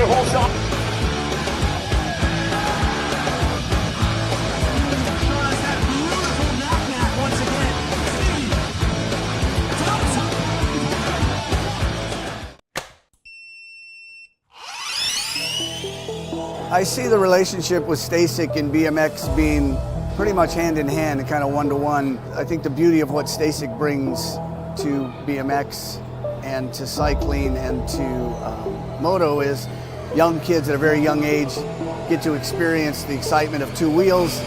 the whole shot. I see the relationship with Stacyc and BMX being pretty much hand in hand and kind of one-to-one. I think the beauty of what Stacyc brings to BMX and to cycling and to moto is young kids at a very young age get to experience the excitement of two wheels,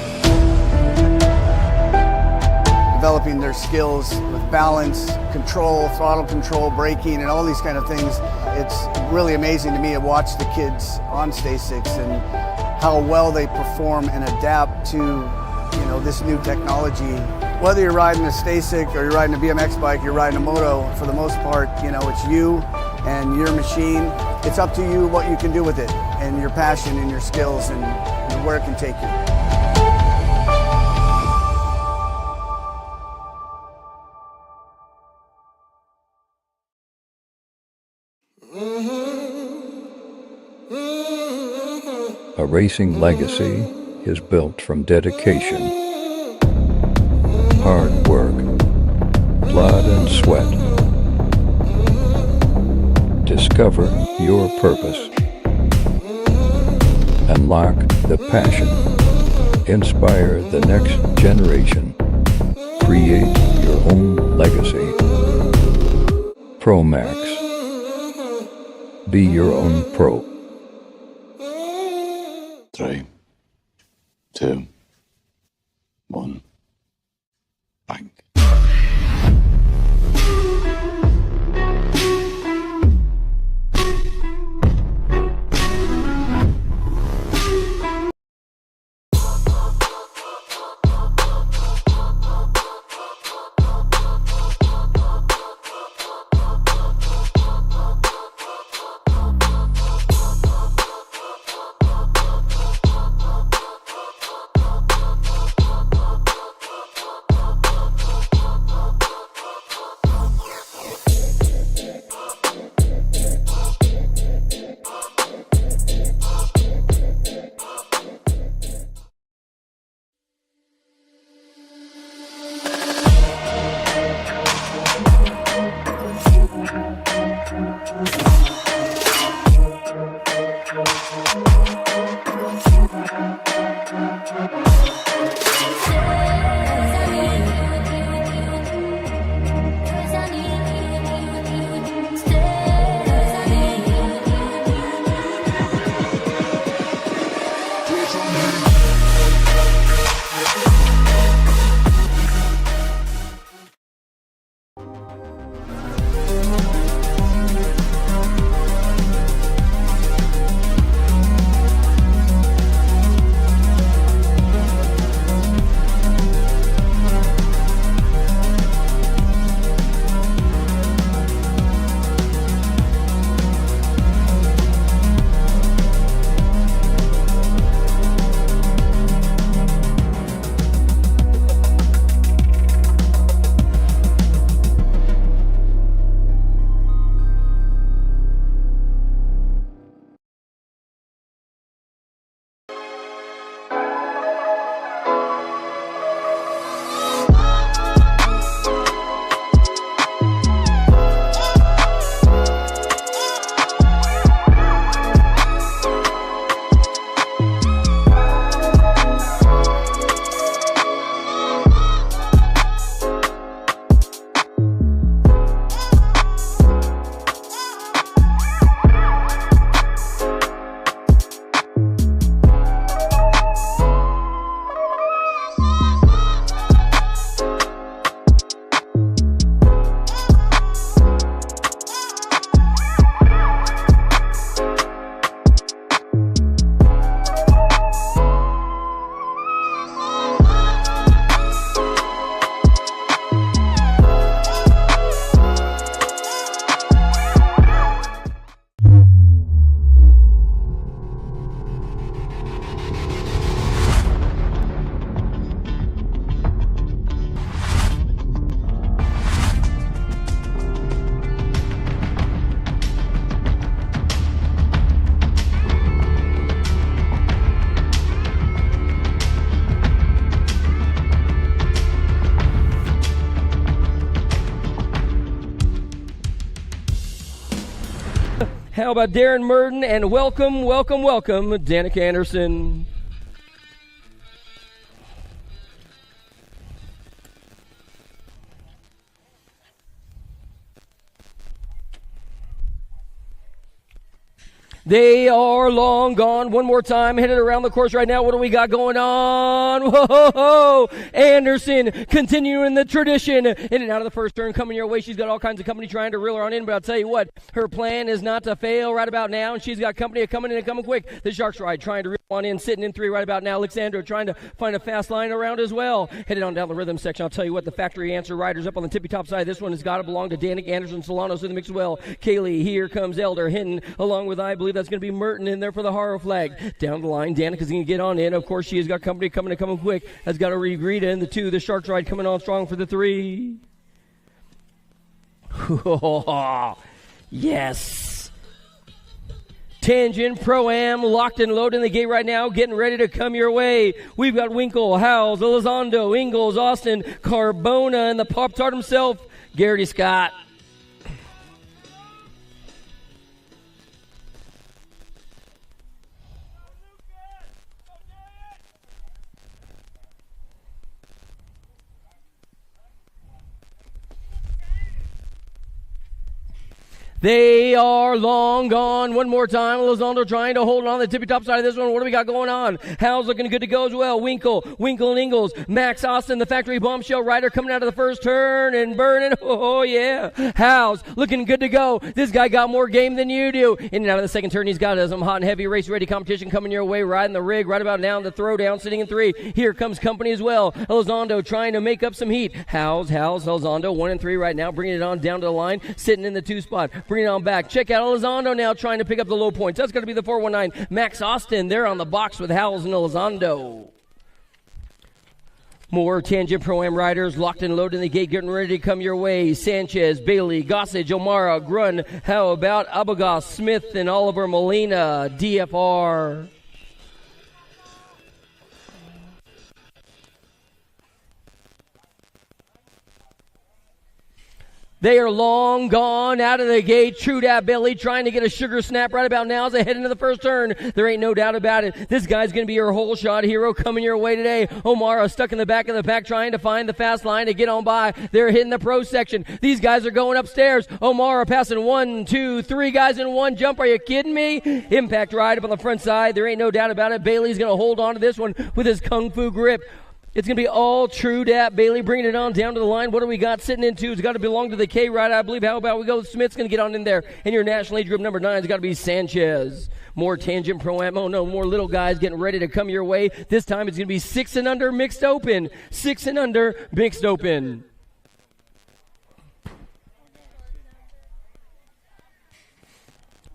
developing their skills with balance, control, throttle control, braking, and all these kind of things. It's really amazing to me to watch the kids on Stacycs and how well they perform and adapt to, this new technology. Whether you're riding a Stacyc or you're riding a BMX bike, you're riding a moto, for the most part, it's you and your machine. it's up to you what you can do with it, and your passion and your skills, and where it can take you. A racing legacy is built from dedication, hard work, blood and sweat. Discover your purpose. Unlock the passion. Inspire the next generation. Create your own legacy. ProMax. Be your own pro. 3, 2, 1, bang. How about Darren Murden, and welcome, welcome, welcome, Danica Anderson. They are long gone. One more time, headed around the course right now. What do we got going on? Whoa! Anderson continuing the tradition. In and out of the first turn, coming your way. She's got all kinds of company trying to reel her on in, but I'll tell you what, her plan is not to fail right about now, and she's got company coming in and coming quick. The Sharks ride trying to reel on in, sitting in 3 right about now. Alexandro trying to find a fast line around as well. Headed on down the rhythm section. I'll tell you what, the factory answer riders up on the tippy top side. This one has got to belong to Danik, Anderson, Solanos in the mix as well. Kaylee, here comes Elder, Hinton, along with, I believe that's going to be Merton in there for the horror flag. Down the line, Danik is going to get on in. Of course, she has got company coming quick. Has got a Regreta in the 2. The Sharks ride coming on strong for the 3. Yes. Tangent Pro-Am locked and loaded in the gate right now, getting ready to come your way. We've got Winkle, Howes, Elizondo, Ingalls, Austin, Carbona, and the Pop-Tart himself, Garrity Scott. They are long gone. One more time. Elizondo trying to hold on the tippy top side of this one. What do we got going on? Hal's looking good to go as well. Winkle and Ingalls. Max Austin, the factory bombshell rider, coming out of the first turn and burning. Oh, yeah. Hal's looking good to go. This guy got more game than you do. In and out of the second turn, he's got some hot and heavy race ready competition coming your way. Riding the rig right about now. The throwdown sitting in 3. Here comes company as well. Elizondo trying to make up some heat. Hal's, Elizondo 1 and 3 right now. Bringing it on down to the line. Sitting in the 2 spot. Bring it on back. Check out Elizondo now trying to pick up the low points. That's going to be the 419. Max Austin there on the box with Howells and Elizondo. More Tangent Pro-Am riders locked and loaded in the gate, getting ready to come your way. Sanchez, Bailey, Gossage, O'Mara, Grun. How about Abogos, Smith, and Oliver Molina, DFR. They are long gone out of the gate. True Dat Billy trying to get a sugar snap right about now as they head into the first turn. There ain't no doubt about it. This guy's going to be your whole shot hero coming your way today. O'Mara stuck in the back of the pack trying to find the fast line to get on by. They're hitting the pro section. These guys are going upstairs. O'Mara passing 1, 2, 3 guys in one jump. Are you kidding me? Impact ride up on the front side. There ain't no doubt about it. Bailey's going to hold on to this one with his kung fu grip. It's going to be all True Dat Bailey bringing it on down to the line. What do we got sitting in 2? It's got to belong to the K ride, I believe. How about we go? Smith's going to get on in there. And your national age group number 9 has got to be Sanchez. More Tangent Pro-Am. Oh, no, more little guys getting ready to come your way. This time it's going to be 6 and under mixed open. 6 and under mixed open.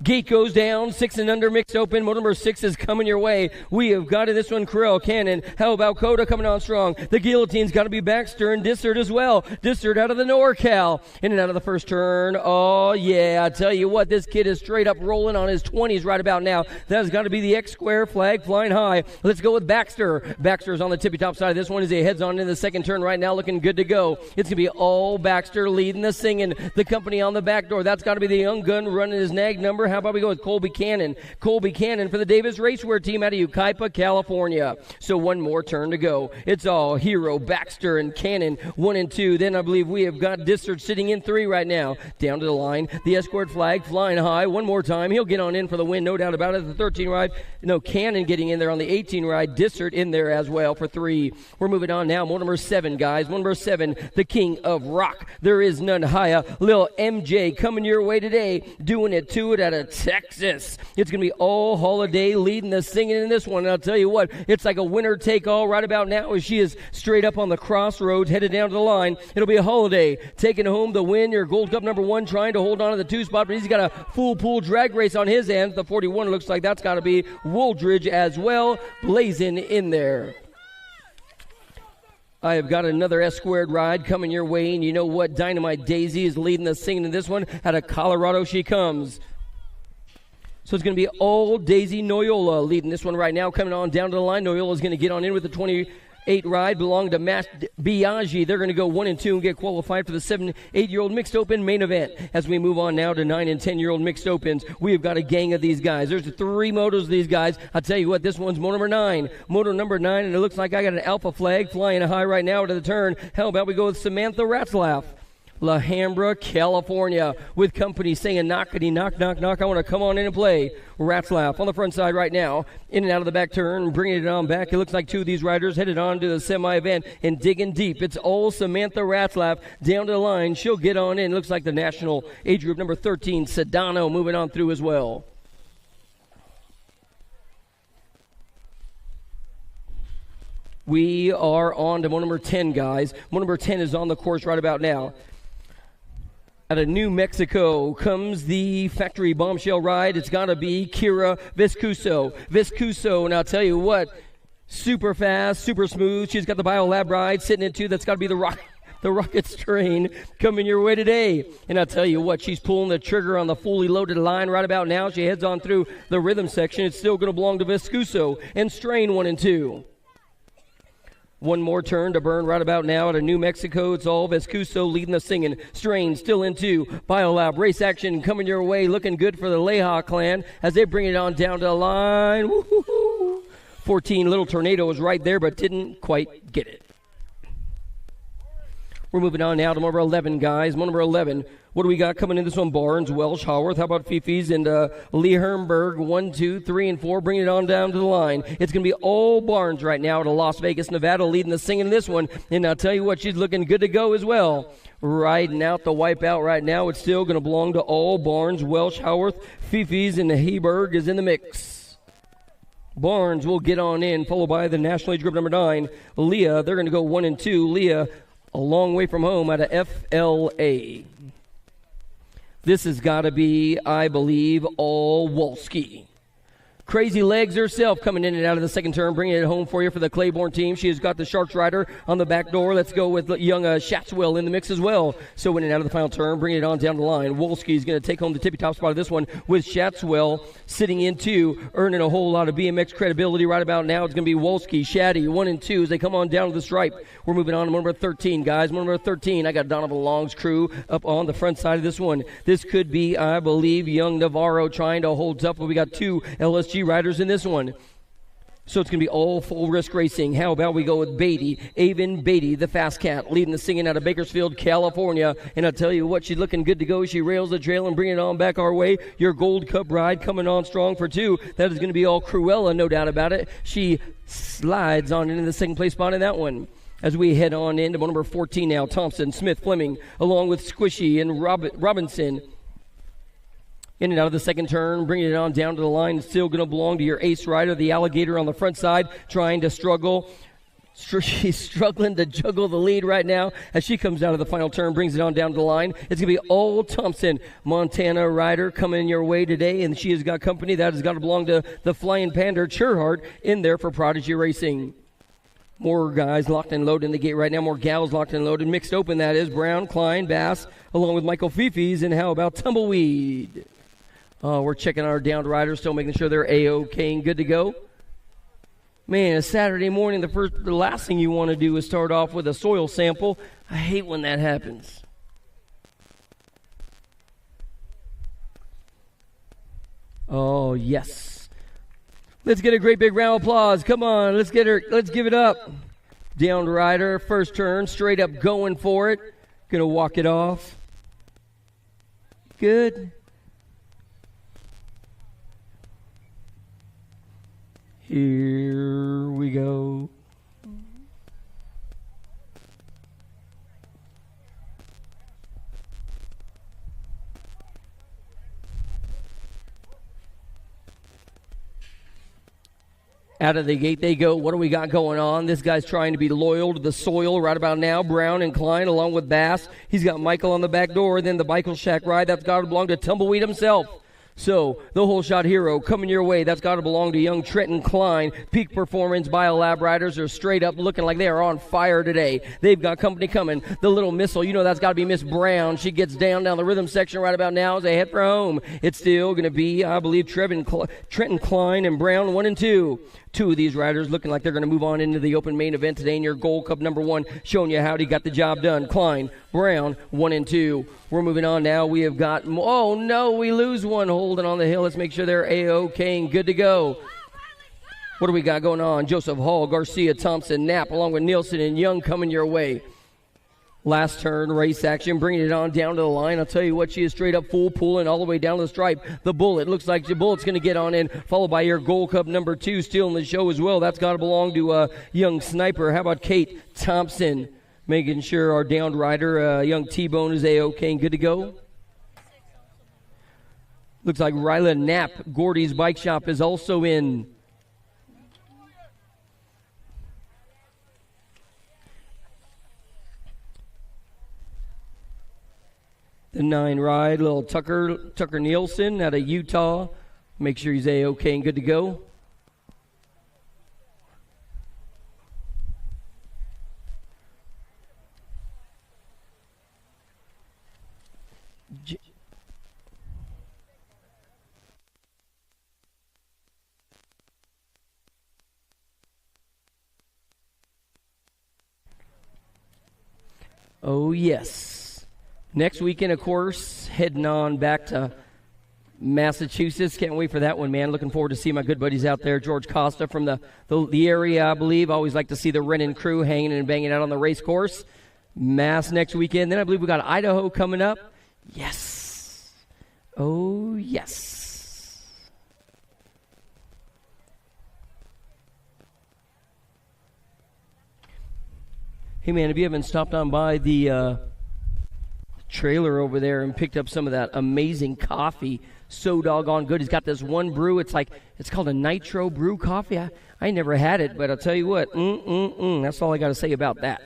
Gate goes down, 6 and under mixed open. Motor number 6 is coming your way. We have got in this one Corell, Cannon. How about Coda coming on strong? The guillotine's got to be Baxter and Dissert as well. Dissert out of the NorCal. In and out of the first turn. Oh, yeah. I tell you what, this kid is straight up rolling on his 20s right about now. That has got to be the X square flag flying high. Let's go with Baxter. Baxter's on the tippy top side of this one as he heads on in the second turn right now, looking good to go. It's going to be all Baxter leading the singing. The company on the back door. That's got to be the young gun running his nag number. How about we go with Colby Cannon? Colby Cannon for the Davis Racewear team out of Yucaipa, California. So one more turn to go. It's all Hero, Baxter, and Cannon 1 and 2. Then I believe we have got Dissert sitting in 3 right now. Down to the line. The escort flag flying high. One more time. He'll get on in for the win, no doubt about it. The 13 ride. No, Cannon getting in there on the 18 ride. Dissert in there as well for 3. We're moving on now. One number 7, guys. One number 7, the king of rock. There is none higher. Lil MJ coming your way today. Doing it to it out of Texas. It's going to be all Holiday leading the singing in this one. And I'll tell you what, it's like a winner take all right about now as she is straight up on the crossroads headed down to the line. It'll be a Holiday taking home the win. Your Gold Cup number 1 trying to hold on to the 2 spot, but he's got a full pool drag race on his end. The 41 looks like that's got to be Wooldridge as well, blazing in there. I have got another S-squared ride coming your way, and you know what? Dynamite Daisy is leading the singing in this one. Out of Colorado she comes. So it's going to be all Daisy Noyola leading this one right now. Coming on down to the line. Noyola is going to get on in with the 28 ride. Belong to Matt Biaggi. They're going to go 1 and 2 and get qualified for the 7-8-year-old mixed open main event. As we move on now to 9 and 10-year-old mixed opens, we have got a gang of these guys. There's 3 motos of these guys. I'll tell you what, this one's motor number 9. Moto number 9, and it looks like I got an alpha flag flying high right now to the turn. How about we go with Samantha Ratzlaff? La Hambra, California, with company saying knockety knock, knock, knock. I want to come on in and play. Ratzlaff on the front side right now, in and out of the back turn, bringing it on back. It looks like 2 of these riders headed on to the semi-event and digging deep. It's all Samantha Ratzlaff down to the line. She'll get on in. Looks like the national age group number 13, Sedano, moving on through as well. We are on to one number 10, guys. One number 10 is on the course right about now. Out of New Mexico comes the factory bombshell ride. It's got to be Kira Viscuso. Viscuso, and I'll tell you what, super fast, super smooth. She's got the Biolab ride sitting in two. That's got to be the Rocket Strain coming your way today. And I'll tell you what, she's pulling the trigger on the fully loaded line right about now. She heads on through the rhythm section. It's still going to belong to Viscuso and Strain 1 and 2. One more turn to burn right about now out of New Mexico. It's all Vescuso leading the singing. Strain still into Biolab. Race action coming your way. Looking good for the Leha clan as they bring it on down to the line. Woo-hoo-hoo. 14 Little Tornado was right there but didn't quite get it. We're moving on now to number 11, guys. Number 11. What do we got coming in this one? Barnes, Welsh, Haworth. How about Fifi's and Lee Hermberg? 1, 2, 3, and 4. Bringing it on down to the line. It's going to be all Barnes right now to Las Vegas, Nevada, leading the singing in this one. And I'll tell you what, she's looking good to go as well. Riding out the wipeout right now. It's still going to belong to all Barnes, Welsh, Haworth, Fifi's, and Heberg is in the mix. Barnes will get on in, followed by the National Age Group number 9, Leah. They're going to go 1 and 2. Leah, a long way from home out of FLA. This has got to be, I believe, all Wolski. Crazy Legs herself coming in and out of the second turn, bringing it home for you for the Claiborne team. She has got the Sharks rider on the back door. Let's go with young Shatswell in the mix as well. So in and out of the final turn, bringing it on down the line. Wolski is going to take home the tippy-top spot of this one with Shatswell sitting in 2, earning a whole lot of BMX credibility right about now. It's going to be Wolski, Shaddy, 1 and 2 as they come on down to the stripe. We're moving on to number 13, guys. Number 13, I got Donovan Long's crew up on the front side of this one. This could be, I believe, young Navarro trying to hold up. We got 2 LSG riders in this one. So it's going to be all full risk racing. How about we go with Beatty, Avon Beatty, the fast cat, leading the singing out of Bakersfield, California. And I'll tell you what, she's looking good to go. She rails the trail and bringing it on back our way. Your Gold Cup ride coming on strong for 2. That is going to be all Cruella, no doubt about it. She slides on into the second place spot in that one. As we head on into number 14 now, Thompson, Smith, Fleming, along with Squishy and Robinson. In and out of the second turn, bringing it on down to the line. It's still going to belong to your ace rider, the Alligator on the front side, trying to struggle. She's struggling to juggle the lead right now as she comes out of the final turn, brings it on down to the line. It's going to be all Thompson, Montana rider coming your way today, and she has got company. That has got to belong to the Flying Panda, Cherhart, in there for Prodigy Racing. More guys locked and loaded in the gate right now. More gals locked and loaded. Mixed open, that is. Brown, Klein, Bass, along with Michael Fifi's, and how about Tumbleweed? We're checking our downed riders, still making sure they're A-OK and good to go. Man, a Saturday morning, the last thing you want to do is start off with a soil sample. I hate when that happens. Oh, yes. Let's get a great big round of applause. Come on, let's give it up. Downed rider, first turn, straight up going for it. Gonna walk it off. Good. Here we go. Out of the gate they go. What do we got going on? This guy's trying to be loyal to the soil right about now. Brown and Klein along with Bass. He's got Michael on the back door. Then the Michael Shack ride. That's got to belong to Tumbleweed himself. So, the whole shot hero coming your way. That's got to belong to young Trenton Klein. Peak Performance Biolab riders are straight up looking like they are on fire today. They've got company coming. The little missile, that's got to be Miss Brown. She gets down the rhythm section right about now as they head for home. It's still going to be, I believe, Trenton Klein and Brown 1 and 2. 2 of these riders looking like they're going to move on into the open main event today in your Gold Cup number 1, showing you how he got the job done. Klein, Brown, 1 and 2. We're moving on now. We have got, oh no, we lose one holding on the hill. Let's make sure they're A-OK and good to go. What do we got going on? Joseph Hall, Garcia, Thompson, Knapp, along with Nielsen and Young coming your way. Last turn, race action, bringing it on down to the line. I'll tell you what, she is straight up full pulling all the way down to the stripe. The Bullet, looks like the Bullet's going to get on in, followed by your Gold Cup number 2, stealing the show as well. That's got to belong to young Sniper. How about Kate Thompson? Making sure our downed rider, young T-Bone, is A-OK and good to go. Looks like Ryla Knapp, Gordy's Bike Shop, is also in. The 9 ride, little Tucker Nielsen out of Utah. Make sure he's A-OK and good to go. Oh, yes. Next weekend, of course, heading on back to Massachusetts. Can't wait for that one, man. Looking forward to seeing my good buddies out there. George Costa from the area, I believe. Always like to see the Rennan crew hanging and banging out on the race course. Mass next weekend. Then I believe we got Idaho coming up. Yes. Oh, yes. Hey, man, if you haven't stopped on by the trailer over there and picked up some of that amazing coffee, so doggone good. He's got this one brew. It's called a nitro brew coffee. I never had it, but I'll tell you what, that's all I got to say about that.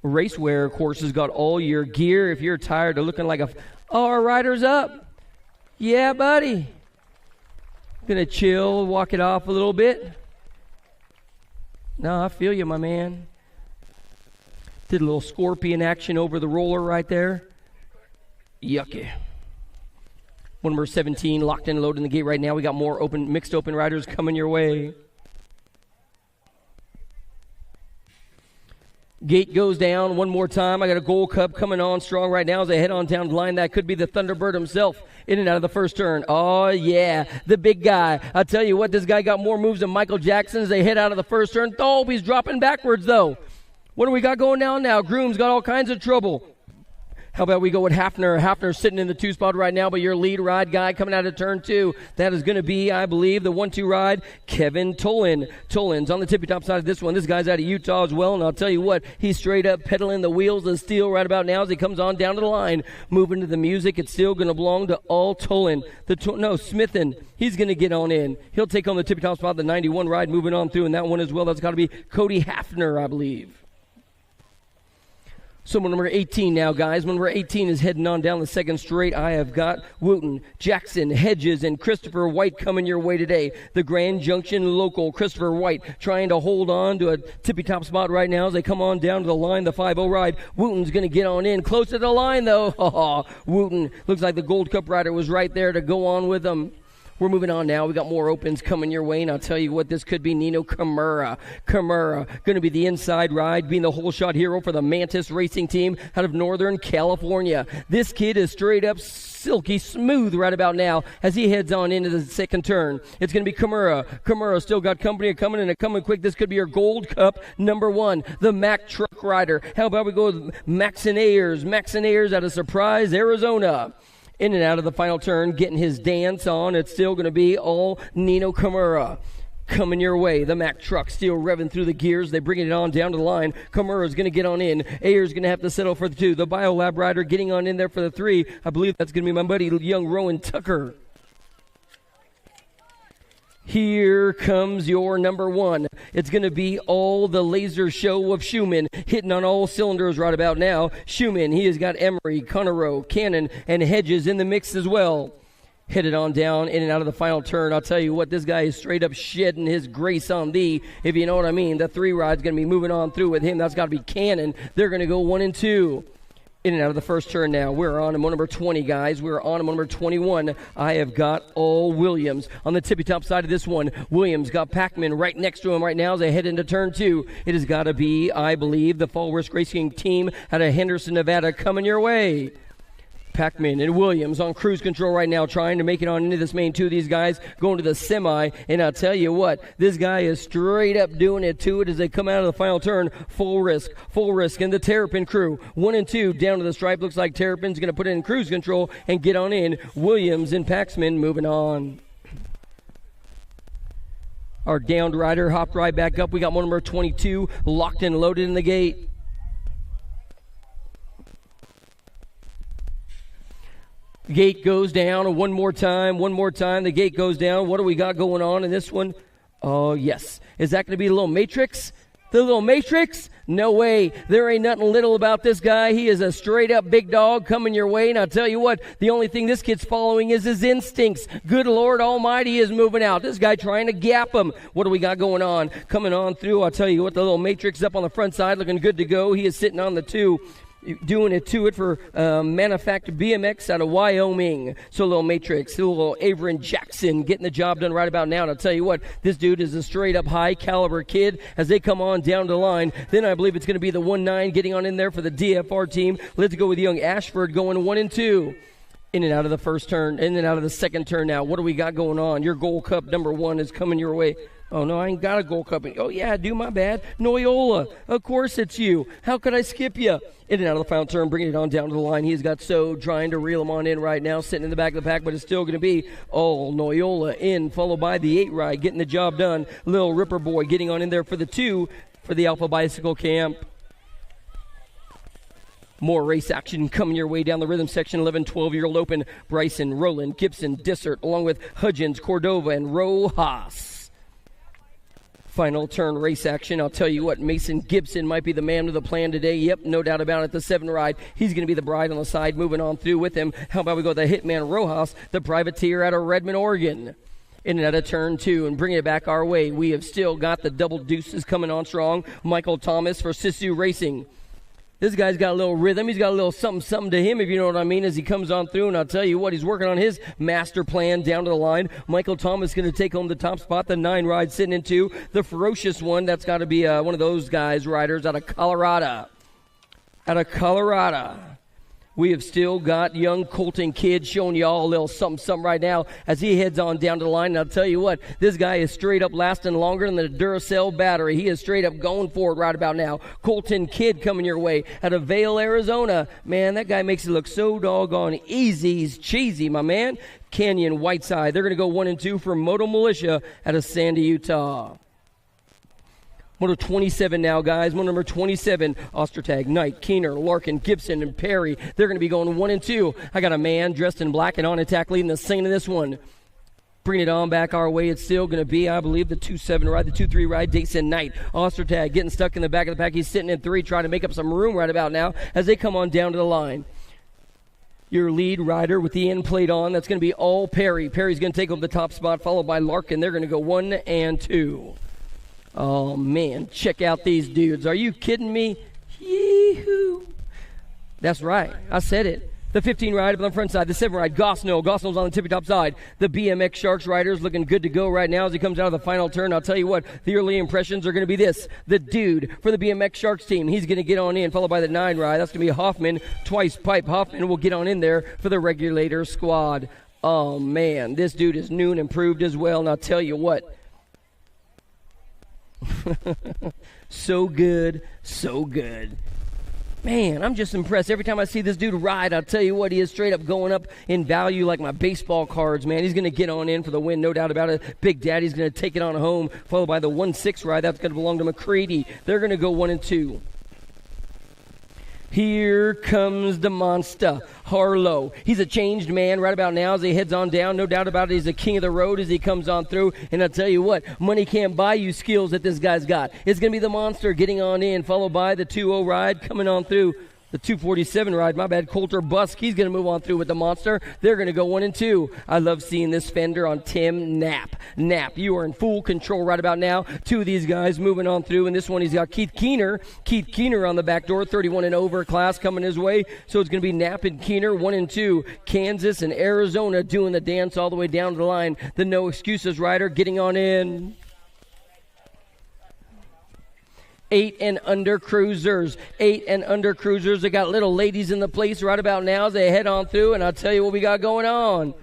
Racewear, of course, has got all your gear. If you're tired of looking like our rider's up. Yeah, buddy. Gonna chill, walk it off a little bit. No, I feel you, my man. Did a little scorpion action over the roller right there. Yucky. One number 17 locked in and loaded in the gate right now. We got more mixed open riders coming your way. Gate goes down one more time. I got a Gold Cup coming on strong right now as they head on down the line. That could be the Thunderbird himself in and out of the first turn. Oh, yeah, the big guy. I'll tell you what, this guy got more moves than Michael Jackson as they head out of the first turn. Oh, he's dropping backwards, though. What do we got going down now? Groom's got all kinds of trouble. How about we go with Hafner? Hafner's sitting in the 2 spot right now, but your lead ride guy coming out of turn 2. That is going to be, I believe, the 1-2 ride, Kevin Tolan. Tolan's on the tippy-top side of this one. This guy's out of Utah as well, and I'll tell you what, he's straight up pedaling the wheels of steel right about now as he comes on down to the line. Moving to the music, it's still going to belong to all Tolan. Smithen, he's going to get on in. He'll take on the tippy-top spot, the 91 ride, moving on through, and that one as well. That's got to be Cody Hafner, I believe. So number 18 now, guys. Number 18 is heading on down the second straight. I have got Wooten, Jackson, Hedges, and Christopher White coming your way today. The Grand Junction local, Christopher White, trying to hold on to a tippy-top spot right now as they come on down to the line, the 5-0 ride. Wooten's going to get on in. Close to the line, though. Wooten, looks like the Gold Cup rider was right there to go on with them. We're moving on now. We got more opens coming your way, and I'll tell you what, this could be Nino Kimura. Kimura going to be the inside ride, being the whole shot hero for the Mantis Racing Team out of Northern California. This kid is straight up silky smooth right about now as he heads on into the second turn. It's going to be Kimura. Kimura still got company coming, and coming quick. This could be your Gold Cup number 1, the Mack Truck Rider. How about we go with Maxon Ayers? Maxon Ayers out of Surprise, Arizona. In and out of the final turn, getting his dance on. It's still going to be all Nino Kimura. Coming your way, the Mack truck still revving through the gears. They bring it on down to the line. Kimura's going to get on in. Ayer's going to have to settle for the 2. The Biolab rider getting on in there for the 3. I believe that's going to be my buddy, young Rowan Tucker. Here comes your number 1. It's going to be all the laser show of Schumann hitting on all cylinders right about now. Schumann, he has got Emery, Conero, Cannon, and Hedges in the mix as well. Headed on down in and out of the final turn. I'll tell you what, this guy is straight up shedding his grace on thee, if you know what I mean. The 3 ride's going to be moving on through with him. That's got to be Cannon. They're going to go 1 and 2. In and out of the first turn now. We're on him number 20, guys. We're on him number 21. I have got all Williams. On the tippy-top side of this one, Williams got Packman right next to him right now as they head into turn 2. It has got to be, I believe, the Fall Risk Racing Team out of Henderson, Nevada coming your way. Packman and Williams on cruise control right now, trying to make it on into this main 2. These guys going to the semi, and I'll tell you what, this guy is straight up doing it to it as they come out of the final turn. Full risk, and the Terrapin crew 1 and 2 down to the stripe. Looks like Terrapin's going to put it in cruise control and get on in. Williams and Paxman moving on. Our downed rider hopped right back up. We got number 22 locked and loaded in the gate. Gate goes down one more time. The gate goes down. What do we got going on in this one? Oh, yes. Is that going to be a little Matrix? The little Matrix? No way. There ain't nothing little about this guy. He is a straight up big dog coming your way. And I'll tell you what, the only thing this kid's following is his instincts. Good Lord Almighty, he is moving out. This guy trying to gap him. What do we got going on? Coming on through, I'll tell you what, the little Matrix up on the front side looking good to go. He is sitting on the 2. Doing it to it for Manufactured BMX out of Wyoming. So little Matrix, little Averin Jackson getting the job done right about now. And I'll tell you what, this dude is a straight up high caliber kid as they come on down the line. Then I believe it's going to be the 1-9 getting on in there for the DFR team. Let's go with young Ashford going 1 and 2. In and out of the first turn, in and out of the second turn now. What do we got going on? Your Gold Cup number 1 is coming your way. Oh, no, I ain't got a Gold Cup. Oh, yeah, I do, my bad. Noyola, of course it's you. How could I skip you? In and out of the final turn, bringing it on down to the line. He's got So trying to reel him on in right now, sitting in the back of the pack, but it's still going to be Noyola in, followed by the 8 ride, getting the job done. Little Ripper Boy getting on in there for the 2 for the Alpha Bicycle Camp. More race action coming your way down the rhythm section. 11, 12-year-old open. Bryson, Roland, Gibson, Dissert, along with Hudgens, Cordova, and Rojas. Final turn race action. I'll tell you what, Mason Gibson might be the man with the plan today. Yep, no doubt about it. The 7 ride. He's going to be the bride on the side, moving on through with him. How about we go with the Hitman Rojas, the privateer out of Redmond, Oregon. In and out of turn 2 and bringing it back our way. We have still got the double deuces coming on strong. Michael Thomas for Sisu Racing. This guy's got a little rhythm. He's got a little something to him, if you know what I mean, as he comes on through. And I'll tell you what, he's working on his master plan down to the line. Michael Thomas going to take home the top spot. The 9 ride sitting into the ferocious one. That's got to be one of those guys, riders out of Colorado. We have still got young Colton Kidd showing y'all a little something right now as he heads on down to the line. And I'll tell you what, this guy is straight up lasting longer than the Duracell battery. He is straight up going forward right about now. Colton Kidd coming your way out of Vail, Arizona. Man, that guy makes it look so doggone easy. He's cheesy, my man. Canyon Whiteside. They're going to go 1 and 2 for Moto Militia out of Sandy, Utah. Moto 27 now, guys. Moto number 27, Ostertag, Knight, Keener, Larkin, Gibson, and Perry. They're going to be going 1 and 2. I got a man dressed in black and on attack leading the scene of this one. Bring it on back our way. It's still going to be, I believe, the 2-7 ride, the 2-3 ride, Dason Knight. Ostertag getting stuck in the back of the pack. He's sitting in 3, trying to make up some room right about now as they come on down to the line. Your lead rider with the end plate on, that's going to be all Perry. Perry's going to take over the top spot, followed by Larkin. They're going to go 1 and 2. Oh, man, check out these dudes. Are you kidding me? Yee-hoo. That's right. I said it. The 15 ride up on the front side. The 7 ride, Gosnell. Gosnell's on the tippy-top side. The BMX Sharks riders looking good to go right now as he comes out of the final turn. I'll tell you what, the early impressions are going to be this. The dude for the BMX Sharks team, he's going to get on in, followed by the 9 ride. That's going to be Hoffman. Twice Pipe Hoffman will get on in there for the Regulator squad. Oh, man, this dude is new and improved as well. And I'll tell you what, so good. Man, I'm just impressed. Every time I see this dude ride, I'll tell you what, he is straight up going up in value like my baseball cards, man. He's going to get on in for the win, no doubt about it. Big Daddy's going to take it on home, followed by the 1-6 ride. That's going to belong to McCready. They're going to go 1 and 2. Here comes the monster, Harlow. He's a changed man right about now as he heads on down. No doubt about it, he's the king of the road as he comes on through. And I'll tell you what, money can't buy you skills that this guy's got. It's going to be the monster getting on in, followed by the 2-0 ride coming on through. The 247 ride, my bad, Coulter Busk. He's going to move on through with the monster. They're going to go 1 and 2. I love seeing this fender on Tim Knapp. Knapp, you are in full control right about now. 2 of these guys moving on through. And this one, he's got Keith Keener. Keith Keener on the back door, 31 and over class coming his way. So it's going to be Knapp and Keener, 1 and 2. Kansas and Arizona doing the dance all the way down to the line. The No Excuses rider getting on in. 8 and under cruisers. 8 and under cruisers. They got little ladies in the place right about now as they head on through, and I'll tell you what we got going on.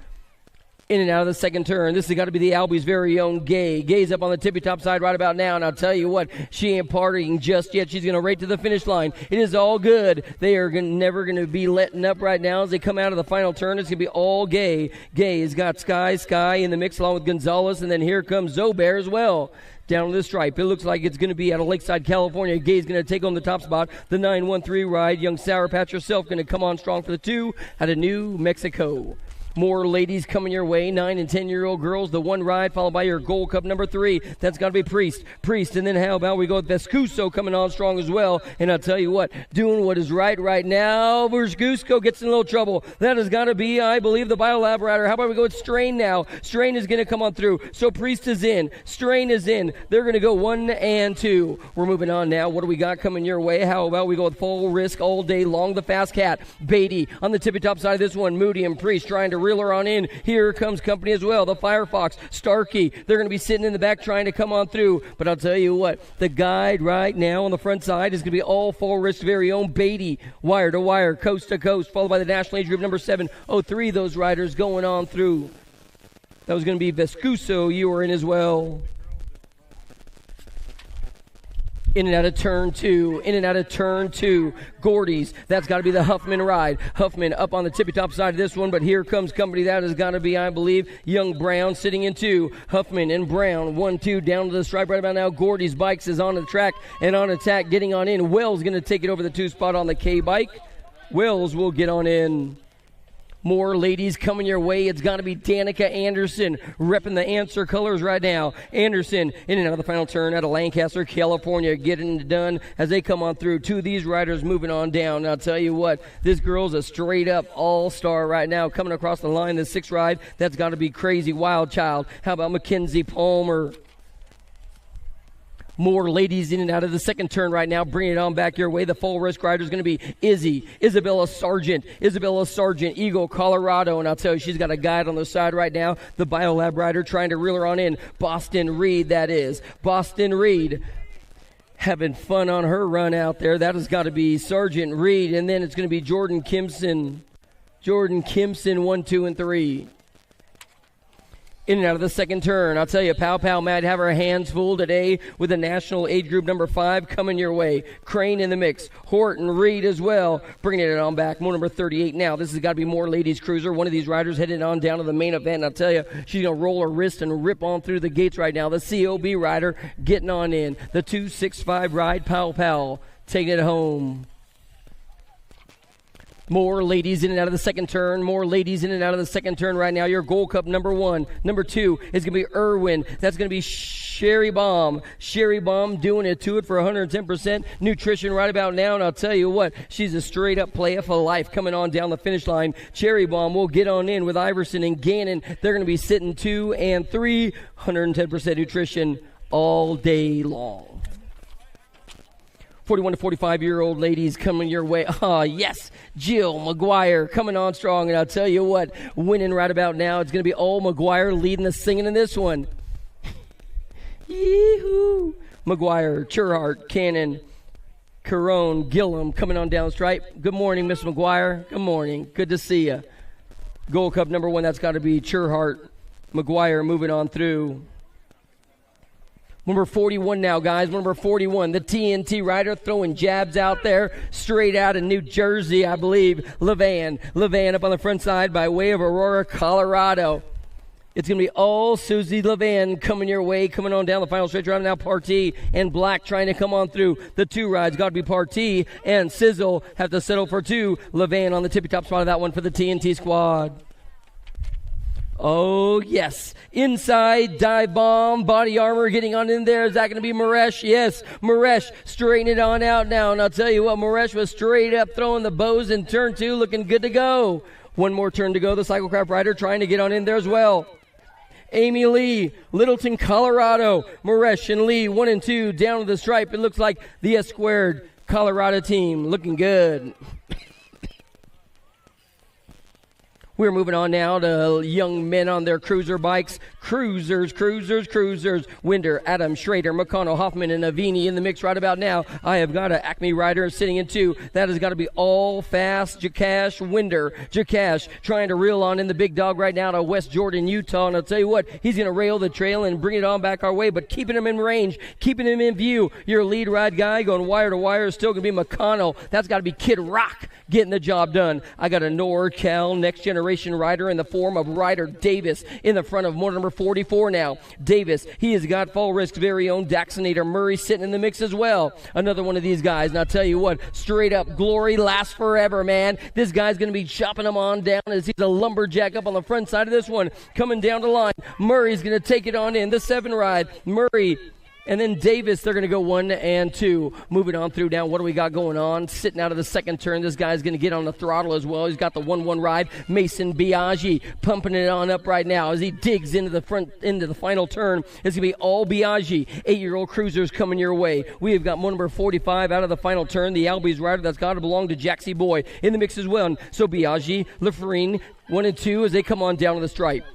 In and out of the second turn. This has got to be the Albie's very own Gay. Gay's up on the tippy-top side right about now, and I'll tell you what, she ain't partying just yet. She's going to rate to the finish line. It is all good. They are never going to be letting up right now as they come out of the final turn. It's going to be all Gay. Gay has got Sky in the mix along with Gonzalez, and then here comes Zobear as well. Down to the stripe. It looks like it's going to be out of Lakeside, California. Gay's going to take on the top spot. The 913 ride. Young Sour Patch herself going to come on strong for the 2 out of New Mexico. More ladies coming your way, 9 and 10-year-old girls. The one ride followed by your Gold Cup number 3. That's got to be Priest. And then how about we go with Vescuso coming on strong as well. And I'll tell you what, doing what is right now. Vescuso gets in a little trouble. That has got to be, I believe, the Biolab rider. How about we go with Strain now? Strain is going to come on through. So Priest is in. Strain is in. They're going to go 1 and 2. We're moving on now. What do we got coming your way? How about we go with Full Risk all day long? The Fast Cat. Beatty on the tippy-top side of this one. Moody and Priest trying to reel her on in. Here comes company as well. The Firefox, Starkey. They're going to be sitting in the back trying to come on through. But I'll tell you what, the guide right now on the front side is going to be all Full Risk's very own Beatty. Wire to wire, coast to coast, followed by the National Age Group number 703. Those riders going on through. That was going to be Vescuso. You were in as well. In and out of turn 2. Gordy's. That's got to be the Huffman ride. Huffman up on the tippy-top side of this one, but here comes company. That has got to be, I believe, Young Brown sitting in 2. Huffman and Brown, 1-2 down to the stripe right about now. Gordy's Bikes is on the track and on attack, getting on in. Wells going to take it over the 2 spot on the K bike. Wells will get on in. More ladies coming your way. It's got to be Danica Anderson repping the Answer colors right now. Anderson in and out of the final turn out of Lancaster, California, getting it done as they come on through. 2 of these riders moving on down. And I'll tell you what, this girl's a straight-up all-star right now coming across the line. The 6th ride, that's got to be Crazy Wild Child. How about Mackenzie Palmer? More ladies in and out of the 2nd turn right now. Bring it on back your way. The Full Risk rider is going to be Isabella Sargent, Eagle, Colorado. And I'll tell you, she's got a guide on the side right now. The Biolab rider trying to reel her on in. Boston Reed, that is. Boston Reed having fun on her run out there. That has got to be Sergeant Reed. And then it's going to be Jordan Kimson, 1, 2, and 3. In and out of the 2nd turn. I'll tell you, Pow Pow might have her hands full today with the National Age Group number 5 coming your way. Crane in the mix. Horton Reed as well. Bringing it on back. More number 38 now. This has got to be More Ladies Cruiser. One of these riders headed on down to the main event. And I'll tell you, she's going to roll her wrist and rip on through the gates right now. The COB rider getting on in. The 265 ride. Pow Pow taking it home. More ladies in and out of the 2nd turn. Right now. Your Gold Cup number 1. Number 2 is going to be Irwin. That's going to be Sherry Bomb. Doing it to it for 110% nutrition right about now. And I'll tell you what, she's a straight-up player for life coming on down the finish line. Cherry Bomb will get on in with Iverson and Gannon. They're going to be sitting 2 and 3. 110% nutrition all day long. 41 to 45-year-old ladies coming your way. Yes, Jill McGuire coming on strong. And I'll tell you what, winning right about now, it's going to be old McGuire leading the singing in this one. Yee-hoo. McGuire, Churhart, Cannon, Carone, Gillum coming on down the stripe. Good morning, Miss McGuire. Good morning. Good to see you. Gold Cup number 1, that's got to be Churhart. McGuire moving on through. Number 41 now, guys. Number 41, the TNT rider throwing jabs out there straight out of New Jersey, I believe. Levan up on the front side by way of Aurora, Colorado. It's going to be all Susie Levan coming your way, coming on down the final stretch right now. Partee and Black trying to come on through. The 2 rides got to be Partee and Sizzle have to settle for 2. Levan on the tippy-top spot of that one for the TNT squad. Oh, yes. Inside, dive bomb, body armor getting on in there. Is that going to be Maresh? Yes, Maresh straightening it on out now. And I'll tell you what, Maresh was straight up throwing the bows in turn 2, looking good to go. One more turn to go. The Cyclecraft rider trying to get on in there as well. Amy Lee, Littleton, Colorado. Maresh and Lee, 1 and 2, down to the stripe. It looks like the S-squared Colorado team looking good. We're moving on now to young men on their cruiser bikes. Cruisers. Winder, Adam, Schrader, McConnell, Hoffman, and Avini in the mix right about now. I have got an Acme rider sitting in 2. That has got to be all fast. Jakash Winder. Jakash trying to reel on in the big dog right now to West Jordan, Utah. And I'll tell you what, he's going to rail the trail and bring it on back our way, but keeping him in range, keeping him in view. Your lead ride guy going wire to wire is still going to be McConnell. That's got to be Kid Rock getting the job done. I got a NorCal next generation rider in the form of Ryder Davis in the front of motor number number 44 now. Davis, he has got Fall Risk's very own Daxinator Murray sitting in the mix as well. Another one of these guys, and I'll tell you what, straight up glory lasts forever, man. This guy's going to be chopping them on down as he's a lumberjack up on the front side of this one. Coming down the line, Murray's going to take it on in. The 7 ride, Murray. And then Davis, they're going to go 1 and 2. Moving on through down, what do we got going on? Sitting out of the second turn, this guy's going to get on the throttle as well. He's got the 1-1 ride. Mason Biaggi pumping it on up right now as he digs into the final turn. It's going to be all Biaggi. 8-year-old cruisers coming your way. We have got one number 45 out of the final turn. The Albies rider that's got to belong to Jaxie Boy in the mix as well. So Biaggi, LaFarine, 1 and 2 as they come on down to the stripe.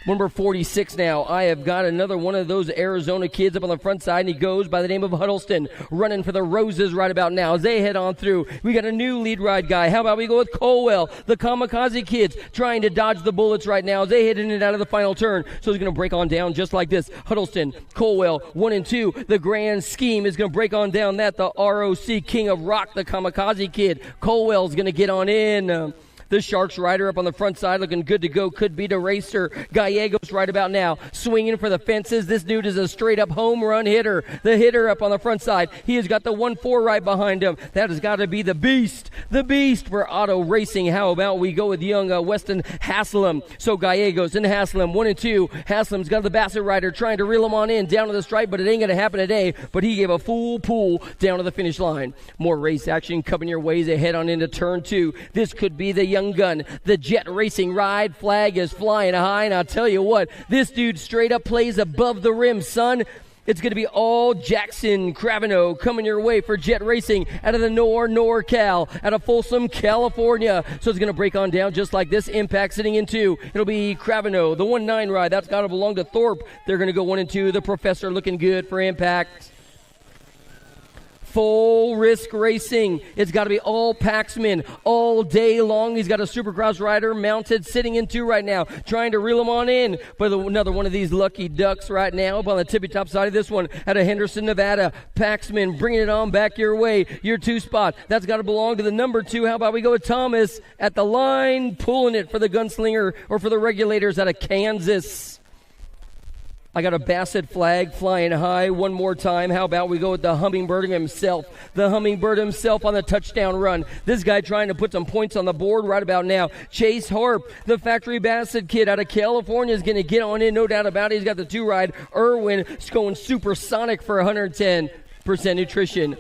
Number 46 now. I have got another one of those Arizona kids up on the front side, and he goes by the name of Huddleston, running for the Roses right about now. As they head on through, we got a new lead ride guy. How about we go with Colwell, the Kamikaze kids, trying to dodge the bullets right now as they head in and out of the final turn. So he's going to break on down just like this. Huddleston, Colwell, 1 and 2. The Grand Scheme is going to break on down that. The ROC King of Rock, the Kamikaze kid. Colwell's going to get on in. The Sharks rider up on the front side looking good to go. Could be the racer. Gallegos right about now swinging for the fences. This dude is a straight-up home run hitter. The hitter up on the front side. He has got the 1-4 right behind him. That has got to be the beast. The beast for auto racing. How about we go with young Weston Haslam. So Gallegos and Haslam, 1 and 2. Haslam's got the Bassett rider trying to reel him on in down to the stripe, but it ain't going to happen today. But he gave a full pull down to the finish line. More race action coming your way as they head on into turn 2. This could be the young gun. The jet racing ride flag is flying high, and I'll tell you what, this dude straight up plays above the rim, son. It's going to be all Jackson Cravino coming your way for jet racing out of the NorCal, out of Folsom, California. So it's going to break on down just like this. Impact sitting in 2. It'll be Cravino, the 1-9 ride. That's got to belong to Thorpe. They're going to go 1 and 2. The Professor looking good for Impact. Full Risk Racing. It's got to be all Paxman all day long. He's got a Supercross rider mounted, sitting in 2 right now, trying to reel him on in. But another one of these lucky ducks right now up on the tippy top side of this one out of Henderson, Nevada. Paxman bringing it on back your way. Your 2 spot. That's got to belong to the number 2. How about we go with Thomas at the line, pulling it for the Gunslinger or for the Regulators out of Kansas. I got a Bassett flag flying high one more time. How about we go with the Hummingbird himself? The Hummingbird himself on the touchdown run. This guy trying to put some points on the board right about now. Chase Harp, the Factory Bassett kid out of California, is going to get on in, no doubt about it. He's got the 2 ride. Irwin is going supersonic for 110% nutrition.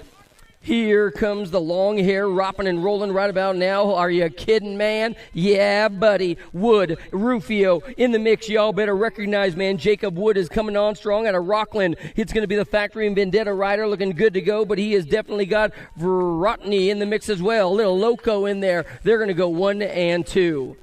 Here comes the long hair ropping and rolling right about now. Are you kidding, man? Yeah, buddy. Wood, Rufio in the mix. Y'all better recognize, man. Jacob Wood is coming on strong out of Rockland. It's going to be the Factory and Vendetta rider looking good to go, but he has definitely got Verotny in the mix as well. A little Loco in there. They're going to go 1 and 2.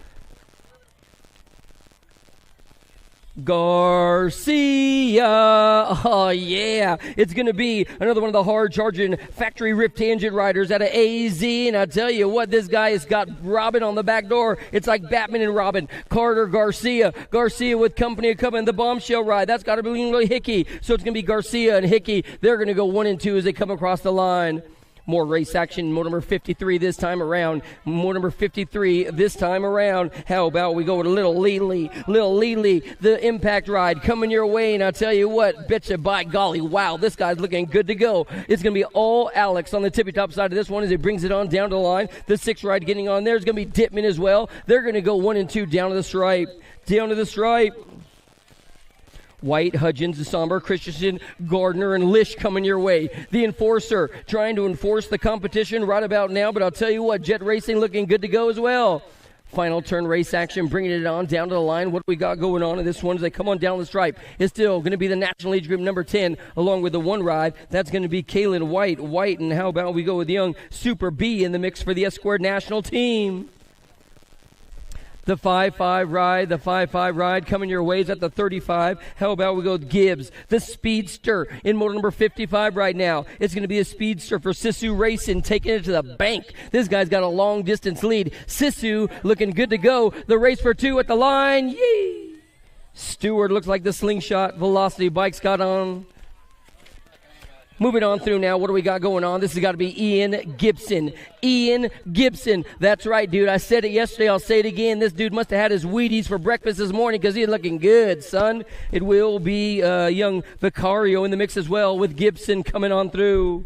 Garcia. Oh, yeah. It's going to be another one of the hard-charging Factory Rip Tangent riders out of AZ. And I tell you what, this guy has got Robin on the back door. It's like Batman and Robin. Carter Garcia. Garcia with company coming. The Bombshell ride. That's got to be Hickey. So it's going to be Garcia and Hickey. They're going to go 1 and 2 as they come across the line. More race action. More number 53 this time around. More number 53 this time around. How about we go with Little Lily? Little Lily, the Impact ride coming your way. And I'll tell you what, betcha by golly, wow, this guy's looking good to go. It's going to be all Alex on the tippy top side of this one as he brings it on down to the line. The 6 ride getting on there is going to be Dittman as well. They're going to go 1 and 2 down to the stripe. Down to the stripe. White, Hudgens, Somber, Christensen, Gardner, and Lish coming your way. The Enforcer trying to enforce the competition right about now, but I'll tell you what, Jet Racing looking good to go as well. Final turn race action, bringing it on down to the line. What we got going on in this one as they come on down the stripe is still going to be the National Age Group number 10, along with the 1 ride. That's going to be Kaylin White, and how about we go with young Super B in the mix for the S-Squared national team. The 5-5 ride coming your ways at the 35. How about we go with Gibbs, the Speedster in motor number 55 right now. It's going to be a Speedster for Sisu Racing, taking it to the bank. This guy's got a long distance lead. Sisu looking good to go. The race for 2 at the line. Yee! Stewart looks like the slingshot velocity bike's got on. Moving on through now, what do we got going on? This has got to be Ian Gibson. Ian Gibson. That's right, dude. I said it yesterday. I'll say it again. This dude must have had his Wheaties for breakfast this morning because he's looking good, son. It will be young Vicario in the mix as well with Gibson coming on through.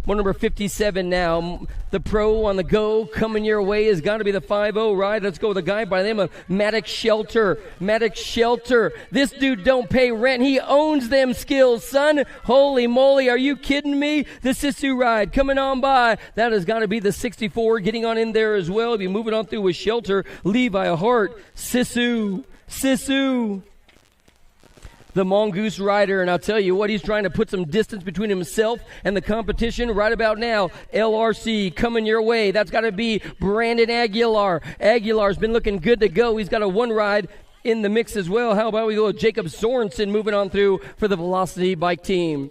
One number 57 now. The pro on the go coming your way has got to be the 5-0 ride. Let's go with a guy by the name of Maddox Shelter. Maddox Shelter. This dude don't pay rent. He owns them skills, son. Holy moly, are you kidding me? The Sisu ride coming on by. That has got to be the 64 getting on in there as well. Be moving on through with Shelter. Levi Hart. Sisu. The Mongoose rider, and I'll tell you what, he's trying to put some distance between himself and the competition right about now. LRC coming your way. That's got to be Brandon Aguilar. Aguilar's been looking good to go. He's got a one ride in the mix as well. How about we go with Jacob Sorensen moving on through for the Velocity Bike team.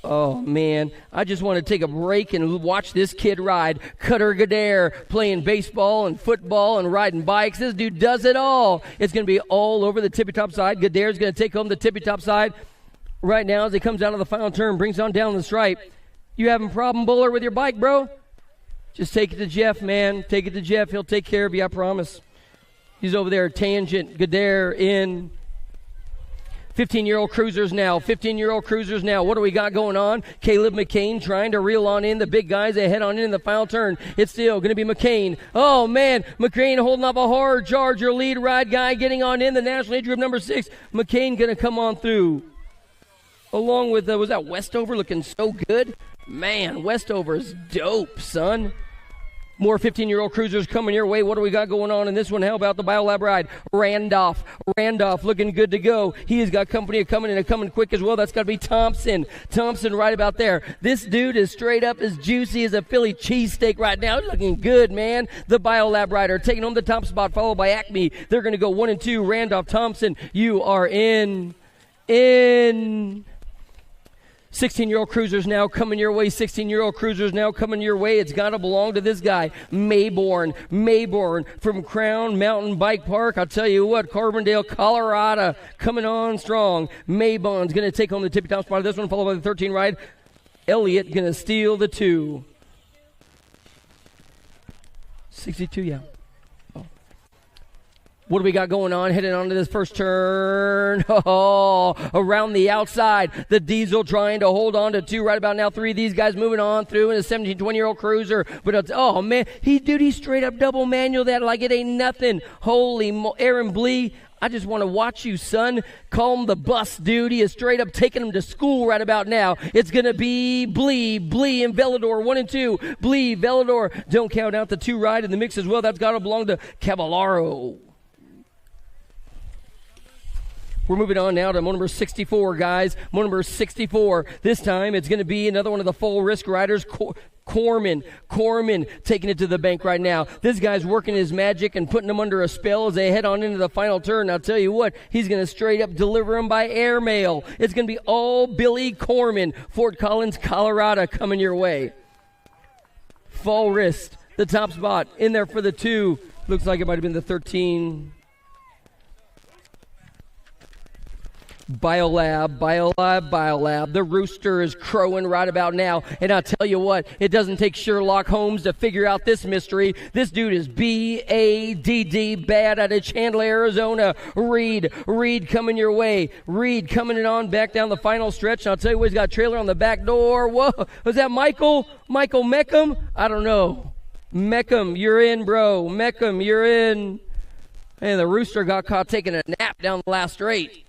Oh, man, I just want to take a break and watch this kid ride. Cutter Gadare playing baseball and football and riding bikes. This dude does it all. It's going to be all over the tippy-top side. Gadare's going to take home the tippy-top side right now as he comes out of the final turn, brings on down the stripe. You having a problem, Buller, with your bike, bro? Just take it to Jeff, man. Take it to Jeff. He'll take care of you, I promise. He's over there, tangent, Gadare in. 15-year-old cruisers now. What do we got going on? Caleb McCain trying to reel on in the big guys. They head on in the final turn. It's still going to be McCain. Oh, man. McCain holding up a hard charge. Your lead ride guy getting on in. The national age group number 6. McCain going to come on through. Along with, was that Westover looking so good? Man, Westover's dope, son. More 15-year-old cruisers coming your way. What do we got going on in this one? How about the Biolab ride? Randolph looking good to go. He has got company coming and coming quick as well. That's got to be Thompson. Thompson right about there. This dude is straight up as juicy as a Philly cheesesteak right now. He's looking good, man. The Biolab rider taking home the top spot, followed by Acme. They're going to go 1 and 2. Randolph, Thompson, you are in. 16-year-old cruisers now coming your way. It's got to belong to this guy, Mayborn from Crown Mountain Bike Park. I'll tell you what, Carbondale, Colorado, coming on strong. Mayborn's going to take home the tippy-top spot of this one, followed by the 13 ride. Elliott going to steal the 2. 62, yeah. What do we got going on? Heading on to this first turn. Oh, around the outside. The Diesel trying to hold on to 2 right about now. 3 of these guys moving on through in a 17, 20-year-old cruiser. But it's, oh, man. He straight up double manual that like it ain't nothing. Aaron Blee. I just want to watch you, son. Call him the bus, dude. He is straight up taking him to school right about now. It's going to be Blee, and Velador, 1 and 2. Blee, Velador. Don't count out the 2 ride in the mix as well. That's got to belong to Cavallaro. We're moving on now to number 64, guys. Number 64. This time it's going to be another one of the full risk riders, Corman taking it to the bank right now. This guy's working his magic and putting them under a spell as they head on into the final turn. I'll tell you what, he's going to straight up deliver them by airmail. It's going to be all Billy Corman, Fort Collins, Colorado, coming your way. Fall wrist, the top spot in there for the 2. Looks like it might have been the 13. Biolab. The rooster is crowing right about now. And I'll tell you what, it doesn't take Sherlock Holmes to figure out this mystery. This dude is BADD, bad out of Chandler, Arizona. Reed coming your way. Reed coming it on back down the final stretch. And I'll tell you what, he's got a trailer on the back door. Whoa, was that Michael Meckham? I don't know. Meckham, you're in, bro. Meckham, you're in. And the rooster got caught taking a nap down the last straight.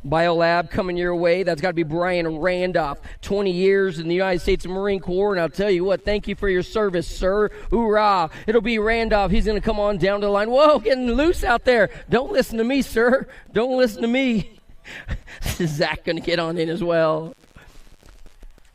Biolab coming your way. That's got to be Brian Randolph. 20 years in the United States Marine Corps. And I'll tell you what, thank you for your service, sir. Hoorah. It'll be Randolph. He's going to come on down to the line. Whoa, getting loose out there. Don't listen to me, sir. Don't listen to me. Zach going to get on in as well.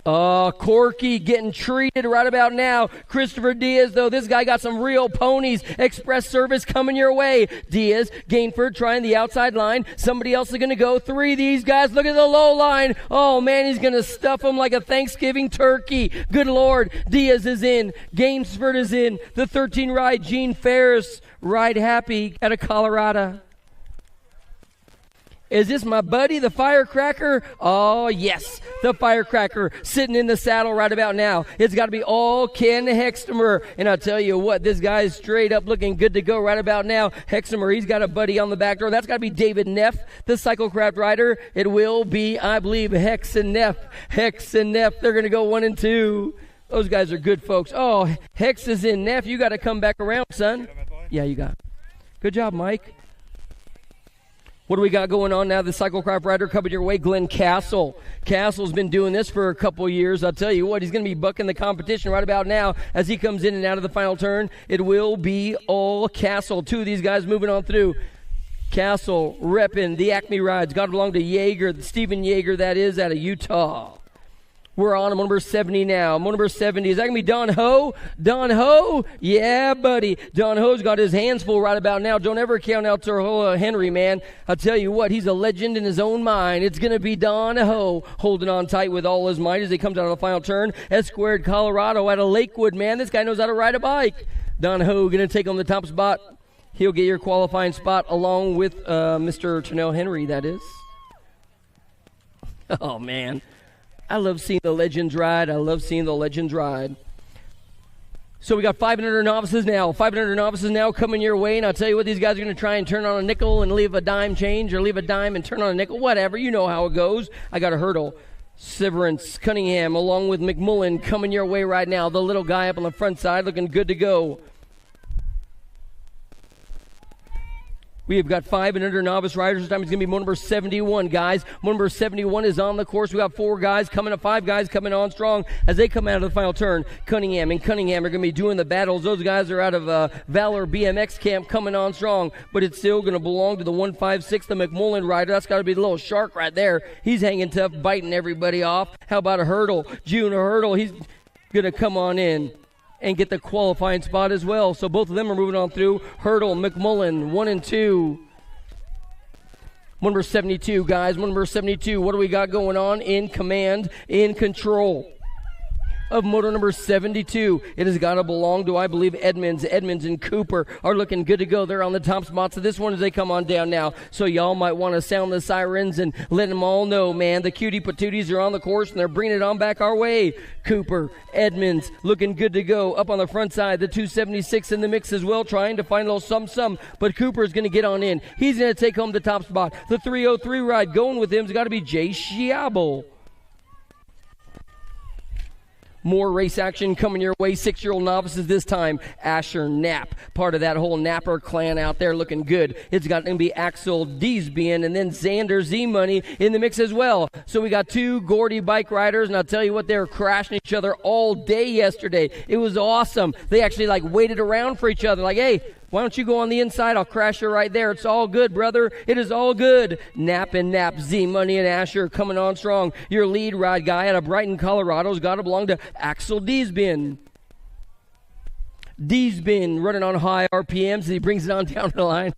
Corky getting treated right about now. Christopher Diaz, though, this guy got some real ponies. Express service coming your way. Diaz, Gainford trying the outside line. Somebody else is going to go. 3 of these guys. Look at the low line. Oh, man, he's going to stuff them like a Thanksgiving turkey. Good Lord. Diaz is in. Gainsford is in. The 13 ride, Gene Ferris, ride happy out of Colorado. Is this my buddy, the firecracker? Oh, yes, the firecracker sitting in the saddle right about now. It's got to be all Ken Hextemer. And I'll tell you what, this guy is straight up looking good to go right about now. Hextemer, he's got a buddy on the back door. That's got to be David Neff, the cyclecraft rider. It will be, I believe, Hex and Neff. Hex and Neff, they're going to go 1 and 2. Those guys are good folks. Oh, Hex is in. Neff, you got to come back around, son. Yeah, you got it. Good job, Mike. What do we got going on now? The cyclecraft rider coming your way, Glenn Castle. Castle's been doing this for a couple years. I'll tell you what, he's going to be bucking the competition right about now as he comes in and out of the final turn. It will be all Castle. 2 of these guys moving on through. Castle repping the Acme rides. Got to belong to Yeager, Stephen Yeager, that is, out of Utah. We're on number 70 now. Number 70, is that going to be Don Ho? Don Ho? Yeah, buddy. Don Ho's got his hands full right about now. Don't ever count out to Henry, man. I'll tell you what, he's a legend in his own mind. It's going to be Don Ho holding on tight with all his might as he comes out of the final turn. S Squared Colorado out of Lakewood, man. This guy knows how to ride a bike. Don Ho going to take on the top spot. He'll get your qualifying spot along with Mr. Chanel Henry, that is. Oh, man. I love seeing the legends ride. I love seeing the legends ride. So we got 500 novices now. 500 novices now coming your way. And I'll tell you what, these guys are going to try and turn on a nickel and leave a dime change, or leave a dime and turn on a nickel. Whatever. You know how it goes. I got a hurdle. Severance Cunningham along with McMullen coming your way right now. The little guy up on the front side looking good to go. We have got 500 novice riders. This time it's going to be number 71, guys. Number 71 is on the course. We got 4 guys coming up, 5 guys coming on strong as they come out of the final turn. Cunningham and Cunningham are going to be doing the battles. Those guys are out of Valor BMX camp coming on strong, but it's still going to belong to the 156, the McMullen rider. That's got to be the little shark right there. He's hanging tough, biting everybody off. How about a hurdle? June, a hurdle. He's going to come on in and get the qualifying spot as well. So both of them are moving on through. Hurdle, McMullen, 1 and 2. Number 72, guys. Number 72. What do we got going on? In command, in control of moto number 72. It has got to belong to, I believe, Edmonds. Edmonds and Cooper are looking good to go. They're on the top spots of this one as they come on down now. So y'all might want to sound the sirens and let them all know, man. The cutie patooties are on the course and they're bringing it on back our way. Cooper, Edmonds, looking good to go. Up on the front side, the 276 in the mix as well, trying to find a little some. But Cooper's going to get on in. He's going to take home the top spot. The 303 ride going with him has got to be Jay Schiabel. More race action coming your way. 6-year-old novices this time. Asher Knapp, part of that whole Napper clan out there looking good. It's got to be Axel Diesbian and then Xander Z-Money in the mix as well. So we got 2 Gordy bike riders, and I'll tell you what, they were crashing each other all day yesterday. It was awesome. They actually waited around for each other. Hey, why don't you go on the inside? I'll crash you right there. It's all good, brother. It is all good. Knapp and Knapp, Z-Money and Asher coming on strong. Your lead ride guy out of Brighton, Colorado's got to belong to Axel Diesbin. Diesbin running on high RPMs as he brings it on down the line.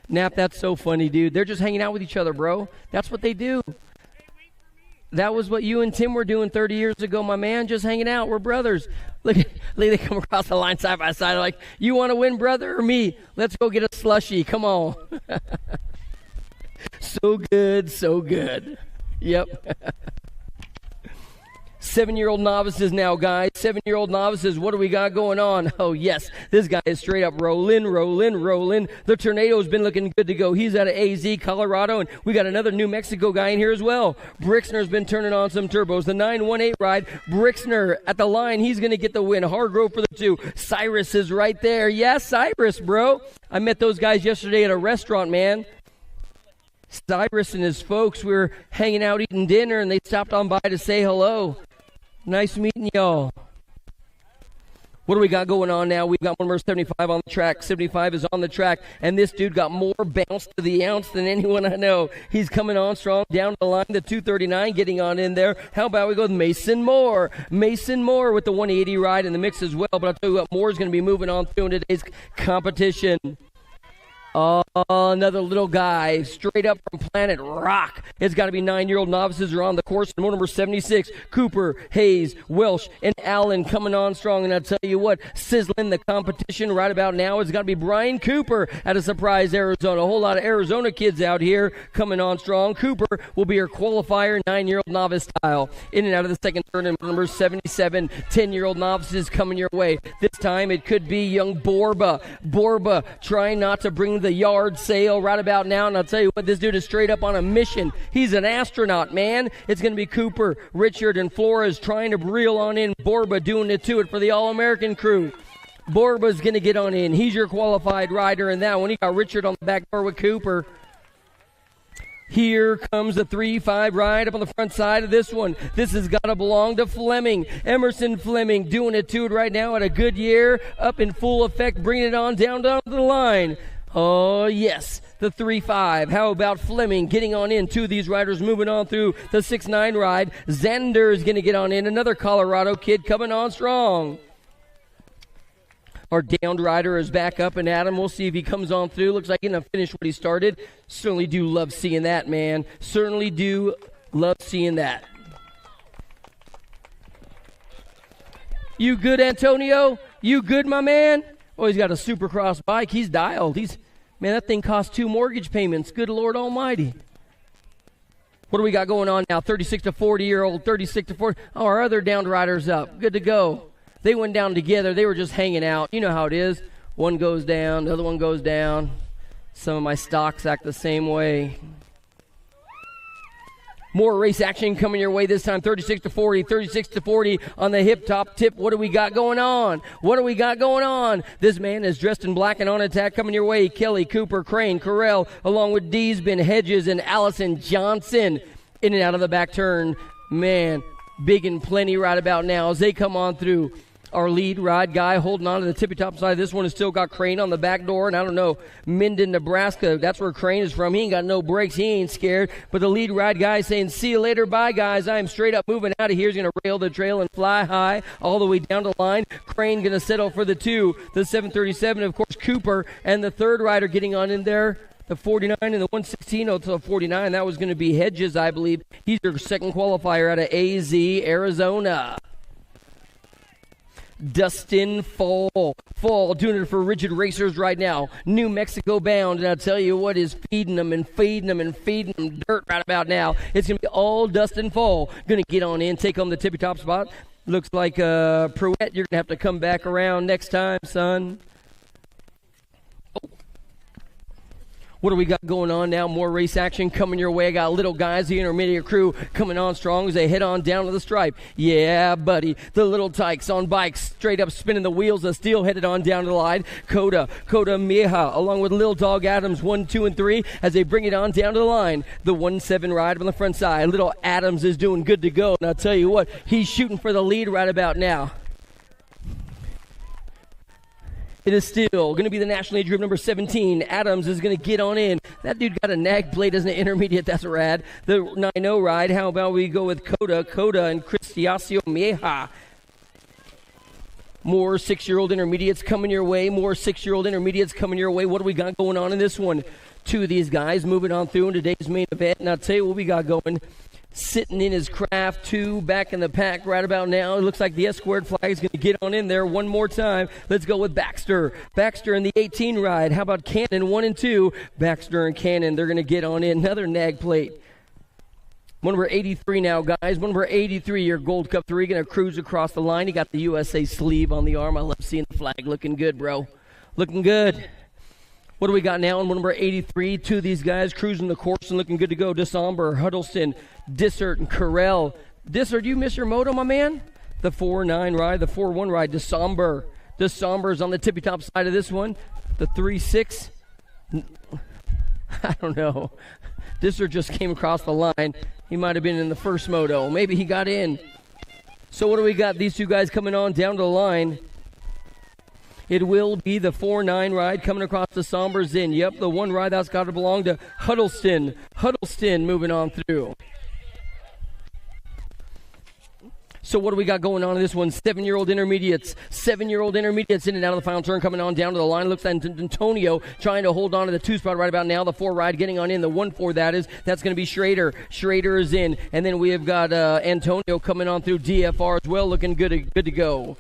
Knapp, that's so funny, dude. They're just hanging out with each other, bro. That's what they do. That was what you and Tim were doing 30 years ago, my man, just hanging out. We're brothers. Look, they come across the line side by side like, you want to win, brother, or me? Let's go get a slushie. Come on. So good, so good. Yep. 7-year-old novices now, guys. 7-year-old novices. What do we got going on? Oh, yes. This guy is straight up rolling. The Tornado's been looking good to go. He's out of AZ, Colorado, and we got another New Mexico guy in here as well. Brixner's been turning on some turbos. The 918 ride. Brixner at the line. He's going to get the win. Hargrove for the 2. Cyrus is right there. Yeah, Cyrus, bro. I met those guys yesterday at a restaurant, man. Cyrus and his folks, we were hanging out eating dinner, and they stopped on by to say hello. Nice meeting y'all. What do we got going on now? We've got number 75 on the track. 75 is on the track, and this dude got more bounce to the ounce than anyone I know. He's coming on strong down the line, the 239 getting on in there. How about we go with Mason Moore? Mason Moore with the 180 ride in the mix as well, but I'll tell you what, Moore's going to be moving on through in today's competition. Another little guy straight up from Planet Rock. It's got to be 9-year-old novices are on the course. Number 76, Cooper, Hayes, Welsh, and Allen coming on strong. And I'll tell you what, sizzling the competition right about now is got to be Brian Cooper out of Surprise, Arizona. A whole lot of Arizona kids out here coming on strong. Cooper will be your qualifier, 9-year-old novice style. In and out of the second turn, and number 77, 10-year-old novices coming your way. This time it could be young Borba. Borba trying not to bring the yard sale right about now, and I'll tell you what, this dude is straight up on a mission. He's an astronaut, man. It's going to be Cooper, Richard, and Flores trying to reel on in Borba, doing it to it for the All-American crew. Borba's going to get on in. He's your qualified rider in that one. He got Richard on the back door with Cooper. Here comes the 3-5 ride up on the front side of this one. This has got to belong to Fleming. Emerson Fleming doing it to it right now at a good year, up in full effect, bringing it on down to the line. Oh, yes, the 3-5. How about Fleming getting on in? Two of these riders moving on through the 6-9 ride. Xander is going to get on in. Another Colorado kid coming on strong. Our downed rider is back up and at him. We'll see if he comes on through. Looks like he's going to finish what he started. Certainly do love seeing that, man. Certainly do love seeing that. You good, Antonio? You good, my man? Oh, he's got a Supercross bike. He's dialed. Man, that thing costs 2 mortgage payments. Good Lord Almighty. What do we got going on now? 36 to 40-year-old, 36 to 40. Oh, our other downed rider's up. Good to go. They went down together. They were just hanging out. You know how it is. One goes down, the other one goes down. Some of my stocks act the same way. More race action coming your way this time. 36 to 40, 36 to 40 on the hip top tip. What do we got going on? What do we got going on? This man is dressed in black and on attack coming your way. Kelly, Cooper, Crane, Carell, along with Deesbin, Hedges, and Allison Johnson. In and out of the back turn. Man, big and plenty right about now as they come on through. Our lead ride guy holding on to the tippy-top side. This one has still got Crane on the back door. And I don't know, Minden, Nebraska, that's where Crane is from. He ain't got no brakes. He ain't scared. But the lead ride guy is saying, see you later, bye, guys. I am straight up moving out of here. He's going to rail the trail and fly high all the way down the line. Crane going to settle for the 2. The 737, of course, Cooper. And the third rider getting on in there, the 49 and the 116 to the 49. That was going to be Hedges, I believe. He's your second qualifier out of AZ, Arizona. Dustin Fall doing it for Rigid Racers right now. New Mexico bound, and I'll tell you what is feeding them dirt right about now. It's going to be all Dustin Fall. Going to get on in, take on the tippy-top spot. Looks like Pruitt, you're going to have to come back around next time, son. What do we got going on now? More race action coming your way. I got little guys, the intermediate crew, coming on strong as they head on down to the stripe. Yeah, buddy. The little tykes on bikes, straight up spinning the wheels of steel, headed on down to the line. Coda Mieha, along with Little Dog Adams, 1, 2, and 3, as they bring it on down to the line. The 1-7 ride on the front side. Little Adams is doing good to go. And I'll tell you what, he's shooting for the lead right about now. It is still going to be the national age group number 17. Adams is going to get on in. That dude got a nag plate as an intermediate. That's rad. The 9-0 ride. How about we go with Coda and Cristiacio Mieja. More 6-year-old intermediates coming your way. What do we got going on in this one? 2 of these guys moving on through in today's main event. And I'll tell you what we got going. Sitting in his craft, 2 back in the pack right about now. It looks like the S-squared flag is going to get on in there one more time. Let's go with Baxter. Baxter in the 18 ride. How about Cannon, 1 and 2? Baxter and Cannon, they're going to get on in. Another nag plate. Number 83 now, guys. Number 83, your Gold Cup 3, going to cruise across the line. He got the USA sleeve on the arm. I love seeing the flag. Looking good, bro. Looking good. What do we got now in number 83? 2 of these guys cruising the course and looking good to go. December, Huddleston, Dissert, and Carell. Dissert, you miss your moto, my man? The 4-9 ride, the 4-1 ride. December. December's on the tippy-top side of this one. The 3-6. I don't know. Dissert just came across the line. He might have been in the first moto. Maybe he got in. So what do we got? These 2 guys coming on down to the line. It will be the 4-9 ride coming across the Sombers in. Yep, the 1 ride that's got to belong to Huddleston. Huddleston moving on through. So what do we got going on in this one? 7-year-old intermediates. 7-year-old intermediates in and out of the final turn, coming on down to the line. Looks like Antonio trying to hold on to the 2 spot right about now. The 4 ride getting on in. The 1-4 that's going to be Schrader. Schrader is in. And then we have got Antonio coming on through DFR as well, looking good to go.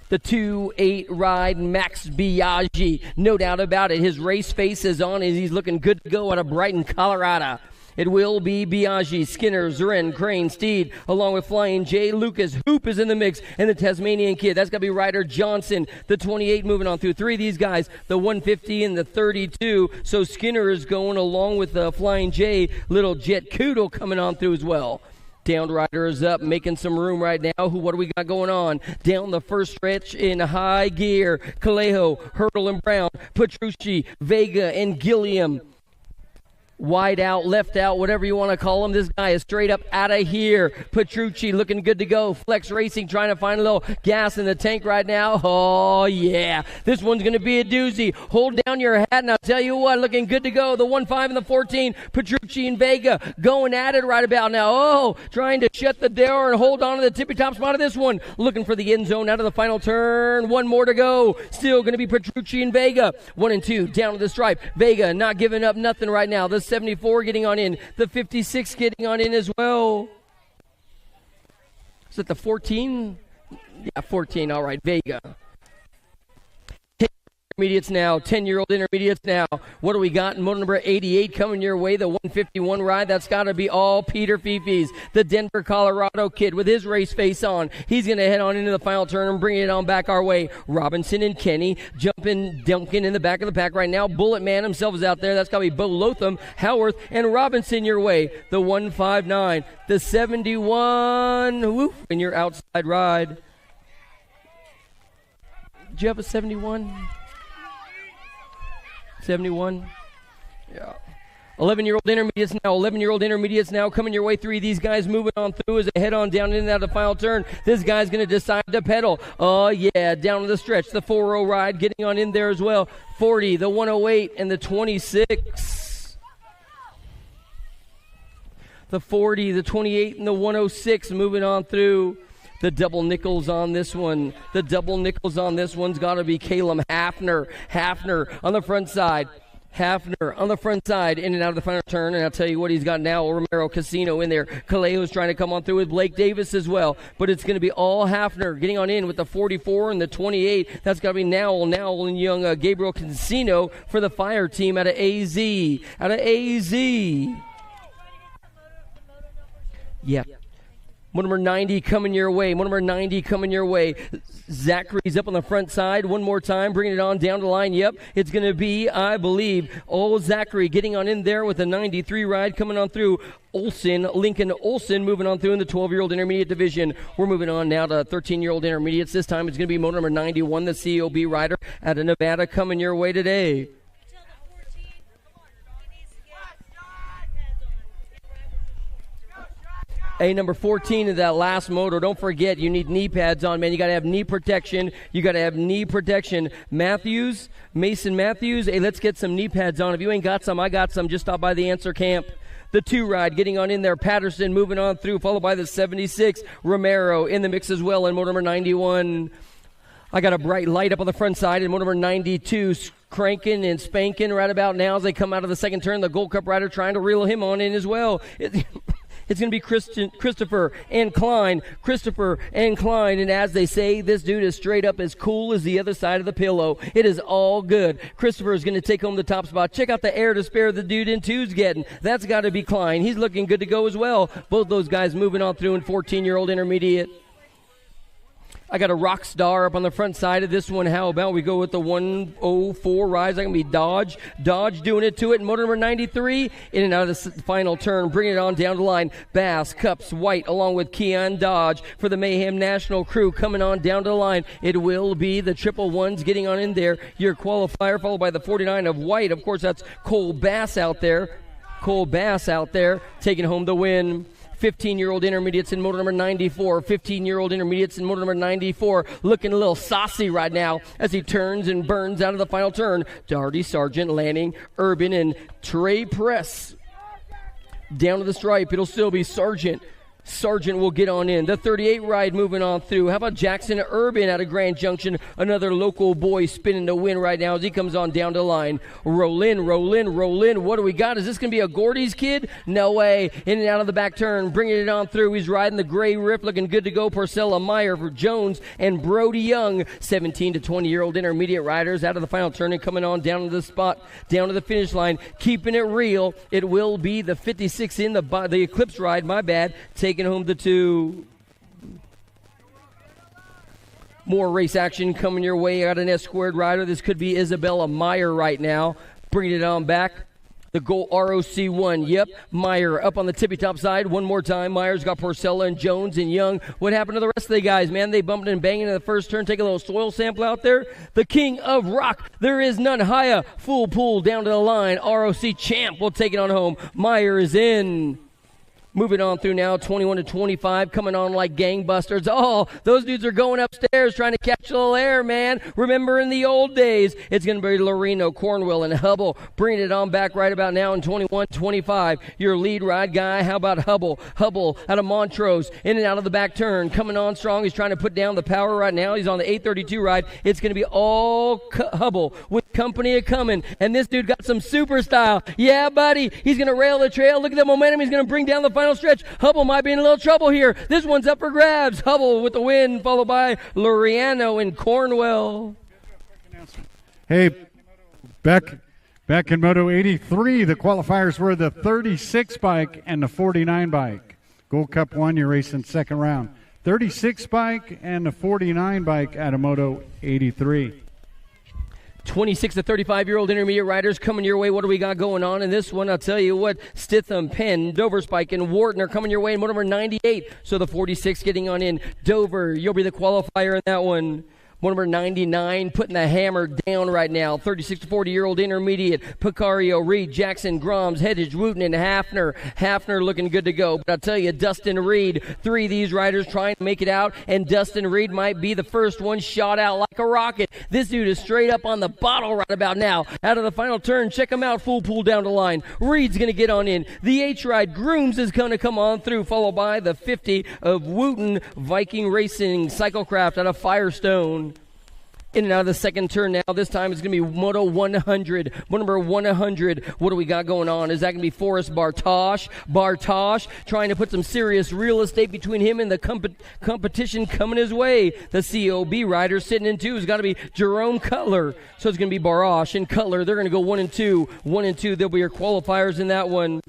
The 2-8 ride, Max Biaggi. No doubt about it. His race face is on as he's looking good to go out of Brighton, Colorado. It will be Biaggi, Skinner, Zurin, Crane, Steed, along with Flying J. Lucas. Hoop is in the mix, and the Tasmanian Kid. That's going to be Ryder Johnson. The 28 moving on through. 3 of these guys, the 150 and the 32. So Skinner is going along with Flying J. Little Jet Koodle coming on through as well. Down Rider is up, making some room right now. What do we got going on? Down the first stretch in high gear. Calejo, Hurdle and Brown, Petrucci, Vega, and Gilliam. Wide out, left out, whatever you want to call him. This guy is straight up out of here. Petrucci looking good to go. Flex Racing trying to find a little gas in the tank right now. Oh, yeah. This one's going to be a doozy. Hold down your hat, and I'll tell you what, looking good to go. The 1-5 and the 14. Petrucci and Vega going at it right about now. Oh, trying to shut the door and hold on to the tippy-top spot of this one. Looking for the end zone out of the final turn. 1 more to go. Still going to be Petrucci and Vega. 1 and 2 down to the stripe. Vega not giving up nothing right now. The 74 getting on in. The 56 getting on in as well. Is it the 14? Yeah, 14. All right, Vega. 10 intermediates now. 10-year-old intermediates now. What do we got? Motor number 88 coming your way. The 151 ride. That's got to be all Peter Fifis. The Denver, Colorado kid with his race face on. He's going to head on into the final turn and bring it on back our way. Robinson and Kenny jumping, dunking in the back of the pack right now. Bullet Man himself is out there. That's got to be Bo Lotham, Howarth, and Robinson your way. The 159, the 71. Woof, in your outside ride. Did you have a 71? 71. Yeah. 11-year-old intermediates now. 11-year-old intermediates now coming your way. 3 of these guys moving on through as they head on down in and out of the final turn. This guy's going to decide to pedal. Oh, yeah, down to the stretch. The 4-0 ride getting on in there as well. 40, the 108, and the 26. The 40, the 28, and the 106 moving on through. The double nickels on this one. The double nickels on this one's got to be Caleb Hafner. Hafner on the front side. Hafner on the front side, in and out of the final turn, and I'll tell you what he's got now. Romero Casino in there. Calejo's trying to come on through with Blake Davis as well, but it's going to be all Hafner getting on in with the 44 and the 28. That's got to be Nowell and young Gabriel Casino for the fire team out of AZ. Out of AZ. Yeah. One number 90 coming your way. One number 90 coming your way. Zachary's up on the front side. One more time, bringing it on down the line. Yep, it's going to be, I believe, old Zachary getting on in there with a 93 ride coming on through. Lincoln Olsen moving on through in the 12-year-old intermediate division. We're moving on now to 13-year-old intermediates. This time it's going to be motor number 91, the COB rider out of Nevada coming your way today. Hey, number 14 of that last motor. Don't forget, you need knee pads on, man. You got to have knee protection. You got to have knee protection. Mason Matthews, hey, let's get some knee pads on. If you ain't got some, I got some. Just stop by the answer camp. The 2 ride getting on in there. Patterson moving on through, followed by the 76. Romero in the mix as well, and motor number 91. I got a bright light up on the front side, and motor number 92 cranking and spanking right about now as they come out of the second turn. The Gold Cup rider trying to reel him on in as well. It's going to be Christopher and Klein. Christopher and Klein. And as they say, this dude is straight up as cool as the other side of the pillow. It is all good. Christopher is going to take home the top spot. Check out the air to spare the dude in two's getting. That's got to be Klein. He's looking good to go as well. Both those guys moving on through in 14-year-old intermediate. I got a rock star up on the front side of this one. How about we go with the 104 rise? That can be Dodge. Dodge doing it to it. Motor number 93 in and out of the final turn. Bring it on down the line. Bass, Cups, White, along with Keon Dodge for the Mayhem National crew coming on down to the line. It will be the triple ones getting on in there. Your qualifier followed by the 49 of White. Of course, that's Cole Bass out there. Cole Bass out there taking home the win. 15-year-old intermediates in motor number 94. 15-year-old intermediates in motor number 94. Looking a little saucy right now as he turns and burns out of the final turn. Darty, Sargent, Lanning, Urban, and Trey Press. Down to the stripe. It'll still be Sargent. Sargent will get on in. The 38 ride moving on through. How about Jackson Urban out of Grand Junction? Another local boy spinning the win right now as he comes on down the line. Roll in. What do we got? Is this going to be a Gordy's kid? No way. In and out of the back turn. Bringing it on through. He's riding the gray rip. Looking good to go. Porcella Meyer for Jones and Brody Young. 17 to 20-year-old intermediate riders out of the final turn and coming on down to the spot, down to the finish line. Keeping it real. It will be the 56 in the Eclipse ride. My bad. Taking home the 2. More race action coming your way out an S-squared rider. This could be Isabella Meyer right now. Bringing it on back. The goal ROC1. Yep, Meyer up on the tippy-top side. One more time. Meyer's got Porcella and Jones and Young. What happened to the rest of the guys, man? They bumped and banged in the first turn. Take a little soil sample out there. The king of rock. There is none higher. Full pull down to the line. ROC champ will take it on home. Meyer is in. Moving on through now, 21 to 25, coming on like gangbusters. Oh, those dudes are going upstairs trying to catch a little air, man. Remember in the old days, it's going to be Loreno, Cornwell, and Hubble bringing it on back right about now in 21-25. Your lead ride guy, how about Hubble? Hubble out of Montrose, in and out of the back turn, coming on strong. He's trying to put down the power right now. He's on the 832 ride. It's going to be all Hubble with company a coming, and this dude got some super style. Yeah, buddy, he's going to rail the trail. Look at the momentum. He's going to bring down the final stretch. Hubble might be in a little trouble here. This one's up for grabs. Hubble with the win, followed by Loriano and Cornwell. Hey, back in Moto 83, the qualifiers were the 36 bike and the 49 bike. Gold Cup 1, you're racing second round. 36 bike and the 49 bike out of Moto 83. 26 to 35-year-old intermediate riders coming your way. What do we got going on in this one? I'll tell you what, Stitham, Penn, Dover Spike, and Wharton are coming your way in motor number 98. So the 46 getting on in. Dover, you'll be the qualifier in that one. Number 99 putting the hammer down right now. 36 to 40-year-old intermediate. Picario, Reed, Jackson, Groms, Hedges, Wooten, and Hafner. Hafner looking good to go. But I'll tell you, Dustin Reed, 3 of these riders trying to make it out, and Dustin Reed might be the first one shot out like a rocket. This dude is straight up on the bottle right about now. Out of the final turn, check him out, full pull down the line. Reed's going to get on in. The H-Ride, Grooms is going to come on through, followed by the 50 of Wooten, Viking Racing, Cyclecraft out of Firestone. In and out of the second turn now. This time it's going to be Moto 100. Moto number 100. What do we got going on? Is that going to be Forrest Bartosh? Bartosh trying to put some serious real estate between him and the competition coming his way. The COB rider sitting in 2 has got to be Jerome Cutler. So it's going to be Barosh and Cutler. They're going to go 1 and 2. 1 and 2. They'll be your qualifiers in that one.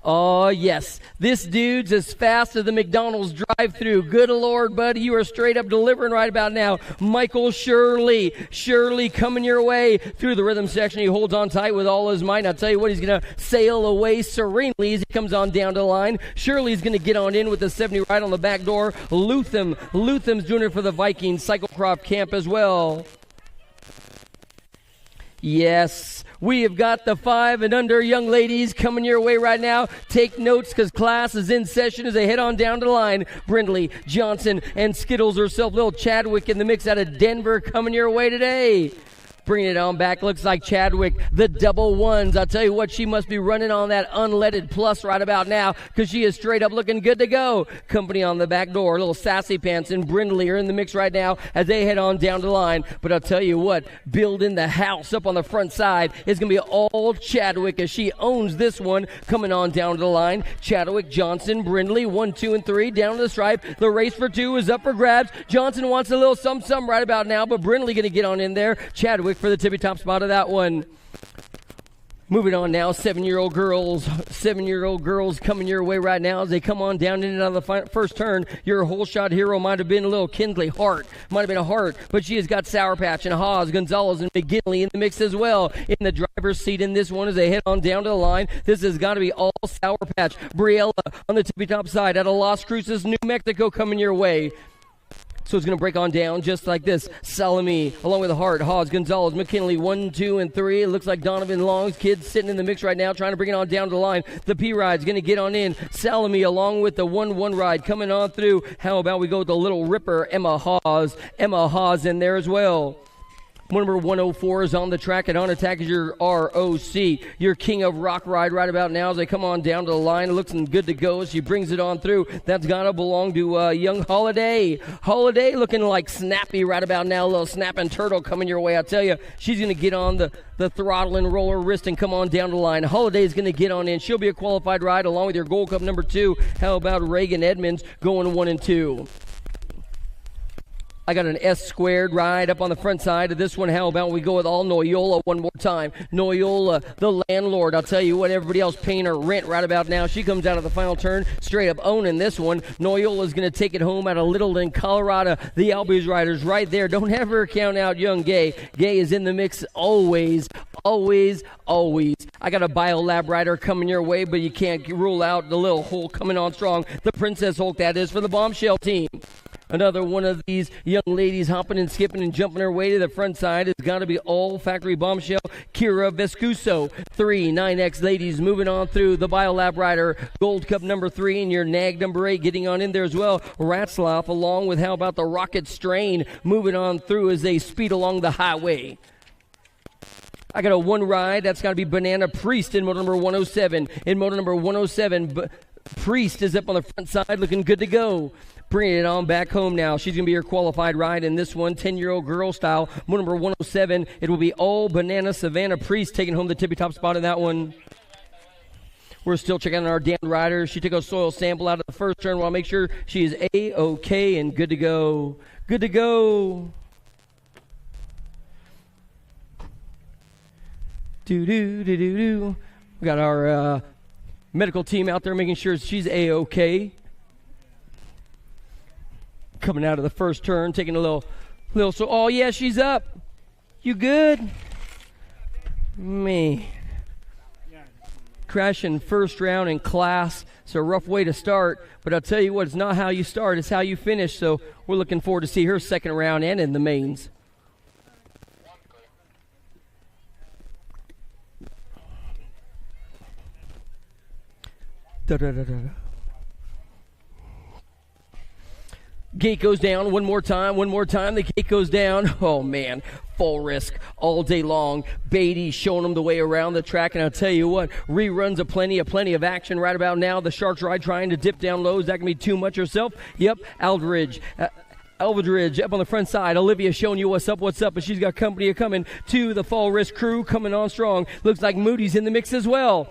Oh, yes. This dude's as fast as the McDonald's drive-thru. Good Lord, buddy. You are straight up delivering right about now. Michael Shirley. Shirley coming your way through the rhythm section. He holds on tight with all his might. And I'll tell you what, he's going to sail away serenely as he comes on down to the line. Shirley's going to get on in with the 70 right on the back door. Lutham's doing it for the Vikings Cyclecroft camp as well. Yes, we have got the 5 and under young ladies coming your way right now. Take notes because class is in session as they head on down to the line. Brindley, Johnson, and Skittles herself. Little Chadwick in the mix out of Denver coming your way today. Bringing it on back, looks like Chadwick, the double ones. I'll tell you what, she must be running on that unleaded plus right about now because she is straight up looking good to go. Company on the back door, little Sassy Pants and Brindley are in the mix right now as they head on down the line. But I'll tell you what, building the house up on the front side is going to be all Chadwick as she owns this one coming on down to the line. Chadwick, Johnson, Brindley, 1, 2, and 3 down to the stripe. The race for 2 is up for grabs. Johnson wants a little some right about now, but Brindley going to get on in there. Chadwick for the tippy top spot of that one. Moving on now, 7-year-old girls. 7-year-old girls coming your way right now as they come on down in and out of the first turn. Your whole shot hero might have been a little Kindley Hart. Might have been a Hart, but she has got Sour Patch and Haas, Gonzalez, and McGinley in the mix as well. In the driver's seat in this one as they head on down to the line. This has got to be all Sour Patch. Briella on the tippy top side out of Las Cruces, New Mexico coming your way. So it's going to break on down just like this. Salami, along with Hart, Hawes, Gonzalez, McKinley, 1, 2, and 3. It looks like Donovan Long's kids sitting in the mix right now, trying to bring it on down to the line. The P-Ride's going to get on in. Salami, along with the 1-1 ride, coming on through. How about we go with the little ripper, Emma Hawes. Emma Hawes in there as well. Number 104 is on the track, and on attack is your ROC, your king of rock ride right about now as they come on down to the line. It looks good to go. She brings it on through. That's got to belong to young Holiday. Holiday looking like snappy right about now. A little snapping turtle coming your way. I tell you, she's going to get on the throttle and roll her wrist and come on down the line. Holiday is going to get on in. She'll be a qualified ride along with your Gold Cup number 2. How about Reagan Edmonds going 1 and 2? I got an S squared ride up on the front side of this one. How about we go with all Noyola one more time? Noyola, the landlord. I'll tell you what, everybody else paying her rent right about now. She comes out of the final turn, straight up owning this one. Noyola's going to take it home out of Littleton, Colorado. The Albies riders right there. Don't ever count out young Gay. Gay is in the mix always, always, always. I got a Biolab rider coming your way, but you can't rule out the little Hulk coming on strong. The Princess Hulk, that is, for the Bombshell team. Another one of these young ladies hopping and skipping and jumping her way to the front side has got to be all Factory Bombshell, Kira Vescuso. 3 9X ladies moving on through. The Biolab rider, Gold Cup number 3, and your Nag number 8 getting on in there as well. Ratzlaff along with how about the Rocket Strain moving on through as they speed along the highway. I got a one ride. That's got to be Banana Priest in motor number 107. In motor number 107, Priest is up on the front side looking good to go. Bringing it on back home now. She's going to be your qualified ride in this one, 10-year-old girl style. Motor number 107, it will be all Banana Savannah Priest taking home the tippy-top spot in that one. We're still checking on our Dan rider. She took a soil sample out of the first turn. We'll make sure she is A-OK and good to go. Good to go. Do-do-do-do-do. We got our medical team out there making sure she's A-OK. Coming out of the first turn, taking a little, so, oh yeah, she's up. You good? Man. Crashing first round in class. It's a rough way to start, but I'll tell you what, it's not how you start, it's how you finish. So we're looking forward to see her second round and in the mains. Da-da-da-da. Gate goes down one more time. The gate goes down. Oh, man. Full risk all day long. Beatty showing them the way around the track. And I'll tell you what, reruns of plenty of action right about now. The Sharks ride trying to dip down low. Is that going to be too much herself? Yep. Aldridge up on the front side. Olivia showing you what's up. But she's got company coming to the Fall Risk crew coming on strong. Looks like Moody's in the mix as well.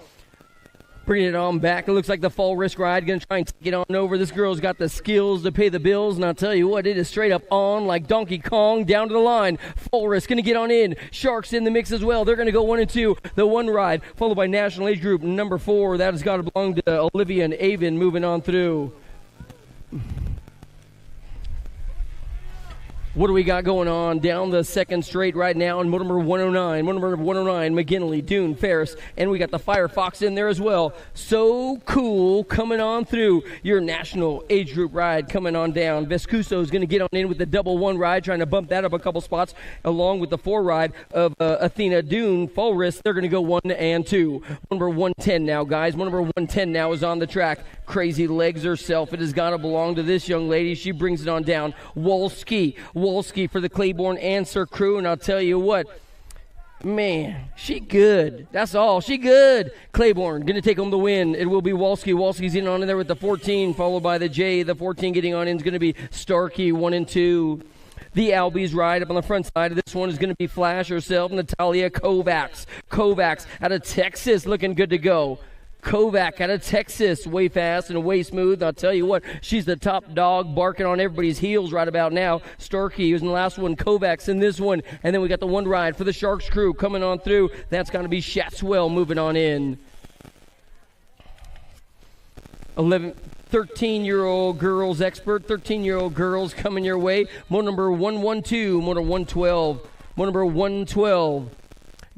Bringing it on back. It looks like the Fall Risk ride going to try and take it on over. This girl's got the skills to pay the bills, and I'll tell you what, it is straight up on like Donkey Kong down to the line. Fall Risk going to get on in. Sharks in the mix as well. They're going to go 1 and 2. The one ride, followed by National Age Group number 4. That has got to belong to Olivia and Avon moving on through. What do we got going on down the second straight right now in motor number 109? Motor number 109, McGinley, Dune, Ferris, and we got the Firefox in there as well. So cool coming on through. Your national age group ride coming on down. Vescuso is going to get on in with the double one ride, trying to bump that up a couple spots, along with the 4 ride of Athena, Dune, Fall Risk. They're going to go 1 and 2. Number 110 now, guys. Number 110 now is on the track. Crazy Legs herself. It has got to belong to this young lady. She brings it on down. Wolski for the Claiborne Answer crew, and I'll tell you what, man, she good. That's all. She good. Claiborne going to take home the win. It will be Wolski. Wolski's in on in there with the 14, followed by the J. The 14 getting on in is going to be Starkey, 1 and 2. The Albies ride up on the front side of this one is going to be Flash herself, Natalia Kovacs. Kovacs out of Texas, looking good to go. Kovac out of Texas, way fast and way smooth. I'll tell you what, she's the top dog, barking on everybody's heels right about now. Starkey was in the last one, Kovacs in this one, and then we got the one ride for the Sharks crew coming on through. That's going to be Shatswell moving on in. 13-year-old girls expert, 13-year-old girls coming your way. Motor number 112, motor 112, motor number 112.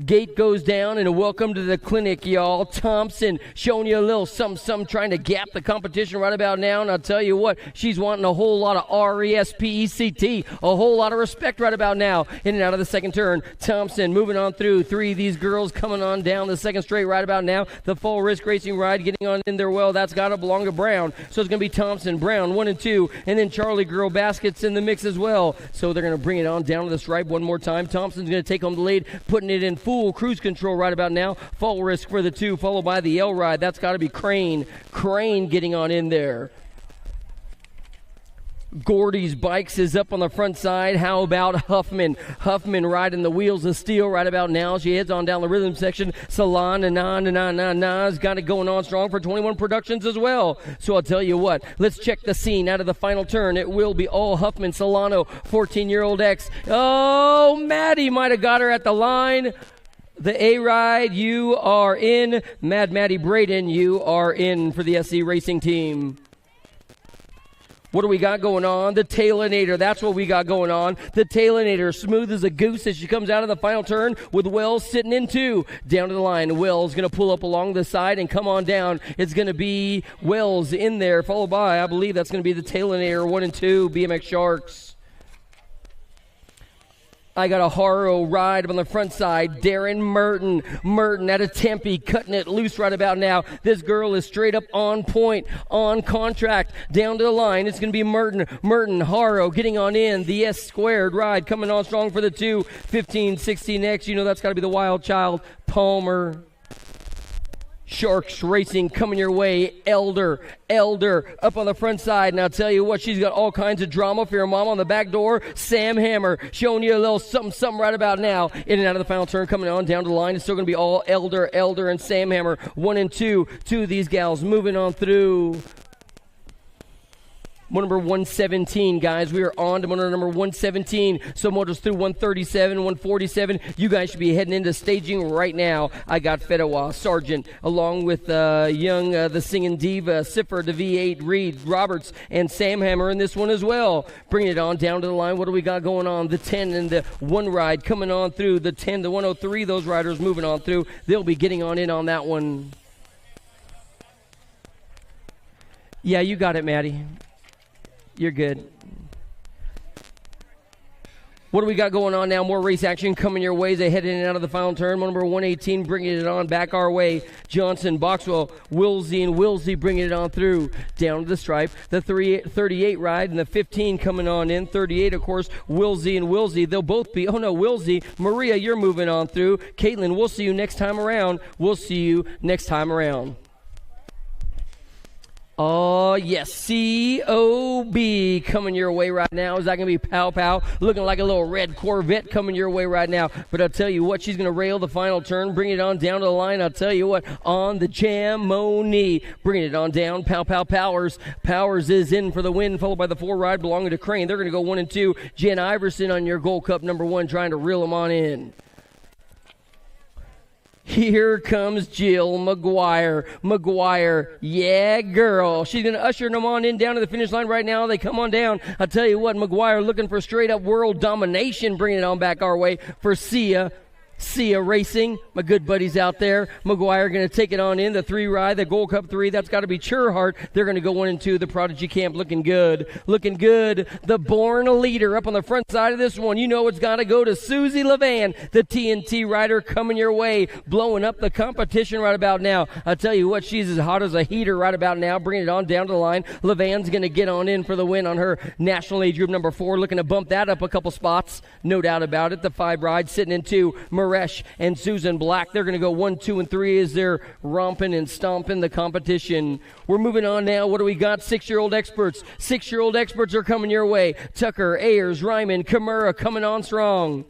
Gate goes down, and welcome to the clinic, y'all. Thompson showing you a little something, trying to gap the competition right about now. And I'll tell you what, she's wanting a whole lot of RESPECT, a whole lot of respect right about now. In and out of the second turn. Thompson moving on through. Three of these girls coming on down the second straight right about now. The full risk racing ride getting on in there well. That's got to belong to Brown. So it's going to be Thompson, Brown, 1 and 2. And then Charlie Girl Baskets in the mix as well. So they're going to bring it on down to the stripe one more time. Thompson's going to take home the lead, putting it in full cruise control right about now. Fall risk for the 2, followed by the L ride. That's got to be Crane. Crane getting on in there. Gordy's Bikes is up on the front side. How about Huffman? Huffman riding the wheels of steel right about now. She heads on down the rhythm section. Salon has got it going on strong for 21 Productions as well. So I'll tell you what, let's check the scene out of the final turn. It will be all Huffman, Solano, 14-year-old X. Oh, Maddie might have got her at the line. The A-Ride, you are in. Mad Maddie Braden, you are in for the SC Racing team. What do we got going on? The Tailinator, that's what we got going on. The Tailinator, smooth as a goose as she comes out of the final turn with Wells sitting in 2. Down to the line, Wells going to pull up along the side and come on down. It's going to be Wells in there, followed by, I believe that's going to be the Tailinator, 1 and 2, BMX Sharks. I got a Haro ride on the front side. Darren Merton out of Tempe, cutting it loose right about now. This girl is straight up on point, on contract. Down to the line, it's going to be Merton, Haro getting on in. The S squared ride coming on strong for the 2. 15-16 next. You know that's got to be the Wild Child, Palmer. Sharks Racing coming your way. Elder up on the front side. And I'll tell you what, she's got all kinds of drama for your mom on the back door. Sam Hammer showing you a little something right about now. In and out of the final turn, coming on down to the line. It's still going to be all Elder, and Sam Hammer. 1 and 2. 2 of these gals moving on through. Number 117, guys. We are on to number 117. So motors through 137, 147. You guys should be heading into staging right now. I got Fedewa, Sargent, along with Young, the singing diva, Siffer, the V8, Reed, Roberts, and Sam Hammer in this one as well. Bringing it on down to the line. What do we got going on? The 10 and the 1 ride coming on through. The 10, the 103, those riders moving on through. They'll be getting on in on that one. Yeah, you got it, Maddie. You're good. What do we got going on now? More race action coming your way as they head in and out of the final turn. Number 118 bringing it on back our way. Johnson, Boxwell, Willsey bringing it on through. Down to the stripe. The 38 ride and the 15 coming on in. 38, of course, Willsey. They'll both be, Willsey. Maria, you're moving on through. Caitlin, we'll see you next time around. Oh, yes, C.O.B. coming your way right now. Is that going to be Pow Pow? Looking like a little red Corvette coming your way right now. But I'll tell you what, she's going to rail the final turn, bring it on down to the line. I'll tell you what, on the Jamoni. Bringing it on down, Pow Pow Powers. Powers is in for the win, followed by the 4 ride belonging to Crane. They're going to go 1 and 2. Jen Iverson on your Gold Cup number 1, trying to reel them on in. Here comes Jill McGuire, yeah, girl. She's going to usher them on in down to the finish line right now. They come on down. I'll tell you what, McGuire looking for straight-up world domination, bringing it on back our way for Sia Racing, my good buddies out there. McGuire going to take it on in. The 3 ride, the Gold Cup 3, that's got to be Churhart. They're going to go 1 and 2. The Prodigy Camp looking good. The Born Leader up on the front side of this one. You know it's got to go to Susie Levan, the TNT rider coming your way, blowing up the competition right about now. I tell you what, she's as hot as a heater right about now, bringing it on down to the line. Levan's going to get on in for the win on her National Age Group number 4, looking to bump that up a couple spots. No doubt about it. The 5 ride sitting in 2. Maresh and Susan Black, they're going to go 1, 2, and 3 as they're romping and stomping the competition. We're moving on now. What do we got? 6-year-old experts. 6-year-old experts are coming your way. Tucker, Ayers, Ryman, Kimura coming on strong.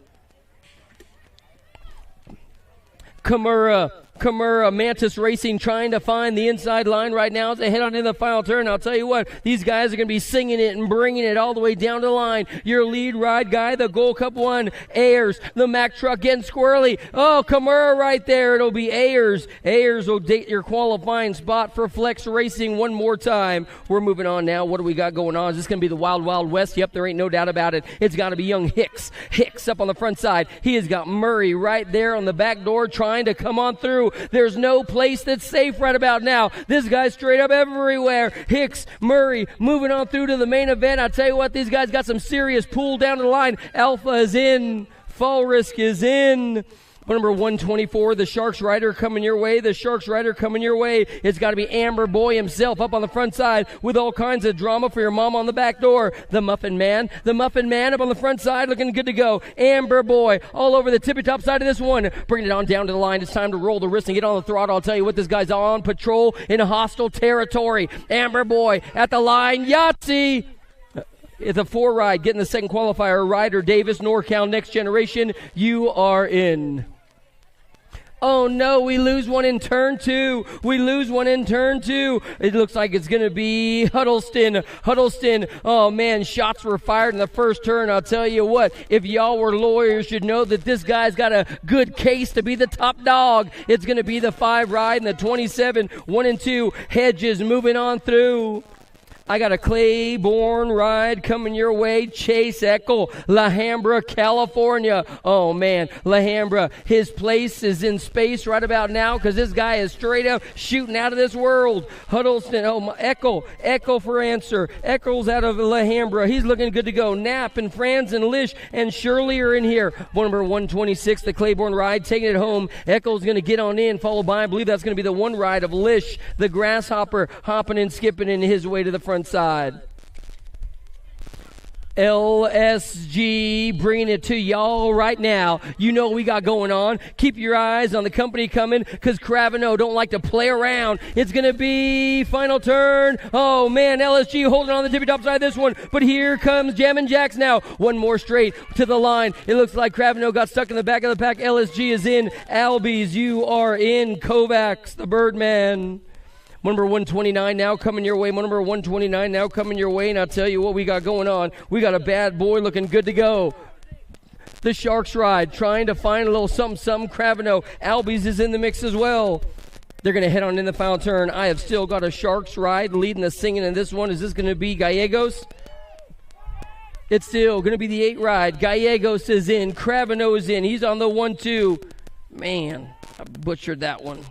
Kimura Kimura, Mantis Racing trying to find the inside line right now as they head on into the final turn. I'll tell you what, these guys are going to be singing it and bringing it all the way down to the line. Your lead ride guy, the Gold Cup 1, Ayers. The Mack truck getting squirrely. Oh, Kimura right there. It'll be Ayers. Ayers will date your qualifying spot for Flex Racing one more time. We're moving on now. What do we got going on? Is this going to be the Wild Wild West? Yep, there ain't no doubt about it. It's got to be young Hicks. Hicks up on the front side. He has got Murray right there on the back door trying to come on through. There's no place that's safe right about now. This guy's straight up everywhere. Hicks, Murray, moving on through to the main event. I tell you what, these guys got some serious pull down to the line. Alpha is in. Fall Risk is in. Number 124, the Sharks rider coming your way. The Sharks rider coming your way. It's got to be Amber Boy himself up on the front side with all kinds of drama for your mom on the back door. The Muffin Man up on the front side looking good to go. Amber Boy all over the tippy-top side of this one. Bringing it on down to the line. It's time to roll the wrist and get on the throttle. I'll tell you what, this guy's on patrol in hostile territory. Amber Boy at the line. Yahtzee! It's a 4 ride, getting the second qualifier. Ryder Davis, NorCal Next Generation. You are in. Oh no, we lose one in turn 2. It looks like it's going to be Huddleston. Oh man, shots were fired in the first turn. I'll tell you what, if y'all were lawyers, you'd know that this guy's got a good case to be the top dog. It's going to be the 5 ride and the 27, 1 and 2. Hedges moving on through. I got a Claiborne ride coming your way. Chase Eckel, La Hambra, California. Oh, man, La Hambra, his place is in space right about now because this guy is straight up shooting out of this world. Huddleston, Eckel for answer. Eckel's out of La Hambra. He's looking good to go. Knapp and Franz and Lish and Shirley are in here. Number 126, the Claiborne ride, taking it home. Eckel's going to get on in, followed by, I believe that's going to be the 1 ride of Lish, the grasshopper, hopping and skipping in his way to the front side. LSG bringing it to y'all right now. You know what we got going on. Keep your eyes on the company coming because Cravano don't like to play around. It's going to be final turn. Oh, man, LSG holding on the tippy top side of this one. But here comes Jammin' Jacks now. One more straight to the line. It looks like Cravano got stuck in the back of the pack. LSG is in. Albies, you are in. Kovacs, the Birdman. Number 129 now coming your way. Number 129 now coming your way. And I'll tell you what we got going on. We got a bad boy looking good to go. The Sharks ride, trying to find a little something. Cravano. Albies is in the mix as well. They're going to head on in the final turn. I have still got a Sharks ride leading the singing in this one. Is this going to be Gallegos? It's still going to be the 8 ride. Gallegos is in. Cravano is in. He's on the 1-2. Man, I butchered that one.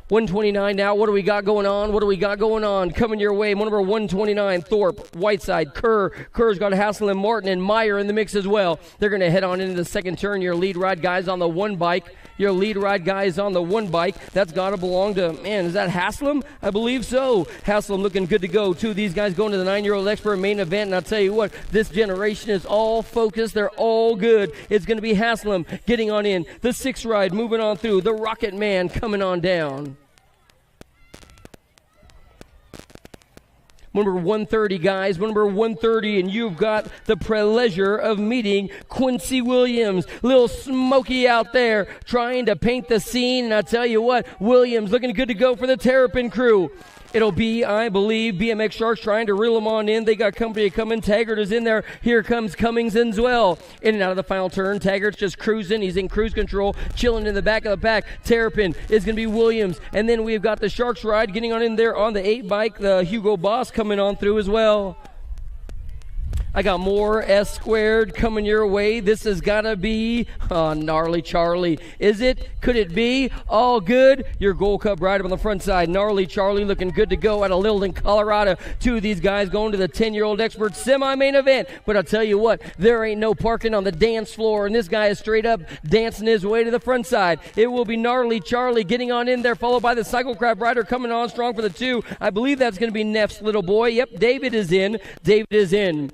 129 now. What do we got going on? Coming your way. Number 129, Thorpe, Whiteside, Kerr. Kerr's got Hassel and Martin and Meyer in the mix as well. They're going to head on into the second turn. Your lead ride guys on the 1 bike. That's got to belong to, man, is that Haslam? I believe so. Haslam looking good to go. 2 of these guys going to the 9-year-old expert main event. And I'll tell you what, this generation is all focused. They're all good. It's going to be Haslam getting on in. The 6 ride moving on through. The Rocket Man coming on down. Number 130, guys. Number 130, and you've got the pleasure of meeting Quincy Williams. Little Smokey out there trying to paint the scene. And I tell you what, Williams looking good to go for the Terrapin crew. It'll be, I believe, BMX Sharks trying to reel them on in. They got company coming. Taggart is in there. Here comes Cummings as well. In and out of the final turn. Taggart's just cruising. He's in cruise control, chilling in the back of the pack. Terrapin is going to be Williams. And then we've got the Sharks ride getting on in there on the 8 bike. The Hugo Boss coming on through as well. I got more S squared coming your way. This has got to be Gnarly Charlie. Is it? Could it be? All good. Your Gold Cup rider on the front side. Gnarly Charlie looking good to go out of Littleton, Colorado. 2 of these guys going to the 10-year-old expert semi-main event. But I'll tell you what, there ain't no parking on the dance floor, and this guy is straight up dancing his way to the front side. It will be Gnarly Charlie getting on in there, followed by the Cyclecraft rider coming on strong for the 2. I believe that's going to be Neff's little boy. Yep, David is in.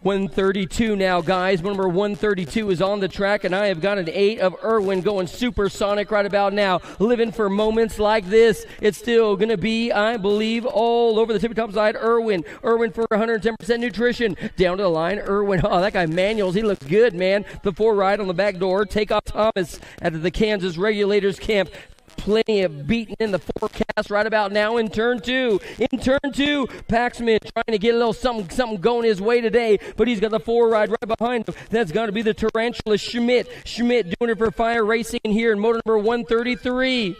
132 now, guys. Number 132 is on the track, and I have got an 8 of Irwin going supersonic right about now. Living for moments like this. It's still going to be, I believe, all over the tippy-top side. Irwin for 110% nutrition. Down to the line, Irwin. Oh, that guy Manuels, he looks good, man. The 4 ride on the back door. Takeoff Thomas out of the Kansas Regulators camp. plenty of beating in the forecast right about now in turn two. In turn two, Paxman trying to get a little something going his way today, but he's got the 4 ride right behind him. That's got to be the Tarantula Schmidt. Schmidt doing it for Fire Racing here in motor number 133.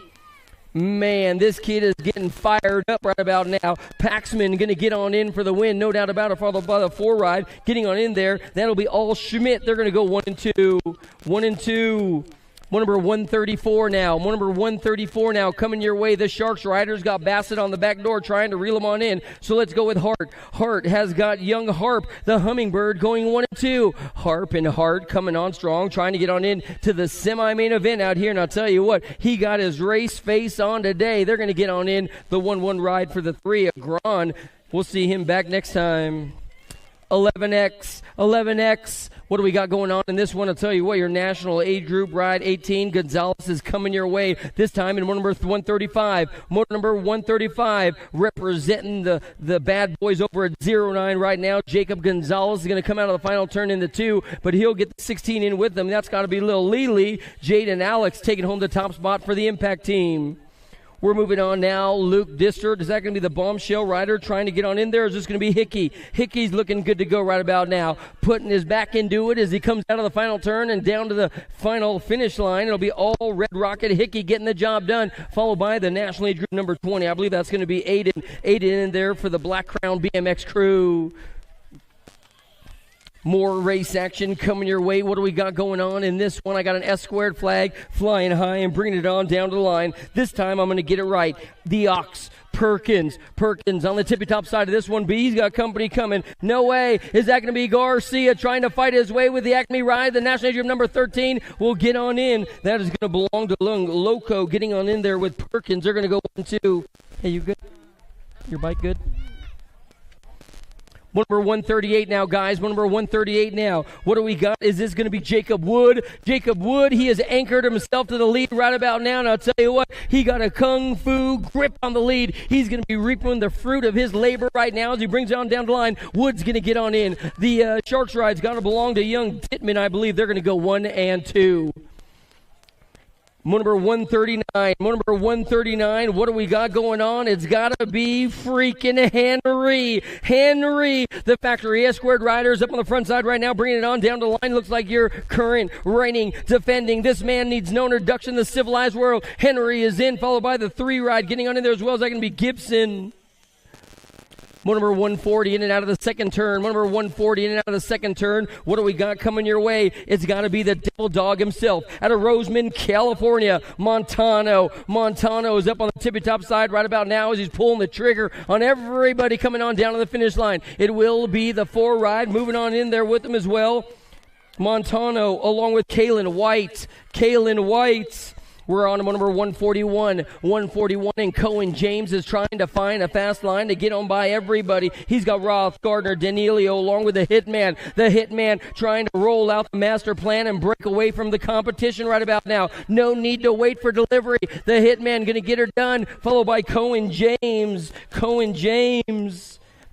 Man, this kid is getting fired up right about now. Paxman going to get on in for the win, no doubt about it, followed by the 4 ride. Getting on in there, that'll be all Schmidt. They're going to go 1 and 2. 1 and 2. One number 134 now. One number 134 now coming your way. The Sharks riders got Bassett on the back door trying to reel him on in. So let's go with Hart. Hart has got young Harp, the Hummingbird, going 1 and 2. Harp and Hart coming on strong, trying to get on in to the semi-main event out here. And I'll tell you what, he got his race face on today. They're going to get on in the 1-1 ride for the 3 of Gran. We'll see him back next time. 11X. What do we got going on in this one? I'll tell you what, your national age group ride 18. Gonzalez is coming your way this time in motor number 135. Motor number 135 representing the bad boys over at 09 right now. Jacob Gonzalez is going to come out of the final turn in the 2, but he'll get the 16 in with them. That's got to be Lil Lely. Jade and Alex taking home the top spot for the Impact team. We're moving on now. Luke Distert, is that going to be the bombshell rider trying to get on in there? Or is this going to be Hickey? Hickey's looking good to go right about now. Putting his back into it as he comes out of the final turn and down to the final finish line. It'll be all Red Rocket Hickey getting the job done, followed by the National Age Group number 20. I believe that's going to be Aiden. Aiden in there for the Black Crown BMX crew. More race action coming your way. What do we got going on in this one? I got an S-squared flag flying high and bringing it on down to the line. This time I'm going to get it right. The Ox. Perkins on the tippy-top side of this one. He's got company coming. No way. Is that going to be Garcia trying to fight his way with the Acme ride? The National Age Group number 13 will get on in. That is going to belong to Loco getting on in there with Perkins. They're going to go 1-2. Hey, you good? Your bike good? Number 138 now, guys. Number 138 now. What do we got? Is this going to be Jacob Wood? Jacob Wood, he has anchored himself to the lead right about now. And I'll tell you what, he got a kung fu grip on the lead. He's going to be reaping the fruit of his labor right now as he brings it on down the line. Wood's going to get on in. The Sharks ride's got to belong to young Titman, I believe. They're going to go 1 and 2. Number 139. Number 139. What do we got going on? It's got to be freaking Henry. Henry, the factory S-squared riders up on the front side right now, bringing it on down the line. Looks like your current reigning defending. This man needs no introduction in the civilized world. Henry is in, followed by the 3 ride. Getting on in there as well as that can be Gibson. Number 140 in and out of the second turn. Number 140 in and out of the second turn. What do we got coming your way? It's got to be the Devil Dog himself out of Roseman, California. Montano is up on the tippy-top side right about now as he's pulling the trigger on everybody coming on down to the finish line. It will be the 4 ride moving on in there with him as well. Montano along with Kalen White. We're on number 141. 141, and Cohen James is trying to find a fast line to get on by everybody. He's got Roth, Gardner, Danilio along with the Hitman. The Hitman trying to roll out the master plan and break away from the competition right about now. No need to wait for delivery. The Hitman going to get her done, followed by Cohen James.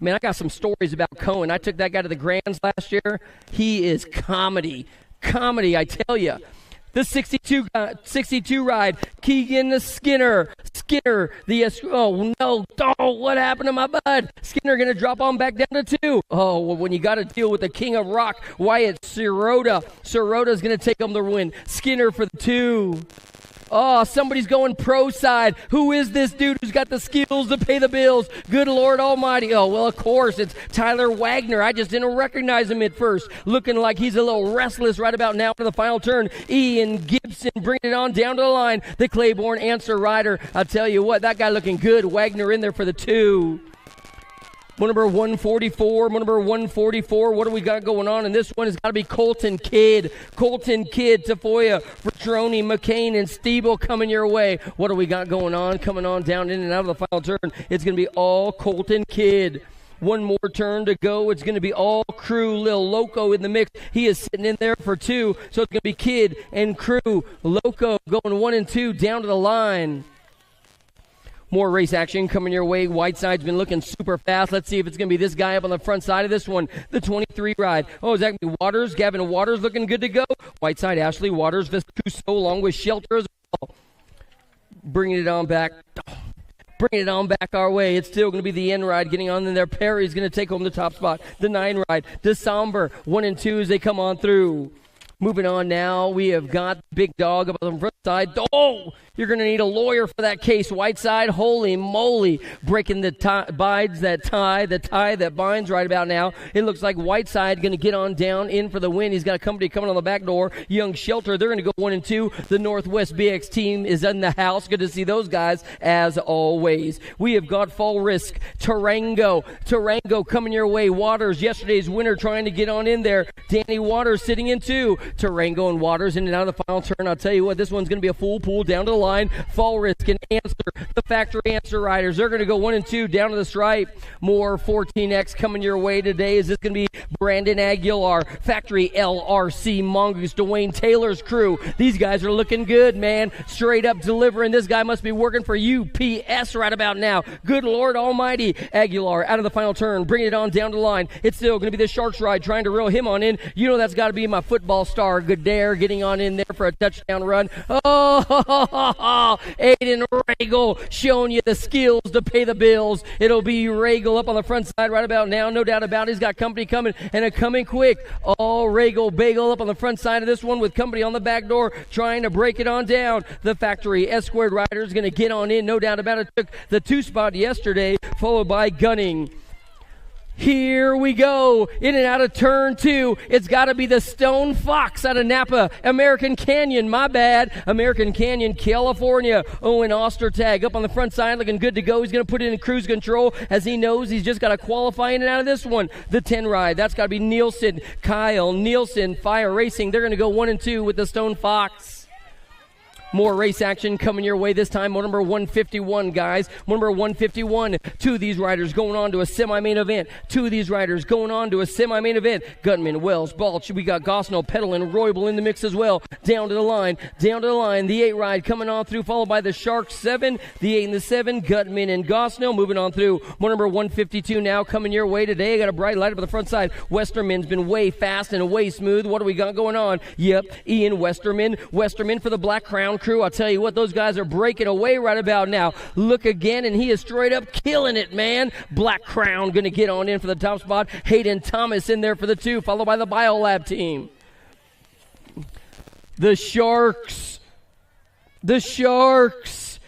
Man, I got some stories about Cohen. I took that guy to the Grands last year. He is comedy, I tell you. The 62 ride, Keegan Skinner, what happened to my bud? Skinner going to drop on back down to 2. Oh, well, when you got to deal with the king of rock, Wyatt Sirota's going to take him the win. Skinner for the 2. Oh, somebody's going pro side. Who is this dude who's got the skills to pay the bills? Good Lord Almighty. Oh, well, of course, it's Tyler Wagner. I just didn't recognize him at first. Looking like he's a little restless right about now for the final turn. Ian Gibson bringing it on down to the line. The Claiborne Answer rider. I'll tell you what, that guy looking good. Wagner in there for the 2. Number 144. What do we got going on? And this one has got to be Colton Kidd, Tafoya, Petroni, McCain, and Steeble coming your way. What do we got going on? Coming on down in and out of the final turn. It's going to be all Colton Kidd. One more turn to go. It's going to be all crew. Lil Loco in the mix. He is sitting in there for 2. So it's going to be Kidd and crew. Loco going 1 and 2 down to the line. More race action coming your way. Whiteside's been looking super fast. Let's see if it's going to be this guy up on the front side of this one. The 23 ride. Oh, is that going to be Waters? Gavin Waters looking good to go. Whiteside, Ashley Waters, Vescuso along with Shelter as well. Bringing it on back. Bringing it on back our way. It's still going to be the N ride getting on in there. Perry's going to take home the top spot. The 9 ride. December 1 and 2 as they come on through. Moving on now, we have got Big Dog up on the front side. Oh, you're going to need a lawyer for that case. Whiteside, holy moly, breaking the tie that binds right about now. It looks like Whiteside going to get on down in for the win. He's got a company coming on the back door. Young Shelter, they're going to go 1 and 2. The Northwest BX team is in the house. Good to see those guys as always. We have got Fall Risk, Tarango coming your way. Waters, yesterday's winner, trying to get on in there. Danny Waters sitting in 2. Tarango and Waters in and out of the final turn. I'll tell you what, this one's going to be a full pool down to the line. Fall Risk and Answer, the factory Answer riders, they're going to go 1 and 2 down to the stripe. More 14X coming your way today. Is this going to be Brandon Aguilar, factory LRC Mongoose, Dwayne Taylor's crew? These guys are looking good, man. Straight up delivering. This guy must be working for UPS right about now. Good Lord Almighty. Aguilar out of the final turn, bringing it on down to the line. It's still going to be the Sharks ride, trying to reel him on in. You know that's got to be my football star, Goodare, getting on in there for a touchdown run. Oh, Aiden Regal showing you the skills to pay the bills. It'll be Regal up on the front side right about now. No doubt about it. He's got company coming, and it coming quick. Oh, Regal Bagel up on the front side of this one with company on the back door trying to break it on down. The factory S-squared rider is going to get on in. No doubt about it. Took the 2 spot yesterday, followed by Gunning. Here we go, in and out of turn 2. It's got to be the Stone Fox out of Napa. American Canyon, my bad. American Canyon, California. Owen Ostertag up on the front side looking good to go. He's going to put it in cruise control as he knows he's just got to qualify in and out of this one. The 10 ride, that's got to be Nielsen. Kyle Nielsen, Fire Racing. They're going to go 1 and 2 with the Stone Fox. More race action coming your way this time. Number 151, guys. Number 151. 2 of these riders going on to a semi-main event. 2 of these riders going on to a semi-main event. Gutman, Wells, Balch. We got Gosnell, Petal, and Roybal in the mix as well. Down to the line. The 8 ride coming on through, followed by the Sharks 7. The 8 and the 7. Gutman and Gosnell moving on through. Number 152 now coming your way today. Got a bright light up on the front side. Westerman's been way fast and way smooth. What do we got going on? Yep, Ian Westerman. Westerman for the Black Crown crew. I'll tell you what, those guys are breaking away right about now. Look again, and he is straight up killing it, man. Black Crown going to get on in for the top spot. Hayden Thomas in there for the 2, followed by the Biolab team. The Sharks.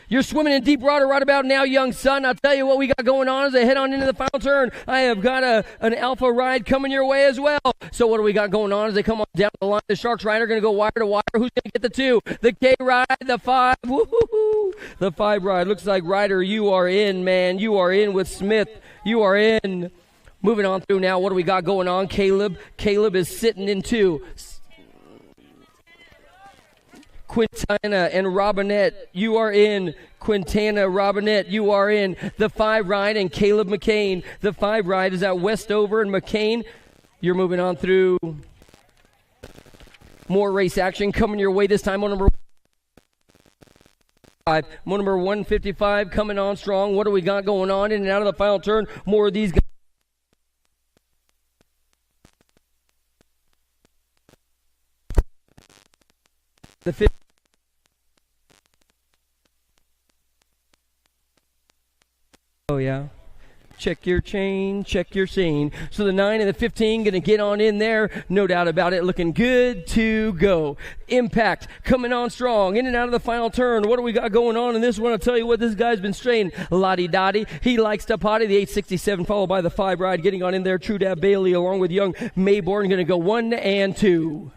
You're swimming in deep water right about now, young son. I'll tell you what we got going on as they head on into the final turn. I have got an alpha ride coming your way as well. So what do we got going on as they come on down the line? The Sharks rider going to go wire to wire. Who's going to get the 2? The K ride, the 5. Woo-hoo-hoo. The 5 ride. Looks like Ryder, you are in, man. You are in with Smith. You are in. Moving on through now. What do we got going on? Caleb is sitting in 2. Quintana and Robinette, you are in. Quintana, Robinette, you are in. The 5 ride and Caleb McCain. The 5 ride is at Westover and McCain. You're moving on through. More race action coming your way this time on number 5. Number 155 coming on strong. What do we got going on in and out of the final turn? More of these guys. The 5th. Oh, yeah. Check your chain, check your scene. So the 9 and the 15 going to get on in there. No doubt about it. Looking good to go. Impact coming on strong. In and out of the final turn. What do we got going on in this one? I'll tell you what, this guy's been straying. Lottie Dottie. He likes to potty. The 867 followed by the 5 ride. Getting on in there. True Dab Bailey along with young Mayborn going to go 1 and 2.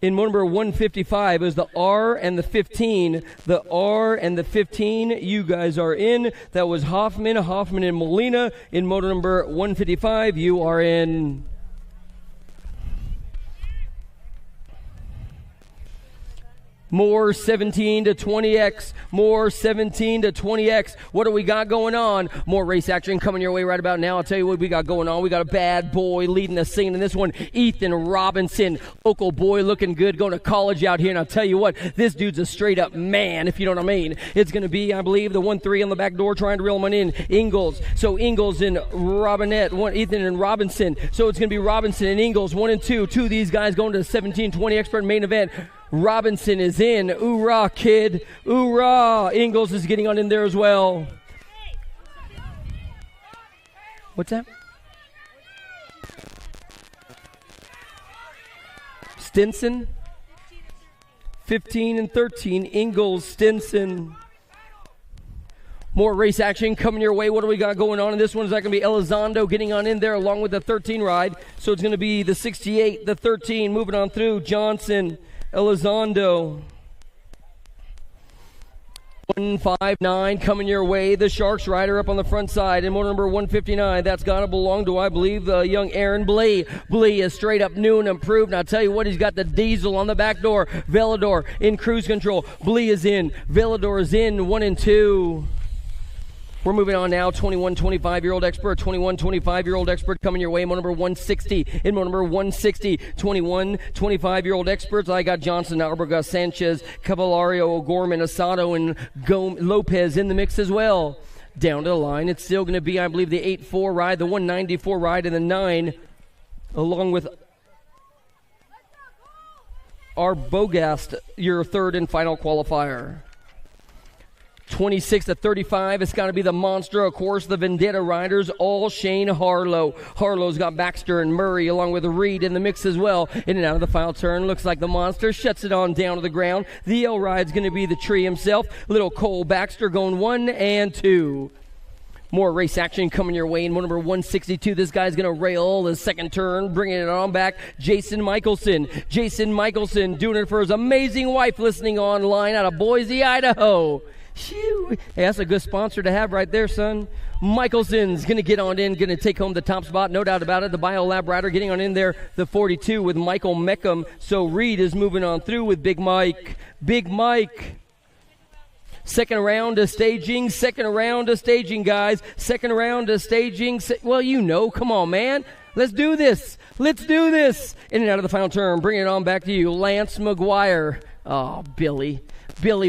In number 155 is the R and the 15. The R and the 15, you guys are in. That was Hoffman and Molina. In motor number 155, you are in. More 17 to 20X. More 17 to 20X. What do we got going on? More race action coming your way right about now. I'll tell you what we got going on. We got a bad boy leading the scene in this one. Ethan Robinson, local boy looking good, going to college out here. And I'll tell you what, this dude's a straight up man, if you know what I mean. It's going to be, I believe, the 1-3 on the back door trying to reel him in. Ingalls. So Ingalls and Robinette. Ethan and Robinson. So it's going to be Robinson and Ingalls, 1 and 2. 2 of these guys going to the 17-20 expert main event. Robinson is in. Oorah, kid. Oorah. Ingalls is getting on in there as well. What's that? Stinson. 15 and 13. Ingalls, Stinson. More race action coming your way. What do we got going on in this one? Is that going to be Elizondo getting on in there along with the 13 ride? So it's going to be the 68, the 13 moving on through. Johnson, Elizondo. 159 coming your way. The Sharks rider up on the front side. And motor number 159, that's got to belong to, I believe, young Aaron Blee. Blee is straight up new and improved. And I'll tell you what, he's got the diesel on the back door. Velador in cruise control. Blee is in. Velador is in. 1 and 2. We're moving on now. 21, 25-year-old expert. 21, 25-year-old expert coming your way. Mo number 160. In mo number 160. 21, 25-year-old experts. I got Johnson, Alberga, Sanchez, Cavalario, O'Gorman, Asado, and Lopez in the mix as well. Down to the line, it's still going to be, I believe, the 8-4 ride, the 194 ride, and the 9, along with our Bogast, your third and final qualifier. 26 to 35, it's got to be the monster, of course, the Vendetta riders, all Shane Harlow. Harlow's got Baxter and Murray along with Reed in the mix as well. In and out of the final turn, looks like the monster shuts it on down to the ground. The L ride's going to be the tree himself. Little Cole Baxter going 1 and 2. More race action coming your way in number 162. This guy's going to rail the second turn, bringing it on back. Jason Michelson. Jason Michelson doing it for his amazing wife listening online out of Boise, Idaho. Hey, that's a good sponsor to have right there, son. Michelson's going to get on in, going to take home the top spot, no doubt about it. The Biolab rider getting on in there, the 42 with Michael Meckham. So Reed is moving on through with Big Mike. Big Mike. Second round of staging, guys. Second round of staging. Well, you know, come on, man. Let's do this. In and out of the final turn, bring it on back to you. Lance McGuire. Oh, Billy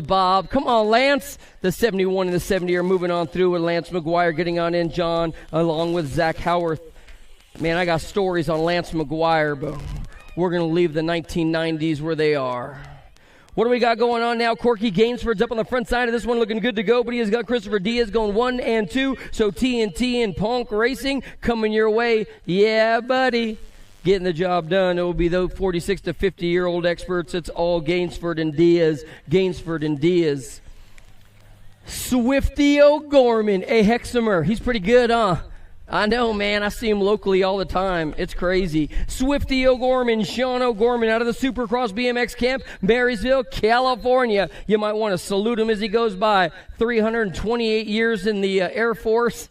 Bob. Come on, Lance. The 71 and the 70 are moving on through with Lance McGuire getting on in, John, along with Zach Howarth. Man, I got stories on Lance McGuire, but we're going to leave the 1990s where they are. What do we got going on now? Corky Gainsford's up on the front side of this one looking good to go, but he has got Christopher Diaz going 1 and 2. So TNT and Ponk Racing coming your way. Yeah, buddy. Getting the job done. It will be those 46 to 50-year-old experts. It's all Gainsford and Diaz. Swifty O'Gorman, a Hexamer. He's pretty good, huh? I know, man. I see him locally all the time. It's crazy. Swifty O'Gorman, Sean O'Gorman out of the Supercross BMX camp, Marysville, California. You might want to salute him as he goes by. 328 years in the Air Force.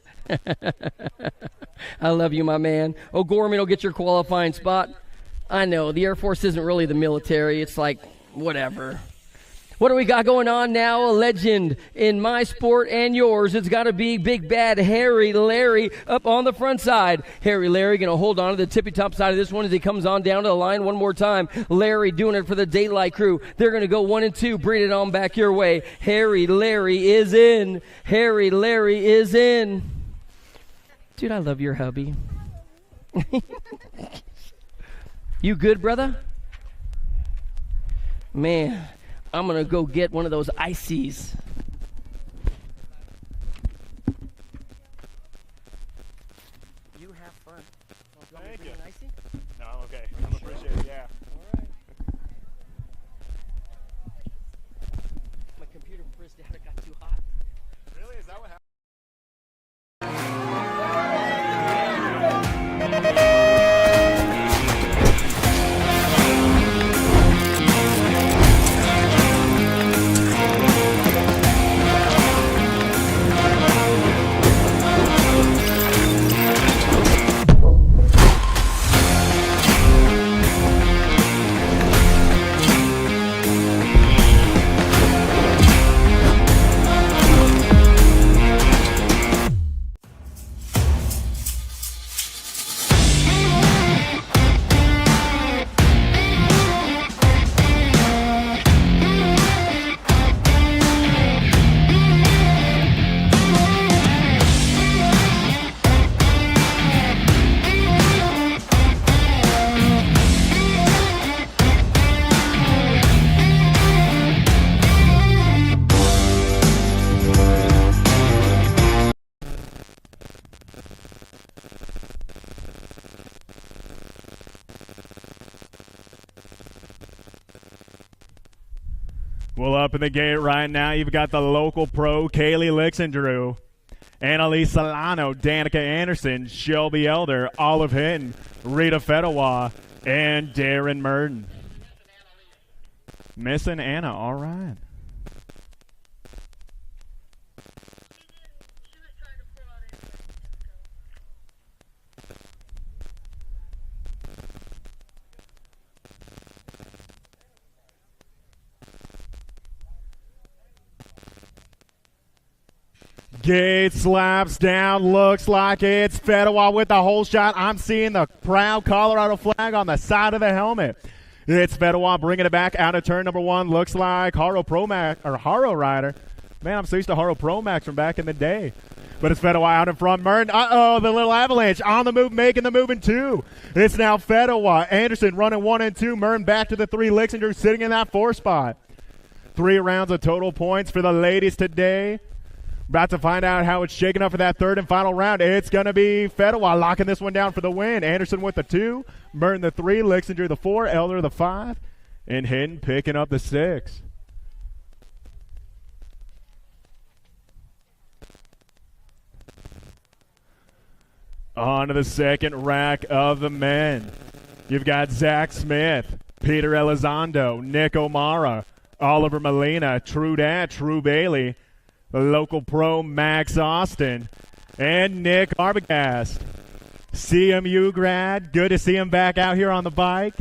I love you, my man. O'Gorman will get your qualifying spot. I know, the Air Force isn't really the military. It's like, whatever. What do we got going on now? A legend in my sport and yours. It's got to be big bad Harry Larry up on the front side. Harry Larry going to hold on to the tippy top side of this one as he comes on down to the line one more time. Larry doing it for the Daylight crew. They're going to go 1 and 2. Bring it on back your way. Harry Larry is in. Dude, I love your hubby. You good, brother? Man, I'm going to go get one of those ices. You have fun. Thank you. No, I'm okay. I appreciate it, yeah. All right. My computer frizzed out. It got too hot. Really? Is that what happened? Well, up in the gate right now, you've got the local pro, Kaylee Lixendrew, Annalise Solano, Danica Anderson, Shelby Elder, Olive Hinton, Rita Fedewa, and Darren Merton. Missing Anna, all right. Gate slaps down, looks like it's Fedewa with the hole shot. I'm seeing the proud Colorado flag on the side of the helmet. It's Fedewa bringing it back out of turn number one. Looks like Haro Rider. Man, I'm so used to Haro Pro Max from back in the day. But it's Fedewa out in front. Merton, the little avalanche on the move, making the move in two. It's now Fedewa. Anderson running 1 and 2. Merton back to the 3. Lixendrew sitting in that 4 spot. 3 rounds of total points for the ladies today. About to find out how it's shaking up for that third and final round. It's going to be Fedewa locking this one down for the win. Anderson with the 2, Merton the 3, Lixendrew the 4, Elder the 5, and Hinton picking up the 6. On to the second rack of the men. You've got Zach Smith, Peter Elizondo, Nick O'Mara, Oliver Molina, True Dad, True Bailey, the local pro Max Austin, and Nick Arbogast. CMU grad, good to see him back out here on the bike.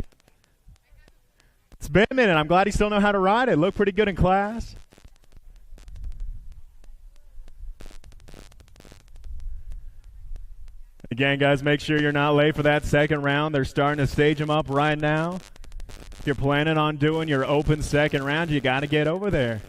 It's been a minute. I'm glad he still knows how to ride it. Looked pretty good in class. Again, guys, make sure you're not late for that second round. They're starting to stage them up right now. If you're planning on doing your open second round, you got to get over there.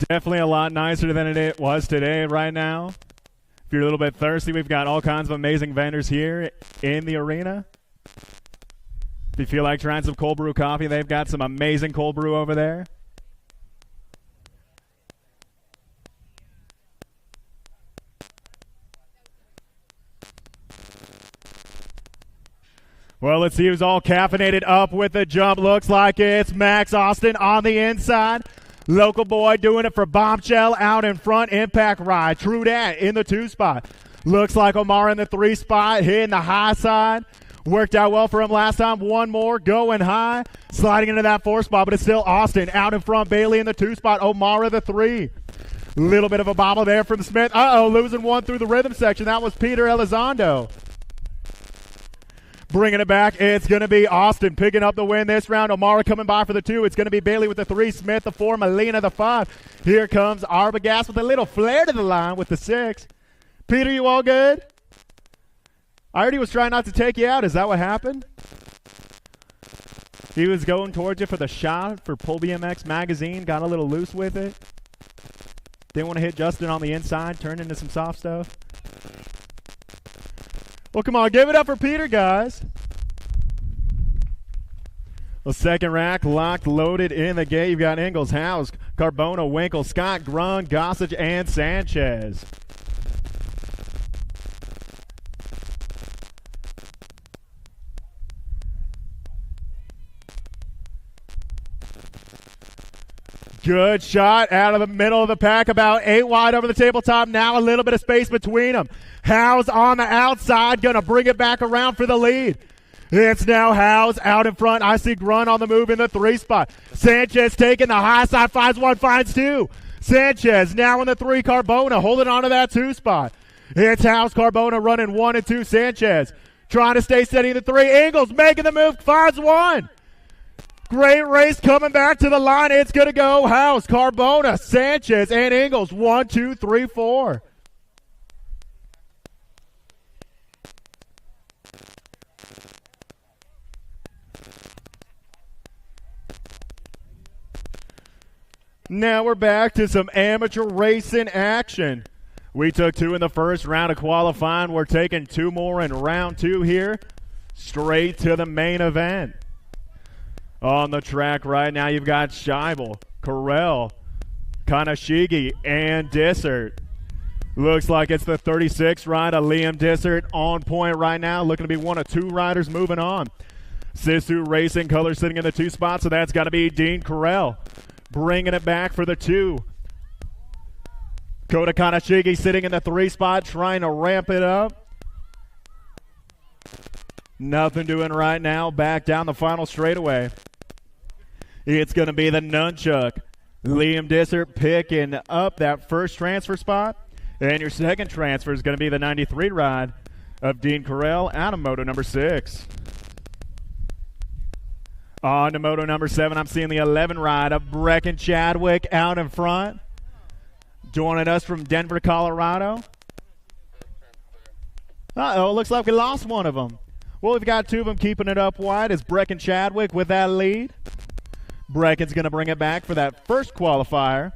Definitely a lot nicer than it was today right now. If you're a little bit thirsty, we've got all kinds of amazing vendors here in the arena. If you feel like trying some cold brew coffee, they've got some amazing cold brew over there. Well, let's see who's all caffeinated up with the jump. Looks like it's Max Austin on the inside. Local boy doing it for Bombshell out in front. Impact ride. True that in the 2 spot. Looks like Omar in the 3 spot. Hitting the high side. Worked out well for him last time. One more going high. Sliding into that 4 spot, but it's still Austin out in front. Bailey in the 2 spot. Omar the 3. Little bit of a bobble there from Smith. Losing one through the rhythm section. That was Peter Elizondo. Bringing it back, it's going to be Austin picking up the win this round. Omara coming by for the 2. It's going to be Bailey with the 3, Smith the 4, Molina the 5. Here comes Arbogast with a little flare to the line with the 6. Peter, you all good? I heard he was trying not to take you out. Is that what happened? He was going towards you for the shot for Pull BMX magazine. Got a little loose with it. Didn't want to hit Justin on the inside. Turned into some soft stuff. Well, come on, give it up for Peter, guys. The second rack locked, loaded in the gate. You've got Ingalls, House, Carbona, Winkle, Scott, Grun, Gossage, and Sanchez. Good shot out of the middle of the pack, about 8 wide over the tabletop. Now a little bit of space between them. Howes on the outside, going to bring it back around for the lead. It's now Howes out in front. I see Grun on the move in the 3 spot. Sanchez taking the high side, finds 1, finds 2. Sanchez now in the 3, Carbona holding on to that 2 spot. It's Howes, Carbona running 1 and 2. Sanchez trying to stay steady in the 3. Ingalls making the move, finds 1. Great race coming back to the line. It's going to go House, Carbona, Sanchez, and Ingalls. 1, 2, 3, 4. Now we're back to some amateur racing action. We took 2 in the first round of qualifying. We're taking 2 more in round 2 here. Straight to the main event. On the track right now, you've got Scheibel, Carell, Kanashigi, and Dissert. Looks like it's the 36 ride of Liam Dissert on point right now. Looking to be one of two riders moving on. Sisu Racing Color sitting in the 2 spot, so that's got to be Dean Carell. Bringing it back for the 2. Kota Kanashigi sitting in the 3 spot, trying to ramp it up. Nothing doing right now. Back down the final straightaway. It's going to be the Nunchuck. Liam Dissert picking up that first transfer spot. And your second transfer is going to be the 93 ride of Dean Carell out of moto number 6. On to moto number 7, I'm seeing the 11 ride of Brecken Chadwick out in front. Joining us from Denver, Colorado. Uh-oh, looks like we lost one of them. Well, we've got 2 of them keeping it up wide. Is Brecken Chadwick with that lead. Brecken's going to bring it back for that first qualifier.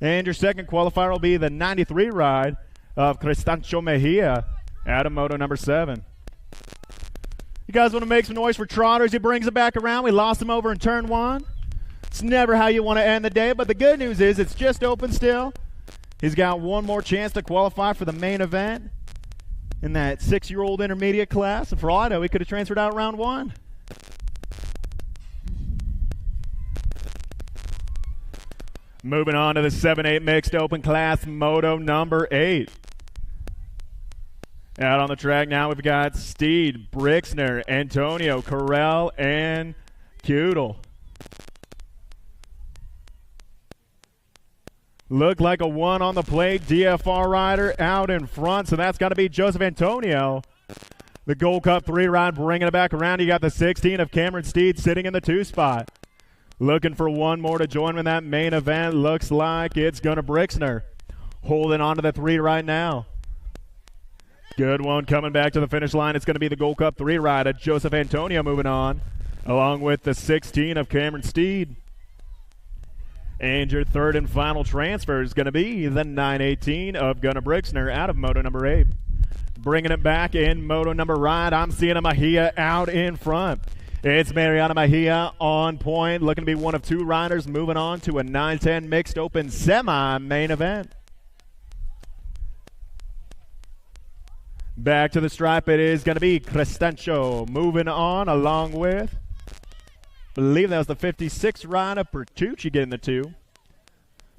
And your second qualifier will be the 93 ride of Cristancho Mejia out of moto number 7. You guys want to make some noise for Trotters? He brings it back around. We lost him over in turn 1. It's never how you want to end the day, but the good news is it's just open still. He's got one more chance to qualify for the main event in that 6-year-old intermediate class. And for all I know, he could have transferred out round 1. Moving on to the 7-8 mixed open class, moto number 8. Out on the track now, we've got Steed, Brixner, Antonio, Carell, and Kudel. Look like a 1 on the plate, DFR rider out in front, so that's got to be Joseph Antonio. The Gold Cup 3 ride bringing it back around. You got the 16 of Cameron Steed sitting in the 2 spot. Looking for one more to join in that main event. Looks like it's Gunnar Brixner. Holding on to the 3 right now. Good one coming back to the finish line. It's going to be the Gold Cup 3 ride of Joseph Antonio moving on, along with the 16 of Cameron Steed. And your third and final transfer is going to be the 918 of Gunnar Brixner out of moto number 8. Bringing it back in moto number ride, I'm seeing a Mejia out in front. It's Mariana Mejia on point, looking to be one of 2 riders moving on to a 9-10 mixed open semi-main event. Back to the stripe, it is going to be Cristancho moving on along with, I believe that was the 56 rider, Petrucci getting the 2.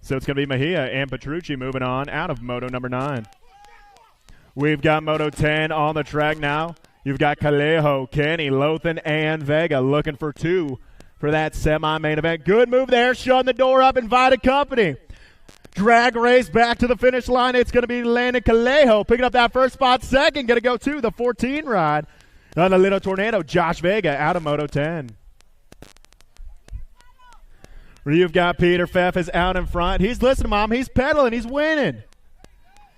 So it's going to be Mejia and Petrucci moving on out of moto number 9. We've got moto 10 on the track now. You've got Callejo, Kenny, Lothan, and Vega looking for 2 for that semi-main event. Good move there, shutting the door up, invited company. Drag race back to the finish line. It's going to be Landon Callejo picking up that first spot. Second, going to go to the 14 ride on the Little Tornado, Josh Vega out of moto 10. You've got Peter Pfeff is out in front. He's listening, Mom. He's pedaling. He's winning.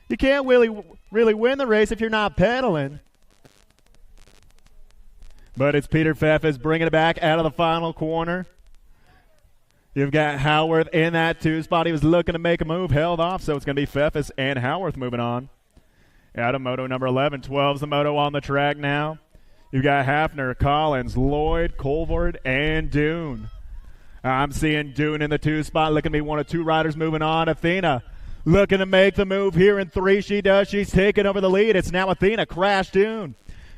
You can't really win the race if you're not pedaling. But it's Peter Pfeff is bringing it back out of the final corner. You've got Howarth in that 2 spot. He was looking to make a move, held off, so it's going to be Pfeffis and Howarth moving on. Out of moto number 11. 12's the moto on the track now. You've got Hafner, Collins, Lloyd, Colvard, and Dune. I'm seeing Dune in the 2 spot, looking to be one of 2 riders moving on. Athena looking to make the move here in 3. She does. She's taking over the lead. It's now Athena, Crash Dune.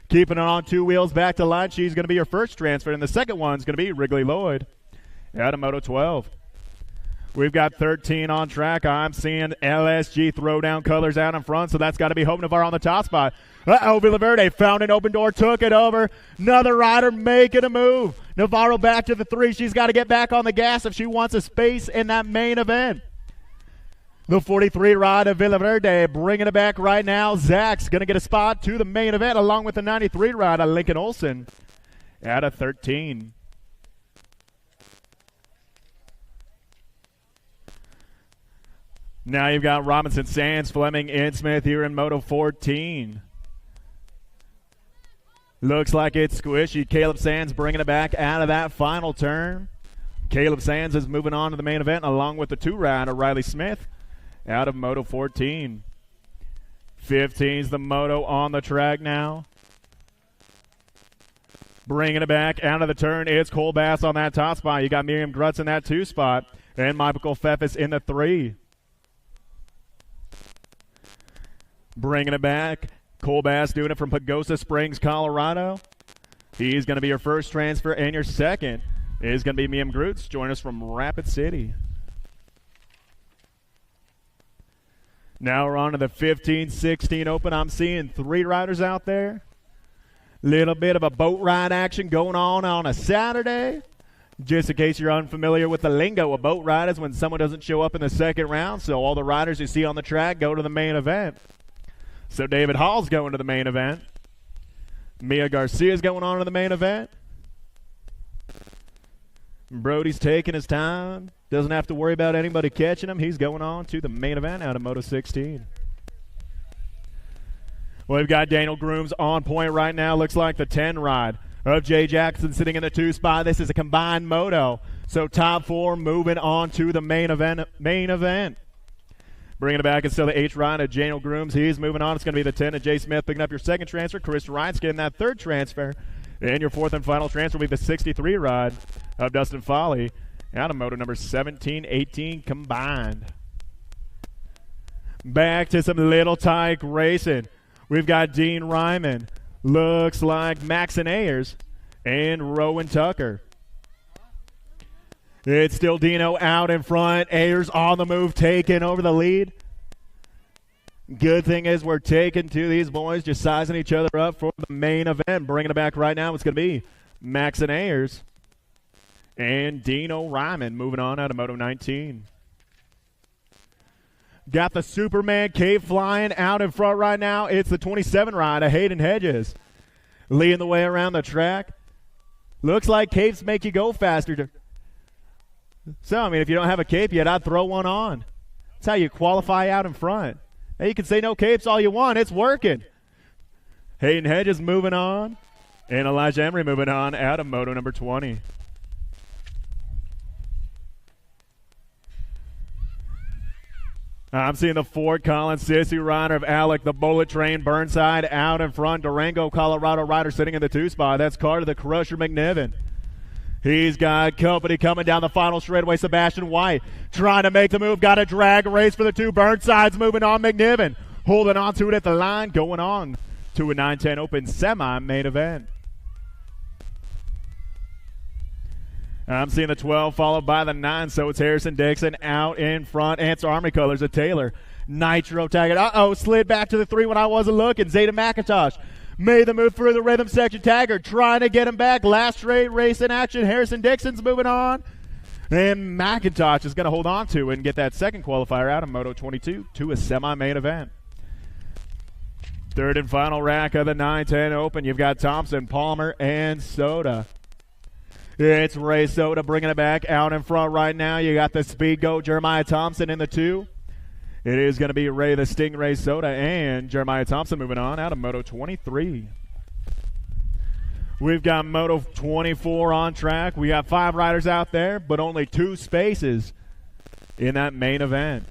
Keeping it on 2 wheels back to line. She's going to be your first transfer, and the second one's going to be Wrigley Lloyd out of moto 12. We've got 13 on track. I'm seeing LSG throw down colors out in front, so that's got to be Hope Navarro on the top spot. Uh-oh, Villaverde found an open door, took it over. Another rider making a move. Navarro back to the 3. She's got to get back on the gas if she wants a space in that main event. The 43 ride of Villaverde bringing it back right now. Zach's going to get a spot to the main event along with the 93 ride of Lincoln Olson out of 13. Now you've got Robinson, Sands, Fleming, and Smith here in Moto 14. Looks like it's squishy. Caleb Sands bringing it back out of that final turn. Caleb Sands is moving on to the main event along with the 2 rider Riley Smith out of Moto 14. 15's the moto on the track now. Bringing it back out of the turn, it's Cole Bass on that top spot. You got Miriam Grutz in that 2 spot, and Michael Pfeffes in the 3. Bringing it back, Cole Bass doing it from Pagosa Springs, Colorado. He's going to be your first transfer, and your second is going to be Miriam Grutz. Join us from Rapid City. Now we're on to the 15-16 Open. I'm seeing 3 riders out there. Little bit of a boat ride action going on a Saturday. Just in case you're unfamiliar with the lingo, a boat ride is when someone doesn't show up in the second round, so all the riders you see on the track go to the main event. So David Hall's going to the main event. Mia Garcia's going on to the main event. Brody's taking his time. Doesn't have to worry about anybody catching him. He's going on to the main event out of Moto 16. Well, we've got Daniel Grooms on point right now. Looks like the 10 ride of Jay Jackson sitting in the 2 spot. This is a combined moto. So top 4 moving on to the main event. Bringing it back, it's still the H ride of Daniel Grooms. He's moving on. It's going to be the 10 of Jay Smith picking up your second transfer. Chris Ryan's getting that 3rd transfer. And your 4th and final transfer will be the 63 ride of Dustin Foley out of moto number 17-18 combined. Back to some little tyke racing. We've got Dean Ryman, looks like Maxon Ayers, and Rowan Tucker. It's still Dino out in front. Ayers on the move, taking over the lead. Good thing is we're taking to these boys, just sizing each other up for the main event. Bringing it back right now, it's going to be Maxon Ayers and Dino Ryman moving on out of Moto 19. Got the Superman Cape flying out in front right now. It's the 27 ride of Hayden Hedges. Leading the way around the track. Looks like capes make you go faster. So, I mean, if you don't have a cape yet, I'd throw one on. That's how you qualify out in front. Hey, you can say no capes all you want. It's working. Hayden Hedges moving on. And Elijah Emery moving on out of Moto number 20. I'm seeing the Fort Collins Sissy rider of Alec, the Bullet Train Burnside out in front. Durango, Colorado rider sitting in the 2 spot. That's Carter the Crusher McNiven. He's got company coming down the final straightaway. Sebastian White trying to make the move. Got a drag race for the 2. Burnside's moving on. McNiven holding on to it at the line. Going on to a 9-10 Open semi-main event. I'm seeing the 12 followed by the 9, so it's Harrison Dixon out in front. Answer Army colors of Taylor. Nitro tagging. Slid back to the 3 when I wasn't looking. Zeta McIntosh made the move through the rhythm section. Tagger trying to get him back. Last straight race in action. Harrison Dixon's moving on. And McIntosh is going to hold on to and get that second qualifier out of Moto 22 to a semi-main event. 3rd and final rack of the 9-10 Open. You've got Thompson, Palmer, and Soda. It's Ray Soda bringing it back out in front right now. You got the speed goat Jeremiah Thompson in the 2. It is going to be Ray the Stingray Soda and Jeremiah Thompson moving on out of Moto 23. We've got Moto 24 on track. We got 5 riders out there, but only 2 spaces in that main event.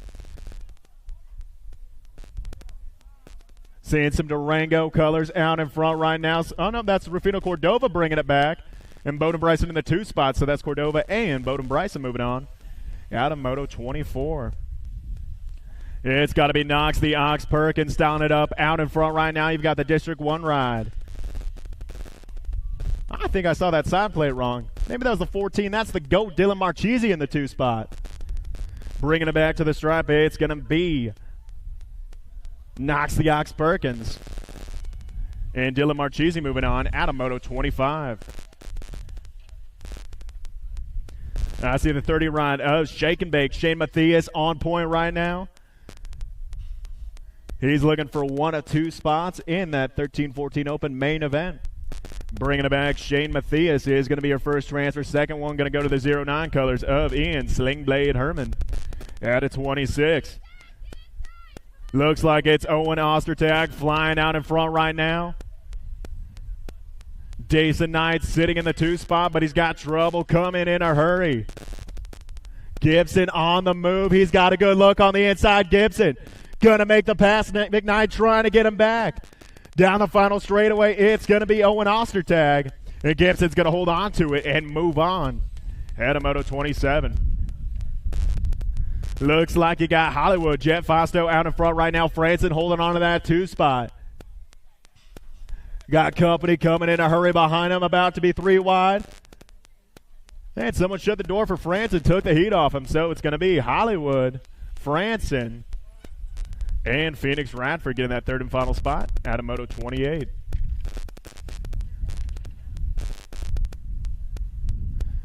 Seeing some Durango colors out in front right now. Oh, no, that's Rufino Cordova bringing it back. And Bowden Bryson in the 2 spot, so that's Cordova and Bowden Bryson moving on out of Moto 24. It's got to be Knox, the Ox Perkins, styling it up out in front right now. You've got the District 1 ride. I think I saw that side plate wrong. Maybe that was the 14. That's the GOAT, Dylan Marchese in the 2 spot. Bringing it back to the stripe, it's going to be Knox, the Ox Perkins. And Dylan Marchese moving on out of Moto 25. I see the 30 ride of Shake and Bake. Shane Matthias on point right now. He's looking for 1 of 2 spots in that 13-14 Open main event. Bringing it back, Shane Matthias is going to be your first transfer. Second one going to go to the 09 colors of Ian Slingblade Herman at a 26. Looks like it's Owen Ostertag flying out in front right now. Jason Knight sitting in the 2 spot, but he's got trouble coming in a hurry. Gibson on the move. He's got a good look on the inside. Gibson going to make the pass. McKnight trying to get him back. Down the final straightaway, it's going to be Owen Ostertag. And Gibson's going to hold on to it and move on. At a Moto 27. Looks like you got Hollywood. Jet Fosto out in front right now. Franson holding on to that 2 spot. Got company coming in a hurry behind him, about to be 3 wide. And someone shut the door for Franson, took the heat off him. So it's going to be Hollywood, Franson, and Phoenix Radford getting that 3rd and final spot at a Moto 28.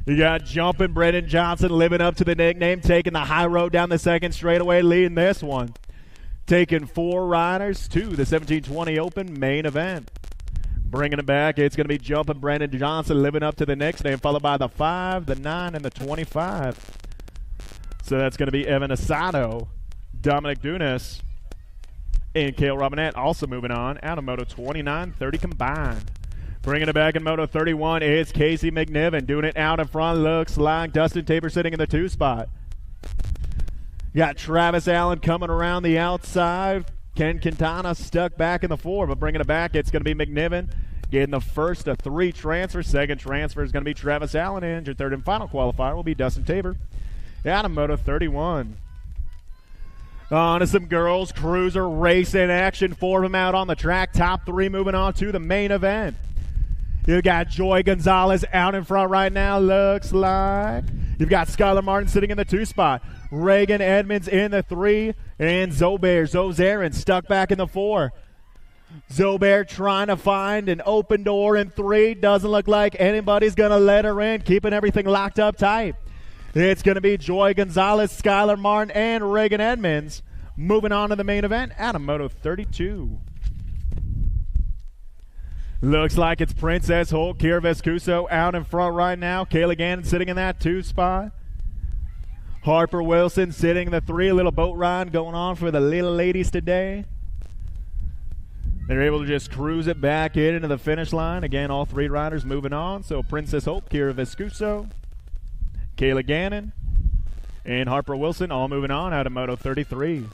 You got Jumpin' Brendan Johnson living up to the nickname, taking the high road down the 2nd straightaway, leading this one. Taking 4 riders to the 1720 Open main event. Bringing it back, it's going to be Jumpin' Brendan Johnson living up to the next name, followed by the 5, the 9, and the 25. So that's going to be Evan Asado, Dominic Dunas, and Cale Robinette also moving on out of Moto 29-30 combined. Bringing it back in Moto 31, it's Casey McNiven doing it out in front. Looks like Dustin Tabor sitting in the 2 spot. Got Travis Allen coming around the outside. Ken Quintana stuck back in the 4, but bringing it back, it's going to be McNiven getting the first of 3 transfers. Second transfer is going to be Travis Allen, and your 3rd and final qualifier will be Dustin Tabor out of Moto 31. On to some girls cruiser racing action. 4 of them out on the track. Top 3 moving on to the main event. You got Joy Gonzalez out in front right now, looks like. You've got Skylar Martin sitting in the 2 spot. Reagan Edmonds in the 3. And Zozarin stuck back in the 4. Zobair trying to find an open door in 3. Doesn't look like anybody's going to let her in. Keeping everything locked up tight. It's going to be Joy Gonzalez, Skylar Martin, and Reagan Edmonds moving on to the main event out of Moto 32. Looks like it's Princess Holt, Kira Vescuso out in front right now. Kayla Gannon sitting in that 2 spot. Harper Wilson sitting in the 3. A little boat ride going on for the little ladies today. They're able to just cruise it back into the finish line. Again, all 3 riders moving on. So Princess Holt, Kira Vescuso, Kayla Gannon, and Harper Wilson all moving on out of Moto 33.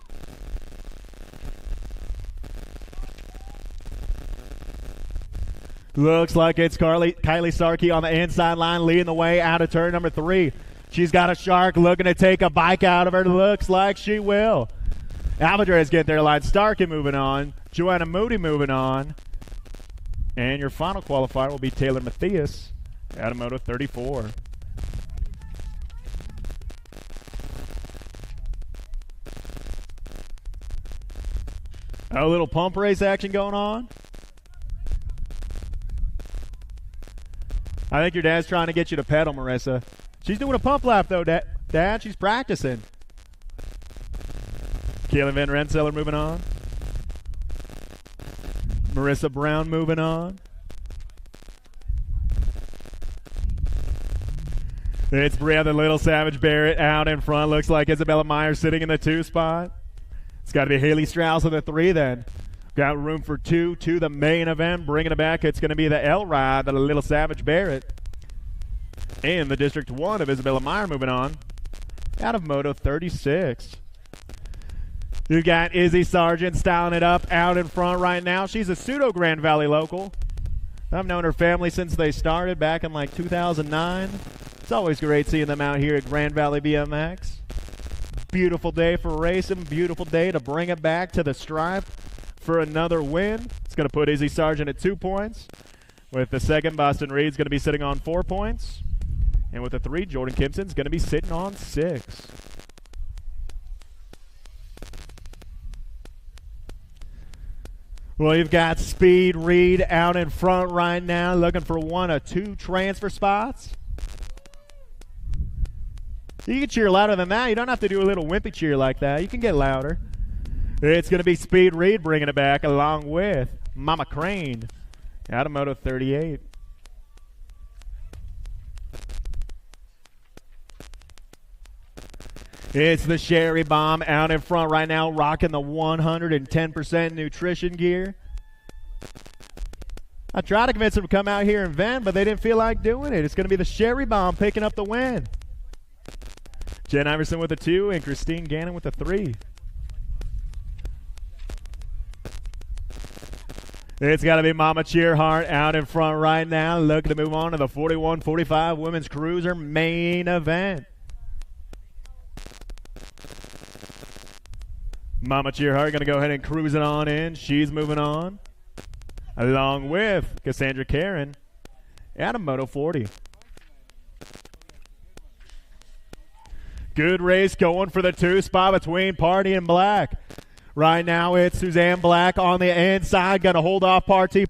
Looks like it's Kylie Starkey on the inside line leading the way out of turn number 3. She's got a shark looking to take a bike out of her. Looks like she will. Alvarez getting their line. Starkey moving on. Joanna Moody moving on. And your final qualifier will be Taylor Matthias out of Moto 34. A little pump race action going on. I think your dad's trying to get you to pedal, Marissa. She's doing a pump lap, though, Dad. She's practicing. Kaylin Van Rensselaer moving on. Marissa Brown moving on. It's Brianna Little Savage Barrett out in front. Looks like Isabella Myers sitting in the 2 spot. It's got to be Haley Strauss in the 3 then. Got room for 2 to the main event. Bringing it back, it's going to be the L ride, the Little Savage Barrett. And the District 1 of Isabella Meyer moving on out of Moto 36. You got Izzy Sargent styling it up out in front right now. She's a pseudo Grand Valley local. I've known her family since they started back in like 2009. It's always great seeing them out here at Grand Valley BMX. Beautiful day for racing. Beautiful day to bring it back to the stripe for another win. It's going to put Izzy Sargent at 2 points. With the second, Boston Reed's going to be sitting on 4 points. And with the 3, Jordan Kimpson's going to be sitting on 6. Well, you've got Speed Reed out in front right now, looking for 1 of 2 transfer spots. You can cheer louder than that. You don't have to do a little wimpy cheer like that. You can get louder. It's going to be Speed Reed bringing it back along with Mama Crane out of Moto 38. It's the Sherry Bomb out in front right now, rocking the 110% nutrition gear. I tried to convince them to come out here and vent, but they didn't feel like doing it. It's going to be the Sherry Bomb picking up the win. Jen Iverson with a 2 and Christine Gannon with a 3. It's got to be Mama Cheerheart out in front right now, looking to move on to the 41-45 Women's Cruiser main event. Mama Cheerheart going to go ahead and cruise it on in. She's moving on, along with Cassandra Karen at a Moto 40. Good race going for the 2 spot between Party and Black. Right now it's Suzanne Black on the inside, going to hold off Party.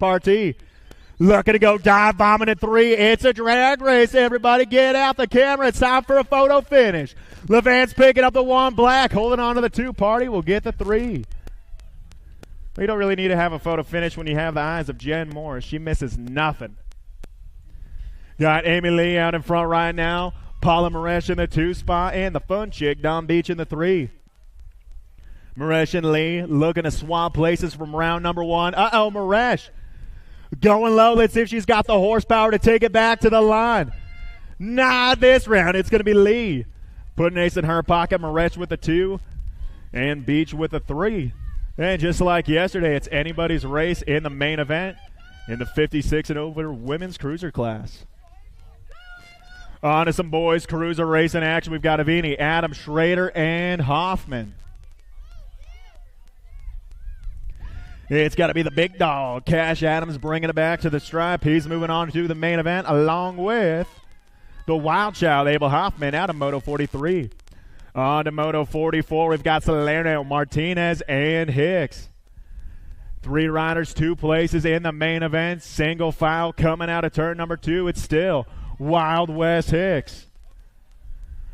Looking to go dive bombing at 3. It's a drag race. Everybody get out the camera. It's time for a photo finish. Levan's picking up the 1. Black holding on to the 2. Party will get the 3. You don't really need to have a photo finish when you have the eyes of Jen Morris. She misses nothing. Got Amy Lee out in front right now. Paula Maresh in the 2 spot, and the fun chick, Don Beach, in the 3. Maresh and Lee looking to swap places from round number 1. Maresh going low. Let's see if she's got the horsepower to take it back to the line. Not this round. It's going to be Lee putting ace in her pocket. Maresh with the 2, and Beach with the 3. And just like yesterday, it's anybody's race in the main event in the 56 and over women's cruiser class. On to some boys cruiser racing action. We've got Avini, Adam Schrader, and Hoffman. It's got to be the big dog. Cash Adams bringing it back to the stripe. He's moving on to the main event along with the wild child, Abel Hoffman, out of Moto 43. On to Moto 44, we've got Salerno, Martinez, and Hicks. 3 riders, 2 places in the main event. Single file coming out of turn number 2. It's still Wild West Hicks,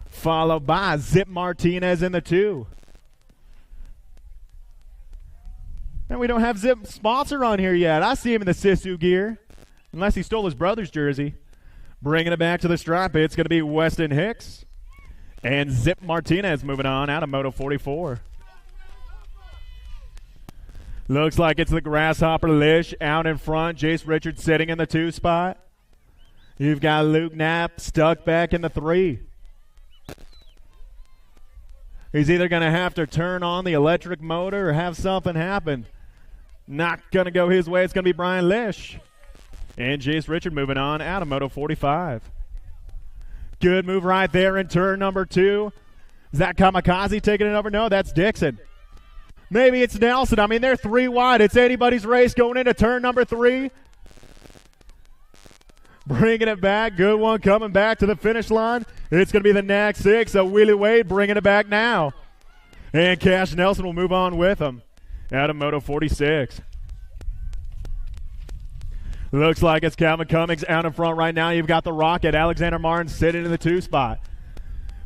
followed by Zip Martinez in the 2. And we don't have Zip sponsor on here yet. I see him in the Sisu gear, unless he stole his brother's jersey. Bringing it back to the stripe, it's going to be Weston Hicks and Zip Martinez moving on out of Moto 44. Looks like it's the Grasshopper Lish out in front. Jace Richards sitting in the 2 spot. You've got Luke Knapp stuck back in the 3. He's either going to have to turn on the electric motor or have something happen. Not going to go his way. It's going to be Brian Lish. And Jace Richard moving on out of Moto 45. Good move right there in turn number 2. Is that Kamikaze taking it over? No, that's Dixon. Maybe it's Nelson. I mean, they're 3 wide. It's anybody's race going into turn number 3. Bringing it back. Good one coming back to the finish line. It's going to be the next 6. So Willie Wade bringing it back now. And Cash Nelson will move on with him out of Moto 46. Looks like it's Calvin Cummings out in front right now. You've got the Rocket. Alexander Martin sitting in the 2 spot.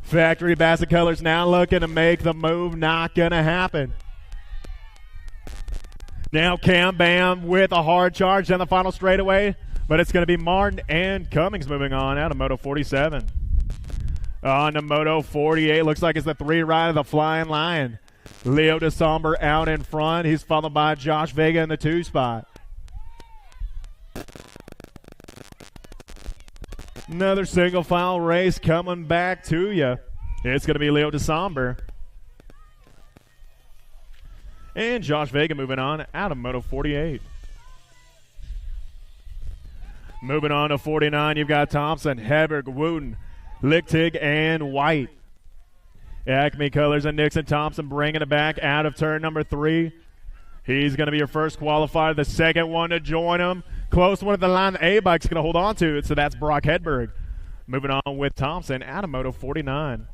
Factory Bassett Colors now looking to make the move. Not going to happen. Now Cam Bam with a hard charge down the final straightaway. But it's going to be Martin and Cummings moving on out of Moto 47. On to Moto 48. Looks like it's the 3 ride of the Flying Lion. Leo DeSomber out in front. He's followed by Josh Vega in the 2 spot. Another single file race coming back to you. It's going to be Leo DeSomber. And Josh Vega moving on out of Moto 48. Moving on to 49, you've got Thompson, Heberg, Wooten, Lichtig, and White. Acme Colors and Nixon Thompson bringing it back out of turn number 3. He's going to be your first qualifier, the second one to join him. Close one at the line. The A-Bike's going to hold on to it, so that's Brock Hedberg. Moving on with Thompson out of Moto 49.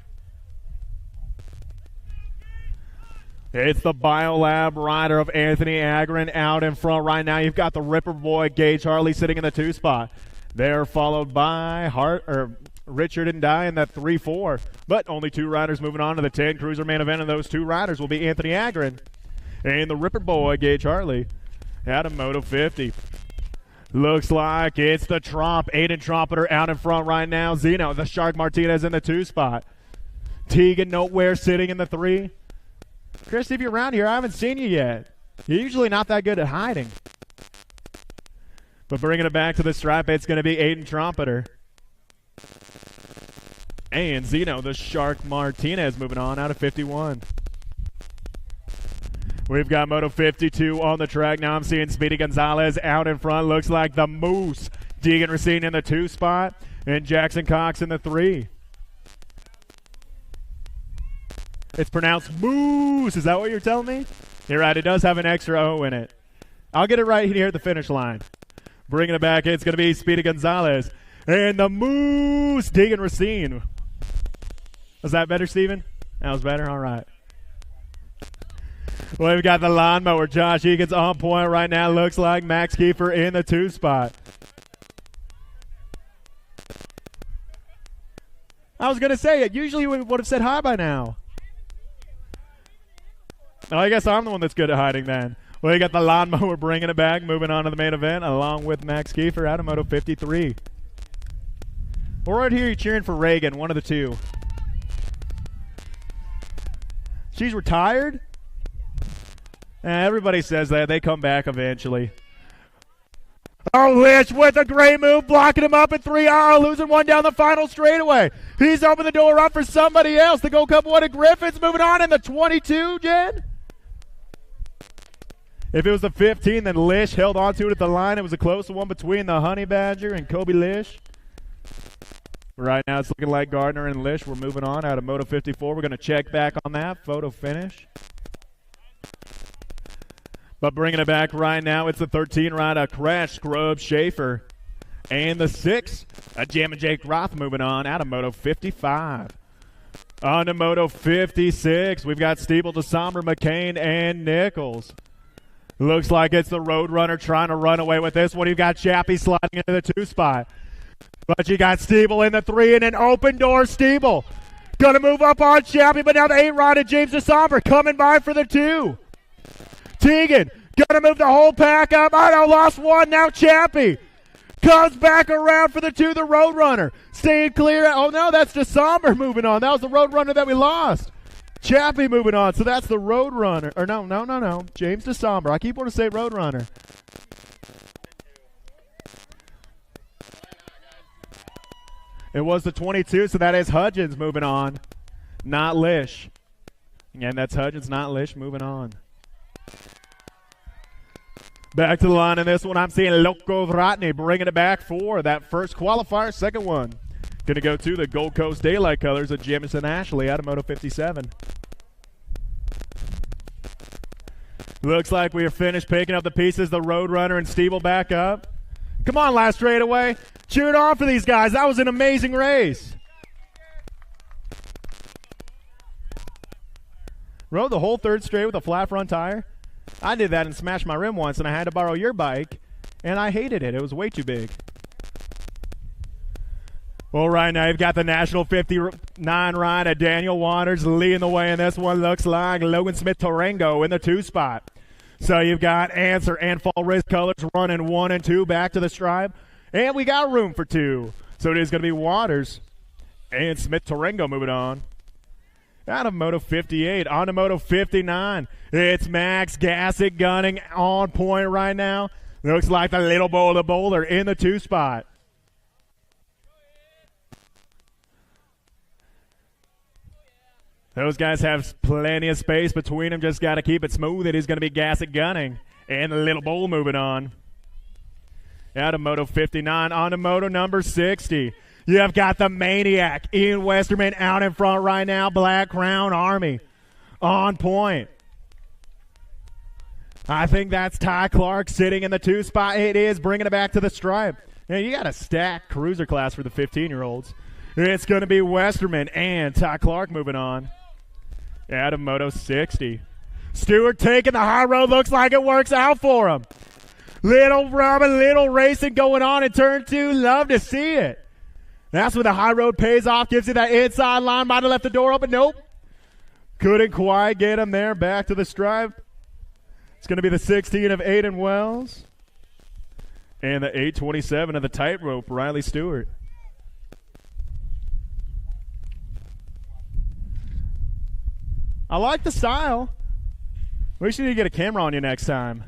It's the Biolab rider of Anthony Agron out in front right now. You've got the Ripper Boy, Gage Harley, sitting in the 2 spot. They're followed by Richard and Dye in that 3-4. But only 2 riders moving on to the 10 Cruiser main event, and those 2 riders will be Anthony Agron and the Ripper Boy, Gage Harley, out of Moto 50. Looks like it's the Tromp, Aiden Trumpeter out in front right now. Zeno, the Shark Martinez in the 2 spot. Tegan Nowhere sitting in the 3. Chris, if you're around here, I haven't seen you yet. You're usually not that good at hiding. But bringing it back to the stripe, it's going to be Aiden Trumpeter. And Zeno, the Shark Martinez, moving on out of 51. We've got Moto 52 on the track. Now I'm seeing Speedy Gonzalez out in front. Looks like the Moose. Deegan Racine in the 2 spot. And Jackson Cox in the 3. It's pronounced Moose. Is that what you're telling me? You're right. It does have an extra O in it. I'll get it right here at the finish line. Bringing it back, it's going to be Speedy Gonzalez. And the Moose, Deegan Racine. Was that better, Steven? That was better? All right. Well, we've got the lawnmower. Josh Egan's on point right now. Looks like Max Kiefer in the 2 spot. I was going to say it. Usually we would have said hi by now. Oh, I guess I'm the one that's good at hiding then. Well, you got the lawnmower bringing it back, moving on to the main event, along with Max Kiefer out of Moto 53. We're right here cheering for Reagan, one of the two. She's retired? Everybody says that. They come back eventually. Oh, Lish with a great move, blocking him up at 3. Oh, losing one down the final straightaway. He's opened the door up for somebody else. The Gold Cup one at Griffin's moving on in the 22, Jen. If it was the 15, then Lish held on to it at the line. It was a close one between the Honey Badger and Kobe Lish. Right now it's looking like Gardner and Lish. We're moving on out of Moto 54. We're going to check back on that photo finish. But bringing it back right now, it's the 13 rider, Crash Scrub Schaefer. And the 6, a Jammin' Jake Roth moving on out of Moto 55. On to Moto 56, we've got Steeple, DeSombre, McCain, and Nichols. Looks like it's the Roadrunner trying to run away with this one. You've got Chappie sliding into the 2 spot. But you got Steeple in the 3 and an open door Steeple. Going to move up on Chappie, but now the 8 rider, James DeSombre, coming by for the 2. Teagan, going to move the whole pack up. Oh, no, lost one. Now Chappie comes back around for the 2, the Roadrunner. Staying clear. Oh, no, that's DeSombre moving on. That was the Roadrunner that we lost. Chappie moving on. So that's the Roadrunner. Or no. James DeSombre. I keep wanting to say Roadrunner. It was the 22, so that is Hudgens moving on, not Lish. Again, that's Hudgens, not Lish, moving on. Back to the line in this one. I'm seeing Loco Vratny bringing it back for that first qualifier, second one. Going to go to the Gold Coast Daylight Colors of Jamison Ashley out of Moto 57. Looks like we are finished picking up the pieces. The Roadrunner and Steeple back up. Come on, last straightaway. Cheer it on for these guys. That was an amazing race. Rode the whole 3rd straight with a flat front tire. I did that and smashed my rim once, and I had to borrow your bike, and I hated it. It was way too big. Well, right now you've got the National 59 ride at Daniel Waters leading the way in this one. Looks like Logan Smith-Torengo in the 2 spot. So you've got Answer and Fall Race Colors running 1 and 2 back to the stripe. And we got room for 2. So it is going to be Waters and Smith-Torengo moving on. Out of Moto 58, on to Moto 59. It's Max Gassick gunning on point right now. Looks like the Little Boulder in the 2 spot. Those guys have plenty of space between them. Just got to keep it smooth. It is going to be Gassick gunning. And the Little Bull moving on. Out of Moto 59, on to Moto number 60. You have got the Maniac, Ian Westerman, out in front right now. Black Crown Army on point. I think that's Ty Clark sitting in the 2 spot. It is bringing it back to the stripe. Now, you got a stacked cruiser class for the 15-year-olds. It's going to be Westerman and Ty Clark moving on. Out of Moto 60. Stewart taking the high road. Looks like it works out for him. Little rubbing, little racing going on in turn 2. Love to see it. That's when the high road pays off. Gives you that inside line. Might have left the door open. Nope. Couldn't quite get him there. Back to the stripe. It's going to be the 16 of Aiden Wells. And the 827 of the tightrope, Riley Stewart. I like the style. We should need to get a camera on you next time.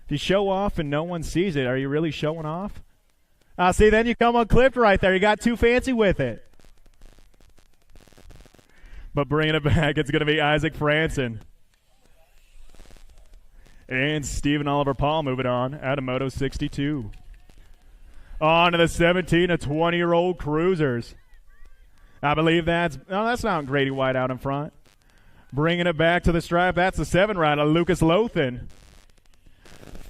You show off and no one sees it. Are you really showing off? See, then you come unclipped right there. You got too fancy with it. But bringing it back, it's going to be Isaac Franson. And Stephen Oliver Paul moving on out of Moto 62. On to the 17 to 20-year-old cruisers. I believe that's not Grady White out in front. Bringing it back to the stripe, that's the 7 rider, Lucas Lothan.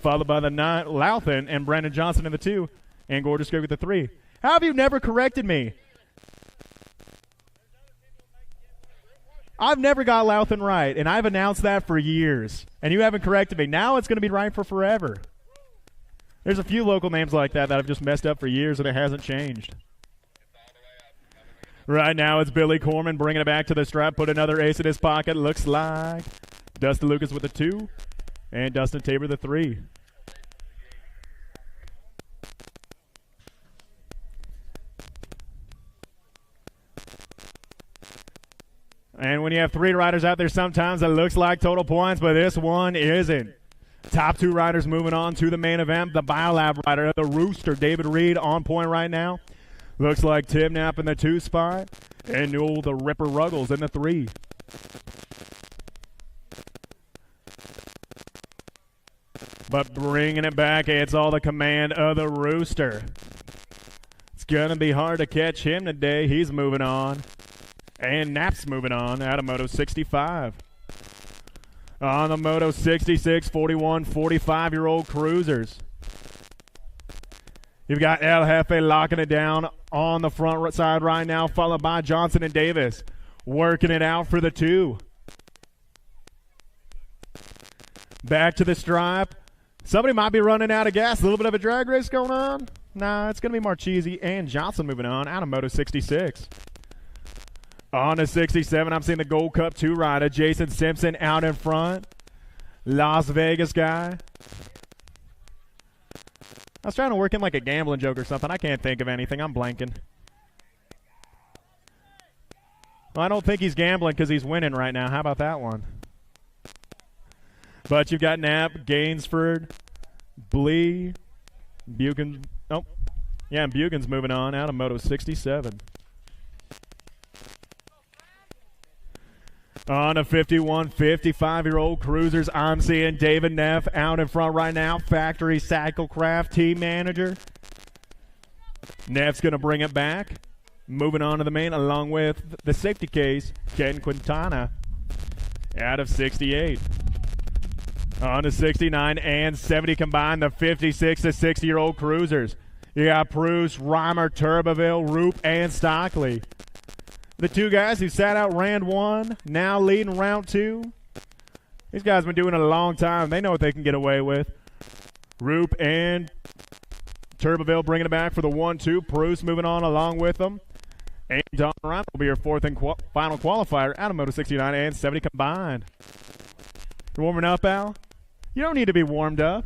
Followed by the 9, Louthan, and Brandon Johnson in the 2. And Gorgeous Greg with the 3. How have you never corrected me? I've never got Louthan right, and I've announced that for years. And you haven't corrected me. Now it's going to be right for forever. There's a few local names like that I've just messed up for years, and it hasn't changed. Right now it's Billy Corman bringing it back to the stripe. Put another ace in his pocket. Looks like Dustin Lucas with the 2, and Dustin Tabor the 3. And when you have 3 riders out there, sometimes it looks like total points, but this one isn't. Top 2 riders moving on to the main event. The Biolab rider, the Rooster, David Reed, on point right now. Looks like Tim Knapp in the 2 spot, and Newell the Ripper Ruggles in the 3. But bringing it back, it's all the command of the Rooster. It's going to be hard to catch him today. He's moving on. And Knapp's moving on out of Moto 65. On the Moto 66, 41, 45-year-old cruisers. You've got El Jefe locking it down on the front side right now, followed by Johnson and Davis working it out for the 2. Back to the stripe. Somebody might be running out of gas. A little bit of a drag race going on. Nah, it's going to be Marchese and Johnson moving on out of Moto 66. On to 67, I'm seeing the Gold Cup 2 rider, Jason Simpson out in front. Las Vegas guy. I was trying to work in like a gambling joke or something. I can't think of anything. I'm blanking. Well, I don't think he's gambling because he's winning right now. How about that one? But you've got Knapp, Gainsford, Blee, Buchan. Oh, yeah, and Buchan's moving on out of Moto 67. On to 51, 55-year-old cruisers, I'm seeing David Neff out in front right now, Factory Cyclecraft team manager. Neff's going to bring it back. Moving on to the main, along with the safety case, Ken Quintana out of 68. On to 69 and 70 combined, the 56 to 60-year-old cruisers. You got Bruce, Reimer, Turbeville, Roop, and Stockley. The 2 guys who sat out round 1, now leading round 2. These guys have been doing it a long time. They know what they can get away with. Roop and Turbeville bringing it back for the 1-2. Bruce moving on along with them. And Don Ryan will be your 4th and final qualifier out of Moto 69 and 70 combined. You're warming up, Al? You don't need to be warmed up.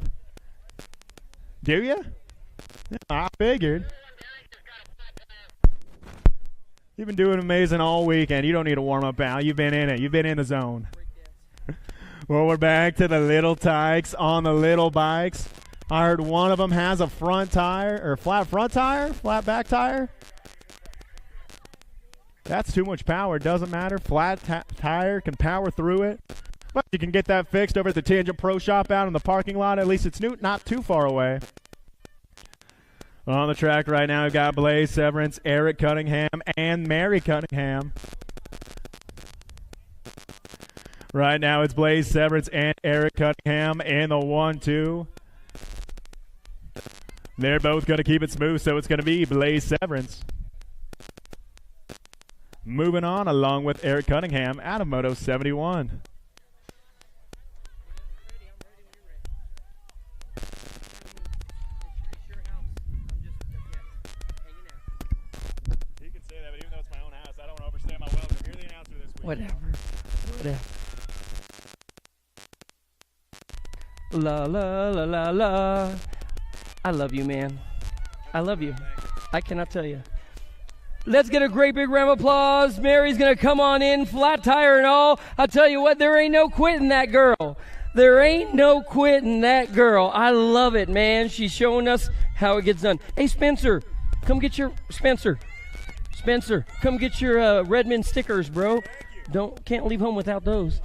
Do you? Yeah, I figured. You've been doing amazing all weekend. You don't need to warm up, Al. You've been in it. You've been in the zone. Well, we're back to the little tykes on the little bikes. I heard one of them has a front tire, or flat front tire, flat back tire. That's too much power. Doesn't matter. Flat tire can power through it. But you can get that fixed over at the Tangent Pro Shop out in the parking lot. At least it's not too far away. On the track right now, we've got Blaze Severance, Eric Cunningham, and Mary Cunningham. Right now, it's Blaze Severance and Eric Cunningham in the 1-2. They're both going to keep it smooth, so it's going to be Blaze Severance. Moving on along with Eric Cunningham out of Moto 71. Whatever. La la la la la. I love you, man. I love you. I cannot tell you. Let's get a great big round of applause. Mary's gonna come on in, flat tire and all. I'll tell you what, there ain't no quitting that girl. There ain't no quitting that girl. I love it, man. She's showing us how it gets done. Hey, Spencer, come get your Spencer, come get your Redmond stickers, bro. Can't leave home without those.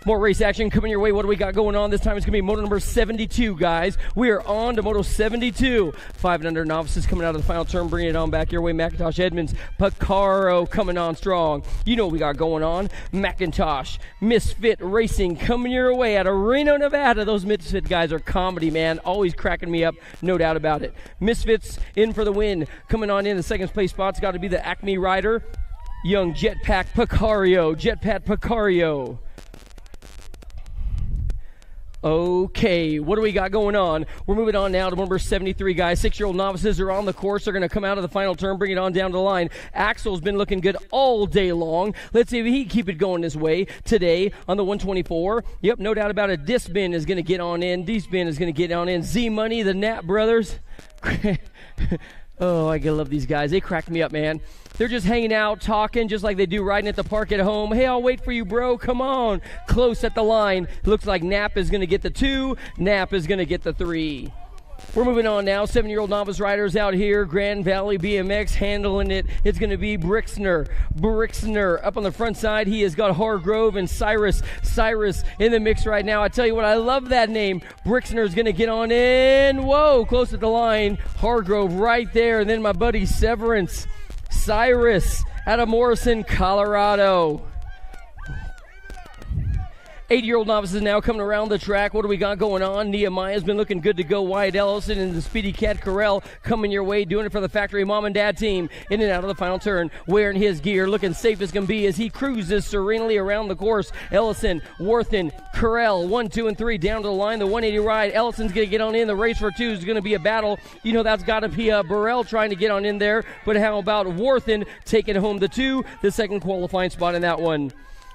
More race action coming your way. What do we got going on? This time it's going to be moto number 72, guys. We are on to moto 72. 5 and under novices coming out of the final turn, bringing it on back your way. McIntosh, Edmonds, Picaro coming on strong. You know what we got going on. McIntosh, Misfit Racing coming your way out of Reno, Nevada. Those Misfit guys are comedy, man. Always cracking me up, no doubt about it. Misfits in for the win. Coming on in the second place spot's got to be the Acme rider, young Jetpack Picario. Okay, what do we got going on? We're moving on now to number 73, guys. 6-year-old novices are on the course. They're going to come out of the final turn, bring it on down to the line. Axel's been looking good all day long. Let's see if he can keep it going this way today on the 124. Yep, no doubt about it. Disbin is going to get on in. D-Spin is going to get on in. Z-Money, the Nat brothers. Oh, I love these guys. They crack me up, man. They're just hanging out, talking, just like they do riding at the park at home. Hey, I'll wait for you, bro. Come on. Close at the line. Looks like Knapp is going to get the 2. Knapp is going to get the 3. We're moving on now. 7-year-old novice riders out here. Grand Valley BMX handling it. It's going to be Brixner. Up on the front side, he has got Hargrove and Cyrus in the mix right now. I tell you what, I love that name. Brixner is going to get on in. Whoa, close at the line. Hargrove right there. And then my buddy Severance. Cyrus out of Morrison, Colorado. 8-year-old novices now coming around the track. What do we got going on? Nehemiah's been looking good to go. Wyatt Ellison and the Speedy Cat Corral coming your way, doing it for the factory mom and dad team. In and out of the final turn, wearing his gear, looking safe as can be as he cruises serenely around the course. Ellison, Worthen, Corral, 1, 2, and 3 down to the line. The 180 ride. Ellison's going to get on in. The race for 2 is going to be a battle. You know that's got to be Burrell trying to get on in there. But how about Worthen taking home the 2, the second qualifying spot in that one.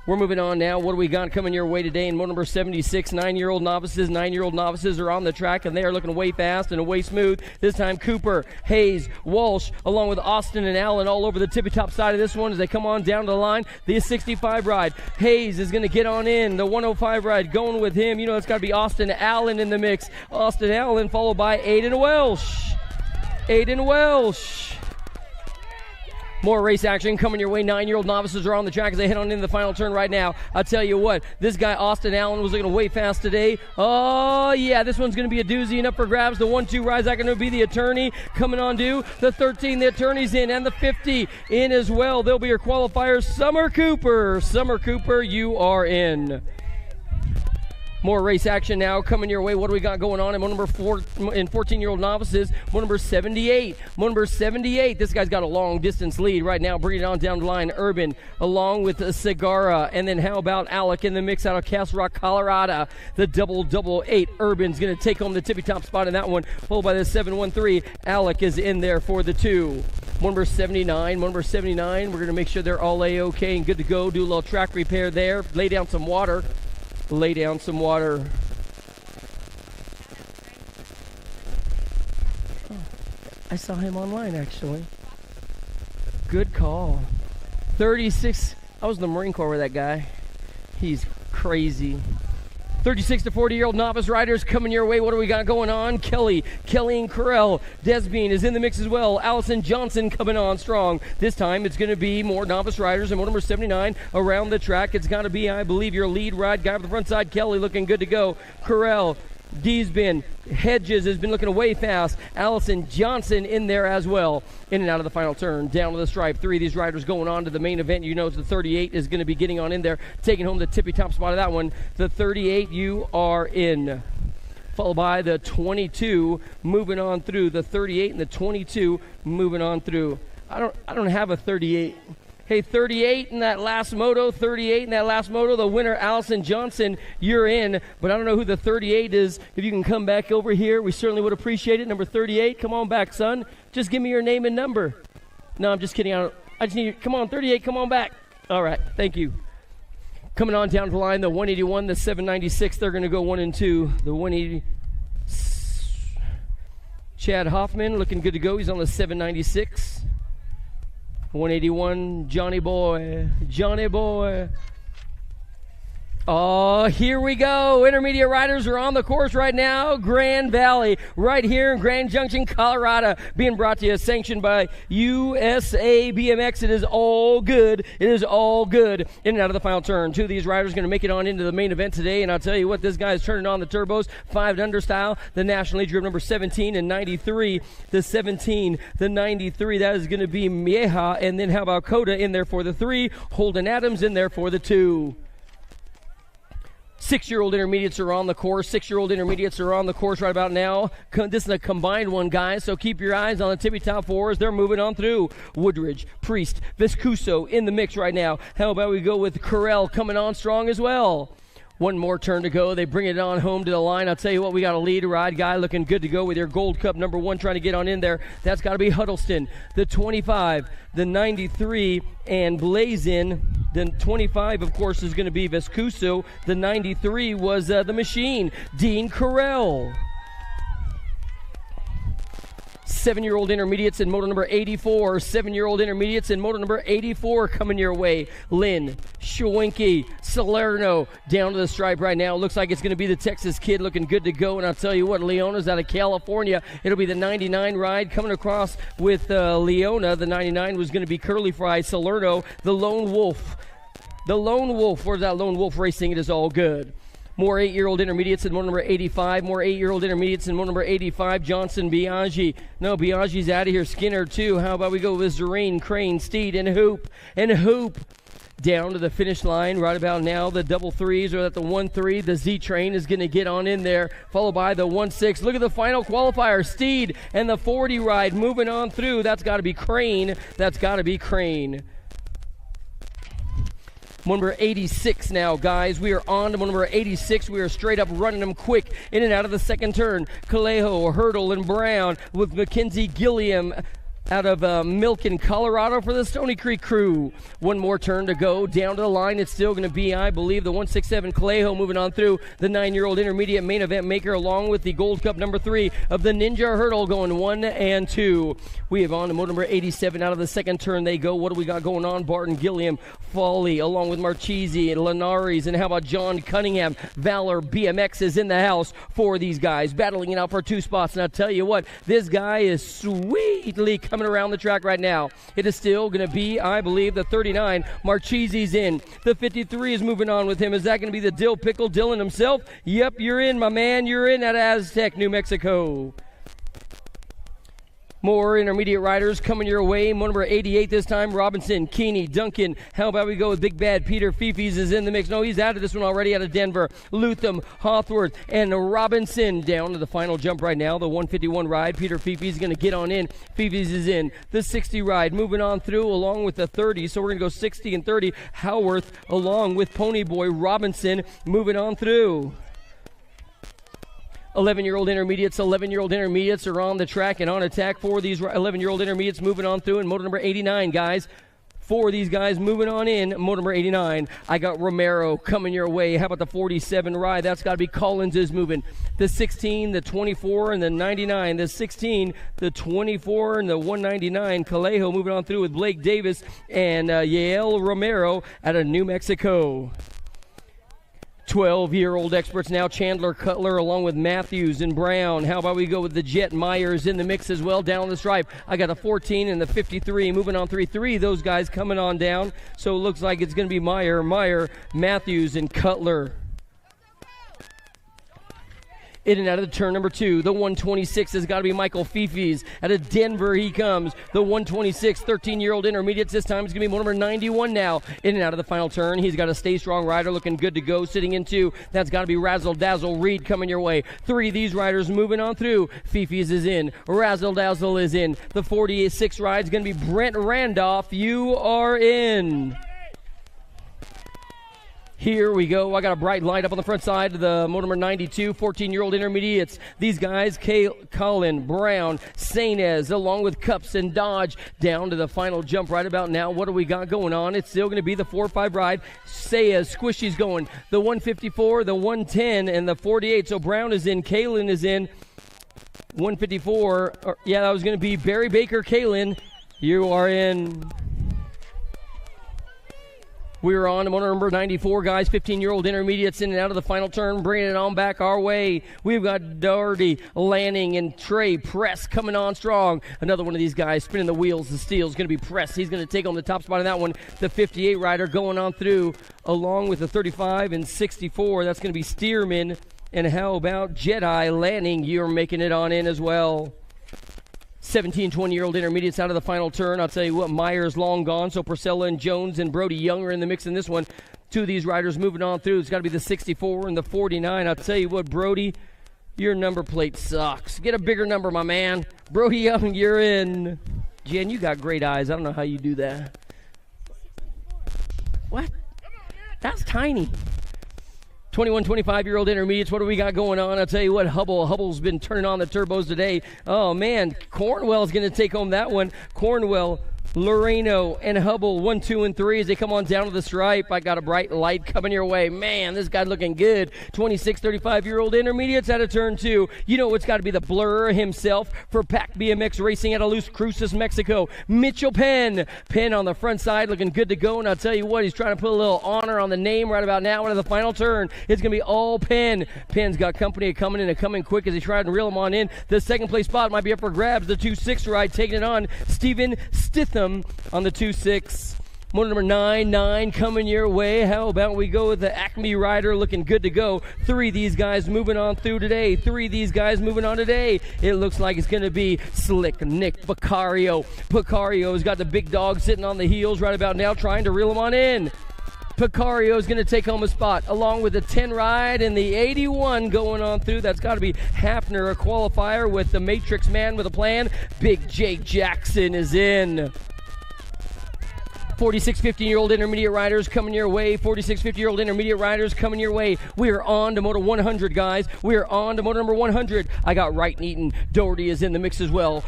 We're moving on now. What do we got coming your way today in moto number 76? 9-year-old novices. 9-year-old novices are on the track, and they are looking way fast and way smooth. This time Cooper, Hayes, Walsh, along with Austin and Allen all over the tippy-top side of this one as they come on down to the line. The 65 ride. Hayes is going to get on in. The 105 ride going with him. You know it's got to be Austin Allen in the mix. Austin Allen followed by Aiden Welsh. More race action coming your way. 9-year-old novices are on the track as they head on into the final turn right now. I'll tell you what, this guy Austin Allen was looking way fast today. Oh, yeah, this one's going to be a doozy and up for grabs. The 1-2 ride's not going to be the attorney coming on due. The 13, the attorney's in, and the 50 in as well. They'll be your qualifiers. Summer Cooper, you are in. More race action now coming your way. What do we got going on in number 4 and 14-year-old novices? Number 78. This guy's got a long distance lead right now. Bringing it on down the line. Urban along with Segara. And then how about Alec in the mix out of Castle Rock, Colorado? The double 8. Urban's going to take home the tippy top spot in that one. Followed by the 713. Alec is in there for the 2. Number 79. We're going to make sure they're all A-OK and good to go. Do a little track repair there. Lay down some water. Oh, I saw him online, actually. Good call. 36. I was in the Marine Corps with that guy. He's crazy. 36 to 40-year-old novice riders coming your way. What do we got going on? Kelly and Corell. Desbean is in the mix as well. Allison Johnson coming on strong. This time it's going to be more novice riders. And number 79 around the track. It's got to be, I believe, your lead ride guy on the front side. Kelly looking good to go. Corell. Deesbin, Hedges has been looking away fast. Allison Johnson in there as well. In and out of the final turn, down to the stripe. 3 of these riders going on to the main event. You know the 38 is going to be getting on in there, taking home the tippy top spot of that one. The 38, you are in. Followed by the 22, moving on through. The 38 and the 22 moving on through. I don't have a 38. Hey, 38 in that last moto, the winner, Allison Johnson, you're in. But I don't know who the 38 is. If you can come back over here, we certainly would appreciate it. Number 38, come on back, son. Just give me your name and number. No, I'm just kidding. I just need you. Come on, 38, come on back. All right, thank you. Coming on down the line, the 181, the 796, they're going to go 1 and 2. The 180, Chad Hoffman, looking good to go. He's on the 796. 181, Johnny boy. Oh, here we go. Intermediate riders are on the course right now. Grand Valley, right here in Grand Junction, Colorado, being brought to you, sanctioned by USA BMX. It is all good. It is all good. In and out of the final turn. Two of these riders going to make it on into the main event today, and I'll tell you what, this guy is turning on the turbos. 5 under style, the National Age group number 17 and 93. The 17, the 93, that is going to be Mesa, and then how about Coda in there for the 3, Holden Adams in there for the 2. 6-year-old intermediates are on the course. 6-year-old intermediates are on the course right about now. This is a combined one, guys, so keep your eyes on the tippy top 4 as they're moving on through. Woodridge, Priest, Viscuso in the mix right now. How about we go with Carell coming on strong as well. One more turn to go. They bring it on home to the line. I'll tell you what, we got a lead ride guy looking good to go with your Gold Cup number 1 trying to get on in there. That's got to be Huddleston. The 25, the 93, and Blazin. The 25, of course, is going to be Viscuso. The 93 was the Machine, Dean Carell. 7-year-old intermediates in moto number 84. 7-year-old intermediates in moto number 84 coming your way. Lynn, Schwenke, Salerno down to the stripe right now. Looks like it's going to be the Texas kid looking good to go. And I'll tell you what, Leona's out of California. It'll be the 99 ride coming across with Leona. The 99 was going to be Curly Fry. Salerno, the Lone Wolf. The Lone Wolf. Where's that Lone Wolf racing? It is all good. More 8-year-old intermediates in moto number 85. More 8-year-old intermediates in moto number 85. Johnson, Biaggi. No, Biaggi's out of here. Skinner, too. How about we go with Zareen, Crane, Steed, and Hoop. And Hoop down to the finish line right about now. The double 3s are at the 1-3. The Z-Train is going to get on in there, followed by the 1-6. Look at the final qualifier. Steed and the 40 ride moving on through. That's got to be Crane. That's got to be Crane. Number 86 now, guys. We are on to number 86. We are straight up running them quick in and out of the second turn. Calejo, Hurdle, and Brown with Mackenzie Gilliam out of Milken, Colorado for the Stony Creek crew. One more turn to go. Down to the line, it's still going to be, I believe, the 167 Calejo moving on through. The 9-year-old intermediate main event maker along with the Gold Cup number 3 of the Ninja Hurdle going 1 and 2. We have on to motor number 87 out of the second turn. They go. What do we got going on? Barton, Gilliam, Foley, along with Marchese and Linares. And how about John Cunningham? Valor BMX is in the house for these guys, battling it out for 2 spots. And I'll tell you what, this guy is sweetly coming around the track right now. It is still going to be, I believe, the 39. Marchese's in. The 53 is moving on with him. Is that going to be the Dill Pickle Dylan himself? Yep, you're in, my man. You're in at Aztec, New Mexico. More intermediate riders coming your way. Number 88 this time. Robinson, Keeney, Duncan. How about we go with Big Bad Peter Fifis is in the mix. No, he's out of this one already out of Denver. Lutham, Hawthworth, and Robinson down to the final jump right now. The 151 ride. Peter Fifis is going to get on in. Fifis is in. The 60 ride moving on through along with the 30. So we're going to go 60 and 30. Howarth along with Ponyboy Robinson moving on through. 11-year-old intermediates. 11-year-old intermediates are on the track and on attack for these 11-year-old intermediates moving on through in motor number 89, guys. 4 of these guys moving on in motor number 89. I got Romero coming your way. How about the 47 ride? That's got to be Collins is moving. The 16, the 24, and the 99. The 16, the 24, and the 199. Calejo moving on through with Blake Davis and Yael Romero out of New Mexico. 12-year-old experts now. Chandler, Cutler, along with Matthews and Brown. How about we go with the Jet Myers in the mix as well down the stripe. I got the 14 and the 53 moving on 3-3. Those guys coming on down. So it looks like it's going to be Meyer, Matthews, and Cutler. In and out of the turn number 2. The 126 has got to be Michael Fifis. Out of Denver he comes. The 126, 13-year-old intermediates. This time it's going to be motor number 91 now. In and out of the final turn. He's got a Stay Strong rider looking good to go. Sitting in 2. That's got to be Razzle Dazzle Reed coming your way. 3 of these riders moving on through. Fifis is in. Razzle Dazzle is in. The 46 ride is going to be Brent Randolph. You are in. Here we go. I got a bright light up on the front side of the motor number 92, 14-year-old intermediates. These guys, Colin, Brown, Sainez, along with Cups and Dodge, down to the final jump right about now. What do we got going on? It's still going to be the 4-5 ride. Saez, Squishy's going. The 154, the 110, and the 48. So Brown is in. Kalen is in. 154. Yeah, that was going to be Barry Baker, Kalen. You are in. We're on to motor number 94, guys. 15-year-old intermediates in and out of the final turn, bringing it on back our way. We've got Doherty, Lanning, and Trey Press coming on strong. Another one of these guys spinning the wheels. The steel is going to be Press. He's going to take on the top spot on that one. The 58 rider going on through, along with the 35 and 64. That's going to be Stearman. And how about Jedi Lanning? You're making it on in as well. 17, 20-year-old intermediates out of the final turn. I'll tell you what, Myers long gone, so Priscilla and Jones and Brody Young are in the mix in this one. Two of these riders moving on through. It's got to be the 64 and the 49. I'll tell you what, Brody, your number plate sucks. Get a bigger number, my man. Brody Young, you're in. Jen, you got great eyes. I don't know how you do that. What? That's tiny. 21, 25-year-old intermediates, what do we got going on? I'll tell you what, Hubble's been turning on the turbos today. Oh, man, Cornwell's going to take home that one. Cornwell, Loreno, and Hubble, 1, 2, and 3 as they come on down to the stripe. I got a bright light coming your way. Man, this guy's looking good. 26, 35-year-old intermediates out of turn 2. You know it's got to be the blur himself for Pac BMX Racing out of Los Cruces, Mexico. Mitchell Penn. Penn on the front side looking good to go. And I'll tell you what, he's trying to put a little honor on the name right about now into the final turn. It's going to be all Penn. Penn's got company coming in and coming quick as he tried to reel him on in. The second place spot might be up for grabs. The 2-6 ride taking it on. Stephen Stitham on the 2-6. Motor number 9 coming your way. How about we go with the Acme rider looking good to go. 3 of these guys moving on through today. 3 of these guys moving on today. It looks like it's going to be Slick Nick Picario. Picario's got the big dog sitting on the heels right about now trying to reel him on in. Picario is going to take home a spot along with the 10 ride and the 81 going on through. That's got to be Hafner, a qualifier with the Matrix man with a plan. Big Jake Jackson is in. 46, 15-year-old intermediate riders coming your way. 46, 50-year-old intermediate riders coming your way. We are on to motor 100, guys. We are on to motor number 100. I got Wright and Eaton. Doherty is in the mix as well.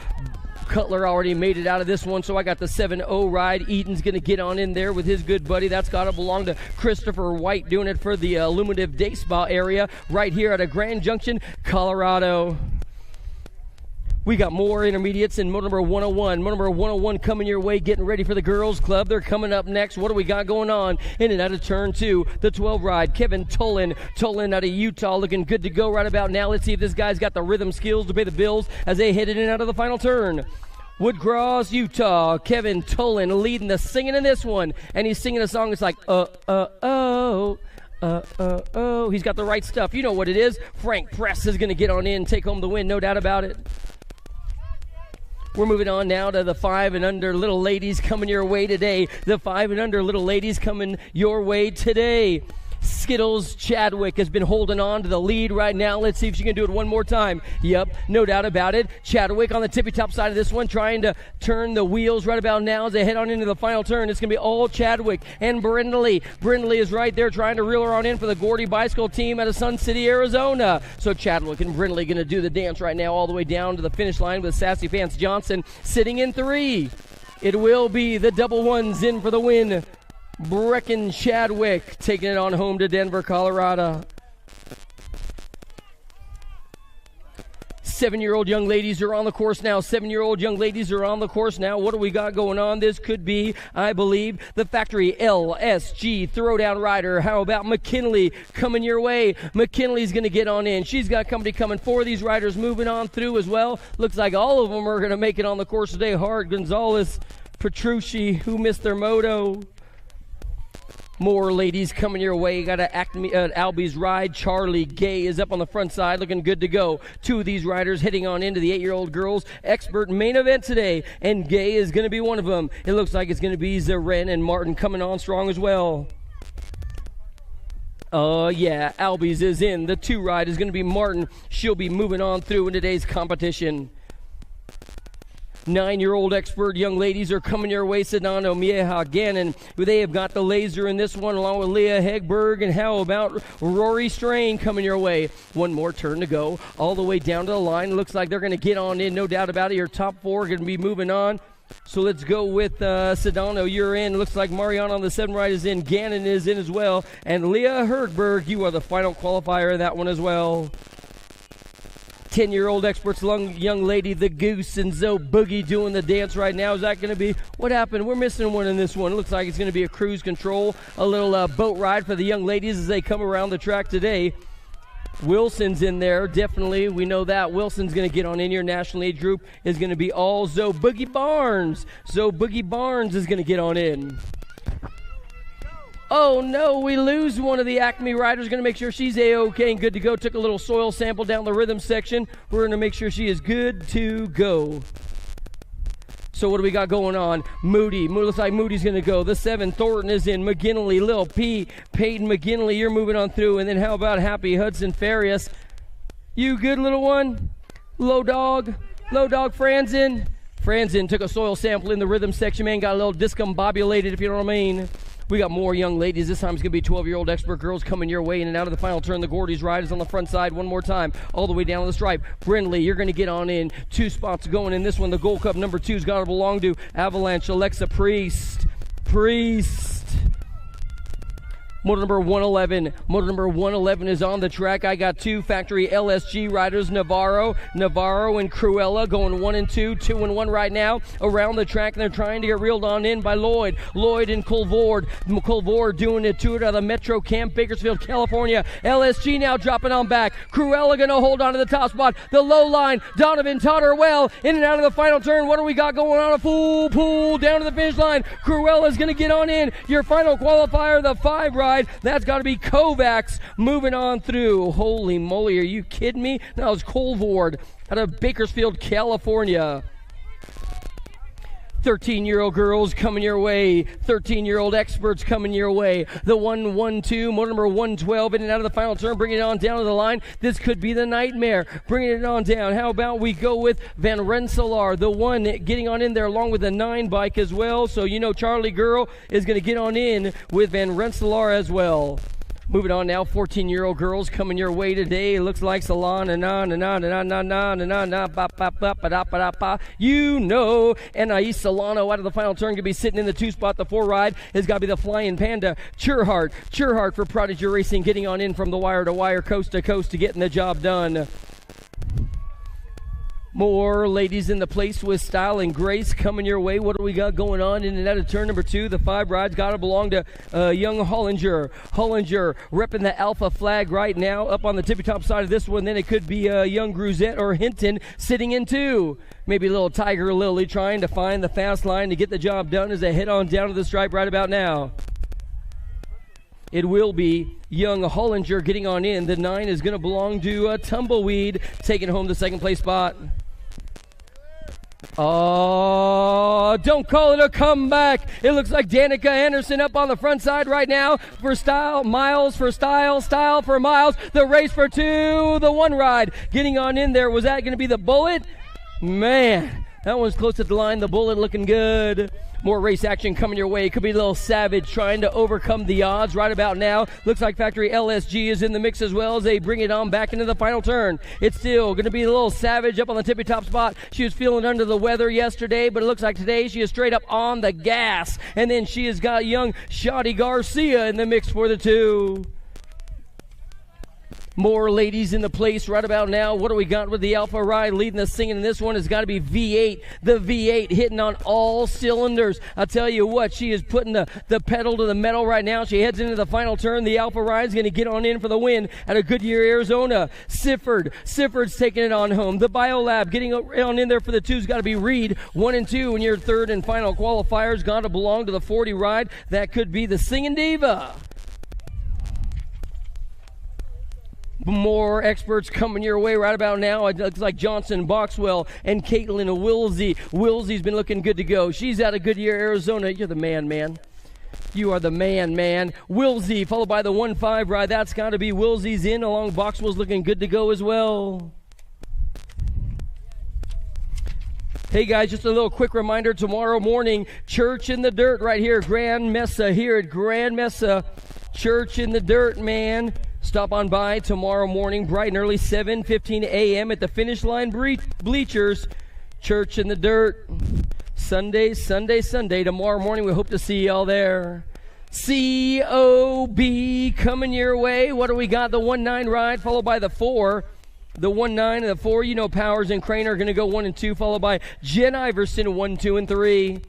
Cutler already made it out of this one, so I got the 7-0 ride. Eaton's going to get on in there with his good buddy. That's got to belong to Christopher White, doing it for the Illuminative Day Spa area right here at a Grand Junction, Colorado. We got more intermediates in motor number 101. Motor number 101 coming your way, getting ready for the girls' club. They're coming up next. What do we got going on? In and out of turn 2, the 12 ride. Kevin Tullen out of Utah, looking good to go right about now. Let's see if this guy's got the rhythm skills to pay the bills as they head in and out of the final turn. Woodcross, Utah. Kevin Tullen leading the singing in this one. And he's singing a song that's like, oh. He's got the right stuff. You know what it is. Frank Press is going to get on in, take home the win, no doubt about it. We're moving on now to the 5 and under little ladies coming your way today. The 5 and under little ladies coming your way today. Skittles Chadwick has been holding on to the lead right now. Let's see if she can do it one more time. Yep, no doubt about it. Chadwick on the tippy top side of this one, trying to turn the wheels right about now as they head on into the final turn. It's going to be all Chadwick and Brindley. Brindley is right there trying to reel her on in for the Gordy Bicycle team out of Sun City, Arizona. So Chadwick and Brindley going to do the dance right now all the way down to the finish line with Sassy Pants Johnson sitting in 3. It will be the double ones in for the win. Brecken Chadwick taking it on home to Denver, Colorado. 7-year-old young ladies are on the course now. 7-year-old young ladies are on the course now. What do we got going on? This could be, I believe, the factory LSG throwdown rider. How about McKinley coming your way? McKinley's going to get on in. She's got company coming. 4 of these riders moving on through as well. Looks like all of them are going to make it on the course today. Hard, Gonzalez, Petrucci, who missed their moto. More ladies coming your way. Got to Albie's ride. Charlie Gay is up on the front side looking good to go. 2 of these riders heading on into the 8-year-old girls expert main event today, and Gay is going to be one of them. It looks like it's going to be Zaren and Martin coming on strong as well. Yeah, Albie's is in. The 2 ride is going to be Martin. She'll be moving on through in today's competition. 9-year-old expert young ladies are coming your way. Sedano, Mieha, Gannon. They have got the laser in this one along with Leah Hegberg. And how about Rory Strain coming your way? One more turn to go. All the way down to the line. Looks like they're going to get on in. No doubt about it. Your top 4 are going to be moving on. So let's go with Sedano. You're in. Looks like Mariana on the 7 ride is in. Gannon is in as well. And Leah Hegberg, you are the final qualifier in that one as well. 10-year-old experts, young lady, the Goose, and Zoe Boogie doing the dance right now. Is that going to be what happened? We're missing one in this one. It looks like it's going to be a cruise control, a little boat ride for the young ladies as they come around the track today. Wilson's in there, definitely. We know that. Wilson's going to get on in your national age group. Is going to be all Zoe Boogie Barnes. Zoe Boogie Barnes is going to get on in. Oh, no, we lose one of the Acme riders. Going to make sure she's A-OK and good to go. Took a little soil sample down the rhythm section. We're going to make sure she is good to go. So what do we got going on? Moody. Looks like Moody's going to go. The 7, Thornton is in. McGinley, Lil P, Peyton McGinley, you're moving on through. And then how about Happy Hudson Farias? You good, little one? Low dog, Franzen. Franzen took a soil sample in the rhythm section, man. Got a little discombobulated, if you know what I mean. We got more young ladies. This time it's going to be 12-year-old expert girls coming your way in and out of the final turn. The Gordy's ride is on the front side one more time, all the way down the stripe. Brindley, you're going to get on in. 2 spots going in this one. The Gold Cup number 2's got to belong to Avalanche Alexa Priest. Motor number 111 is on the track. I got 2 factory LSG riders, Navarro and Cruella going 1 and 2 and 1 right now around the track, and they're trying to get reeled on in by Lloyd and Colvord doing a tour out of the Metro Camp, Bakersfield, California. LSG now dropping on back. Cruella going to hold on to the top spot. The low line, Donovan Totterwell in and out of the final turn. What do we got going on? A full pull down to the finish line. Cruella's going to get on in. Your final qualifier, the 5 ride. That's got to be Kovacs moving on through. Holy moly, are you kidding me? That was Colvord out of Bakersfield, California. 13-year-old girls coming your way. 13-year-old experts coming your way. The 112, motor number 112 in and out of the final turn, bringing it on down to the line. This could be the nightmare. Bringing it on down. How about we go with Van Rensselaer, the one getting on in there along with the 9 bike as well. So you know Charlie Girl is going to get on in with Van Rensselaer as well. Moving on now, 14-year-old girls coming your way today. It looks like Salon you know, Anais Solano out of the final turn could be sitting in the 2 spot. The 4 ride has got to be the Flying Panda. Churhart for Prodigy Racing getting on in from the wire to wire, coast to coast to getting the job done. More ladies in the place with style and grace coming your way. What do we got going on in and out of turn number 2? The 5 ride's got to belong to young Hollinger. Hollinger repping the Alpha flag right now up on the tippy-top side of this one. Then it could be young Gruzette or Hinton sitting in 2. Maybe little Tiger Lily trying to find the fast line to get the job done as they head on down to the stripe right about now. It will be young Hollinger getting on in. The 9 is going to belong to Tumbleweed, taking home the 2nd place spot. Oh, don't call it a comeback. It looks like Danica Anderson up on the front side right now for style, Miles for style for Miles. The race for 2, the 1 ride getting on in there. Was that going to be the Bullet? Man, that one's close to the line. The Bullet looking good. More race action coming your way. Could be a little Savage trying to overcome the odds right about now. Looks like Factory LSG is in the mix as well as they bring it on back into the final turn. It's still going to be a little Savage up on the tippy top spot. She was feeling under the weather yesterday, but it looks like today she is straight up on the gas. And then she has got young Shotty Garcia in the mix for the 2. More ladies in the place right about now. What do we got with the Alpha ride leading the singing? And this one has got to be V8. The V8 hitting on all cylinders. I tell you what, she is putting the pedal to the metal right now. She heads into the final turn. The Alpha ride is going to get on in for the win at a Goodyear, Arizona. Sifford's taking it on home. The Biolab getting on in there for the 2's got to be Reed. 1 and 2 in your 3rd and final qualifiers. Got to belong to the 40 ride. That could be the Singing Diva. More experts coming your way right about now. It looks like Johnson, Boxwell, and Caitlin Wilsey. Wilsey's been looking good to go. She's out of Goodyear, Arizona. You're the man. You are the man. Wilsey, followed by the 1-5 ride. That's got to be Wilsey's in, along Boxwell's looking good to go as well. Hey guys, just a little quick reminder, tomorrow morning, Church in the Dirt right here, Grand Mesa, here at Grand Mesa. Church in the Dirt, man. Stop on by tomorrow morning, bright and early, 7:15 a.m. at the finish line bleachers. Church in the Dirt. Sunday. Tomorrow morning, we hope to see y'all there. COB coming your way. What do we got? The 1-9 ride, followed by the 4. The 1-9 and the 4, you know, Powers and Crane are going to go 1 and 2, followed by Jen Iverson 1, 2, and 3.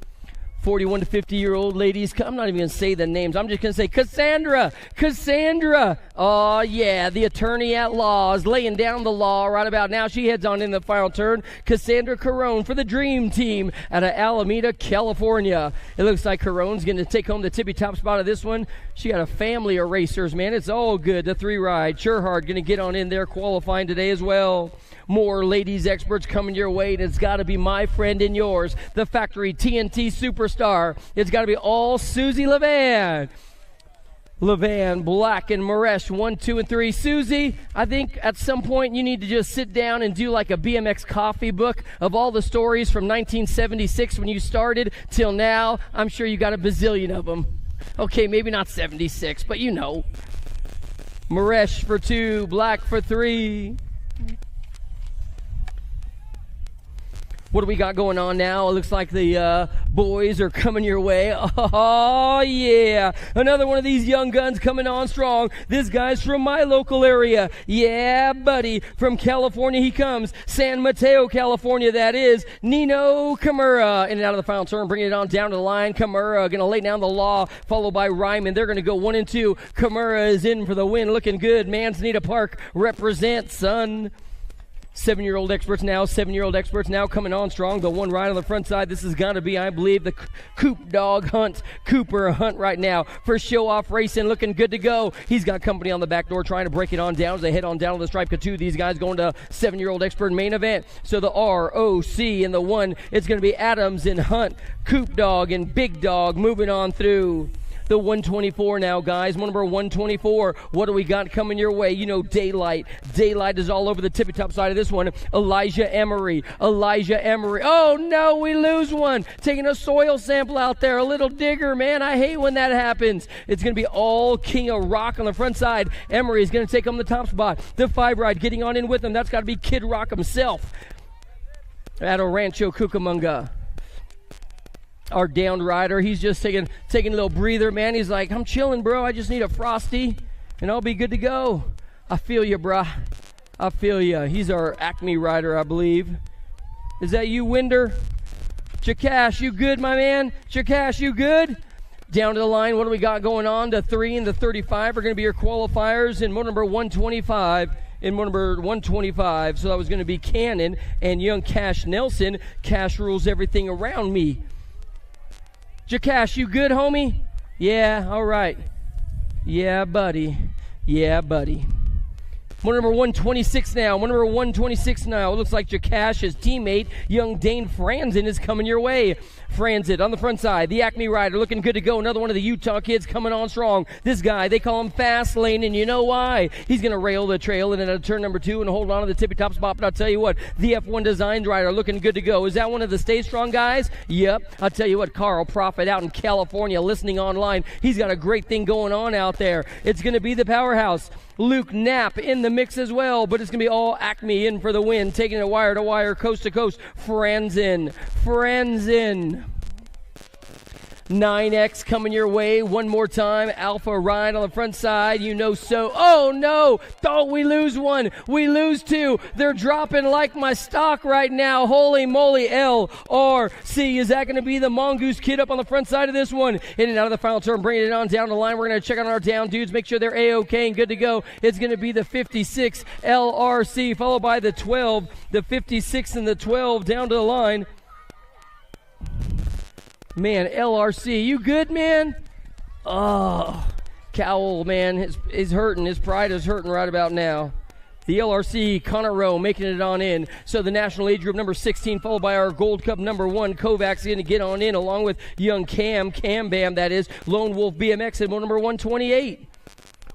41 to 50-year-old ladies. I'm not even going to say the names. I'm just going to say Cassandra. Oh, yeah, the attorney at law is laying down the law right about now. She heads on in the final turn. Cassandra Carone for the Dream Team out of Alameda, California. It looks like Carone's going to take home the tippy top spot of this one. She got a family of racers, man. It's all good. The 3-ride. Sherhard going to get on in there qualifying today as well. More ladies experts coming your way, and it's got to be my friend and yours, the factory TNT superstar. It's got to be all Susie Levan. Levan, Black, and Maresh, 1, 2, and 3. Susie, I think at some point you need to just sit down and do like a BMX coffee book of all the stories from 1976 when you started till now. I'm sure you got a bazillion of them. Okay, maybe not 76, but you know. Maresh for 2, Black for 3. What do we got going on now? It looks like the boys are coming your way. Oh, yeah. Another one of these young guns coming on strong. This guy's from my local area. Yeah, buddy. From California he comes. San Mateo, California, that is. Nino Kimura. In and out of the final turn, bringing it on down to the line. Kimura going to lay down the law, followed by Ryman. They're going to go 1 and 2. Kimura is in for the win. Looking good. Manzanita Park represents, son. 7-year-old experts now coming on strong. The 1 right on the front side. This is going to be, I believe, the Coop Dog Hunt. Cooper Hunt right now for Show Off Racing. Looking good to go. He's got company on the back door trying to break it on down as they head on down to the Stripe K2. These guys going to 7-year-old expert main event. So the ROC and the 1, it's going to be Adams and Hunt, Coop Dog and Big Dog moving on through. The 124 now, guys. Number 124. What do we got coming your way? You know, Daylight. Daylight is all over the tippy top side of this one. Elijah Emery. Oh, no, we lose one. Taking a soil sample out there. A little digger, man. I hate when that happens. It's going to be all King of Rock on the front side. Emery is going to take him the top spot. The 5-ride getting on in with him. That's got to be Kid Rock himself. At Rancho Cucamonga. Our downed rider, he's just taking a little breather, man. He's like, I'm chilling, bro. I just need a Frosty, and I'll be good to go. I feel you, brah. I feel you. He's our Acme rider, I believe. Is that you, Winder? Chakash, you good, my man? Chakash, you good? Down to the line, what do we got going on? The 3 and the 35 are going to be your qualifiers, and number 125. In number 125, so that was going to be Cannon and young Cash Nelson. Cash rules everything around me. Jakash, you good, homie? Yeah, all right. Yeah, buddy. Number 126 now. It looks like Jakash's teammate, young Dane Franzen, is coming your way. Franzen on the front side. The Acme rider looking good to go. Another one of the Utah kids coming on strong. This guy, they call him Fast Lane, and you know why. He's going to rail the trail and then at turn number 2 and hold on to the tippy top spot. But I'll tell you what, the F1 Designs rider looking good to go. Is that one of the Stay Strong guys? Yep. I'll tell you what, Carl Prophet out in California listening online. He's got a great thing going on out there. It's going to be the powerhouse. Luke Knapp in the mix as well, but it's going to be all Acme in for the win, taking it wire to wire, coast to coast. Franzen. 9X coming your way one more time. Alpha Ryan on the front side. You know so. Oh, no. Thought we lose one. We lose 2. They're dropping like my stock right now. Holy moly. LRC. Is that going to be the Mongoose kid up on the front side of this one? In and out of the final turn. Bringing it on down the line. We're going to check on our down dudes. Make sure they're A-OK and good to go. It's going to be the 56 LRC followed by the 12. The 56 and the 12 down to the line. Man, LRC, you good, man? Oh, Cowell, man, is hurting. His pride is hurting right about now. The LRC, Connor Rowe, making it on in. So the national age group number 16, followed by our Gold Cup number 1, Kovacs, going to get on in, along with young Cam Bam, that is, Lone Wolf BMX at number 128.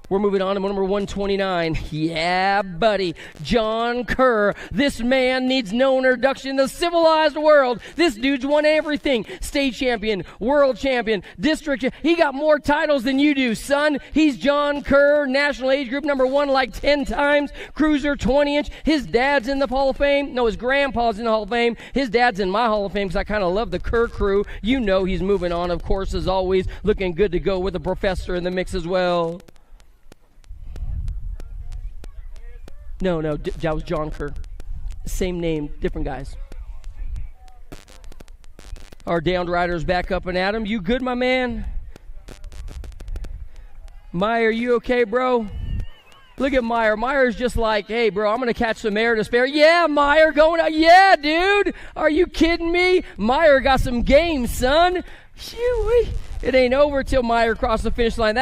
We're moving on to number 129. Yeah, buddy. John Kerr. This man needs no introduction in the civilized world. This dude's won everything. State champion, world champion, district. He got more titles than you do, son. He's John Kerr, national age group number 1 like 10 times. Cruiser 20-inch. His dad's in the Hall of Fame. No, his grandpa's in the Hall of Fame. His dad's in my Hall of Fame because I kind of love the Kerr crew. You know he's moving on, of course, as always. Looking good to go with the professor in the mix as well. No, that was John Kerr. Same name, different guys. Our downed rider's back up and at him. You good, my man? Meyer, you okay, bro? Look at Meyer. Meyer's just like, hey, bro, I'm going to catch some air to spare. Yeah, Meyer going out. Yeah, dude. Are you kidding me? Meyer got some game, son. Shoo-wee. It ain't over till Meyer crossed the finish line.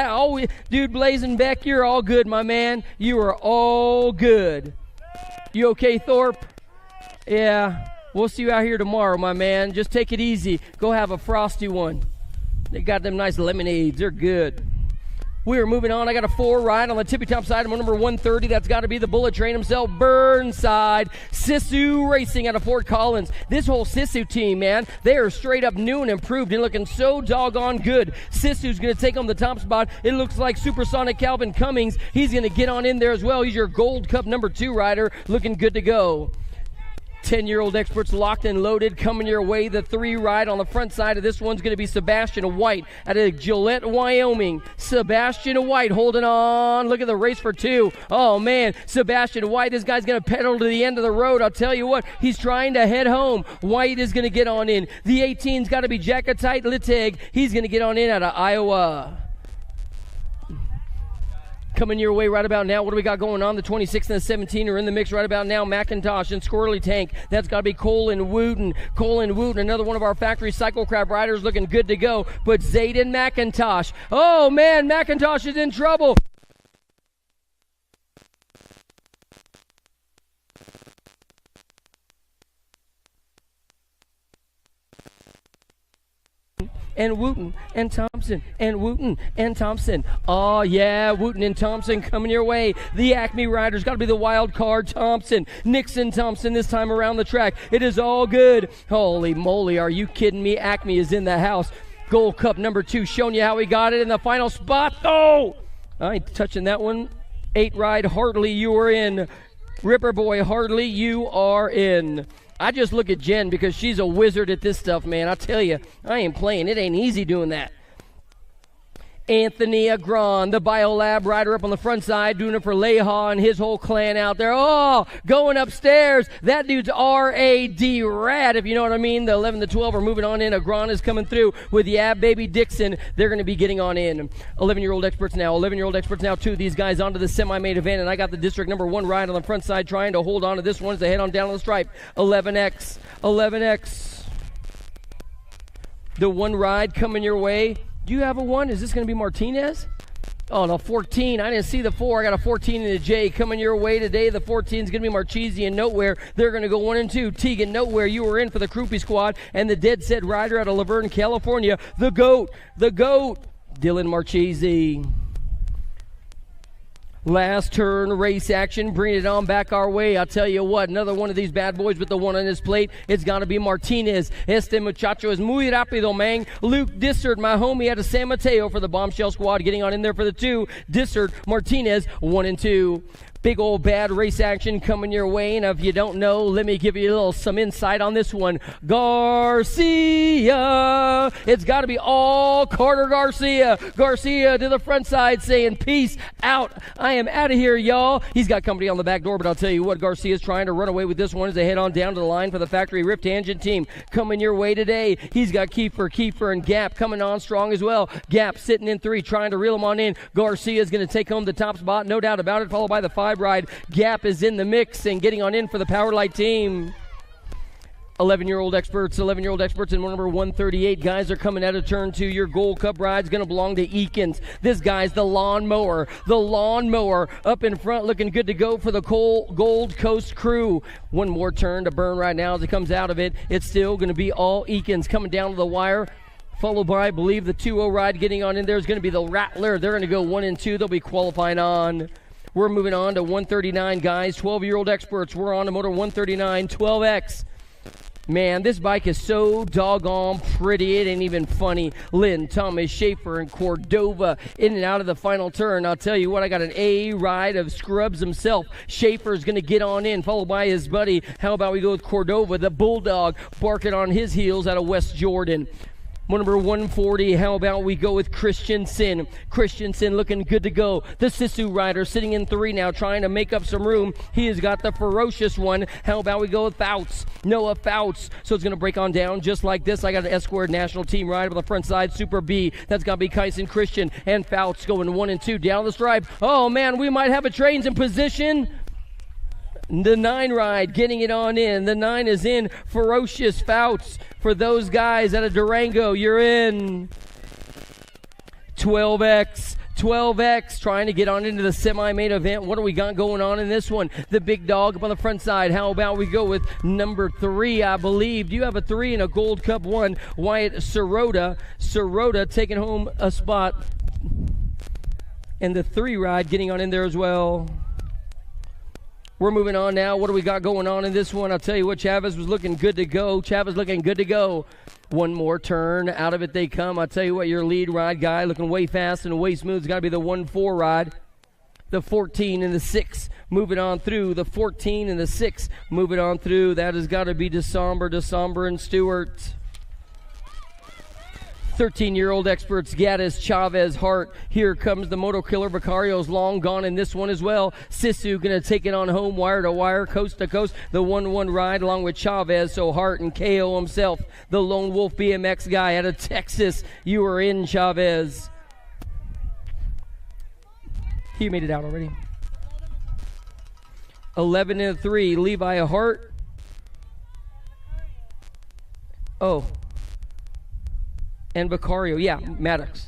Dude, Blazenbeck, you're all good, my man. You are all good. You okay, Thorpe? Yeah. We'll see you out here tomorrow, my man. Just take it easy. Go have a frosty one. They got them nice lemonades. They're good. We are moving on. I got a 4 ride on the tippy top side of number 130. That's got to be the bullet train himself, Burnside. Sisu Racing out of Fort Collins. This whole Sisu team, man, they are straight up new and improved and looking so doggone good. Sisu's going to take on the top spot. It looks like Supersonic Calvin Cummings. He's going to get on in there as well. He's your Gold Cup number 2 rider, looking good to go. 10-year-old experts locked and loaded coming your way. The 3 ride on the front side of this one's going to be Sebastian White out of Gillette, Wyoming. Sebastian White holding on. Look at the race for 2. Oh, man. Sebastian White, this guy's going to pedal to the end of the road. I'll tell you what, he's trying to head home. White is going to get on in. The 18's got to be Jacatite Litteg. He's going to get on in out of Iowa. Coming your way right about now. What do we got going on? The 26 and the 17 are in the mix right about now. McIntosh and Squirrely Tank. That's got to be Colin Wooten. Colin Wooten, another one of our factory cycle crab riders, looking good to go. But Zayden McIntosh. Oh, man, McIntosh is in trouble. And Wooten and Thompson and Wooten and Thompson. Oh, yeah, Wooten and Thompson coming your way. The Acme riders got to be the wild card. Thompson, Nixon Thompson this time around the track. It is all good. Holy moly, are you kidding me? Acme is in the house. Gold Cup number 2, showing you how he got it in the final spot. Oh, I ain't touching that one. 8 ride, Hartley, you are in. Ripper Boy Hartley, you are in. I just look at Jen because she's a wizard at this stuff, man. I tell you, I ain't playing. It ain't easy doing that. Anthony Agron, the Biolab rider up on the front side, doing it for Leha and his whole clan out there. Oh, going upstairs. That dude's R.A.D. Rad, if you know what I mean. The 11, the 12 are moving on in. Agron is coming through with Baby Dixon. They're going to be getting on in. 11-year-old experts now. 11-year-old experts now, 2 of these guys onto the semi-main event, and I got the district number 1 ride on the front side trying to hold on to this one as they head on down the stripe. 11X. 11X. The 1 ride coming your way. Do you have a 1? Is this going to be Martinez? Oh, no, 14. I didn't see the 4. I got a 14 and a J coming your way today. The 14 is going to be Marchese and Noteware. They're going to go 1 and 2. Tegan Noteware, you were in for the Kroopy squad. And the Dead Set rider out of Laverne, California. The GOAT. Dylan Marchese. Last turn race action, bringing it on back our way. I'll tell you what, another one of these bad boys with the 1 on his plate. It's got to be Martinez. Este muchacho es muy rápido, man. Luke Dissert, my homie out of San Mateo for the Bombshell squad, getting on in there for the 2. Dissert, Martinez, 1 and 2. Big old bad race action coming your way. And if you don't know, let me give you some insight on this one. Garcia. It's got to be all Carter Garcia. Garcia to the front side saying, peace out. I am out of here, y'all. He's got company on the back door, but I'll tell you what, Garcia's trying to run away with this one as they head on down to the line for the Factory Rip Tangent team. Coming your way today. He's got Kiefer, and Gap coming on strong as well. Gap sitting in 3, trying to reel him on in. Garcia's going to take home the top spot, no doubt about it, followed by the 5 ride. Gap is in the mix and getting on in for the Powerlight team. 11-year-old experts in number 138. Guys are coming out of turn 2. Your Gold Cup ride's going to belong to Eakins. This guy's the lawnmower up in front, looking good to go for the Gold Coast crew. One more turn to burn right now as it comes out of it. It's still going to be all Eakins coming down to the wire. Followed by, I believe, the 2-0 ride getting on in there is going to be the Rattler. They're going to go 1 and 2. They'll be qualifying on. We're moving on to 139, guys. 12-year-old experts. We're on to motor 139, 12X. Man, this bike is so doggone pretty, it ain't even funny. Lynn, Thomas, Schaefer, and Cordova in and out of the final turn. I'll tell you what, I got an A ride of Scrubs himself. Schaefer's going to get on in, followed by his buddy. How about we go with Cordova, the Bulldog, barking on his heels out of West Jordan. Number 140, how about we go with Christensen? Christensen looking good to go. The Sisu rider sitting in 3 now, trying to make up some room. He has got the ferocious one. How about we go with Fouts? Noah Fouts. So it's going to break on down just like this. I got an S-squared national team rider on the front side, Super B. That's going to be Kyson Christian and Fouts going 1 and 2 down the stripe. Oh, man, we might have a trains in position. The 9 ride getting it on in. The 9 is in. Ferocious Fouts for those guys out of Durango. You're in. 12X. 12X trying to get on into the semi-main event. What do we got going on in this one? The big dog up on the front side. How about we go with number 3, I believe. Do you have a 3 and a Gold Cup 1? Wyatt Sirota. Sirota taking home a spot. And the 3 ride getting on in there as well. We're moving on now. What do we got going on in this one? I'll tell you what, Chavez was looking good to go. Chavez looking good to go. One more turn. Out of it they come. I'll tell you what, your lead ride guy looking way fast and way smooth. It's got to be the 1-4 ride. The 14 and the 6 moving on through. The 14 and the 6 moving on through. That has got to be DeSomber and Stewart. 13-year-old experts, Gaddis, Chavez, Hart. Here comes the Moto Killer. Vicario's long gone in this one as well. Sisu going to take it on home, wire to wire, coast to coast. The 1-1 ride along with Chavez. So Hart and KO himself, the Lone Wolf BMX guy out of Texas. You are in, Chavez. He made it out already. 11 and 3, Levi Hart. Oh. And Vicario, yeah, Maddox.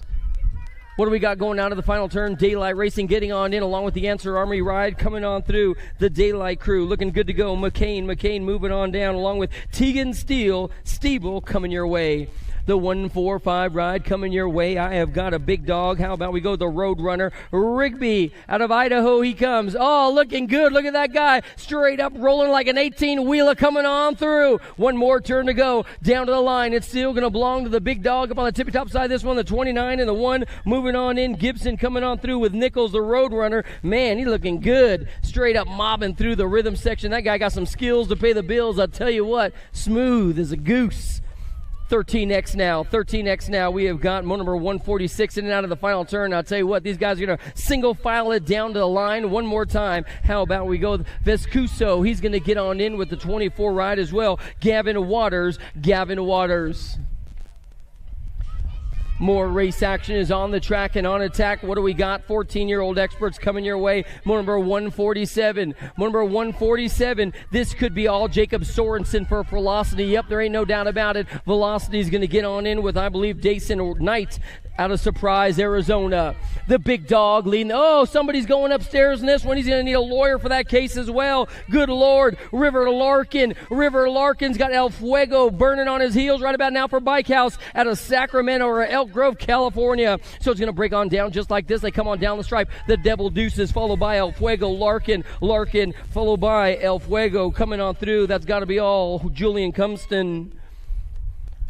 What do we got going out of the final turn? Daylight Racing getting on in along with the Answer Army ride coming on through. The Daylight crew looking good to go. McCain moving on down along with Tegan Steeble coming your way. The 1-4-5 ride coming your way. I have got a big dog. How about we go the Road Runner? Rigby out of Idaho he comes. Oh, looking good. Look at that guy. Straight up rolling like an 18-wheeler coming on through. One more turn to go. Down to the line. It's still going to belong to the big dog up on the tippy top side. This one, the 29 and the 1. Moving on in. Gibson coming on through with Nichols, the Road Runner. Man, he's looking good. Straight up mobbing through the rhythm section. That guy got some skills to pay the bills. I'll tell you what, smooth as a goose. 13X now. We have got number 146 in and out of the final turn. I'll tell you what, these guys are going to single file it down to the line one more time. How about we go Vescuso? He's going to get on in with the 24 ride as well. Gavin Waters. More race action is on the track and on attack. What do we got? 14-year-old experts coming your way. Number 147. This could be all Jacob Sorensen for Velocity. Yep, there ain't no doubt about it. Velocity is going to get on in with, I believe, Dason Knight out of Surprise, Arizona. The big dog leading. Oh, somebody's going upstairs in this one. He's going to need a lawyer for that case as well. Good Lord. River Larkin's got El Fuego burning on his heels right about now for Bike House out of Sacramento or Elk Grove, California. So it's going to break on down just like this. They come on down the stripe. The Devil Deuces followed by El Fuego. Larkin followed by El Fuego coming on through. That's got to be all Julian Cumston.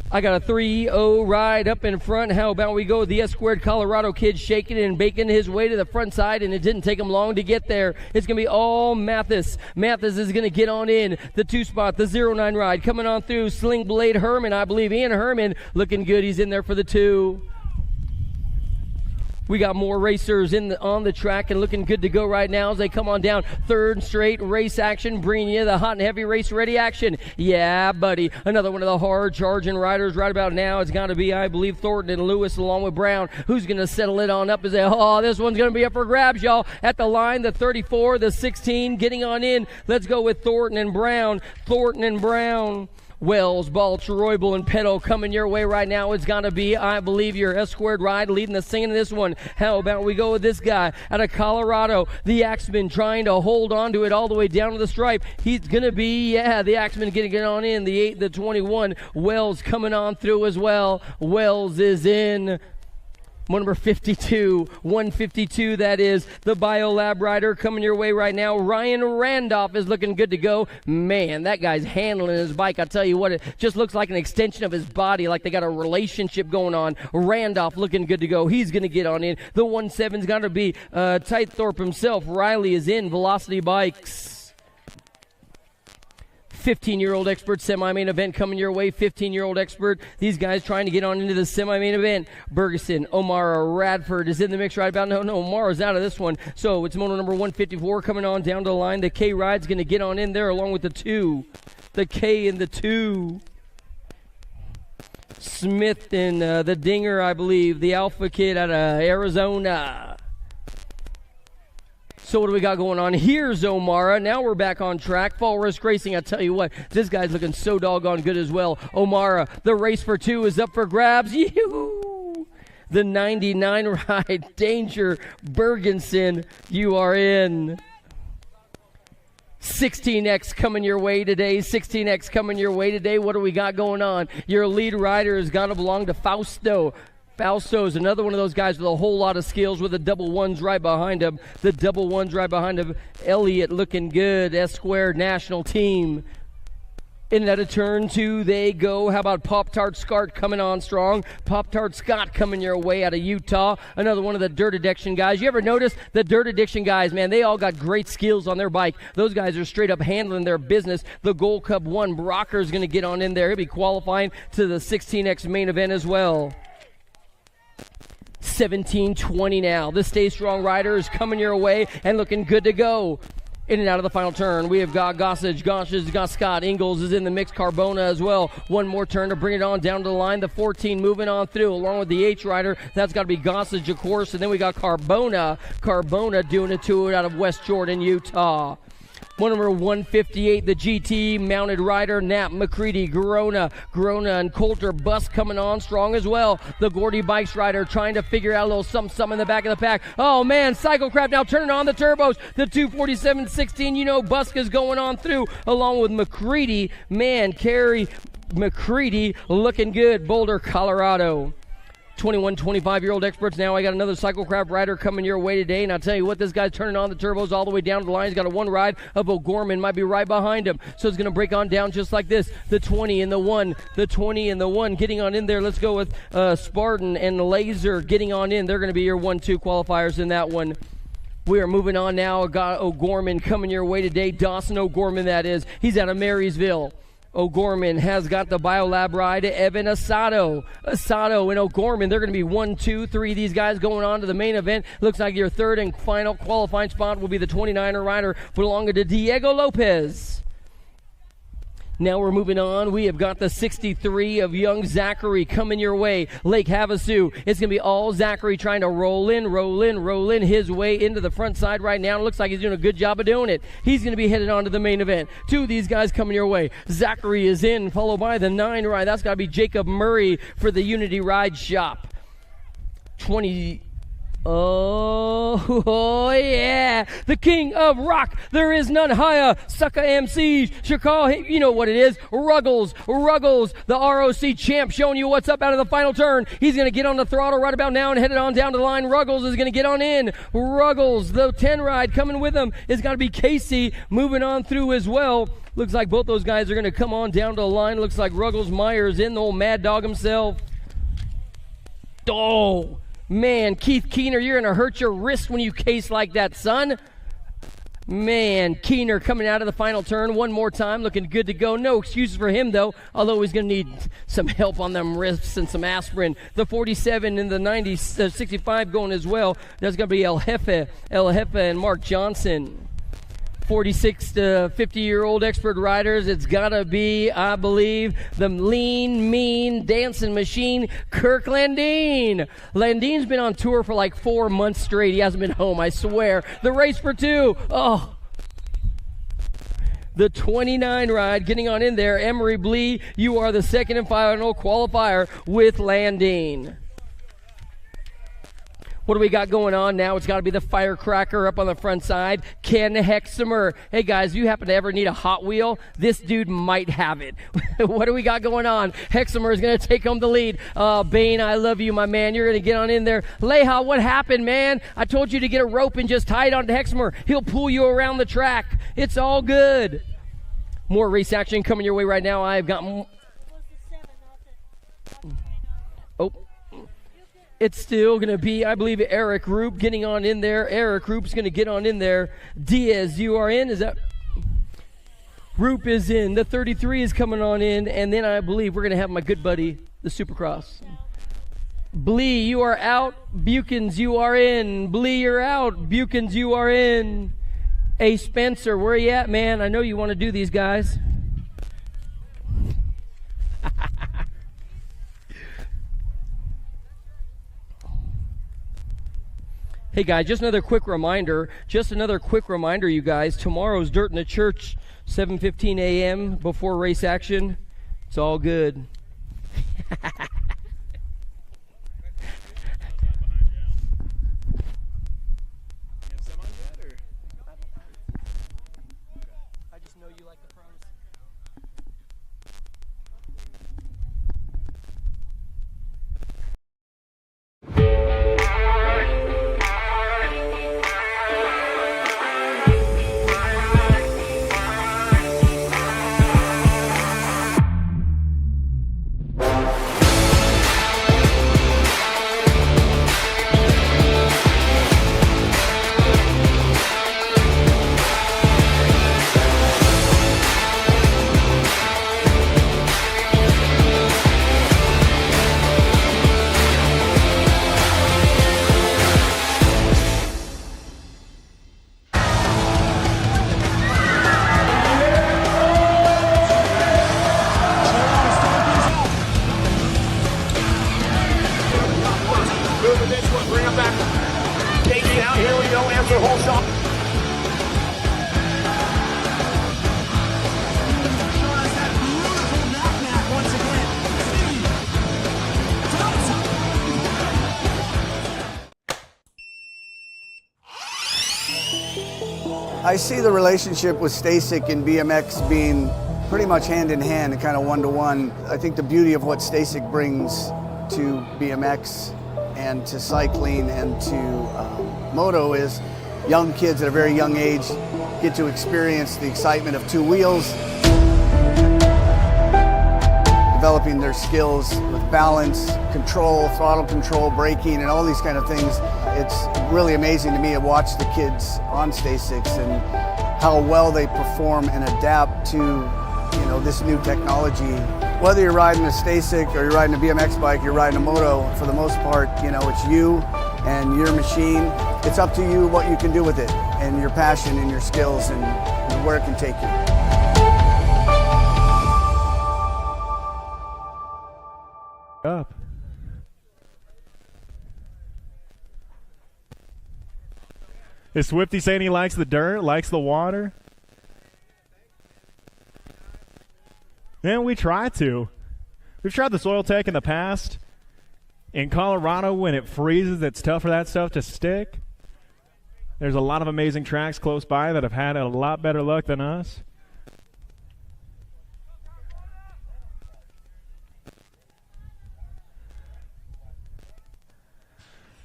I got a 3-0 ride up in front. How about we go with the S-squared Colorado kid shaking and baking his way to the front side, and it didn't take him long to get there. It's going to be all Mathis. Mathis is going to get on in. The 2-spot, the 09 ride coming on through. Sling Blade Herman, I believe. Ian Herman looking good. He's in there for the 2. We got more racers on the track and looking good to go right now as they come on down. Third straight race action, bringing you the hot and heavy race ready action. Yeah, buddy. Another one of the hard charging riders right about now. It's got to be, I believe, Thornton and Lewis along with Brown. Who's going to settle it on up and say, oh, this one's going to be up for grabs, y'all. At the line, the 34, the 16 getting on in. Let's go with Thornton and Brown. Wells, Balch, Roybal, and Petal coming your way right now. It's going to be, I believe, your S-squared ride leading the scene in this one. How about we go with this guy out of Colorado, the Axeman, trying to hold on to it all the way down to the stripe. He's going to be, the Axeman getting it on in. The 8, the 21, Wells coming on through as well. Wells is in. Number 52, 152, that is the Biolab rider coming your way right now. Ryan Randolph is looking good to go. Man, that guy's handling his bike. I tell you what, it just looks like an extension of his body, like they got a relationship going on. Randolph looking good to go. He's going to get on in. The 17's got to be Tightthorpe himself. Riley is in. Velocity Bikes. 15-year-old expert semi-main event coming your way. 15-year-old expert. These guys trying to get on into the semi-main event. Bergeson, Omara, Radford is in the mix right about now. No, Omara's out of this one. So it's moto number 154 coming on down to the line. The K Ride's going to get on in there along with the 2. The K and the 2. Smith and the Dinger, I believe. The Alpha Kid out of Arizona. So what do we got going on? Here's Omara. Now we're back on track. Fall Risk Racing, I tell you what, this guy's looking so doggone good as well. Omara, the race for 2 is up for grabs. Yoo-hoo! The 99 ride, Danger Bergenson, you are in. 16X coming your way today. 16X coming your way today. What do we got going on? Your lead rider has got to belong to Fausto. Fausto's another one of those guys with a whole lot of skills with the double ones right behind him. The double ones right behind him. Elliott looking good. S-squared national team. In at a turn 2, they go. How about Pop-Tart Scott coming on strong? Pop-Tart Scott coming your way out of Utah. Another one of the Dirt Addiction guys. You ever notice the Dirt Addiction guys, man, they all got great skills on their bike. Those guys are straight up handling their business. The Gold Cup 1, Brocker's going to get on in there. He'll be qualifying to the 16X main event as well. 17:20 now. The Stay Strong rider is coming your way and looking good to go. In and out of the final turn, we have got Gossage. Gossage got Scott. Ingalls is in the mix. Carbona as well. One more turn to bring it on down to the line. The 14 moving on through along with the H rider. That's got to be Gossage, of course. And then we got Carbona. Carbona doing it to it out of West Jordan, Utah. One number 158, the GT mounted rider, Knapp, McCready, Garona, and Coulter Bus coming on strong as well. The Gordy Bikes rider trying to figure out a little something in the back of the pack. Oh man, Cyclecraft now turning on the turbos. The 247-16, you know, Buska's going on through along with McCready. Man, Kerry McCready looking good. Boulder, Colorado. 21, 25-year-old experts now. I got another Cyclecraft rider coming your way today, and I'll tell you what, this guy's turning on the turbos all the way down to the line. He's got a 1 ride of O'Gorman, might be right behind him. So it's going to break on down just like this. The 20 and the 1, the 20 and the 1 getting on in there. Let's go with Spartan and Laser getting on in. They're going to be your 1-2 qualifiers in that one. We are moving on now. Got O'Gorman coming your way today. Dawson O'Gorman, that is. He's out of Marysville. O'Gorman has got the Biolab ride. Evan Asado and O'Gorman, they're going to be 1, 2, 3. These guys going on to the main event. Looks like your third and final qualifying spot will be the 29er rider belonging to Diego Lopez. Now we're moving on. We have got the 63 of young Zachary coming your way. Lake Havasu. It's going to be all Zachary trying to roll in his way into the front side right now. It looks like he's doing a good job of doing it. He's going to be headed on to the main event. 2 of these guys coming your way. Zachary is in, followed by the 9 ride. That's got to be Jacob Murray for the Unity Ride Shop. 20... Oh, yeah. The king of rock. There is none higher. Sucker MCs. Chicago, you know what it is. Ruggles, the ROC champ, showing you what's up out of the final turn. He's going to get on the throttle right about now and head it on down to the line. Ruggles is going to get on in. Ruggles, the 10 ride coming with him is got to be Casey moving on through as well. Looks like both those guys are going to come on down to the line. Looks like Ruggles Myers in, the old Mad Dog himself. Oh, man, Keith Keener, you're going to hurt your wrist when you case like that, son. Man, Keener coming out of the final turn one more time, looking good to go. No excuses for him, though, although he's going to need some help on them wrists and some aspirin. The 47 and the 65 going as well. There's going to be El Jefe and Mark Johnson. 46 to 50-year-old expert riders. It's got to be, I believe, the lean, mean, dancing machine, Kirk Landine. Landine's been on tour for like 4 months straight. He hasn't been home, I swear. The race for 2. Oh. The 29 ride getting on in there. Emery Blee, you are the second and final qualifier with Landine. What do we got going on now? It's got to be the firecracker up on the front side. Ken Hexamer. Hey, guys, if you happen to ever need a Hot Wheel, this dude might have it. What do we got going on? Hexamer is going to take home the lead. Bane, I love you, my man. You're going to get on in there. Leha, what happened, man? I told you to get a rope and just tie it onto Hexamer. He'll pull you around the track. It's all good. More race action coming your way right now. I've got... Oh. It's still going to be, I believe, Eric Roop getting on in there. Eric Roop's going to get on in there. Diaz, you are in. Is that? group is in. The 33 is coming on in, and then I believe we're going to have my good buddy, the Supercross. Blee, you are out. Bukins, you are in. Blee, you're out. Bukins, you are in. Hey, Spencer, where you at, man? I know you want to do these guys. Hey, guys, just another quick reminder, you guys. Tomorrow's Dirt in the Church, 7:15 a.m. before race action. It's all good. I just know you like the pros. I see the relationship with Stacyc and BMX being pretty much hand in hand and kind of one-to-one. I think the beauty of what Stacyc brings to BMX and to cycling and to moto is young kids at a very young age get to experience the excitement of two wheels, developing their skills with balance, control, throttle control, braking, and all these kind of things. It's really amazing to me to watch the kids on Stacycs and how well they perform and adapt to, this new technology. Whether you're riding a Stacyc or you're riding a BMX bike, you're riding a moto, for the most part, it's you and your machine. It's up to you what you can do with it and your passion and your skills and where it can take you. Up. Is Swifty saying he likes the dirt, likes the water? Yeah, we try to. We've tried the soil tech in the past. In Colorado, when it freezes, it's tough for that stuff to stick. There's a lot of amazing tracks close by that have had a lot better luck than us.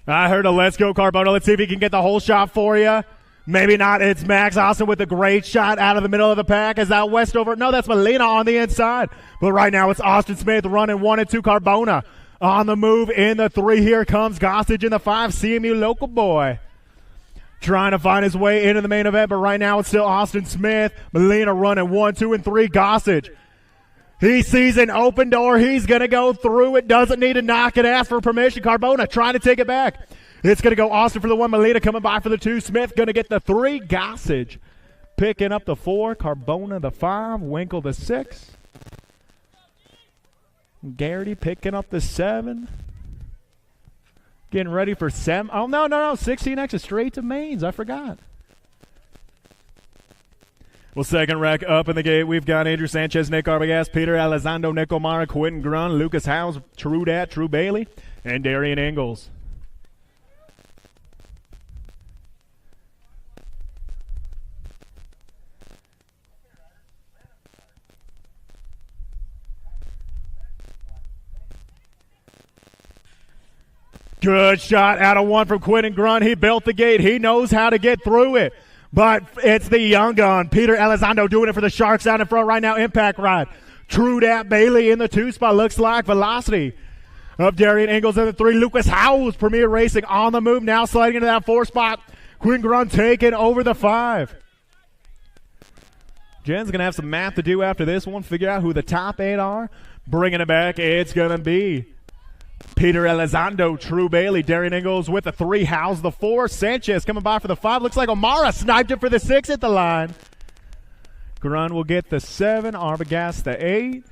I heard a let's go, Carbona. Let's see if he can get the whole shot for you. Maybe not. It's Max Austin with a great shot out of the middle of the pack. Is that Westover? No, that's Molina on the inside. But right now it's Austin Smith running 1 and 2. Carbona on the move in the 3. Here comes Gossage in the 5. CMU local boy trying to find his way into the main event. But right now it's still Austin Smith. Molina running 1, 2, and 3. Gossage. He sees an open door. He's going to go through it. Doesn't need to knock it. Ask for permission. Carbona trying to take it back. It's going to go Austin for the 1. Molina coming by for the 2. Smith going to get the 3. Gossage picking up the 4. Carbona the 5. Winkle the 6. Garrity picking up the 7. Getting ready for 7. Oh, no. 16X is straight to mains. I forgot. Well, second rack up in the gate, we've got Andrew Sanchez, Nick Arbogast, Peter Elizondo, Nick O'Mara, Quentin Grun, Lucas Howes, True Dat, True Bailey, and Darian Ingalls. Good shot out of 1 from Quentin Grun. He built the gate. He knows how to get through it. But it's the young gun, Peter Elizondo, doing it for the Sharks out in front right now. Impact ride. True Dat Bailey in the 2 spot. Looks like velocity of Darian Ingalls in the 3. Lucas Howes, Premier Racing on the move. Now sliding into that 4 spot. Quinn Grun taking over the 5. Jen's going to have some math to do after this one, figure out who the top 8 are. Bringing it back, it's going to be Peter Elizondo, True Bailey, Darian Ingalls with the 3, Howes the 4, Sanchez coming by for the 5. Looks like O'Mara sniped it for the 6 at the line. Grun will get the 7, Arbogast the 8.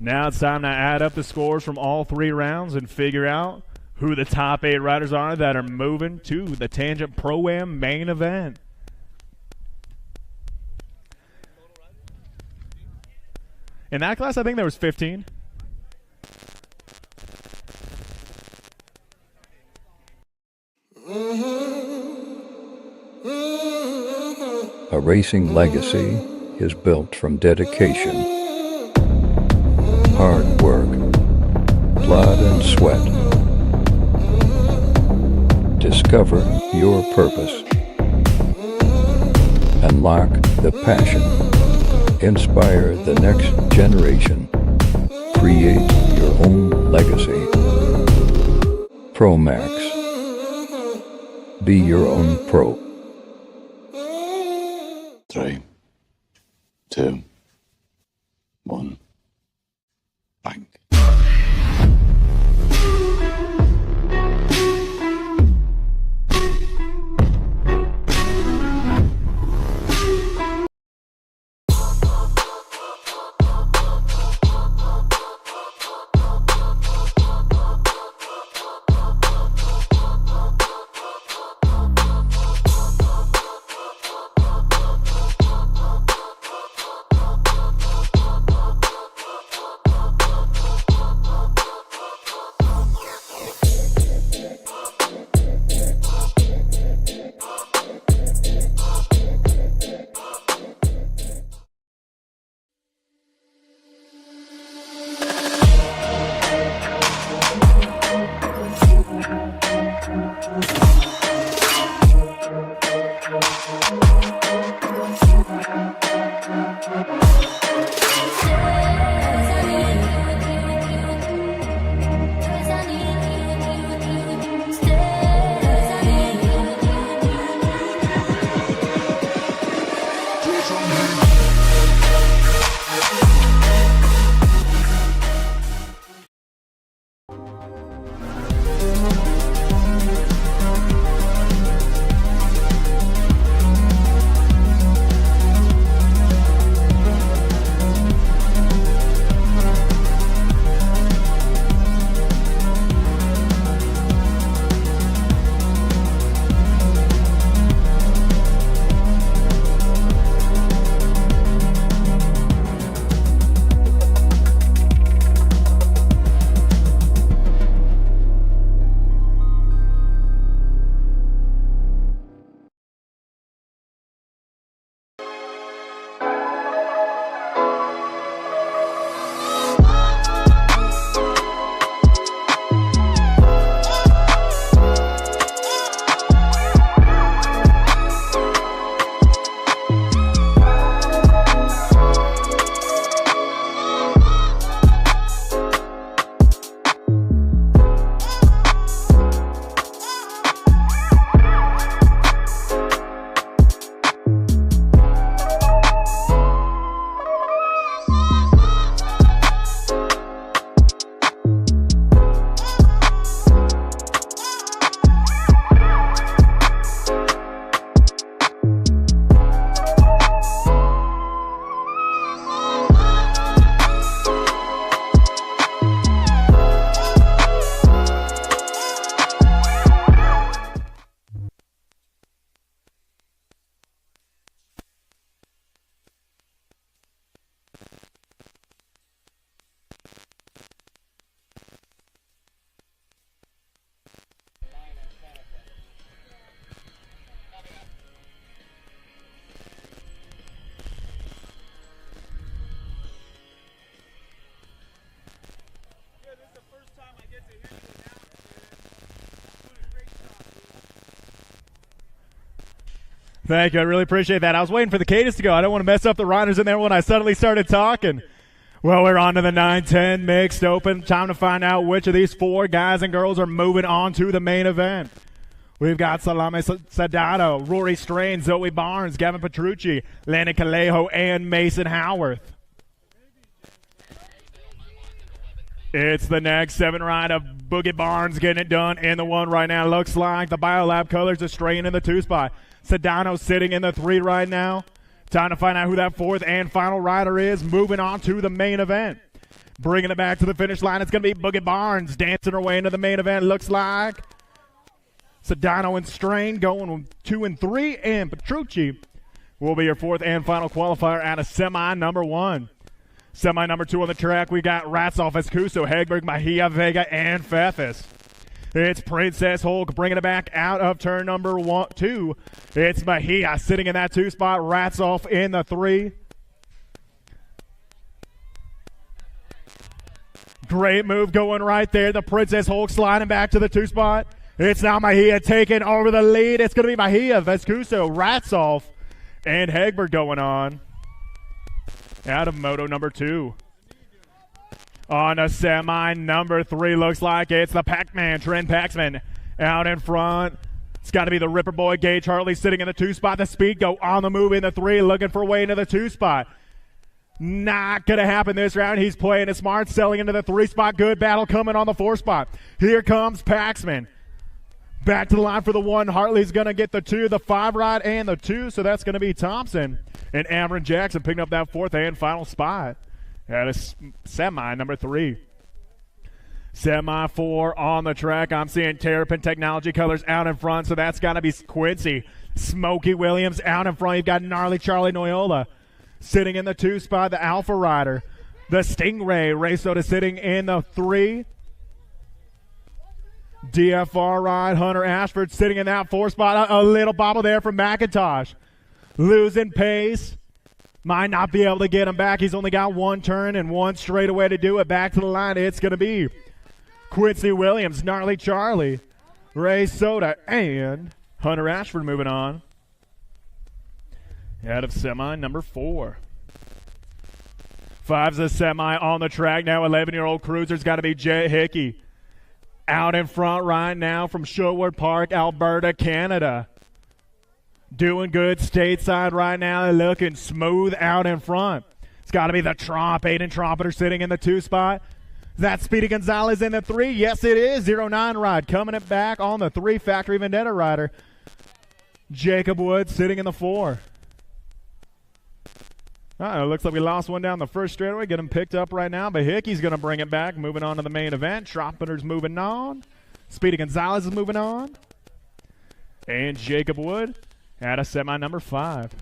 Now it's time to add up the scores from all 3 rounds and figure out who the top 8 riders are that are moving to the Tangent Pro-Am main event. In that class, I think there was 15. A racing legacy is built from dedication, hard work, blood and sweat. Discover your purpose. Unlock the passion. Inspire the next generation. Create your own legacy. ProMax. Be your own pro. 3, 2, 1, bang. Thank you. I really appreciate that. I was waiting for the cadence to go. I don't want to mess up the riders in there when I suddenly started talking. Well, we're on to the 9-10 mixed open. Time to find out which of these 4 guys and girls are moving on to the main event. We've got Salame Sadado, Rory Strain, Zoe Barnes, Gavin Petrucci, Landon Calejo, and Mason Howarth. It's the next 7 ride of Boogie Barnes getting it done in the 1 right now. Looks like the Biolab colors are Strain in the 2 spot. Sedano sitting in the 3 right now. Time to find out who that 4th and final rider is. Moving on to the main event. Bringing it back to the finish line, it's going to be Boogie Barnes dancing her way into the main event. Looks like Sedano and Strain going 2 and 3, and Petrucci will be your 4th and final qualifier out of semi number 1. Semi number 2 on the track, we got Ratsoff, Escuso, Hegberg, Mahia, Vega, and Fefis. It's Princess Hulk bringing it back out of turn number 2. It's Mahia sitting in that 2 spot, Ratsoff in the 3. Great move going right there. The Princess Hulk sliding back to the 2 spot. It's now Mahia taking over the lead. It's going to be Mahia, Vescuso, Ratsoff, and Hegberg going on. Out of moto number 2. On a semi number 3, looks like it's the Pac-Man, Trent Paxman, out in front. It's got to be the Ripper Boy, Gage Hartley, sitting in the 2 spot. The Speed Go on the move in the 3, looking for a way into the 2 spot. Not going to happen this round. He's playing it smart, selling into the 3 spot. Good battle coming on the 4 spot. Here comes Paxman. Back to the line for the 1. Hartley's going to get the 2, the 5 ride, and the 2. So that's going to be Thompson. And Amron Jackson picking up that 4th and final spot. That is semi number 3. Semi 4 on the track. I'm seeing Terrapin Technology colors out in front. So that's got to be Quincy. Smokey Williams out in front. You've got Gnarly Charlie Noyola sitting in the 2 spot. The Alpha Rider. The Stingray. Ray Soda sitting in the 3. DFR ride, Hunter Ashford sitting in that 4 spot. A little bobble there from McIntosh. Losing pace. Might not be able to get him back. He's only got 1 turn and 1 straightaway to do it. Back to the line, it's going to be Quincy Williams, Gnarly Charlie, Ray Soda, and Hunter Ashford moving on. Out of semi number 4. 5's a semi on the track now. 11-year-old cruiser's got to be Jet Hickey. Out in front right now from Sherwood Park, Alberta, Canada. Doing good stateside right now. They're looking smooth out in front. It's got to be the Tromp. Aiden Trompeter sitting in the 2 spot. Is that Speedy Gonzalez in the 3? Yes, it is. 09 ride. Coming it back on the 3. Factory Vendetta rider. Jacob Wood sitting in the 4. It looks like we lost one down the first straightaway. Get him picked up right now, but Hickey's going to bring it back. Moving on to the main event. Trompeter's moving on. Speedy Gonzalez is moving on. And Jacob Wood at a semi number 5.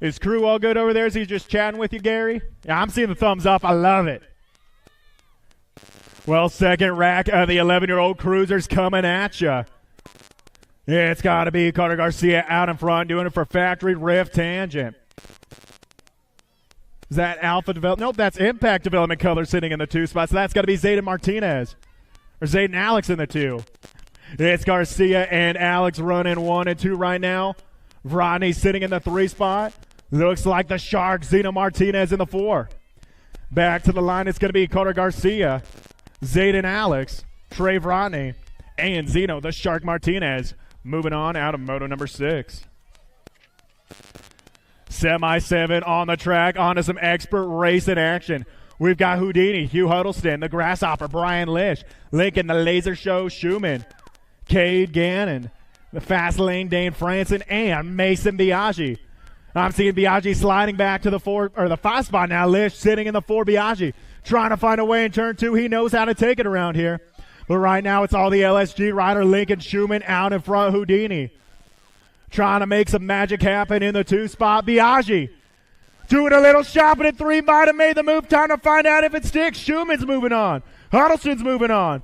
Is crew all good over there? Is he just chatting with you, Gary? Yeah, I'm seeing the thumbs up. I love it. Well, second rack of the 11-year-old cruisers coming at you. Yeah, it's got to be Carter Garcia out in front doing it for Factory Rift Tangent. Is that Alpha Development? Nope, that's Impact Development color sitting in the 2 spots. So that's got to be Zayden Martinez. Or Zayden Alex in the 2. It's Garcia and Alex running 1 and 2 right now. Rodney sitting in the 3 spot. Looks like the Shark, Zeno Martinez in the 4. Back to the line, it's going to be Carter Garcia, Zayden Alex, Trey Rodney, and Zeno, the Shark Martinez. Moving on out of moto number 6. Semi 7 on the track, onto some expert racing action. We've got Houdini, Hugh Huddleston, the Grasshopper, Brian Lish, Lincoln, the Laser Show, Schumann, Cade Gannon, the Fast Lane, Dane Franson, and Mason Biaggi. I'm seeing Biaggi sliding back to the 4 or the 5 spot now. Lish sitting in the 4. Biaggi trying to find a way in turn 2. He knows how to take it around here. But right now it's all the LSG rider, Lincoln Schumann out in front, Houdini. Trying to make some magic happen in the 2 spot. Biaggi doing a little shopping at 3. Might have made the move. Time to find out if it sticks. Schumann's moving on. Huddleston's moving on.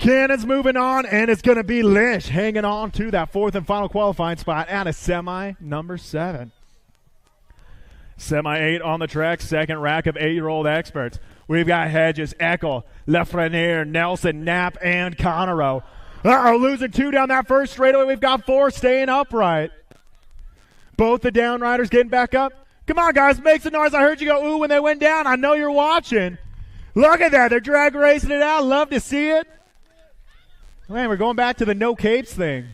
Cannon's moving on, and it's going to be Lish hanging on to that 4th and final qualifying spot at a semi number 7. Semi 8 on the track, second rack of 8-year-old experts. We've got Hedges, Eckel, Lafreniere, Nelson, Knapp, and Conero. Losing 2 down that first straightaway. We've got 4 staying upright. Both the down riders getting back up. Come on, guys, make some noise. I heard you go ooh when they went down. I know you're watching. Look at that. They're drag racing it out. Love to see it. Man, we're going back to the no capes thing.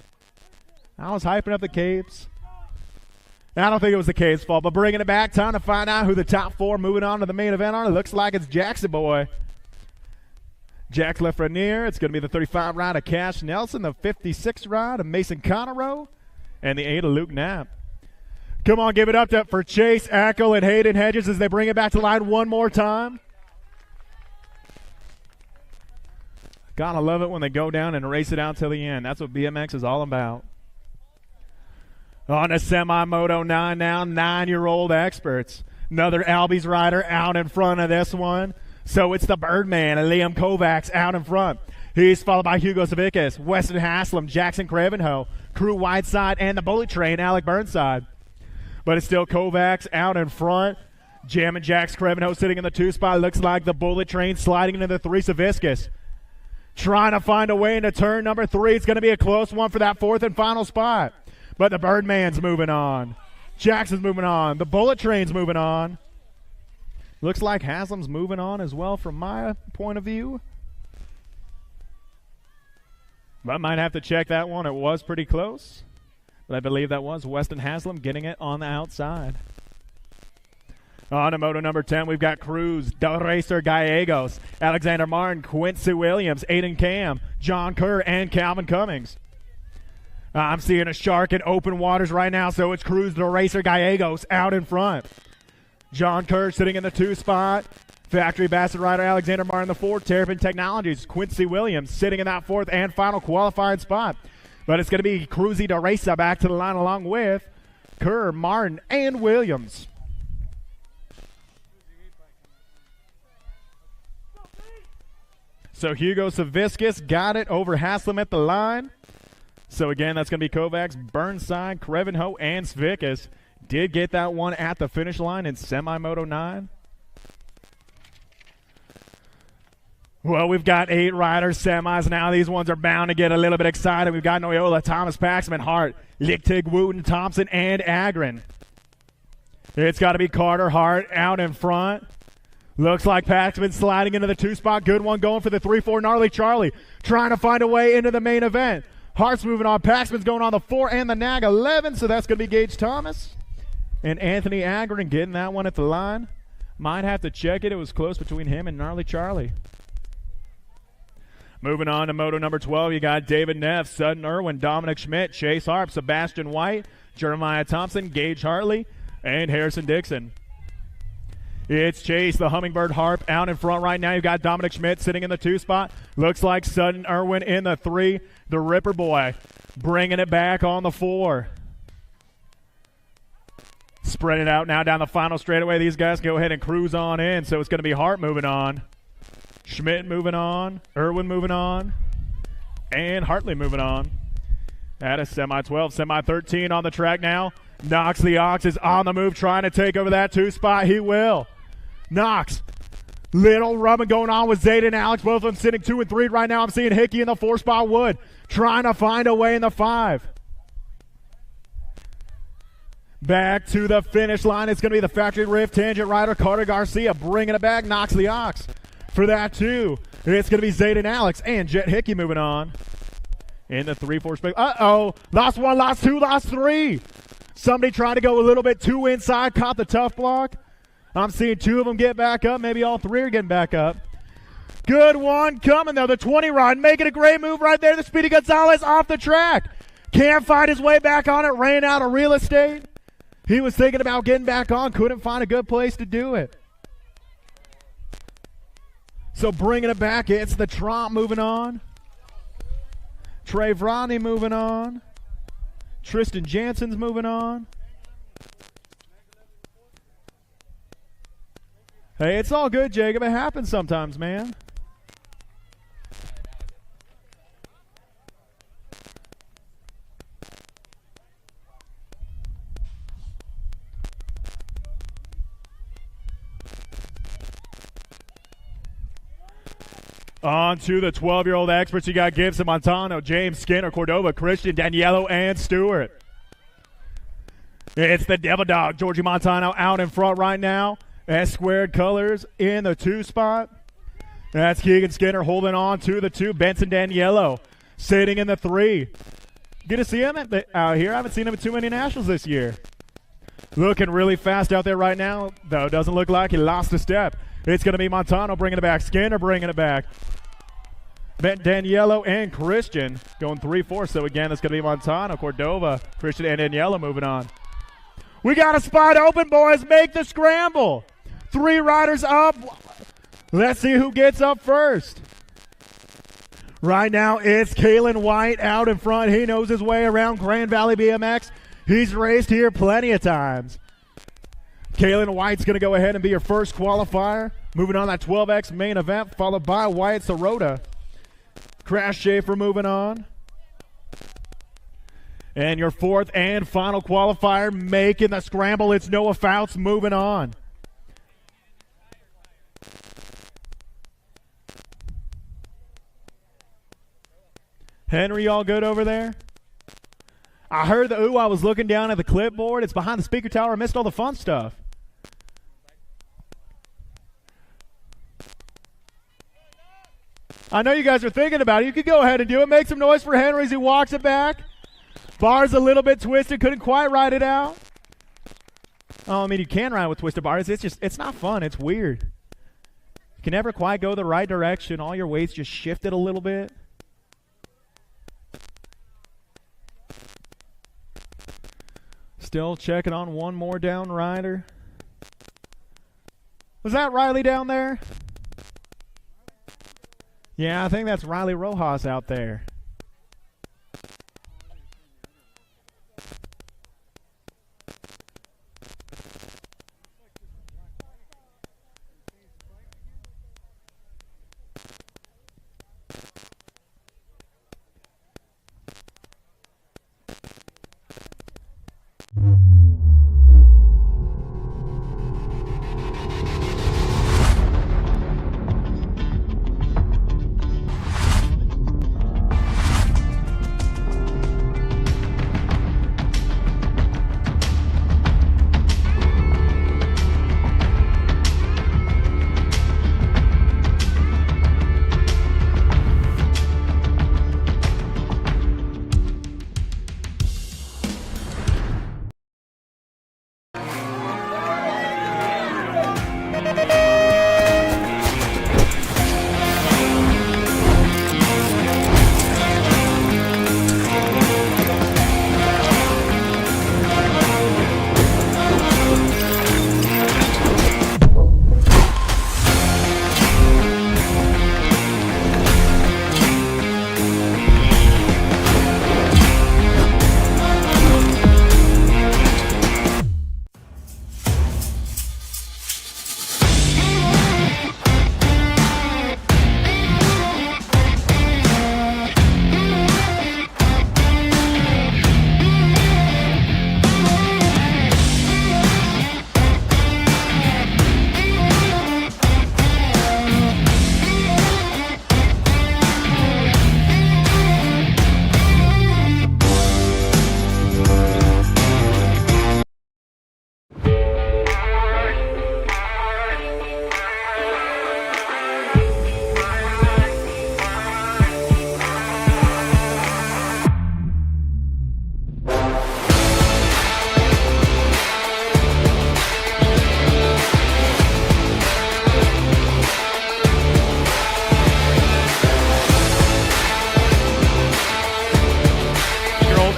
I was hyping up the capes. I don't think it was the Cape's fault, but bringing it back. Time to find out who the top 4 moving on to the main event are. It looks like it's Jackson boy. Jack Lefreniere. It's going to be the 35 ride of Cash Nelson, the 56 ride of Mason Conroe, and the 8 of Luke Knapp. Come on, give it up for Chase Ackle and Hayden Hedges as they bring it back to line one more time. Gotta love it when they go down and race it out till the end. That's what BMX is all about. On a semi-moto 9 now, 9-year-old experts. Another Albies rider out in front of this one. So it's the Birdman and Liam Kovacs out in front. He's followed by Hugo Savickas, Weston Haslam, Jackson Cravenho, Crew Whiteside, and the Bullet Train, Alec Burnside. But it's still Kovacs out in front. Jam and Jax Cravenho sitting in the 2 spot. Looks like the Bullet Train sliding into the 3, Savickas. Trying to find a way into turn number 3. It's going to be a close one for that 4th and final spot. But the Birdman's moving on. Jackson's moving on. The Bullet Train's moving on. Looks like Haslam's moving on as well from my point of view. But I might have to check that one. It was pretty close. But I believe that was Weston Haslam getting it on the outside. On to moto number 10, we've got Cruz, Del Racer Gallegos, Alexander Martin, Quincy Williams, Aiden Cam, John Kerr, and Calvin Cummings. I'm seeing a shark in open waters right now, so it's Cruz, Del Racer Gallegos out in front. John Kerr sitting in the 2 spot. Factory Bassett rider Alexander Martin the 4, Terrapin Technologies, Quincy Williams sitting in that 4th and final qualified spot. But it's going to be Cruzy de Racer back to the line along with Kerr, Martin, and Williams. So Hugo Savickas got it over Haslam at the line. So again, that's going to be Kovacs, Burnside, Crevenho, and Savickas. Did get that one at the finish line in Semi-Moto 9. Well, we've got 8 riders, semis now. These ones are bound to get a little bit excited. We've got Noyola, Thomas, Paxman, Hart, Lichtig, Wooten, Thompson, and Agron. It's got to be Carter Hart out in front. Looks like Paxman sliding into the 2 spot. Good one going for the 3-4. Gnarly Charlie trying to find a way into the main event. Hart's moving on. Paxman's going on the 4 and the nag 11. So that's going to be Gage Thomas. And Anthony Agron getting that one at the line. Might have to check it. It was close between him and Gnarly Charlie. Moving on to moto number 12, you got David Neff, Sutton Irwin, Dominic Schmidt, Chase Harp, Sebastian White, Jeremiah Thompson, Gage Hartley, and Harrison Dixon. It's Chase, the Hummingbird Harp, out in front right now. You've got Dominic Schmidt sitting in the 2 spot. Looks like Sutton Irwin in the 3. The Ripper Boy bringing it back on the 4. Spread it out now down the final straightaway. These guys go ahead and cruise on in, so it's going to be Hart moving on. Schmidt moving on, Irwin moving on, and Hartley moving on. At a semi-12, semi-13 on the track now. Knox the Ox is on the move, trying to take over that 2 spot. He will. Knox, little rubbing going on with Zayden and Alex, both of them sitting 2 and 3 right now. I'm seeing Hickey in the 4 spot. Wood trying to find a way in the 5. Back to the finish line. It's going to be the Factory Rift Tangent rider Carter Garcia bringing it back. Knox the Ox. For that, too, it's going to be Zayden Alex and Jet Hickey moving on. In the 3-4 space. Uh-oh. Lost 1, lost 2, lost 3. Somebody tried to go a little bit too inside, caught the tough block. I'm seeing 2 of them get back up. Maybe all 3 are getting back up. Good one coming, though. The 20 rod making a great move right there. The Speedy Gonzalez off the track. Can't find his way back on it. Ran out of real estate. He was thinking about getting back on. Couldn't find a good place to do it. So bringing it back, it's the Tromp moving on. Trey Vrani moving on. Tristan Jansen's moving on. Hey, it's all good, Jacob. It happens sometimes, man. On to the 12-year-old experts. You got Gibson, Montano, James Skinner, Cordova, Christian, Daniello, and Stewart. It's the Devil Dog, Georgie Montano out in front right now. S-squared colors in the 2 spot. That's Keegan Skinner holding on to the 2. Benson Daniello sitting in the 3. Good to see him out here. I haven't seen him at too many nationals this year. Looking really fast out there right now, though. Doesn't look like he lost a step. It's going to be Montano bringing it back. Skinner bringing it back. Daniello and Christian going 3-4. So again, it's going to be Montano, Cordova, Christian, and Daniello moving on. We got a spot open, boys. Make the scramble. 3 riders up. Let's see who gets up first. Right now, it's Kalen White out in front. He knows his way around Grand Valley BMX. He's raced here plenty of times. Kalen White's going to go ahead and be your first qualifier. Moving on that 12X main event, followed by Wyatt Sirota. Crash Schaefer moving on. And your 4th and final qualifier making the scramble. It's Noah Fouts moving on. Henry, all good over there? I heard the ooh. I was looking down at the clipboard. It's behind the speaker tower. I missed all the fun stuff. I know you guys are thinking about it. You could go ahead and do it. Make some noise for Henry as he walks it back. Bar's a little bit twisted. Couldn't quite ride it out. Oh, I mean, you can ride with twisted bars. It's not fun. It's weird. You can never quite go the right direction. All your weight's just shifted a little bit. Still checking on one more down rider. Was that Riley down there? Yeah, I think that's Riley Rojas out there.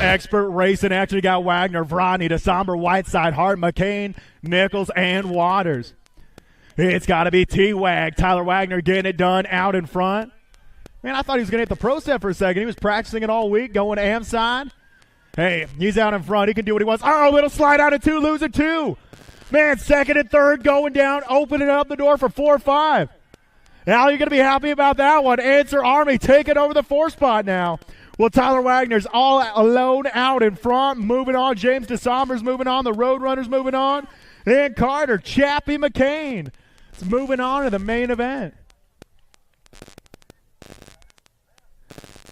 Expert Racing actually got Wagner, Vrani, DeSomber, Whiteside, Hart, McCain, Nichols, and Waters. It's got to be T-Wag. Tyler Wagner getting it done out in front. Man, I thought he was going to hit the pro step for a second. He was practicing it all week, going to am side. Hey, he's out in front. He can do what he wants. Oh, little slide out of 2, losing 2. Man, 2nd and 3rd going down, opening up the door for 4-5. Now you're going to be happy about that one. Answer Army taking over the 4 spot now. Well, Tyler Wagner's all alone out in front, moving on. James DeSomber's moving on. The Roadrunner's moving on. And Carter, Chappie McCain is moving on to the main event.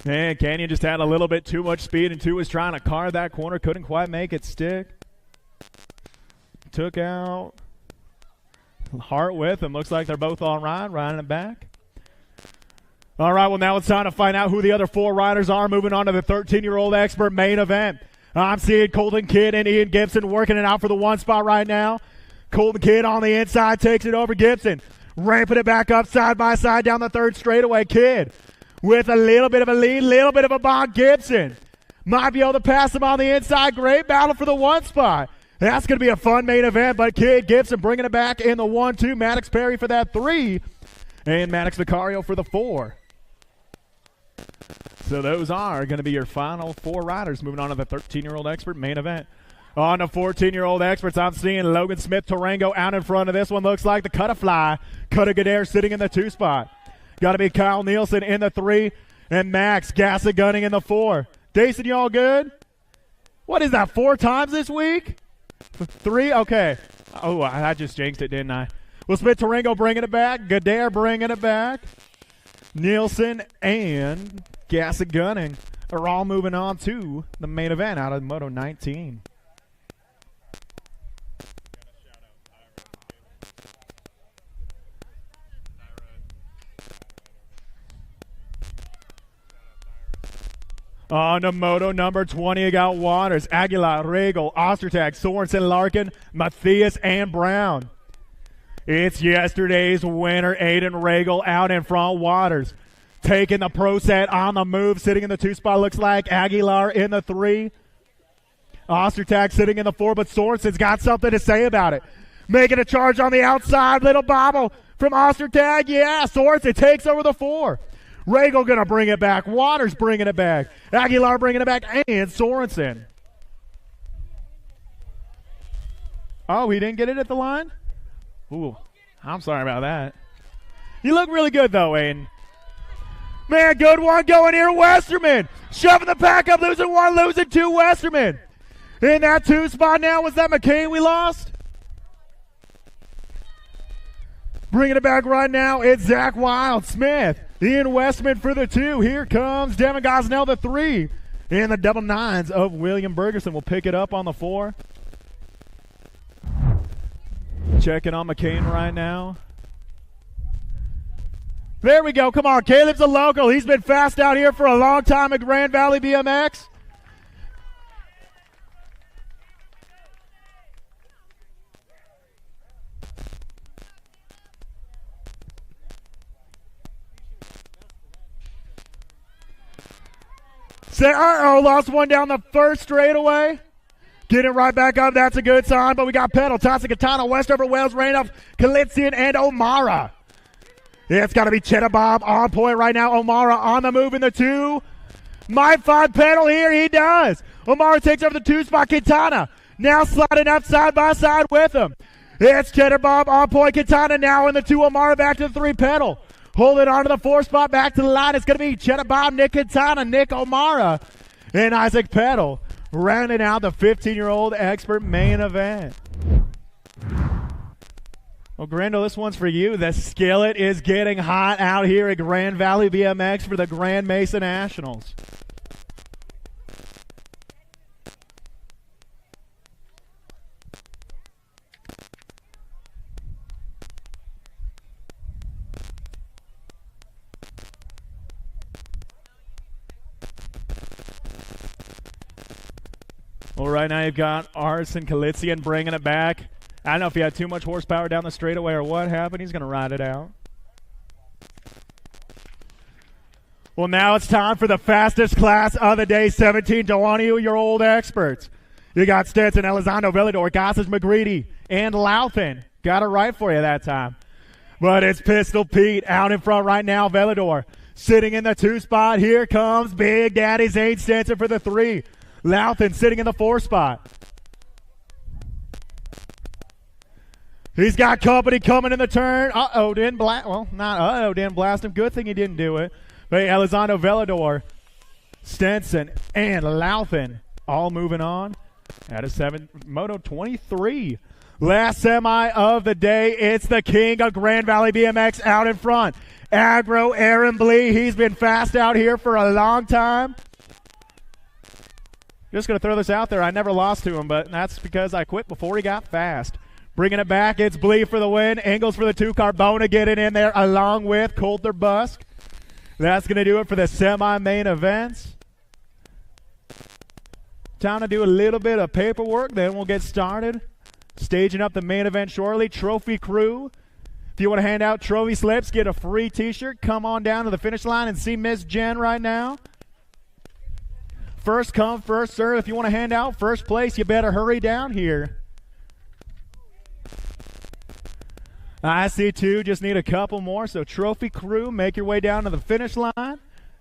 And Canyon just had a little bit too much speed, and 2 was trying to carve that corner. Couldn't quite make it stick. Took out Hart with him. Looks like they're both on riding it back. All right, well, now it's time to find out who the other 4 riders are. Moving on to the 13-year-old expert main event. I'm seeing Colton Kidd and Ian Gibson working it out for the 1 spot right now. Colton Kidd on the inside takes it over Gibson. Ramping it back up side by side down the 3rd straightaway. Kidd with a little bit of a lead, little bit of a bomb. Gibson might be able to pass him on the inside. Great battle for the 1 spot. That's going to be a fun main event, but Kidd Gibson bringing it back in the 1-2. Maddox Perry for that 3, and Maddox Vicario for the 4. So those are going to be your final 4 riders. Moving on to the 13-year-old expert main event. On the 14-year-old experts, I'm seeing Logan Smith Tarango out in front of this one. Looks like the Cut-A-Fly. Cut-A-Gadare sitting in the 2 spot. Got to be Kyle Nielsen in the 3, and Max Gassa Gunning in the 4. Jason, you all good? What is that, 4 times this week? 3? Okay. Oh, I just jinxed it, didn't I? Well, Smith Tarango bringing it back. Gadare bringing it back. Nielsen and Gassa Gunning are all moving on to the main event out of Moto 19. On to Moto number 20, you got Waters, Aguilar, Regal, Ostertag, Sorensen, Larkin, Matthias, and Brown. It's yesterday's winner, Aiden Regal, out in front. Waters taking the pro set on the move, sitting in the 2 spot, looks like. Aguilar in the 3. Ostertag sitting in the 4, but Sorensen's got something to say about it. Making a charge on the outside, little bobble from Ostertag. Yeah, Sorensen takes over the 4. Regal going to bring it back. Waters bringing it back. Aguilar bringing it back. And Sorensen. Oh, he didn't get it at the line? Ooh, I'm sorry about that. You look really good, though, Aiden. Man, good one going here. Westerman shoving the pack up. Losing 1, losing 2. Westerman. In that 2 spot now. Was that McCain we lost? Bringing it back right now. It's Zach Wild. Smith. Ian Westman for the 2. Here comes Devin Gosnell, the 3. And the double 9s of William Bergerson will pick it up on the 4. Checking on McCain right now. There we go. Come on. Caleb's a local. He's been fast out here for a long time at Grand Valley BMX. Say, lost one down the 1st straightaway. Get it right back up. That's a good sign. But we got Pedal, Tassi Katana, Westover, Wales, Rainoff, Kalitsian, and O'Mara. It's got to be Cheddar Bob on point right now. O'Mara on the move in the 2. Might find Pedal here. He does. O'Mara takes over the 2 spot. Katana now sliding up side by side with him. It's Cheddar Bob on point. Katana now in the 2. O'Mara back to the 3. Pedal. Holding on to the 4 spot, back to the line. It's going to be Cheddar Bob, Nick Katana, Nick O'Mara, and Isaac Pedal, rounding out the 15-year-old expert main event. Well, Grendel, this one's for you. The skillet is getting hot out here at Grand Valley BMX for the Grand Mesa Nationals. Well, right now you've got Arsen Kalitsian bringing it back. I don't know if he had too much horsepower down the straightaway or what happened. He's going to ride it out. Well, now it's time for the fastest class of the day, 17 20-year-old experts. You got Stetson, Elizondo, Villador, Gossage, McGreedy, and Louthan. Got it right for you that time. But it's Pistol Pete out in front right now, Villador. Sitting in the 2 spot. Here comes Big Daddy Zane Stenson for the 3. Louthan sitting in the 4 spot. He's got company coming in the turn. Didn't blast. Well, not didn't blast him. Good thing he didn't do it. But Elizondo, Villador, Stenson, and Louthan all moving on. At a Moto 23. Last semi of the day. It's the king of Grand Valley BMX out in front. Agro Aaron Blee. He's been fast out here for a long time. Just going to throw this out there. I never lost to him, but that's because I quit before he got fast. Bringing it back, it's Blee for the win. Engels for the 2. Carbona getting in there along with Coulter Busk. That's going to do it for the semi-main events. Time to do a little bit of paperwork, then we'll get started. Staging up the main event shortly. Trophy crew. If you want to hand out trophy slips, get a free t-shirt, come on down to the finish line and see Miss Jen right now. First come, first serve. If you want to hand out first place, you better hurry down here. I see two, just need a couple more. So trophy crew, make your way down to the finish line. And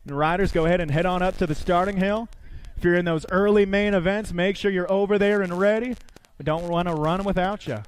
riders, go ahead and head on up to the starting hill. If you're in those early main events, make sure you're over there and ready. We don't want to run without you.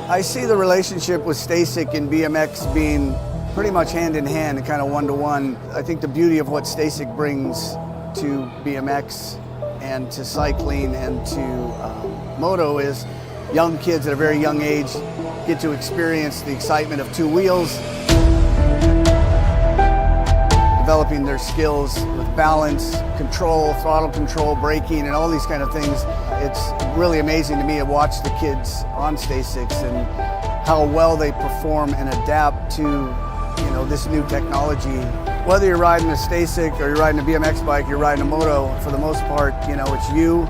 I see the relationship with Stacyc and BMX being pretty much hand in hand and kind of one-to-one. I think the beauty of what Stacyc brings to BMX and to cycling and to moto is young kids at a very young age get to experience the excitement of two wheels, developing their skills with balance, control, throttle control, braking, and all these kind of things. It's really amazing to me to watch the kids on Stacyc and how well they perform and adapt to, this new technology. Whether you're riding a Stacyc or you're riding a BMX bike, you're riding a moto, for the most part, it's you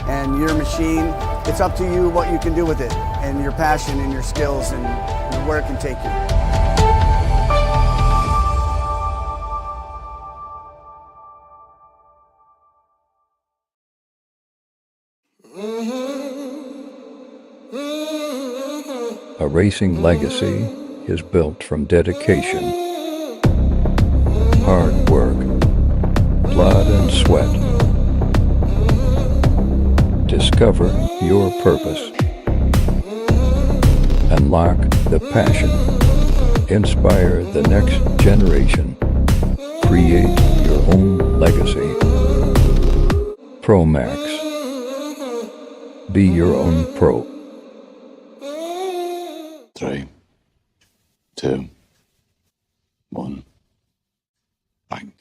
and your machine. It's up to you what you can do with it and your passion and your skills and where it can take you. A racing legacy is built from dedication, hard work, blood and sweat. Discover your purpose. Unlock the passion. Inspire the next generation. Create your own legacy. ProMax. Be your own pro. 3, 2, 1, bang.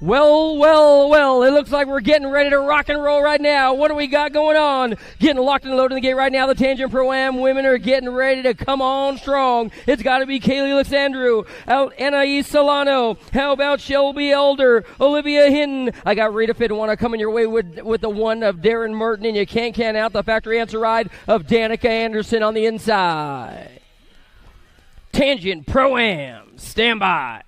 Well, it looks like we're getting ready to rock and roll right now. What do we got going on? Getting locked and loaded in the gate right now. The Tangent Pro-Am women are getting ready to come on strong. It's got to be Kaylee Alexandru, Anais Solano. How about Shelby Elder, Olivia Hinton? I got Rita Fitwana coming your way with the one of Darren Merton, and you can't count out the factory answer ride of Danica Anderson on the inside. Tangent Pro-Am, stand by.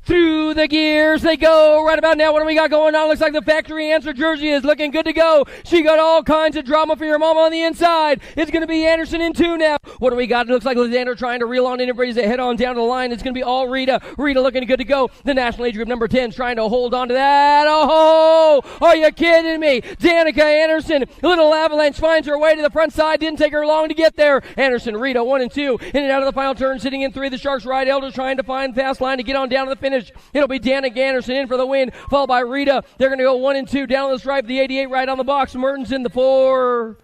Through the gears they go right about now. What do we got going on? Looks like the factory answer jersey is looking good to go. She got all kinds of drama for your mama on the inside. It's going to be Anderson in two now. What do we got? It looks like Lysander trying to reel on in. Everybody's head on down to the line. It's going to be all Rita. Rita looking good to go. The national age group number 10 trying to hold on to that. Oh, are you kidding me? Danica Anderson, a little avalanche, finds her way to the front side. Didn't take her long to get there. Anderson, Rita, 1 and 2. In and out of the final turn, sitting in 3. The Sharks ride. Elder trying to find fast line to get on down to the finish. It'll be Danica Anderson in for the win, followed by Rita. They're going to go 1 and 2 down the stripe. The 88 right on the box. Mertens in the 4.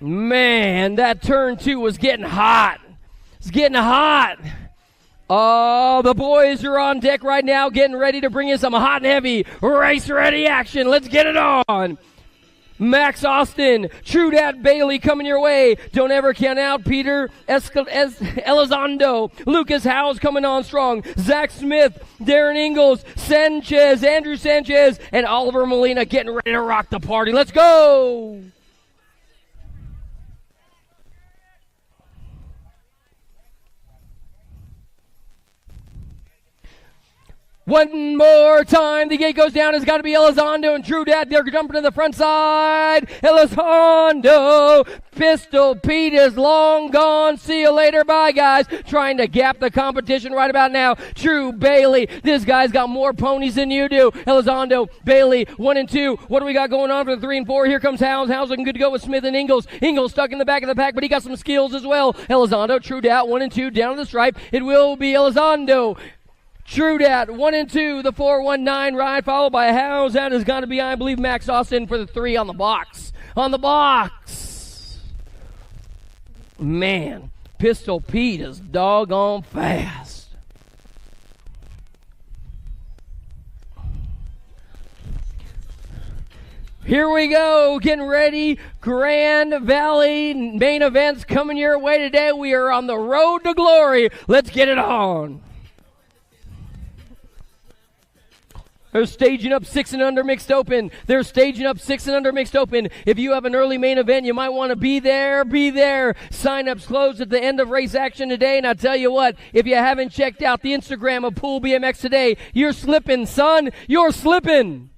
Man, that turn 2 was getting hot. It's getting hot. Oh, the boys are on deck right now, getting ready to bring in some hot and heavy race-ready action. Let's get it on. Max Austin, Trudat Bailey coming your way. Don't ever count out Peter Elizondo. Lucas Howes coming on strong. Zach Smith, Darren Ingalls, Sanchez, Andrew Sanchez, and Oliver Molina getting ready to rock the party. Let's go! One more time, the gate goes down. It's got to be Elizondo and Trudat. They're jumping to the front side. Elizondo, Pistol Pete is long gone. See you later, bye guys. Trying to gap the competition right about now. True Bailey, this guy's got more ponies than you do. Elizondo, Bailey, 1 and 2. What do we got going on for the 3 and 4? Here comes Howes. Howes looking good to go with Smith and Ingalls. Ingalls stuck in the back of the pack, but he got some skills as well. Elizondo, Trudat, 1 and 2 down the stripe. It will be Elizondo. Trudat, 1 and 2, the 419 ride, followed by Howes. That is going to be, I believe, Max Austin for the 3 on the box. On the box. Man, Pistol Pete is doggone fast. Here we go, getting ready. Grand Valley main events coming your way today. We are on the road to glory. Let's get it on. They're staging up 6 and under mixed open. They're staging up 6 and under mixed open. If you have an early main event, you might want to be there. Be there. Sign-ups close at the end of race action today. And I tell you what, if you haven't checked out the Instagram of Pool BMX today, you're slipping, son. You're slipping.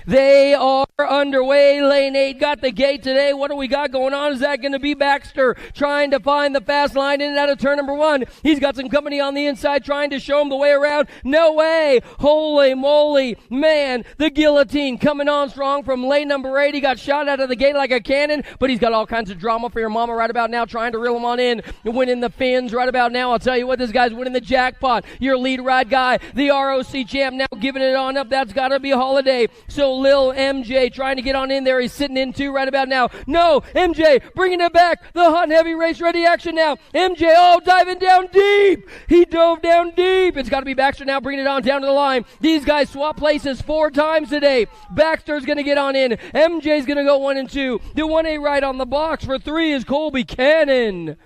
They are underway. Lane 8 got the gate today. What do we got going on? Is that going to be Baxter trying to find the fast line in and out of turn number 1? He's got some company on the inside trying to show him the way around. No way. Holy moly. Man, the guillotine coming on strong from lane number 8. He got shot out of the gate like a cannon, but he's got all kinds of drama for your mama right about now, trying to reel him on in, winning the fins right about now. I'll tell you what, this guy's winning the jackpot. Your lead ride guy, the ROC champ, now giving it on up. That's got to be Holiday. So Lil MJ trying to get on in there. He's sitting in 2 right about now. No, MJ bringing it back. The hot and heavy race ready action now. MJ, diving down deep. He dove down deep. It's got to be Baxter now bringing it on down to the line. These guys swap places 4 times today. Baxter's going to get on in. MJ's going to go 1 and 2. The 1A right on the box for 3 is Colby Cannon.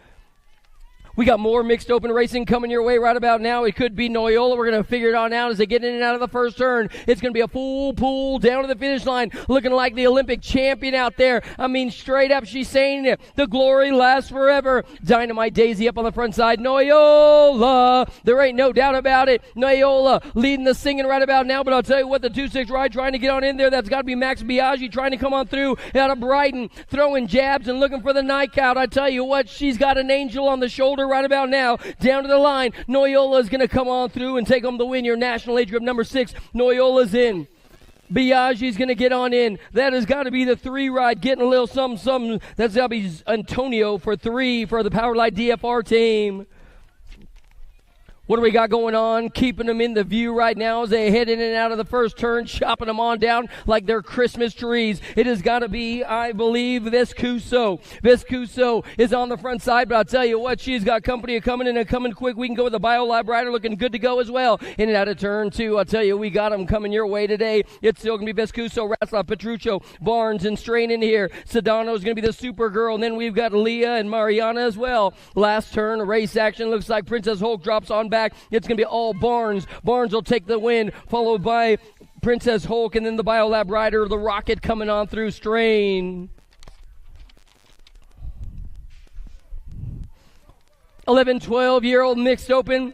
We got more mixed open racing coming your way right about now. It could be Noyola. We're going to figure it on out as they get in and out of the first turn. It's going to be a full pull down to the finish line, looking like the Olympic champion out there. I mean, straight up, she's saying it. The glory lasts forever. Dynamite Daisy up on the front side. Noyola. There ain't no doubt about it. Noyola leading the singing right about now, but I'll tell you what, the 2-6 ride trying to get on in there. That's got to be Max Biaggi trying to come on through out of Brighton, throwing jabs and looking for the knockout. I tell you what, she's got an angel on the shoulder right about now. Down to the line. Noyola is going to come on through and take home the win. Your national age group number 6. Noyola's in. Biaggi's going to get on in. That has got to be the 3 ride. Getting a little something. That's got to be Antonio for 3 for the Powerlight DFR team. What do we got going on? Keeping them in the view right now as they head in and out of the first turn, chopping them on down like they're Christmas trees. It has got to be, I believe, Vescuso. Vescuso is on the front side, but I'll tell you what, she's got company coming in and coming quick. We can go with the BioLab rider looking good to go as well. In and out of turn two, I'll tell you, we got them coming your way today. It's still going to be Vescuso, Ratzlaff, Petruccio, Barnes, and Strain in here. Sedano is going to be the Supergirl, and then we've got Leah and Mariana as well. Last turn, race action. Looks like Princess Hulk drops on back. It's going to be all Barnes. Barnes will take the win, followed by Princess Hulk, and then the BioLab rider, the Rocket, coming on through. Strain. 11, 12-year-old mixed open.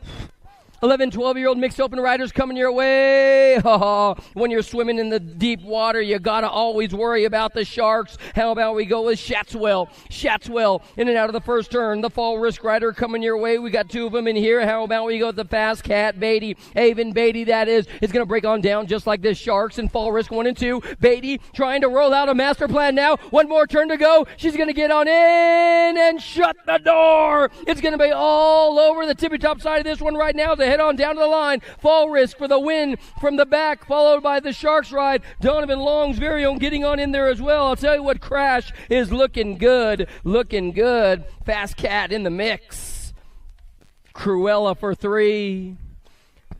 11, 12-year-old mixed open riders coming your way. When you're swimming in the deep water, you got to always worry about the sharks. How about we go with Shatswell? Shatswell in and out of the first turn. The Fall Risk rider coming your way. We got two of them in here. How about we go with the Fast Cat Beatty? Avon Beatty, that is going to break on down just like this Sharks and Fall Risk 1 and 2. Beatty trying to roll out a master plan now. One more turn to go. She's going to get on in and shut the door. It's going to be all over the tippy top side of this one right now. They head on down to the line. Fall Risk for the win from the back, followed by the Sharks ride. Donovan Long's very own getting on in there as well. I'll tell you what, Crash is looking good. Looking good. Fast Cat in the mix. Cruella for 3.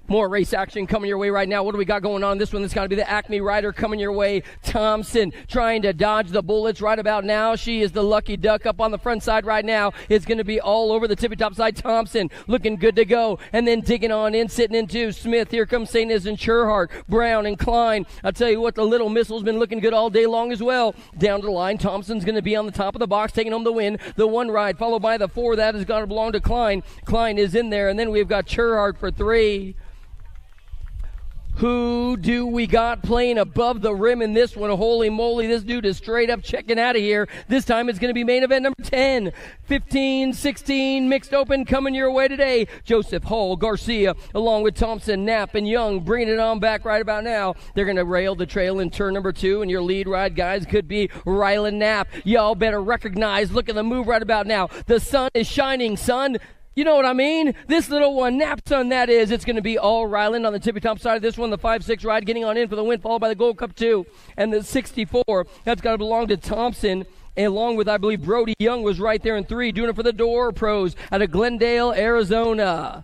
More race action coming your way right now. What do we got going on? This one, that's got to be the Acme rider coming your way. Thompson trying to dodge the bullets right about now. She is the lucky duck up on the front side right now. It's going to be all over the tippy top side. Thompson looking good to go. And then digging on in, sitting into Smith. Here comes St. Ives and Sherhart, Brown and Klein. I'll tell you what, the Little Missile's been looking good all day long as well. Down to the line, Thompson's going to be on the top of the box, taking home the win. The 1 ride, followed by the 4. That is going to belong to Klein. Klein is in there. And then we've got Sherhart for 3. Who do we got playing above the rim in this one? Holy moly, this dude is straight up checking out of here. This time it's going to be main event number 10. 15, 16, mixed open coming your way today. Joseph Hall, Garcia, along with Thompson, Knapp, and Young, bringing it on back right about now. They're going to rail the trail in turn number 2, and your lead ride, guys, could be Rylan Knapp. Y'all better recognize, look at the move right about now. The sun is shining, son. You know what I mean? This little one, Napson, that is. It's going to be all Ryland on the tippy top side of this one. The 5-6 ride getting on in for the win, followed by the Gold Cup 2. And the 64, that's got to belong to Thompson. Along with, I believe, Brody Young was right there in 3, doing it for the Door Pros out of Glendale, Arizona.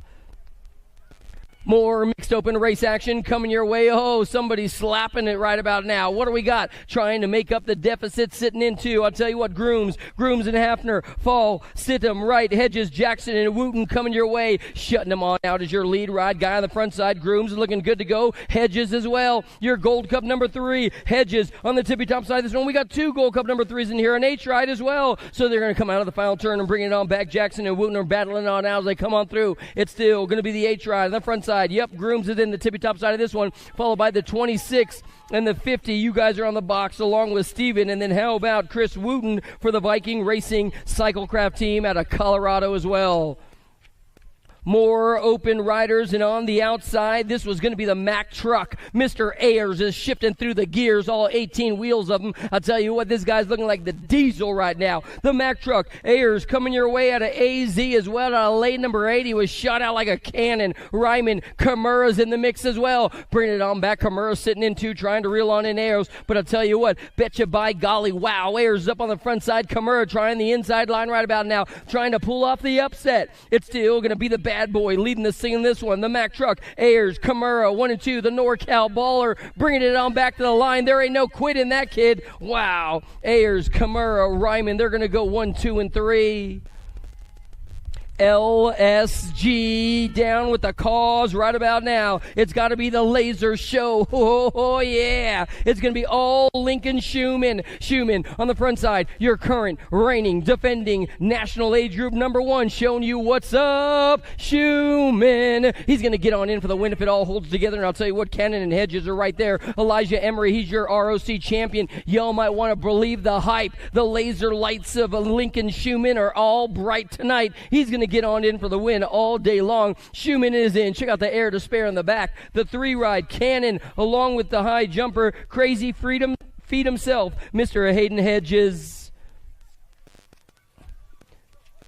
More mixed open race action coming your way. Oh, somebody's slapping it right about now. What do we got? Trying to make up the deficit sitting into. I'll tell you what, Grooms and Hafner, Fall, Sittum, Wright, Hedges, Jackson, and Wooten coming your way. Shutting them on out as your lead ride. Guy on the front side, Grooms is looking good to go. Hedges as well. Your Gold Cup number 3. Hedges on the tippy top side of this one. We got 2 Gold Cup number 3s in here. An H ride as well. So they're going to come out of the final turn and bring it on back. Jackson and Wooten are battling on out as they come on through. It's still going to be the H ride on the front side. Yep, Grooms is in the tippy top side of this one, followed by the 26 and the 50. You guys are on the box along with Steven. And then how about Chris Wooten for the Viking Racing Cyclecraft team out of Colorado as well. More open riders, and on the outside, this was going to be the Mack truck. Mr. Ayers is shifting through the gears, all 18 wheels of them. I'll tell you what, this guy's looking like the diesel right now. The Mack truck, Ayers coming your way out of AZ as well. Out of lane number 8, he was shot out like a cannon. Ryman, Kimura's in the mix as well. Bringing it on back, Kimura sitting in 2, trying to reel on in Ayers. But I'll tell you what, betcha by golly, wow, Ayers up on the front side. Kimura trying the inside line right about now, trying to pull off the upset. It's still going to be the bad boy leading the scene in this one. The Mack truck, Ayers, Kimura, 1 and 2. The NorCal baller bringing it on back to the line. There ain't no quit in that kid. Wow. Ayers, Kimura, Ryman, they're going to go 1, 2, and 3. LSG down with the cause right about now. It's got to be the laser show. Oh, yeah. It's going to be all Lincoln Schumann. Schumann on the front side. Your current, reigning, defending national age group number 1, showing you what's up. Schumann. He's going to get on in for the win if it all holds together. And I'll tell you what, Cannon and Hedges are right there. Elijah Emery, he's your ROC champion. Y'all might want to believe the hype. The laser lights of Lincoln Schumann are all bright tonight. He's going to get on in for the win all day long. Schumann is in. Check out the air to spare in the back. The 3 ride, Cannon, along with the high jumper, Crazy Freedom, feed himself, Mr. Hayden Hedges.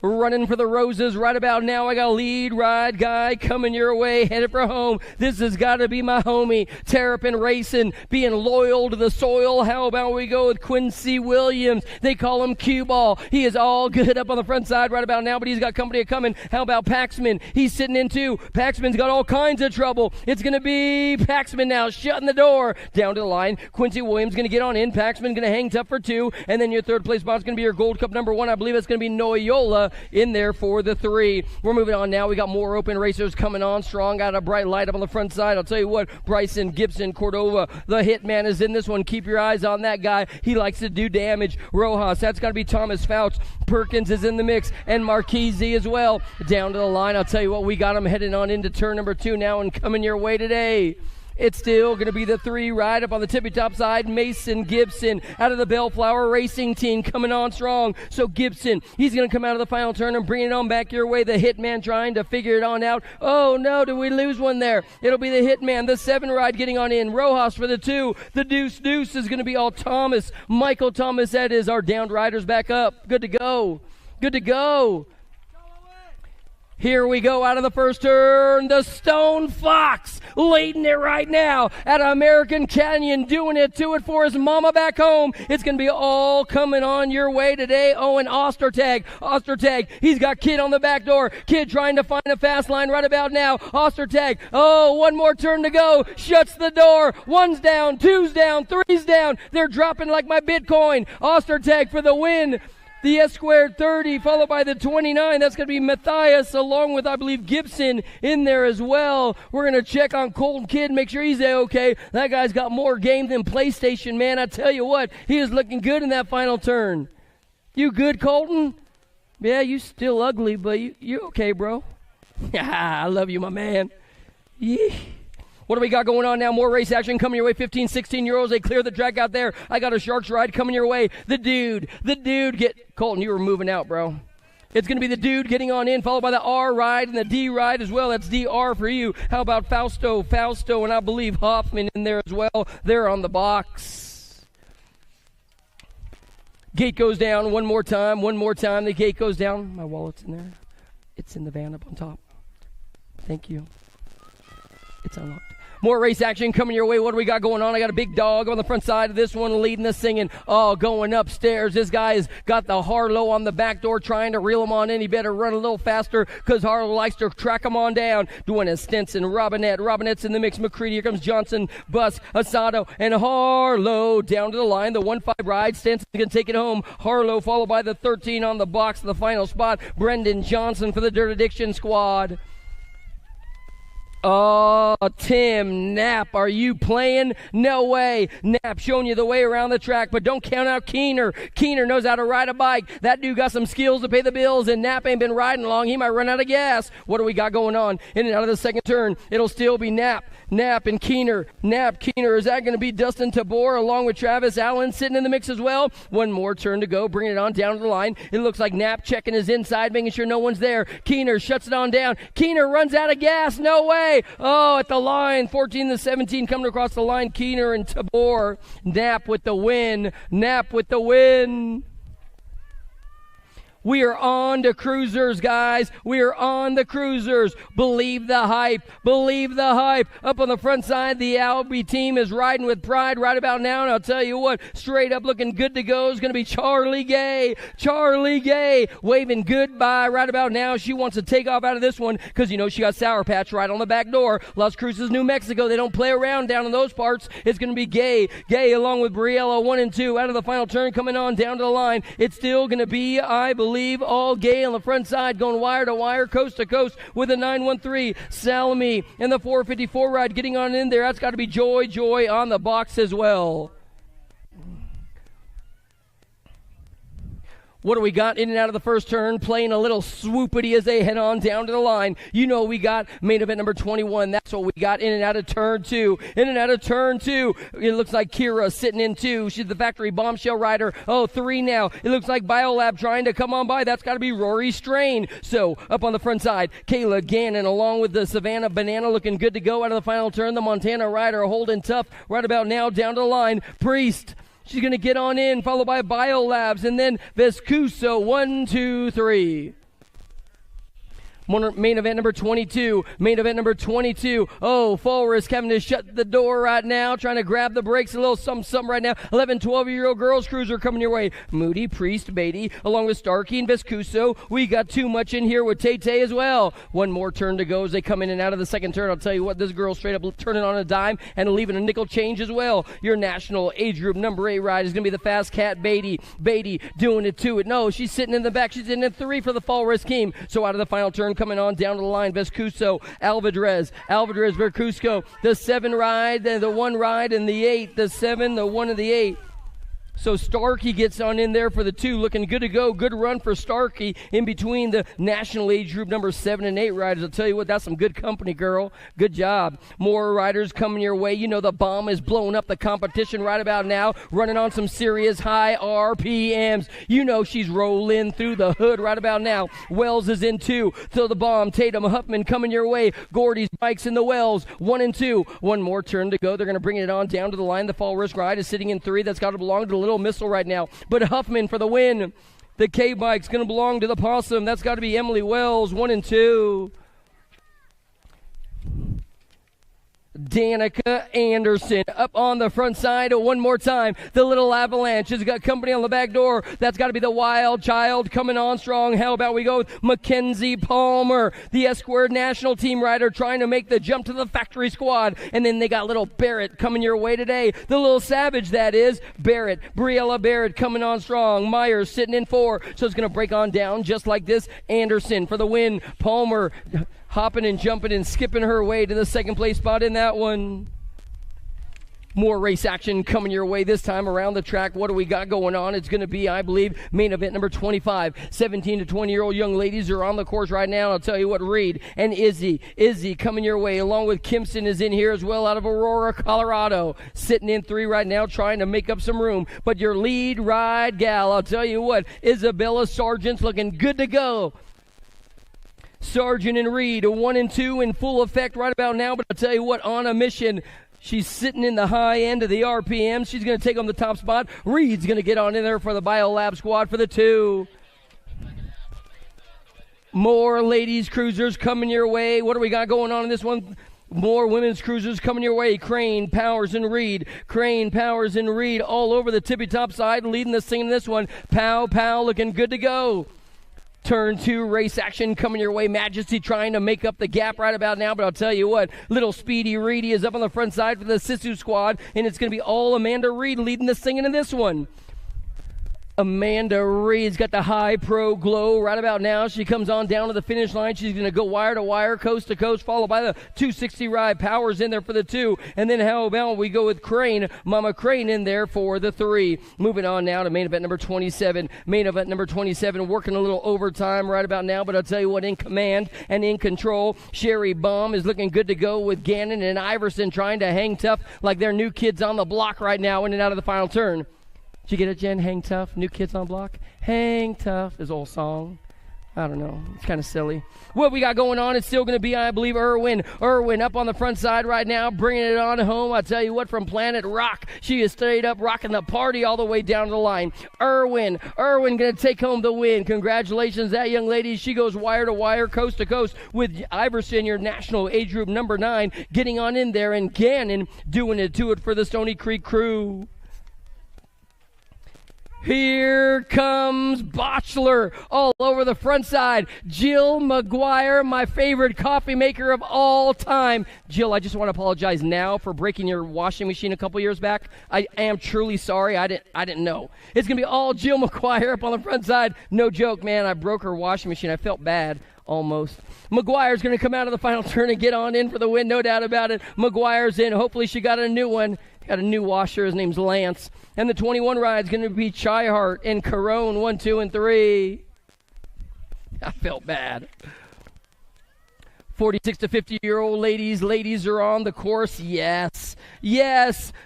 running for the roses right about now. I got a lead ride guy coming your way, headed for home. This has got to be my homie, Terrapin Racing, being loyal to the soil. How about we go with Quincy Williams? They call him Cue Ball. He is all good up on the front side right about now, but he's got company coming. How about Paxman? He's sitting in two. Paxman's got all kinds of trouble. It's going to be Paxman now, shutting the door. Down to the line, Quincy Williams going to get on in. Paxman going to hang tough for two, and then your third place spot's going to be your Gold Cup number 1. I believe it's going to be Noyola in there for the 3. We're moving on now. We got more open racers coming on strong. Got a bright light up on the front side. I'll tell you what, Bryson Gibson Cordova, the hitman, is in this one. Keep your eyes on that guy. He likes to do damage. Rojas, that's got to be Thomas Fouts. Perkins is in the mix, and Marquise as well. Down to the line, I'll tell you what, we got him heading on into turn number 2 now, and coming your way today. It's still going to be the 3 ride up on the tippy-top side. Mason Gibson out of the Bellflower Racing Team coming on strong. So Gibson, he's going to come out of the final turn and bring it on back your way. The Hitman trying to figure it on out. Oh, no, did we lose one there? It'll be the Hitman, the 7 ride getting on in. Rojas for the 2. The Deuce is going to be all Thomas. Michael Thomas, that is our downed riders back up. Good to go. Good to go. Here we go out of the first turn. The Stone Fox leading it right now at American Canyon, doing it to it for his mama back home. It's going to be all coming on your way today. Oh, and Ostertag, he's got Kid on the back door. Kid trying to find a fast line right about now. Ostertag, oh, one more turn to go. Shuts the door. 1's down, 2's down, 3's down. They're dropping like my Bitcoin. Ostertag for the win. The S-squared 30, followed by the 29. That's going to be Matthias, along with, I believe, Gibson in there as well. We're going to check on Colton Kidd, make sure he's okay. That guy's got more game than PlayStation, man. I tell you what, he is looking good in that final turn. You good, Colton? Yeah, you still ugly, but you okay, bro. I love you, my man. Yeah. What do we got going on now? More race action coming your way. 15, 16-year-olds, they clear the track out there. I got a Sharks ride coming your way. The dude, Colton, you were moving out, bro. It's going to be the dude getting on in, followed by the R ride and the D ride as well. That's DR for you. How about Fausto, and I believe Hoffman in there as well. They're on the box. Gate goes down one more time. The gate goes down. My wallet's in there. It's in the van up on top. Thank you. It's unlocked. More race action coming your way. What do we got going on? I got a big dog on the front side of this one leading the singing. Oh, going upstairs. This guy has got the Harlow on the back door trying to reel him on in. He better run a little faster because Harlow likes to track him on down. Doing a Stenson, Robinette's in the mix. McCready, here comes Johnson, Buss, Asado, and Harlow down to the line. The 1-5 ride. Stenson's going to take it home. Harlow followed by the 13 on the box. The final spot. Brendan Johnson for the Dirt Addiction squad. Oh, Tim Knapp, are you playing? No way. Knapp showing you the way around the track, but don't count out Keener. Keener knows how to ride a bike. That dude got some skills to pay the bills, and Knapp ain't been riding long. He might run out of gas. What do we got going on? In and out of the second turn, it'll still be Knapp and Keener. Keener, is that going to be Dustin Tabor along with Travis Allen sitting in the mix as well? One more turn to go, bringing it on down to the line. It looks like Knapp checking his inside, making sure no one's there. Keener shuts it on down. Keener runs out of gas. No way. Oh, at the line, 14 to 17 coming across the line. Keener and Tabor. Knapp with the win. We are on to cruisers, guys. We are on the cruisers. Believe the hype. Up on the front side, the Albie team is riding with pride right about now. And I'll tell you what, straight up looking good to go is going to be Charlie Gay. Waving goodbye right about now. She wants to take off out of this one because, she got Sour Patch right on the back door. Las Cruces, New Mexico. They don't play around down in those parts. It's going to be Gay along with Briella, 1 and 2 out of the final turn coming on down to the line. It's still going to be, I believe, all Gay on the front side, going wire to wire, coast to coast with a 913. Salami and the 454 ride getting on in there. That's got to be Joy on the box as well. What do we got in and out of the first turn? Playing a little swoopity as they head on down to the line. We got main event number 21. That's what we got in and out of turn 2. It looks like Kira sitting in 2. She's the factory bombshell rider. 3 now. It looks like Biolab trying to come on by. That's got to be Rory Strain. So up on the front side, Kayla Gannon along with the Savannah Banana looking good to go out of the final turn. The Montana rider holding tough right about now down to the line. Priest. She's going to get on in, followed by Biolabs, and then Vescuso, 1, 2, 3. Main event number 22. Main event number 22. Oh, fall risk having to shut the door right now, trying to grab the brakes, a little something right now. 11, 12-year-old girls cruiser coming your way. Moody, Priest, Beatty, along with Starkey and Vescuso. We got too much in here with Tay as well. One more turn to go as they come in and out of the second turn. I'll tell you what, this girl straight up turning on a dime and leaving a nickel change as well. Your national age group number 8 ride is going to be the fast cat Beatty. Beatty doing it to it. No, she's sitting in the back. She's in 3 for the fall risk team. So out of the final turn, coming on down to the line, Vescuso, Alvarez, Vercusco, the 7 ride, the 1 ride, and the 8, the 7, the 1, and the 8. So Starkey gets on in there for the 2, looking good to go. Good run for Starkey in between the national age group number 7 and 8 riders. I'll tell you what, that's some good company, girl. Good job. More riders coming your way. You know the bomb is blowing up the competition right about now, running on some serious high RPMs. You know she's rolling through the hood right about now. Wells is in 2. Throw the bomb. Tatum, Huffman coming your way. Gordy's bikes in the Wells. 1 and 2. One more turn to go. They're going to bring it on down to the line. The fall risk ride is sitting in 3. That's got to belong to the Little Missile right now, but Huffman for the win. The K-Bike's going to belong to the Possum. That's got to be Emily Wells, 1 and 2. Danica Anderson up on the front side one more time. The Little Avalanche has got company on the back door. That's got to be the Wild Child coming on strong. How about we go with Mackenzie Palmer, the S-Squared national team rider, trying to make the jump to the factory squad. And then they got little Barrett coming your way today. The Little Savage, that is. Barrett, Briella Barrett coming on strong. Myers sitting in 4. So it's going to break on down just like this. Anderson for the win. Palmer hopping and jumping and skipping her way to the second place spot in that one. More race action coming your way this time around the track. What do we got going on? It's going to be, I believe, main event number 25. 17 to 20-year-old young ladies are on the course right now. I'll tell you what, Reed and Izzy coming your way, along with Kimson is in here as well out of Aurora, Colorado. Sitting in 3 right now, trying to make up some room. But your lead ride gal, I'll tell you what, Isabella Sargent's looking good to go. Sargent and Reed, 1 and 2 in full effect right about now, but I'll tell you what, on a mission. She's sitting in the high end of the RPM. She's going to take on the top spot. Reed's going to get on in there for the BioLab squad for the 2. More ladies cruisers coming your way. What do we got going on in this one? More women's cruisers coming your way. Crane, Powers, and Reed. Crane, Powers, and Reed all over the tippy-top side, leading this thing in this one. Pow, looking good to go. Turn 2 race action coming your way. Majesty trying to make up the gap right about now, but I'll tell you what, little Speedy Reedy is up on the front side for the Sisu squad, and it's going to be all Amanda Reed leading this thing into this one. Amanda Reed's got the high pro glow right about now. She comes on down to the finish line. She's going to go wire to wire, coast to coast, followed by the 260 ride. Powers in there for the 2. And then how about we go with Crane, Mama Crane in there for the 3. Moving on now to main event number 27. Main event number 27 working a little overtime right about now, but I'll tell you what, in command and in control, Sherry Baum is looking good to go with Gannon and Iverson trying to hang tough like they're new kids on the block right now in and out of the final turn. Did you get it, Jen? Hang tough. New kids on block. Hang tough is old song. I don't know. It's kind of silly. What we got going on, it's still going to be, I believe, Irwin. Irwin up on the front side right now, bringing it on home. I tell you what, from Planet Rock, she is straight up rocking the party all the way down the line. Irwin going to take home the win. Congratulations, that young lady. She goes wire to wire, coast to coast with Iverson, your national age group number 9, getting on in there, and Gannon doing it to it for the Stony Creek crew. Here comes Botchler all over the front side. Jill McGuire, my favorite coffee maker of all time. Jill, I just want to apologize now for breaking your washing machine a couple years back. I am truly sorry. I didn't know. It's going to be all Jill McGuire up on the front side. No joke, man. I broke her washing machine. I felt bad. Almost. McGuire's going to come out of the final turn and get on in for the win, no doubt about it. McGuire's in. Hopefully she got a new one. Got a new washer. His name's Lance. And the 21 ride's going to be Chihart and Carone, 1, 2, and 3. I felt bad. 46 to 50-year-old ladies are on the course. Yes,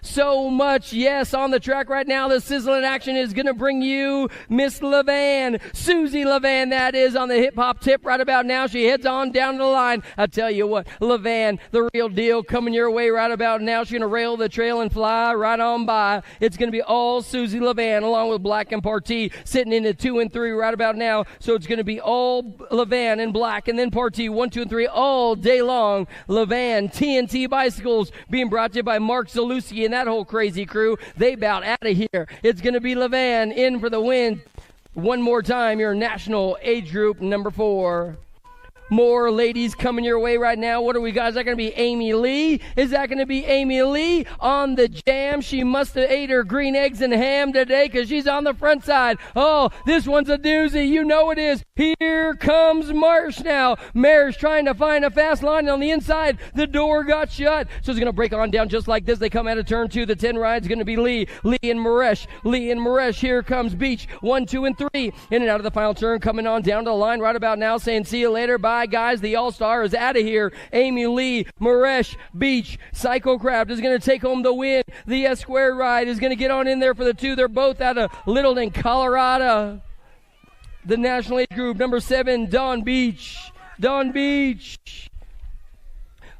so much yes on the track right now. The sizzling action is going to bring you Miss Levan, Susie Levan, that is, on the hip-hop tip right about now. She heads on down the line. I tell you what, Levan, the real deal, coming your way right about now. She's going to rail the trail and fly right on by. It's going to be all Susie Levan along with Black and Partee sitting in at 2 and 3 right about now. So it's going to be all Levan and Black and then Partee 1, 2, and 3 all day long. Levan, TNT Bicycles, being brought to you by Mark Zaluski and that whole crazy crew. They bout out of here. It's going to be Levan in for the win. One more time, your national age group number 4. More ladies coming your way right now. What are we got? Is that going to be Amy Lee? Is that going to be Amy Lee on the jam? She must have ate her green eggs and ham today because she's on the front side. Oh, this one's a doozy. You know it is. Here comes Marsh now. Marsh trying to find a fast line on the inside. The door got shut. So it's going to break on down just like this. They come out of turn 2. The 10 ride's going to be Lee. Lee and Maresh. Here comes Beach. 1, 2, and 3. In and out of the final turn. Coming on down to the line right about now saying see you later. Bye, guys. The All-Star is out of here. Amy Lee, Maresh, Beach, Psychocraft is going to take home the win. The S-Square ride is going to get on in there for the 2. They're both out of Littleton, Colorado. The national age group, number 7, Dawn Beach.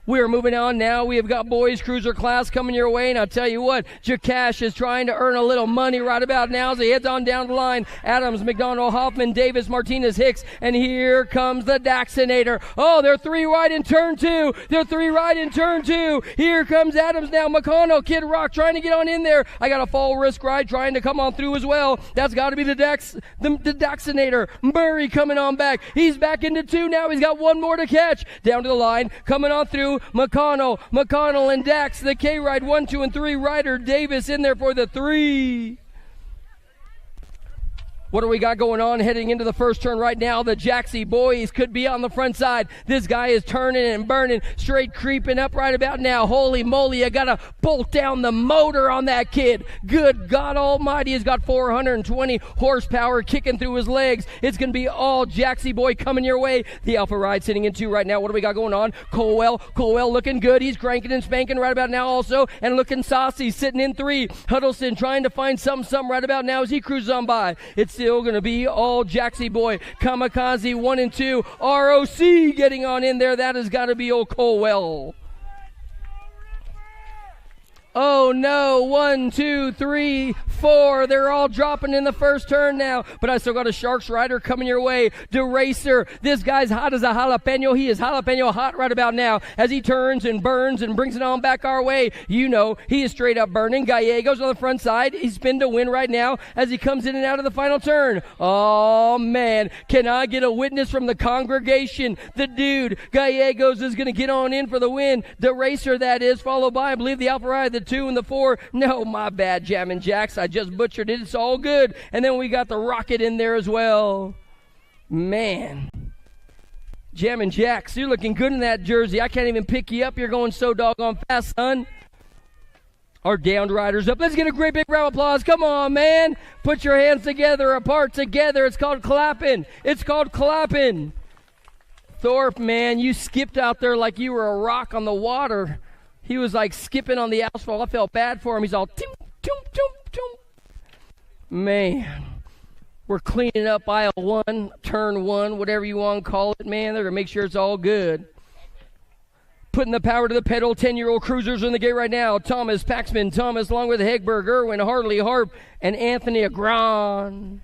We are moving on now. We have got boys cruiser class coming your way, and I'll tell you what, Jakash is trying to earn a little money right about now as he heads on down the line. Adams, McDonald, Hoffman, Davis, Martinez, Hicks, and here comes the Daxinator. Oh, they're 3 right in turn 2. Here comes Adams now. McConnell, Kid Rock trying to get on in there. I got a fall risk ride trying to come on through as well. That's got to be the Daxinator. Murray coming on back. He's back into 2 now. He's got one more to catch. Down to the line, coming on through. McConnell and Dax, the K-Ride 1, 2, and 3 rider. Davis in there for the 3. What do we got going on heading into the first turn right now? The Jaxie boys could be on the front side. This guy is turning and burning, straight creeping up right about now. Holy moly, I got to bolt down the motor on that kid. Good God almighty, he's got 420 horsepower kicking through his legs. It's going to be all Jaxie boy coming your way. The Alpha ride sitting in 2 right now. What do we got going on? Colwell looking good. He's cranking and spanking right about now also, and looking saucy, sitting in 3. Huddleston trying to find some right about now as he cruises on by. It's still going to be all Jaxie boy. Kamikaze 1 and 2. ROC getting on in there. That has got to be old Colwell. Oh no, 1, 2, 3, 4. They're all dropping in the first turn now. But I still got a Sharks rider coming your way. DeRacer. This guy's hot as a jalapeno. He is jalapeno hot right about now as he turns and burns and brings it on back our way. You know, he is straight up burning. Gallegos on the front side. He's pinned to win right now as he comes in and out of the final turn. Oh man, can I get a witness from the congregation? The dude, Gallegos, is going to get on in for the win. DeRacer, that is, followed by, I believe, the Alpha ride, the 2 and the 4. No, my bad, Jammin' Jacks. I just butchered it. It's all good. And then we got the Rocket in there as well. Man. Jammin' Jacks, you're looking good in that jersey. I can't even pick you up. You're going so doggone fast, son. Our downed riders up. Let's get a great big round of applause. Come on, man. Put your hands together, apart together. It's called clapping. Thorpe, man, you skipped out there like you were a rock on the water. He was like skipping on the asphalt. I felt bad for him. He's all, toom, toom, toom, toom. Man, we're cleaning up aisle 1, turn 1, whatever you want to call it, man. They're going to make sure it's all good. Putting the power to the pedal, 10-year-old cruisers in the gate right now. Thomas, Paxman, Thomas, along with Hegberg, Irwin, Hartley, Harp, and Anthony Agron.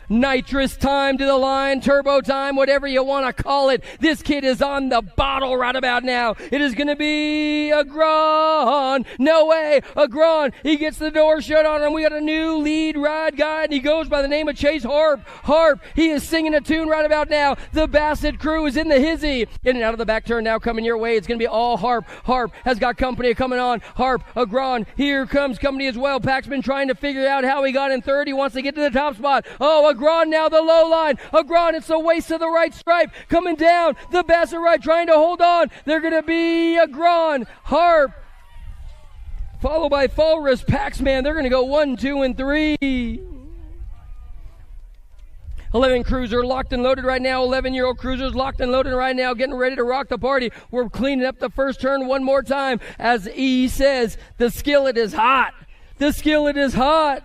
Nitrous time to the line, turbo time, whatever you want to call it. This kid is on the bottle right about now. It is going to be Agron. No way, Agron. He gets the door shut on him. We got a new lead ride guy, and he goes by the name of Chase Harp. Harp, he is singing a tune right about now. The Bassett crew is in the hizzy. In and out of the back turn now coming your way. It's going to be all Harp. Harp has got company coming on. Harp, Agron, here comes company as well. Paxman trying to figure out how he got in third. He wants to get to the top spot. Oh, Agron now, the low line. Agron, it's the waist to the right stripe. Coming down. The Bassett ride trying to hold on. They're going to be Agron, Harp, followed by Falrus, Paxman. They're going to go 1, 2, and 3. 11 cruiser locked and loaded right now. 11-year-old cruisers locked and loaded right now, getting ready to rock the party. We're cleaning up the first turn one more time. As E says, the skillet is hot. The skillet is hot.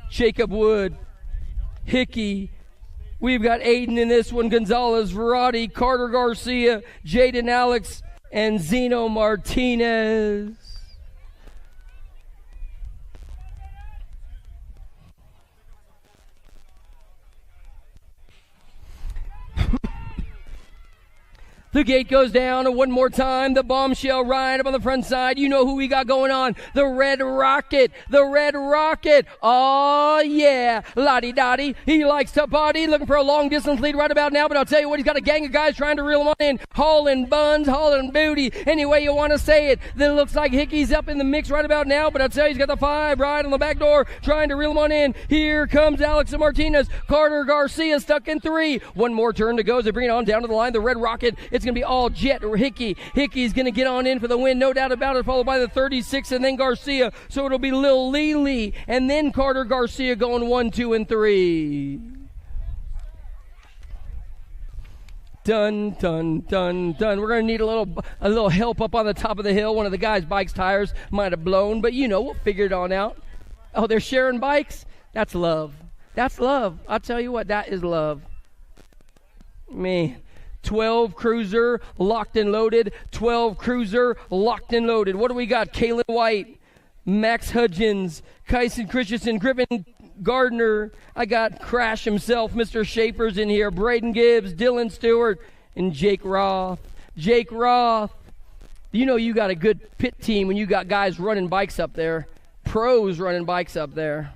Jacob Wood, Hickey. We've got Aiden in this one, Gonzalez, Verratti, Carter Garcia, Jaden Alex, and Zeno Martinez. The gate goes down one more time. The bombshell ride up on the front side. You know who we got going on. The Red Rocket. The Red Rocket. Oh, yeah. Lottie-dottie. He likes to party. Looking for a long-distance lead right about now. But I'll tell you what, he's got a gang of guys trying to reel him on in. Hauling buns, hauling booty. Any way you want to say it. Then it looks like Hickey's up in the mix right about now. But I'll tell you, he's got the 5 right on the back door. Trying to reel him on in. Here comes Alex Martinez. Carter Garcia stuck in 3. One more turn to go as they bring it on down to the line. The Red Rocket. It's going to be all Jet or Hickey. Hickey's going to get on in for the win, no doubt about it, followed by the 36 and then Garcia. So it'll be Lil Lily and then Carter Garcia going 1, 2, and 3. Dun, dun, dun, dun. We're going to need a little help up on the top of the hill. One of the guys' bike's tires might have blown, but you know, we'll figure it on out. Oh, they're sharing bikes? That's love. That's love. I'll tell you what, that is love. Man. 12 cruiser locked and loaded. 12 cruiser locked and loaded. What do we got? Kalen White, Max Hudgens, Kyson Christensen, Griffin Gardner. I got Crash himself, Mr. Schaefer's in here. Braden Gibbs, Dylan Stewart, and Jake Roth. Jake Roth. You know you got a good pit team when you got guys running bikes up there. Pros running bikes up there.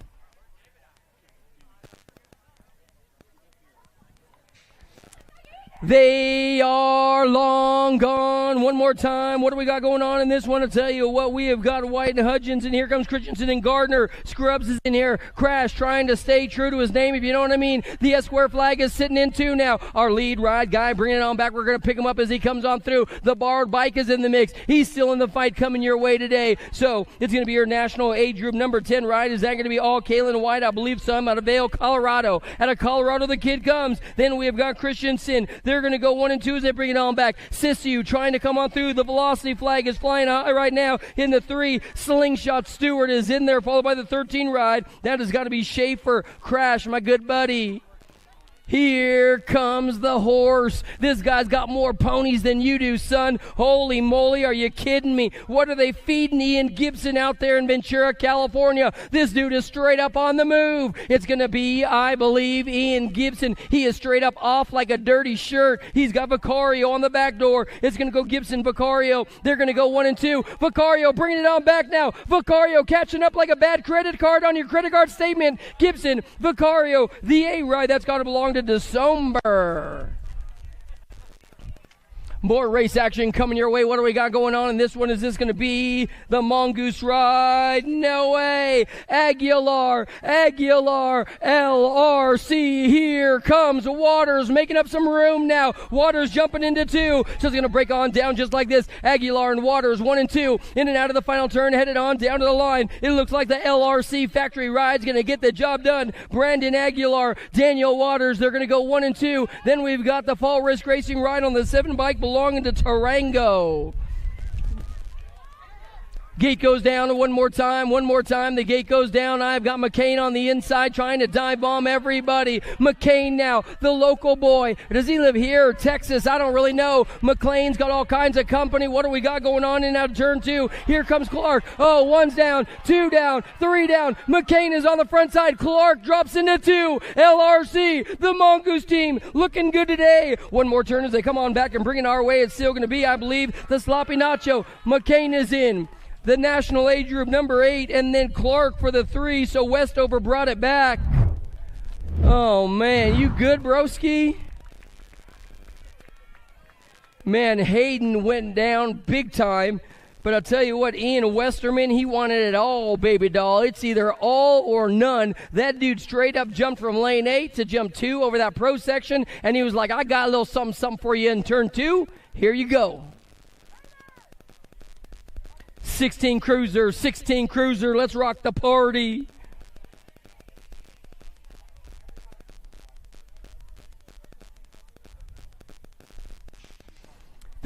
They are long gone. One more time. What do we got going on in this one? I'll tell you what. We have got White and Hudgens, and here comes Christensen and Gardner. Scrubs is in here. Crash trying to stay true to his name, if you know what I mean. The S-square flag is sitting in 2 now. Our lead ride guy bringing it on back. We're going to pick him up as he comes on through. The borrowed bike is in the mix. He's still in the fight coming your way today. So it's going to be your national age group number 10 ride. Is that going to be all Kalen White? I believe some out of Vail, Colorado. Out of Colorado, the kid comes. Then we have got Christensen. They're going to go 1 and 2 as they bring it on back. Sisu trying to come on through. The velocity flag is flying high right now in the 3. Slingshot Stewart is in there, followed by the 13 ride. That has got to be Schaefer. Crash, my good buddy. Here comes the horse. This guy's got more ponies than you do, son. Holy moly, are you kidding me? What are they feeding Ian Gibson out there in Ventura, California? This dude is straight up on the move. It's going to be, I believe, Ian Gibson. He is straight up off like a dirty shirt. He's got Vicario on the back door. It's going to go Gibson, Vicario. They're going to go 1 and 2. Vicario bringing it on back now. Vicario catching up like a bad credit card on your credit card statement. Gibson, Vicario, the A-ride. That's got to belong to December. More race action coming your way. What do we got going on in this one? Is this going to be the Mongoose ride? No way. Aguilar, LRC. Here comes Waters making up some room now. Waters jumping into 2. So it's going to break on down just like this. Aguilar and Waters 1 and 2. In and out of the final turn, headed on down to the line. It looks like the LRC factory ride's going to get the job done. Brandon Aguilar, Daniel Waters, they're going to go 1 and 2. Then we've got the Fall Risk Racing ride on the 7 bike belonging to Tarango. Gate goes down one more time. The gate goes down. I've got McCain on the inside trying to dive bomb everybody. McCain now, the local boy. Does he live here or Texas? I don't really know. McLean's got all kinds of company. What do we got going on in out of turn 2? Here comes Clark. Oh, 1's down, 2 down, 3 down. McCain is on the front side. Clark drops into 2. LRC, the Mongoose team, looking good today. One more turn as they come on back and bring it our way. It's still going to be, I believe, the Sloppy Nacho. McCain is in. The national age group number 8, and then Clark for the 3, so Westover brought it back. Oh, man, you good, broski? Man, Hayden went down big time, but I'll tell you what, Ian Westerman, he wanted it all, baby doll. It's either all or none. That dude straight up jumped from lane 8 to jump 2 over that pro section, and he was like, I got a little something for you in turn 2. Here you go. 16 cruiser, let's rock the party.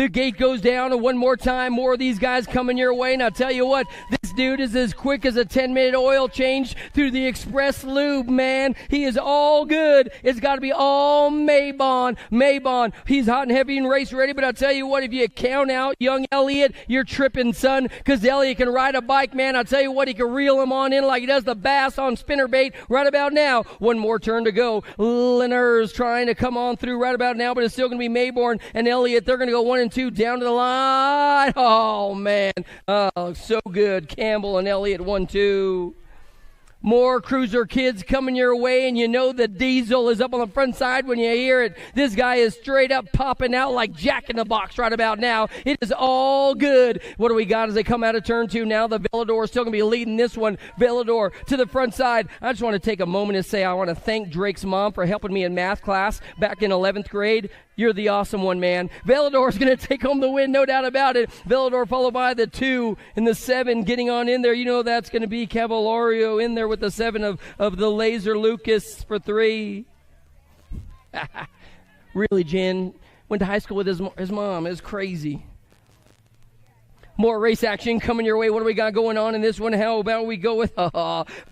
The gate goes down, and one more time, more of these guys coming your way. And I'll tell you what, this dude is as quick as a 10-minute oil change through the express lube, man. He is all good. It's got to be all Maybon. He's hot and heavy and race ready, but I'll tell you what, if you count out young Elliott, you're tripping, son, because Elliott can ride a bike, man. I'll tell you what, he can reel him on in like he does the bass on spinnerbait right about now. One more turn to go. Linner's trying to come on through right about now, but it's still going to be Mayborn and Elliott. They're going to go 1 and 2 down to the line. Oh, man. Oh, so good. Campbell and Elliott 1-2. More cruiser kids coming your way, and you know the diesel is up on the front side when you hear it. This guy is straight up popping out like Jack in the Box right about now. It is all good. What do we got as they come out of turn 2 now? The Velador is still going to be leading this one. Velador to the front side. I just want to take a moment and say I want to thank Drake's mom for helping me in math class back in 11th grade. You're the awesome one, man. Velador is going to take home the win, no doubt about it. Velador followed by the 2 and the 7 getting on in there. You know that's going to be Cavalario in there with the 7 of the Laser Lucas for 3. Really, Jen. Went to high school with his mom. It was crazy. More race action coming your way. What do we got going on in this one? How about we go with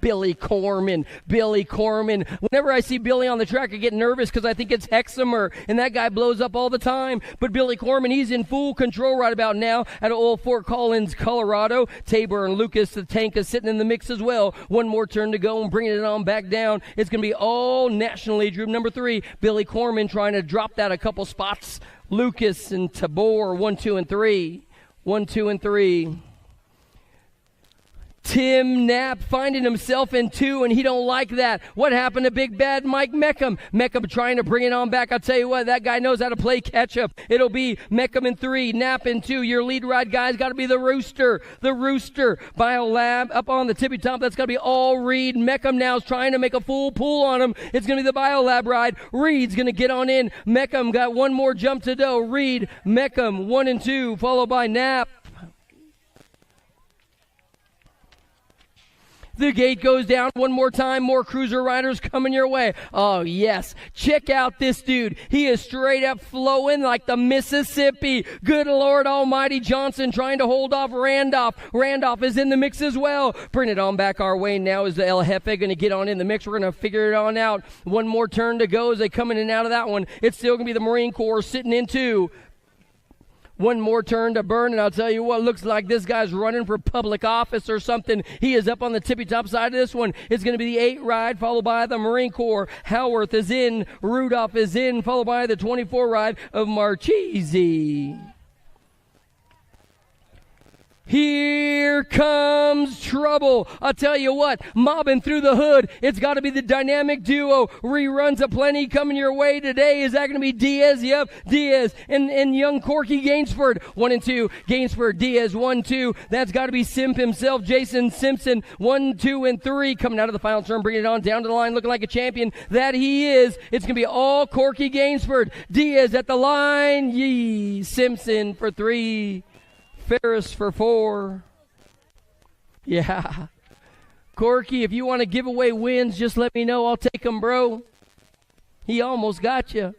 Billy Corman. Billy Corman. Whenever I see Billy on the track, I get nervous because I think it's Hexamer, and that guy blows up all the time. But Billy Corman, he's in full control right about now at old Fort Collins, Colorado. Tabor and Lucas, the tank, is sitting in the mix as well. One more turn to go and bringing it on back down. It's going to be all National Age Group number 3. Billy Corman trying to drop that a couple spots. Lucas and Tabor 1, 2, and 3. 1, 2, and 3. Tim Knapp finding himself in 2, and he don't like that. What happened to Big Bad Mike Meckham? Meckham trying to bring it on back. I'll tell you what, that guy knows how to play catch-up. It'll be Meckham in 3, Knapp in 2. Your lead ride guy's got to be the Rooster. The Rooster. Biolab up on the tippy top. That's got to be all Reed. Meckham now is trying to make a full pull on him. It's going to be the Biolab ride. Reed's going to get on in. Meckham got one more jump to go. Reed, Meckham, 1 and 2, followed by Knapp. The gate goes down one more time. More cruiser riders coming your way. Oh, yes. Check out this dude. He is straight up flowing like the Mississippi. Good Lord Almighty. Johnson trying to hold off Randolph. Randolph is in the mix as well. Bring it on back our way now. Is the El Jefe going to get on in the mix? We're going to figure it on out. One more turn to go as they come in and out of that one. It's still going to be the Marine Corps sitting in 2. One more turn to burn, and I'll tell you what, looks like this guy's running for public office or something. He is up on the tippy-top side of this one. It's going to be the 8 ride, followed by the Marine Corps. Howarth is in. Rudolph is in, followed by the 24 ride of Marchese. Here comes trouble. I'll tell you what, mobbing through the hood. It's got to be the dynamic duo. Reruns aplenty coming your way today. Is that going to be Diaz? Yep, Diaz and young Corky Gainsford. 1 and 2. Gainsford, Diaz, 1, 2. That's got to be Simp himself, Jason Simpson. 1, 2, and 3. Coming out of the final turn, bringing it on down to the line, looking like a champion. That he is. It's going to be all Corky Gainsford. Diaz at the line. Yee. Simpson for 3. Ferris for 4. Yeah. Corky, if you want to give away wins, just let me know. I'll take them, bro. He almost got you.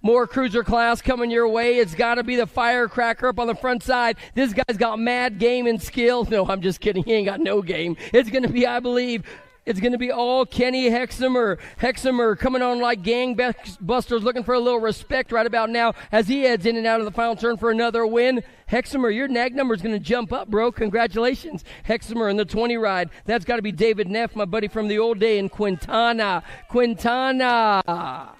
More cruiser class coming your way. It's got to be the Firecracker up on the front side. This guy's got mad game and skill. No, I'm just kidding. He ain't got no game. It's going to be, I believe, it's going to be all Kenny Hexamer. Hexamer coming on like gangbusters, looking for a little respect right about now as he heads in and out of the final turn for another win. Hexamer, your nag number is going to jump up, bro. Congratulations. Hexamer in the 20 ride. That's got to be David Neff, my buddy from the old day in Quintana. Quintana.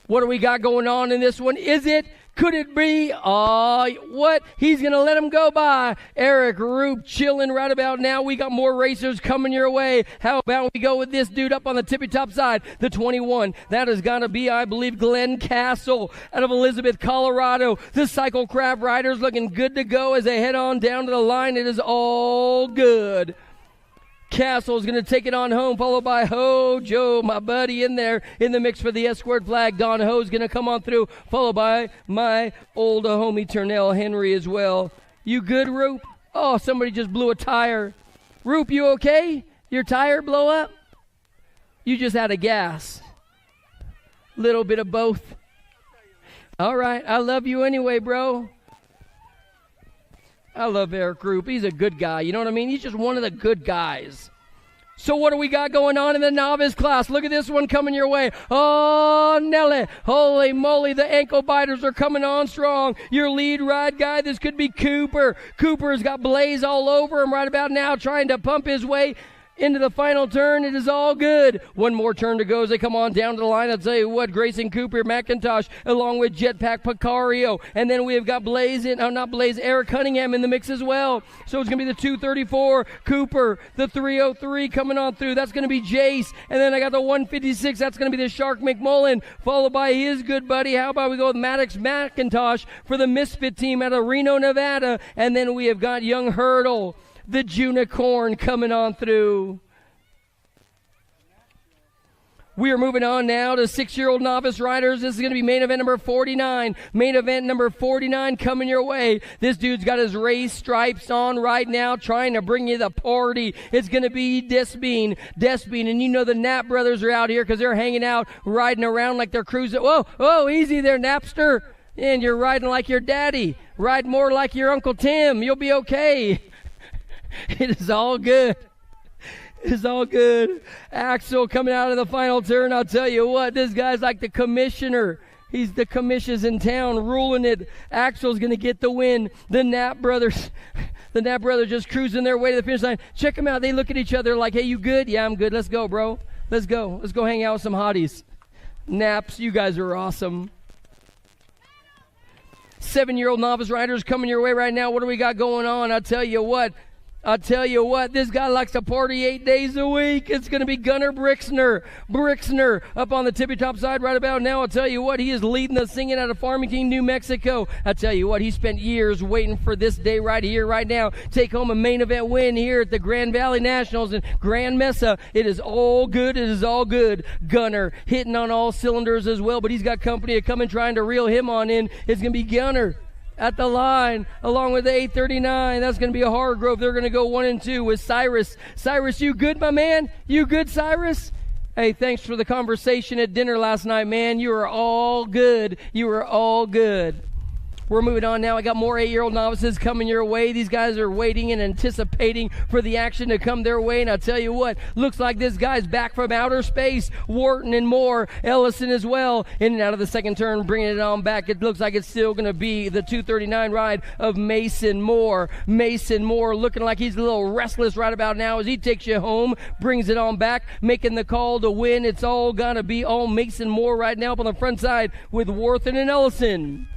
What do we got going on in this one? Is it? Could it be? What? He's going to let him go by. Eric Roop chilling right about now. We got more racers coming your way. How about we go with this dude up on the tippy-top side, the 21. That has got to be, I believe, Glenn Castle out of Elizabeth, Colorado. The Cycle Craft Riders looking good to go as they head on down to the line. It is all good. Castle's going to take it on home, followed by Ho Joe, my buddy, in there in the mix for the escort flag. Don Ho's going to come on through, followed by my old homie Turnell Henry as well. You good, Roop? Oh, somebody just blew a tire. Roop, you okay? Your tire blow up? You just had a gas. Little bit of both. All right. I love you anyway, bro. I love Eric Group. He's a good guy. You know what I mean? He's just one of the good guys. So what do we got going on in the novice class? Look at this one coming your way. Oh, Nelly. Holy moly, the ankle biters are coming on strong. Your lead ride guy, this could be Cooper. Cooper's got Blaze all over him right about now, trying to pump his way into the final turn. It is all good. One more turn to go as they come on down to the line. I'll tell you what, Grayson Cooper, McIntosh, along with Jetpack Picario. And then we have got Eric Cunningham in the mix as well. So it's going to be the 234, Cooper, the 303 coming on through. That's going to be Jace. And then I got the 156. That's going to be the Shark McMullen, followed by his good buddy. How about we go with Maddox McIntosh for the Misfit team out of Reno, Nevada. And then we have got Young Hurdle, the Junicorn, coming on through. We are moving on now to 6-year-old novice riders. This is going to be main event number 49. Main event number 49 coming your way. This dude's got his race stripes on right now, trying to bring you the party. It's going to be Despine. And you know the Knapp brothers are out here because they're hanging out, riding around like they're cruising. Whoa, easy there, Napster. And you're riding like your daddy. Ride more like your Uncle Tim. You'll be okay. It is all good. It's all good. Axel coming out of the final turn. I'll tell you what, this guy's like the commissioner. He's the commissioners in town ruling it. Axel's going to get the win. The Knapp brothers just cruising their way to the finish line. Check them out. They look at each other like, hey, you good? Yeah, I'm good. Let's go, bro. Let's go. Let's go hang out with some hotties. Napps, you guys are awesome. 7-year-old novice riders coming your way right now. What do we got going on? I'll tell you what, this guy likes to party 8 days a week. It's going to be Gunnar Brixner up on the tippy-top side right about now. I'll tell you what, he is leading the singing out of Farmington, New Mexico. I'll tell you what, he spent years waiting for this day right here, right now. Take home a main event win here at the Grand Valley Nationals in Grand Mesa. It is all good. It is all good. Gunnar hitting on all cylinders as well, but he's got company coming trying to reel him on in. It's going to be Gunnar at the line, along with the 839. That's going to be a Hargrove. They're going to go 1 and 2 with Cyrus. Cyrus, you good, my man? You good, Cyrus? Hey, thanks for the conversation at dinner last night, man. You are all good. You are all good. We're moving on now. I got more 8-year-old novices coming your way. These guys are waiting and anticipating for the action to come their way. And I'll tell you what, looks like this guy's back from outer space. Wharton and Moore, Ellison as well. In and out of the second turn, bringing it on back. It looks like it's still going to be the 239 ride of Mason Moore. Mason Moore looking like he's a little restless right about now as he takes you home, brings it on back, making the call to win. It's all going to be all Mason Moore right now up on the front side with Wharton and Ellison.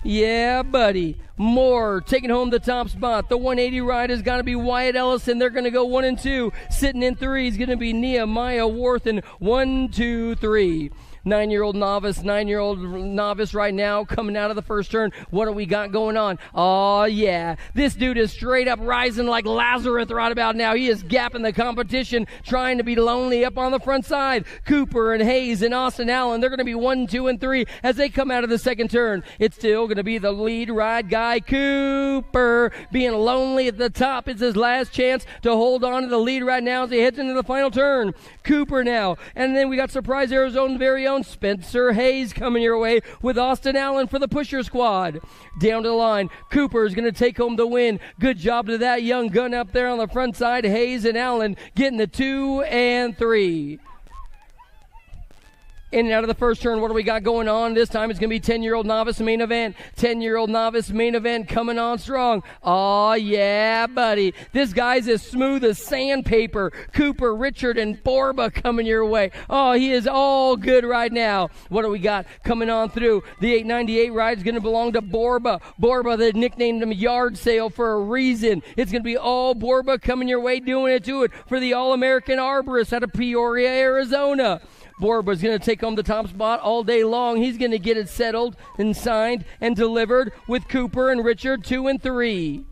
Yeah, buddy. Moore taking home the top spot. The 180 ride is going to be Wyatt Ellison. They're going to go 1 and 2. Sitting in 3 is going to be Nehemiah Worthen. 1, 2, 3. 9-year-old novice right now coming out of the first turn. What do we got going on? Oh, yeah. This dude is straight up rising like Lazarus right about now. He is gapping the competition, trying to be lonely up on the front side. Cooper and Hayes and Austin Allen, they're going to be 1, 2, and 3 as they come out of the second turn. It's still going to be the lead ride guy, Cooper, being lonely at the top. It's his last chance to hold on to the lead right now as he heads into the final turn. Cooper now. And then we got Surprise Arizona's very own Spencer Hayes coming your way with Austin Allen for the pusher squad. Down to the line, Cooper is going to take home the win. Good job to that young gun up there on the front side. Hayes and Allen getting the 2 and 3. In and out of the first turn, what do we got going on? This time it's going to be 10-year-old novice main event. 10-year-old novice main event coming on strong. Oh, yeah, buddy. This guy's as smooth as sandpaper. Cooper, Richard, and Borba coming your way. Oh, he is all good right now. What do we got coming on through? The 898 ride is going to belong to Borba. Borba, they nicknamed him Yard Sale for a reason. It's going to be all Borba coming your way, doing it to it for the All-American Arborist out of Peoria, Arizona. Borba's going to take home the top spot all day long. He's going to get it settled and signed and delivered with Cooper and Richard 2 and 3.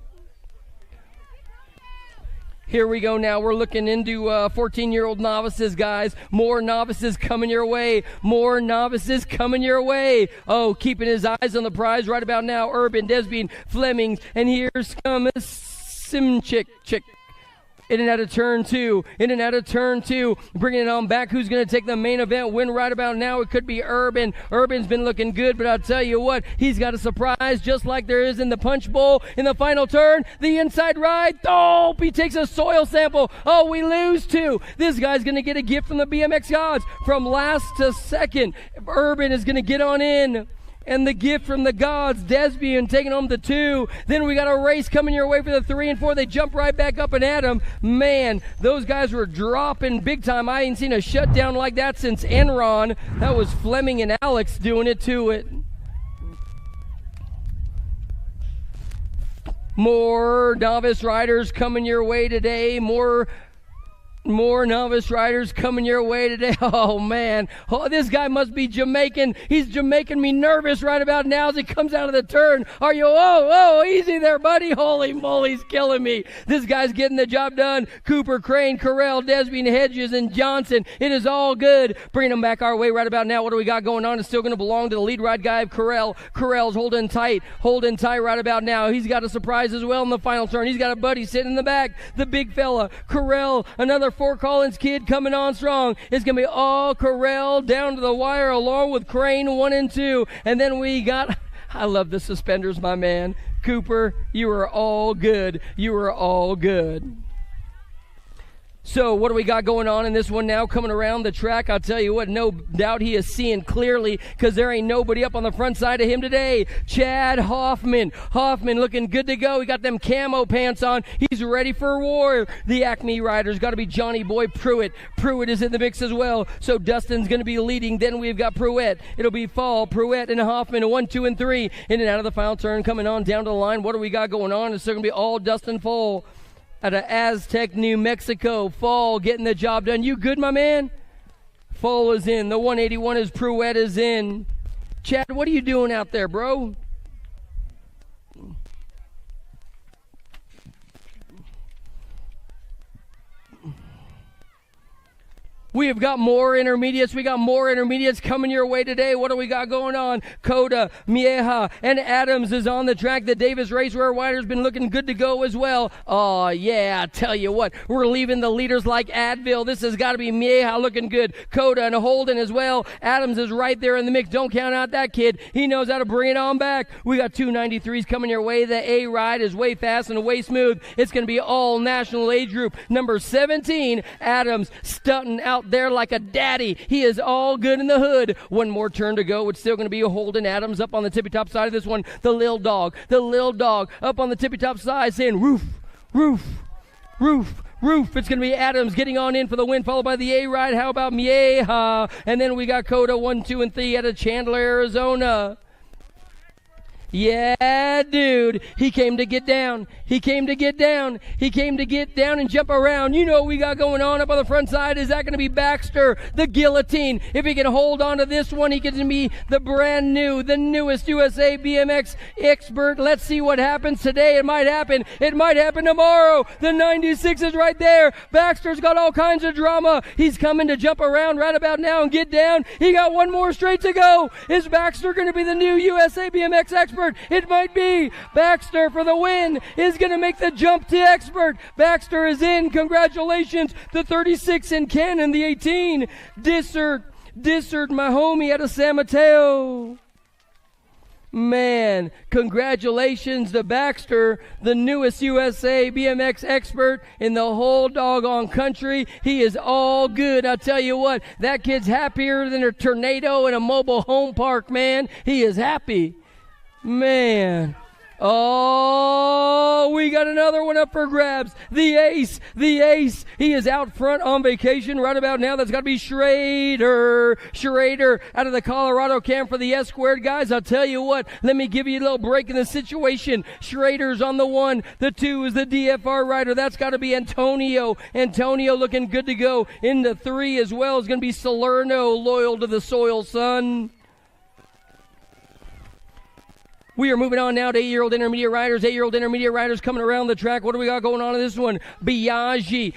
Here we go now. We're looking into 14-year-old novices, guys. More novices coming your way. More novices coming your way. Oh, keeping his eyes on the prize right about now. Urban, Desbine, Flemings, and here's Simchick. In and out of turn two. In and out of turn two. Bringing it on back. Who's going to take the main event win right about now? It could be Urban. Urban's been looking good, but I'll tell you what, he's got a surprise just like there is in the Punch Bowl. In the final turn, the inside ride. Oh, he takes a soil sample. Oh, we lose two. This guy's going to get a gift from the BMX gods. From last to second, Urban is going to get on in. And the gift from the gods, Desbian taking home the 2. Then we got a race coming your way for the 3 and 4. They jump right back up and at him. Man, those guys were dropping big time. I ain't seen a shutdown like that since Enron. That was Fleming and Alex doing it to it. More novice riders coming your way today. More novice riders coming your way today. Oh, man. Oh, this guy must be Jamaican. He's Jamaican me nervous right about now as he comes out of the turn. Are you? Oh, easy there, buddy. Holy moly, he's killing me. This guy's getting the job done. Cooper, Crane, Carell, Desbian, Hedges, and Johnson. It is all good. Bringing them back our way right about now. What do we got going on? It's still going to belong to the lead ride guy of Carell. Carell's holding tight right about now. He's got a surprise as well in the final turn. He's got a buddy sitting in the back. The big fella. Carell, another Fort Collins kid coming on strong. It's going to be all Carell down to the wire along with Crane 1 and 2. And then we got, I love the suspenders, my man. Cooper, you are all good. You are all good. So what do we got going on in this one now? Coming around the track, I'll tell you what, no doubt he is seeing clearly because there ain't nobody up on the front side of him today. Chad Hoffman. Hoffman looking good to go. He got them camo pants on. He's ready for war. The Acme rider's got to be Johnny Boy Pruitt. Pruitt is in the mix as well. So Dustin's going to be leading. Then we've got Pruitt. It'll be Fall, Pruitt, and Hoffman. 1, 2, and 3. In and out of the final turn coming on down to the line. What do we got going on? It's still going to be all Dustin Fall. Out of Aztec, New Mexico. Fall getting the job done. You good, my man? Fall is in. The 181 is Pruitt is in. Chad, what are you doing out there, bro? We have got more intermediates. We got more intermediates coming your way today. What do we got going on? Coda, Mieja, and Adams is on the track. The Davis Racewear rider's been looking good to go as well. Oh, yeah, I tell you what. We're leaving the leaders like Advil. This has got to be Mieja looking good. Coda and Holden as well. Adams is right there in the mix. Don't count out that kid. He knows how to bring it on back. We got 293s coming your way. The A ride is way fast and way smooth. It's going to be all national age group. Number 17, Adams, stunting out there like a daddy. He is all good in the hood. One more turn to go. It's still going to be Holden Adams up on the tippy top side of this one. The little dog up on the tippy top side saying roof, roof, roof, roof. It's going to be Adams getting on in for the win, followed by the A ride. How about Mieja? And then we got Coda 1, 2, and 3 out of Chandler, Arizona. Yeah, dude. He came to get down. He came to get down and jump around. You know what we got going on up on the front side. Is that going to be Baxter, the guillotine? If he can hold on to this one, he can be the brand new, the newest USA BMX expert. Let's see what happens today. It might happen. It might happen tomorrow. The 96 is right there. Baxter's got all kinds of drama. He's coming to jump around right about now and get down. He got one more straight to go. Is Baxter going to be the new USA BMX expert? It might be. Baxter for the win is going to make the jump to expert. Baxter is in. Congratulations. The 36 in Ken and the 18. Dissert, my homie out of San Mateo. Man, congratulations to Baxter, the newest USA BMX expert in the whole doggone country. He is all good. I'll tell you what, that kid's happier than a tornado in a mobile home park, man. He is happy. Man. Oh, we got another one up for grabs. The ace. He is out front on vacation right about now. That's got to be Schrader out of the Colorado camp for the S-squared guys. I'll tell you what, let me give you a little break in the situation. Schrader's on the 1. The 2 is the DFR rider. That's got to be Antonio. Antonio looking good to go. In the 3 as well is going to be Salerno, loyal to the soil, son. We are moving on now to 8-year-old intermediate riders. 8-year-old intermediate riders coming around the track. What do we got going on in this one? Biaggi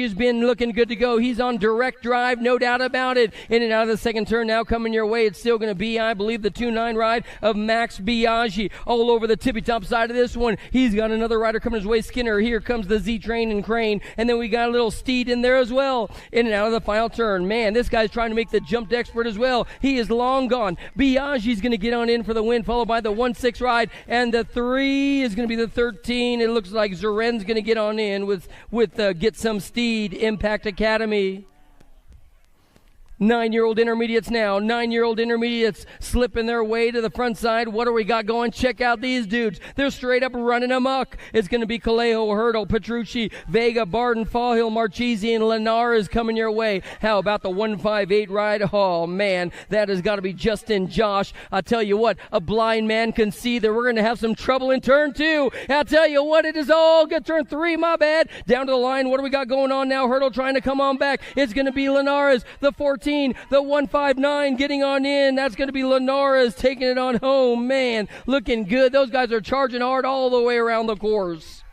has been looking good to go. He's on direct drive, no doubt about it. In and out of the second turn now coming your way. It's still going to be, I believe, the 2-9 ride of Max Biaggi. All over the tippy-top side of this one. He's got another rider coming his way, Skinner. Here comes the Z-Train and Crane. And then we got a little Steed in there as well. In and out of the final turn. Man, this guy's trying to make the jump expert as well. He is long gone. Biaggi's going to get on in for the win, followed by the 1-6 ride, and the 3 is going to be the 13. It looks like Zoren's going to get on in with Get Some Steed, Impact Academy. 9-year-old intermediates now. 9-year-old intermediates slipping their way to the front side. What do we got going? Check out these dudes. They're straight up running amok. It's going to be Calejo, Hurdle, Petrucci, Vega, Barden, Fallhill, Marchese, and Linares coming your way. How about the 158 ride? Oh, man, that has got to be Justin Josh. I'll tell you what, a blind man can see that we're going to have some trouble in turn 2. I'll tell you what, it is all good. Turn 3, my bad. Down to the line. What do we got going on now? Hurdle trying to come on back. It's going to be Linares, the 14. The 159 getting on in. That's going to be Linares taking it on home. Man, looking good. Those guys are charging hard all the way around the course.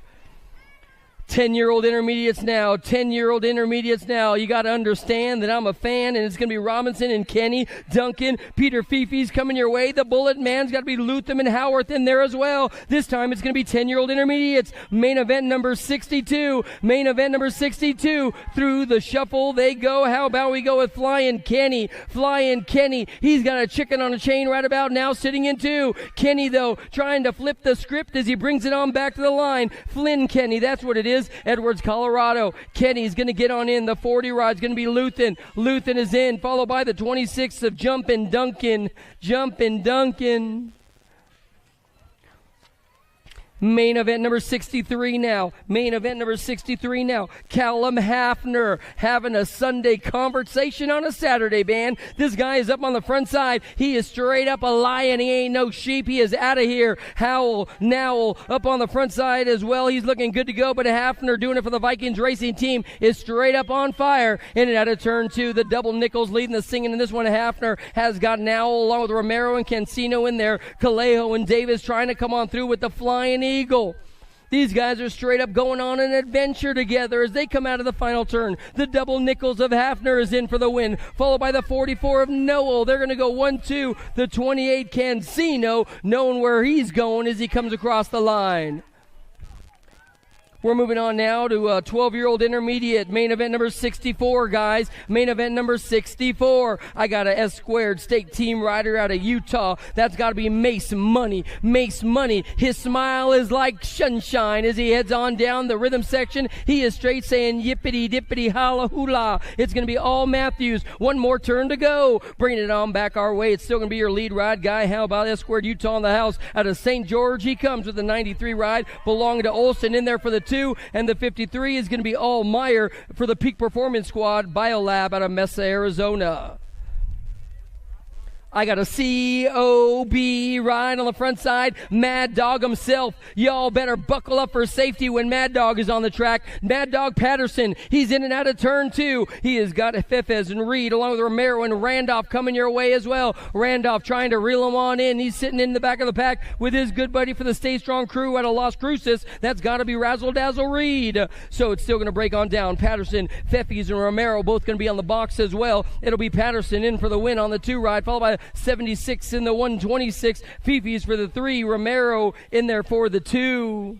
10-year-old intermediates now. 10-year-old intermediates now. You got to understand that I'm a fan, and it's going to be Robinson and Kenny, Duncan, Peter Fifi's coming your way. The Bullet Man's got to be Lutham and Howarth in there as well. This time it's going to be 10-year-old intermediates. Main event number 62. Main event number 62. Through the shuffle they go. How about we go with Flying Kenny? Flying Kenny. He's got a chicken on a chain right about now, sitting in 2. Kenny, though, trying to flip the script as he brings it on back to the line. Flynn Kenny, that's what it is. Edwards, Colorado. Kenny's going to get on in. The 40 ride's going to be Luthen. Luthen is in, followed by the 26 of Jumpin' Duncan. Jumpin' Duncan. Main event number 63 now. Main event number 63 now. Callum Hafner having a Sunday conversation on a Saturday, man. This guy is up on the front side. He is straight up a lion. He ain't no sheep. He is out of here. Howell up on the front side as well. He's looking good to go, but Hafner doing it for the Vikings racing team is straight up on fire. In and out of turn 2. The double Nichols leading the singing in this one. Hafner has got an owl along with Romero and Cancino in there. Calejo and Davis trying to come on through with the Flying Eagle. These guys are straight up going on an adventure together as they come out of the final turn. The double Nichols of Hafner is in for the win, followed by the 44 of Noel. They're going to go 1-2. The 28 Cancino, knowing where he's going as he comes across the line. We're moving on now to a 12-year-old intermediate. Main event number 64, guys. Main event number 64. I got a S-squared state team rider out of Utah. That's got to be Mace Money. Mace Money. His smile is like sunshine as he heads on down the rhythm section. He is straight saying yippity dippity holla hula. It's going to be all Matthews. One more turn to go. Bringing it on back our way. It's still going to be your lead ride guy. How about S-squared Utah in the house? Out of St. George, he comes with the 93 ride belonging to Olson in there for the 2. And the 53 is going to be All Meyer for the Peak Performance Squad Biolab out of Mesa, Arizona. I got a C.O.B. ride on the front side. Mad Dog himself. Y'all better buckle up for safety when Mad Dog is on the track. Mad Dog Patterson. He's in and out of turn 2. He has got Fefez and Reed along with Romero and Randolph coming your way as well. Randolph trying to reel him on in. He's sitting in the back of the pack with his good buddy for the Stay Strong crew out of Las Cruces. That's got to be Razzle Dazzle Reed. So it's still going to break on down. Patterson, Fefes, and Romero both going to be on the box as well. It'll be Patterson in for the win on the 2 ride, followed by 76 in the 126. Fifi's for the 3. Romero in there for the 2.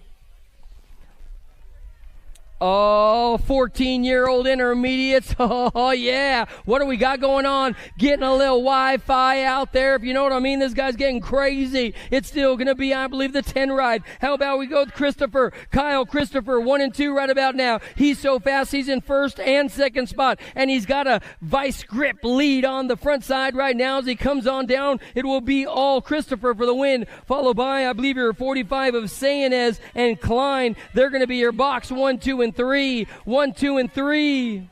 Oh, 14-year-old intermediates. Oh, yeah. What do we got going on? Getting a little Wi-Fi out there, if you know what I mean. This guy's getting crazy. It's still going to be, I believe, the 10 ride. How about we go with Christopher? Kyle Christopher, 1 and 2 right about now. He's so fast, he's in first and second spot. And he's got a vice grip lead on the front side right now as he comes on down. It will be all Christopher for the win, followed by, I believe, your 45 of Sayanez and Klein. They're going to be your box 1, 2, and 3. 1, 2, and 3.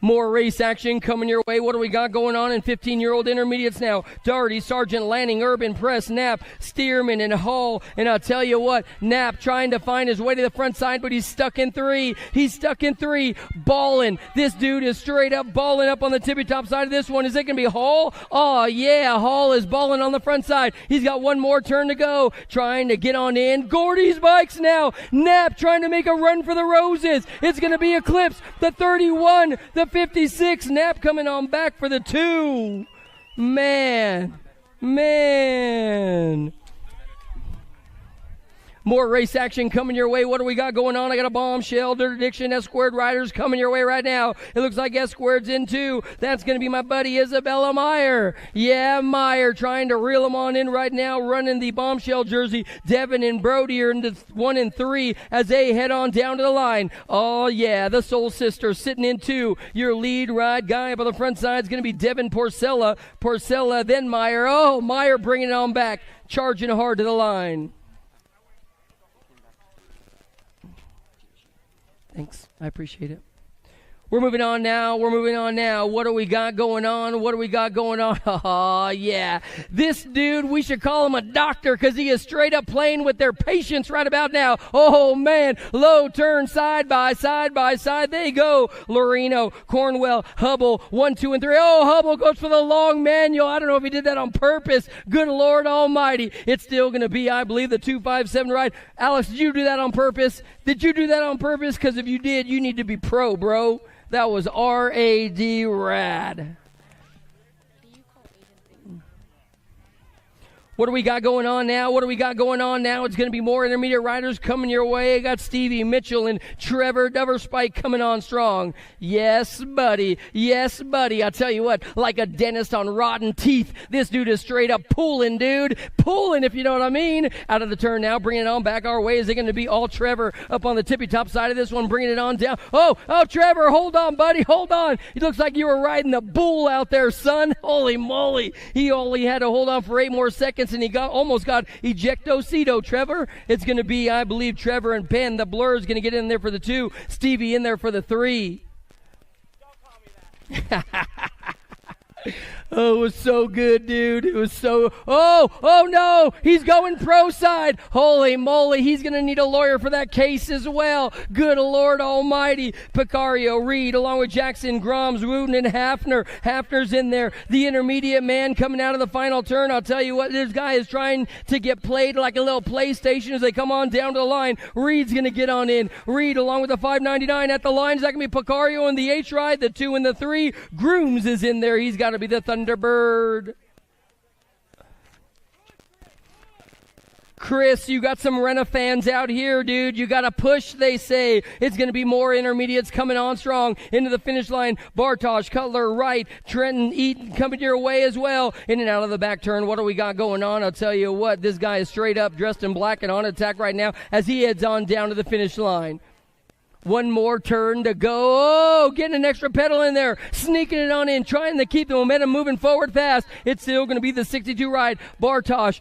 More race action coming your way. What do we got going on in 15-year-old intermediates now? Darty, Sargent, Lanning, Urban, Press, Knapp, Stearman, and Hall. And I'll tell you what, Knapp trying to find his way to the front side, but he's stuck in three. He's stuck in three. Balling. This dude is straight up balling up on the tippy top side of this one. Is it going to be Hall? Oh, yeah. Hall is balling on the front side. He's got one more turn to go. Trying to get on in. Gordy's bikes now. Knapp trying to make a run for the roses. It's going to be Eclipse. The 31, the 56. Knapp coming on back for the 2. Man. More race action coming your way. What do we got going on? I got a bombshell. Dirt Addiction, S Squared Riders coming your way right now. It looks like S Squared's in 2. That's going to be my buddy Isabella Meyer. Yeah, Meyer trying to reel him on in right now, running the bombshell jersey. Devin and Brody are into 1 and 3 as they head on down to the line. Oh, yeah, the Soul Sisters sitting in 2. Your lead ride guy up on the front side is going to be Devin Porcella. Porcella, then Meyer. Oh, Meyer bringing it on back, charging hard to the line. Thanks. I appreciate it. We're moving on now. What do we got going on? Oh, yeah. This dude, we should call him a doctor because he is straight up playing with their patients right about now. Oh, man. Low turn, side by side. They go. Loreno, Cornwell, Hubble, 1, 2, and 3. Oh, Hubble goes for the long manual. I don't know if he did that on purpose. Good Lord Almighty. It's still going to be, I believe, the 257 ride. Alex, did you do that on purpose? Because if you did, you need to be pro, bro. That was R-A-D rad. What do we got going on now? It's going to be more intermediate riders coming your way. I got Stevie Mitchell and Trevor Doverspike coming on strong. Yes, buddy. I tell you what, like a dentist on rotten teeth, this dude is straight up pulling, dude. Pulling, if you know what I mean. Out of the turn now, bringing it on back our way. Is it going to be all Trevor up on the tippy top side of this one, bringing it on down? Oh, Trevor, hold on, buddy, hold on. It looks like you were riding the bull out there, son. Holy moly. He only had to hold on for 8 more seconds. And he almost got ejectocito, Trevor. It's going to be, I believe, Trevor and Penn. The Blur is going to get in there for the 2. Stevie in there for the 3. Don't call me that. Oh, it was so good, dude. It was so... Oh, no. He's going pro side. Holy moly. He's going to need a lawyer for that case as well. Good Lord Almighty. Picario, Reed, along with Jackson, Groms, Wooten, and Hafner. Hafner's in there. The intermediate man coming out of the final turn. I'll tell you what, this guy is trying to get played like a little PlayStation as they come on down to the line. Reed's going to get on in. Reed, along with the 599 at the line. Is that going to be Picario in the H ride, the 2 and the 3? Grooms is in there. He's got to be the Thunderbird. Chris, you got some Rena fans out here, dude. You got to push, they say. It's going to be more intermediates coming on strong into the finish line. Bartosh, Cutler, Wright, Trenton, Eaton coming your way as well. In and out of the back turn. What do we got going on? I'll tell you what. This guy is straight up dressed in black and on attack right now as he heads on down to the finish line. One more turn to go. Oh, getting an extra pedal in there. Sneaking it on in. Trying to keep the momentum moving forward fast. It's still going to be the 62 ride. Bartosh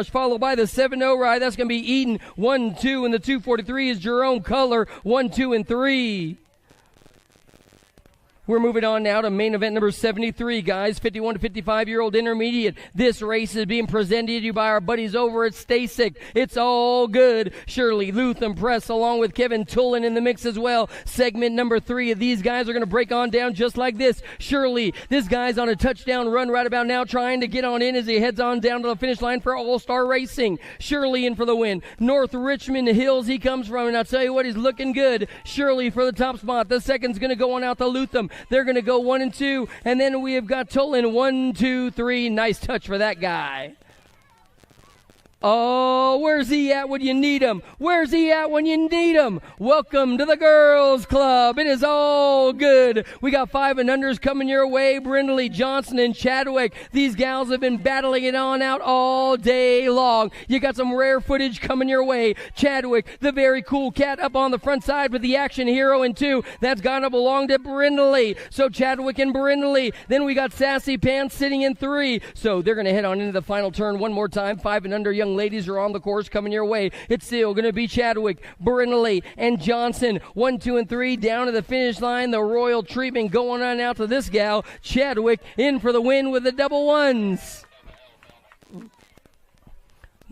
followed by the 7-0 ride. That's going to be Eaton. 1, 2, and the 243 is Jerome Culler. 1, 2, and 3. We're moving on now to main event number 73, guys. 51 to 55-year-old intermediate. This race is being presented to you by our buddies over at Stacyc. It's all good. Shirley, Lutham, Press, along with Kevin Tullen in the mix as well. Segment number 3 of these guys are going to break on down just like this. Shirley, this guy's on a touchdown run right about now, trying to get on in as he heads on down to the finish line for All-Star Racing. Shirley in for the win. North Richmond Hills he comes from, and I'll tell you what, he's looking good. Shirley for the top spot. The second's going to go on out to Lutham. They're going to go 1 and 2, and then we have got Tullen 1, 2, 3. Nice touch for that guy. Oh, where's he at when you need him? Welcome to the girls club. It is all good. We got 5 and unders coming your way. Brindley, Johnson, and Chadwick. These gals have been battling it on out all day long. You got some rare footage coming your way. Chadwick, the very cool cat up on the front side with the action hero in 2. That's got to belong to Brindley. So Chadwick and Brindley. Then we got Sassy Pants sitting in 3. So they're going to head on into the final turn one more time. 5 and under young young ladies are on the course coming your way. It's still going to be Chadwick, Brindley, and Johnson. 1, 2, and 3 down to the finish line. The royal treatment going on out to this gal. Chadwick in for the win with the double ones.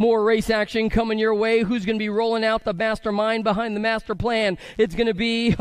More race action coming your way. Who's going to be rolling out the mastermind behind the master plan? It's going to be,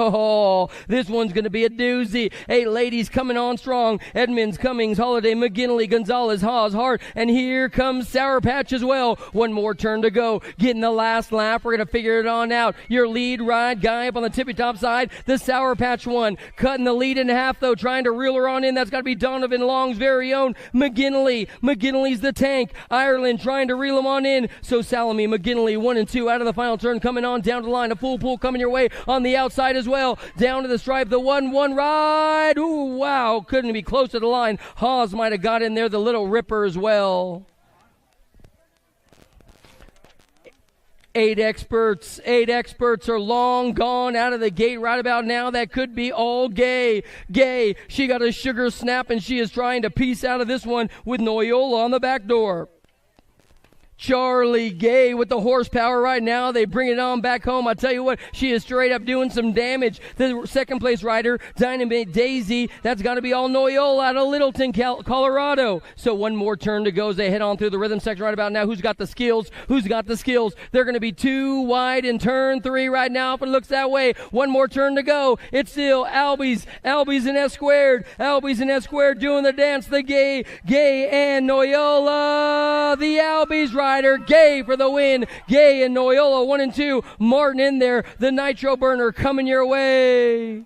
this one's going to be a doozy. 8 ladies coming on strong. Edmonds, Cummings, Holiday, McGinley, Gonzalez, Haas, Hart, and here comes Sour Patch as well. One more turn to go. Getting the last lap. We're going to figure it on out. Your lead ride guy up on the tippy top side, the Sour Patch one. Cutting the lead in half, though, trying to reel her on in. That's got to be Donovan Long's very own McGinley. McGinley's the tank. Ireland trying to reel him on in. So Salome, McGinley, 1 and 2 out of the final turn, coming on down to the line. A full pool coming your way on the outside as well. Down to the stripe, the 1-1 ride. Ooh, wow, couldn't be close to the line. Haas might have got in there, the little ripper as well. 8 experts are long gone out of the gate right about now. That could be all Gay. She got a sugar snap, and she is trying to piece out of this one with Noyola on the back door. Charlie Gay with the horsepower right now. They bring it on back home. I tell you what, she is straight up doing some damage. The second place rider, Dynamite Daisy, that's got to be all Noyola out of Littleton, Colorado. So one more turn to go as they head on through the rhythm section right about now. Who's got the skills? They're going to be 2 wide in turn 3 right now if it looks that way. One more turn to go. It's still Albies and S squared. Doing the dance. The Gay and Noyola. The Albies rider, Gay for the win. Gay and Noyola, 1 and 2. Martin in there, the nitro burner coming your way.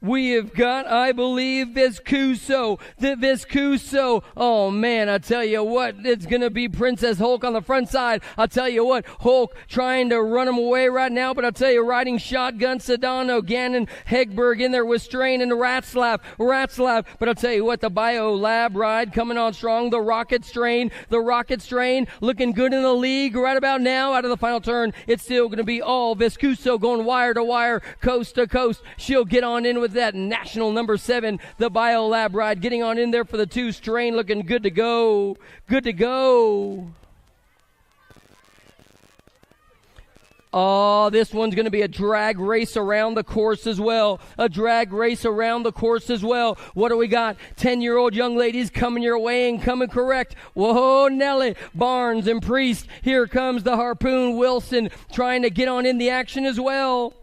We have got, I believe, Viscuso. The Viscuso. Oh, man, I tell you what, it's going to be Princess Hulk on the front side. I tell you what, Hulk trying to run him away right now, but I tell you, riding shotgun, Sedano, Gannon, Hegberg in there with Strain and Ratslap. But I tell you what, the Bio Lab ride coming on strong. The Rocket Strain looking good in the league right about now. Out of the final turn, it's still going to be all Viscuso going wire to wire, coast to coast. She'll get on in with that national number 7, the Biolab ride, getting on in there for the 2. Strain looking good to go. Oh, this one's going to be a drag race around the course as well. What do we got? 10-year-old young ladies coming your way and coming correct. Whoa, Nelly, Barnes, and Priest. Here comes the Harpoon Wilson trying to get on in the action as well.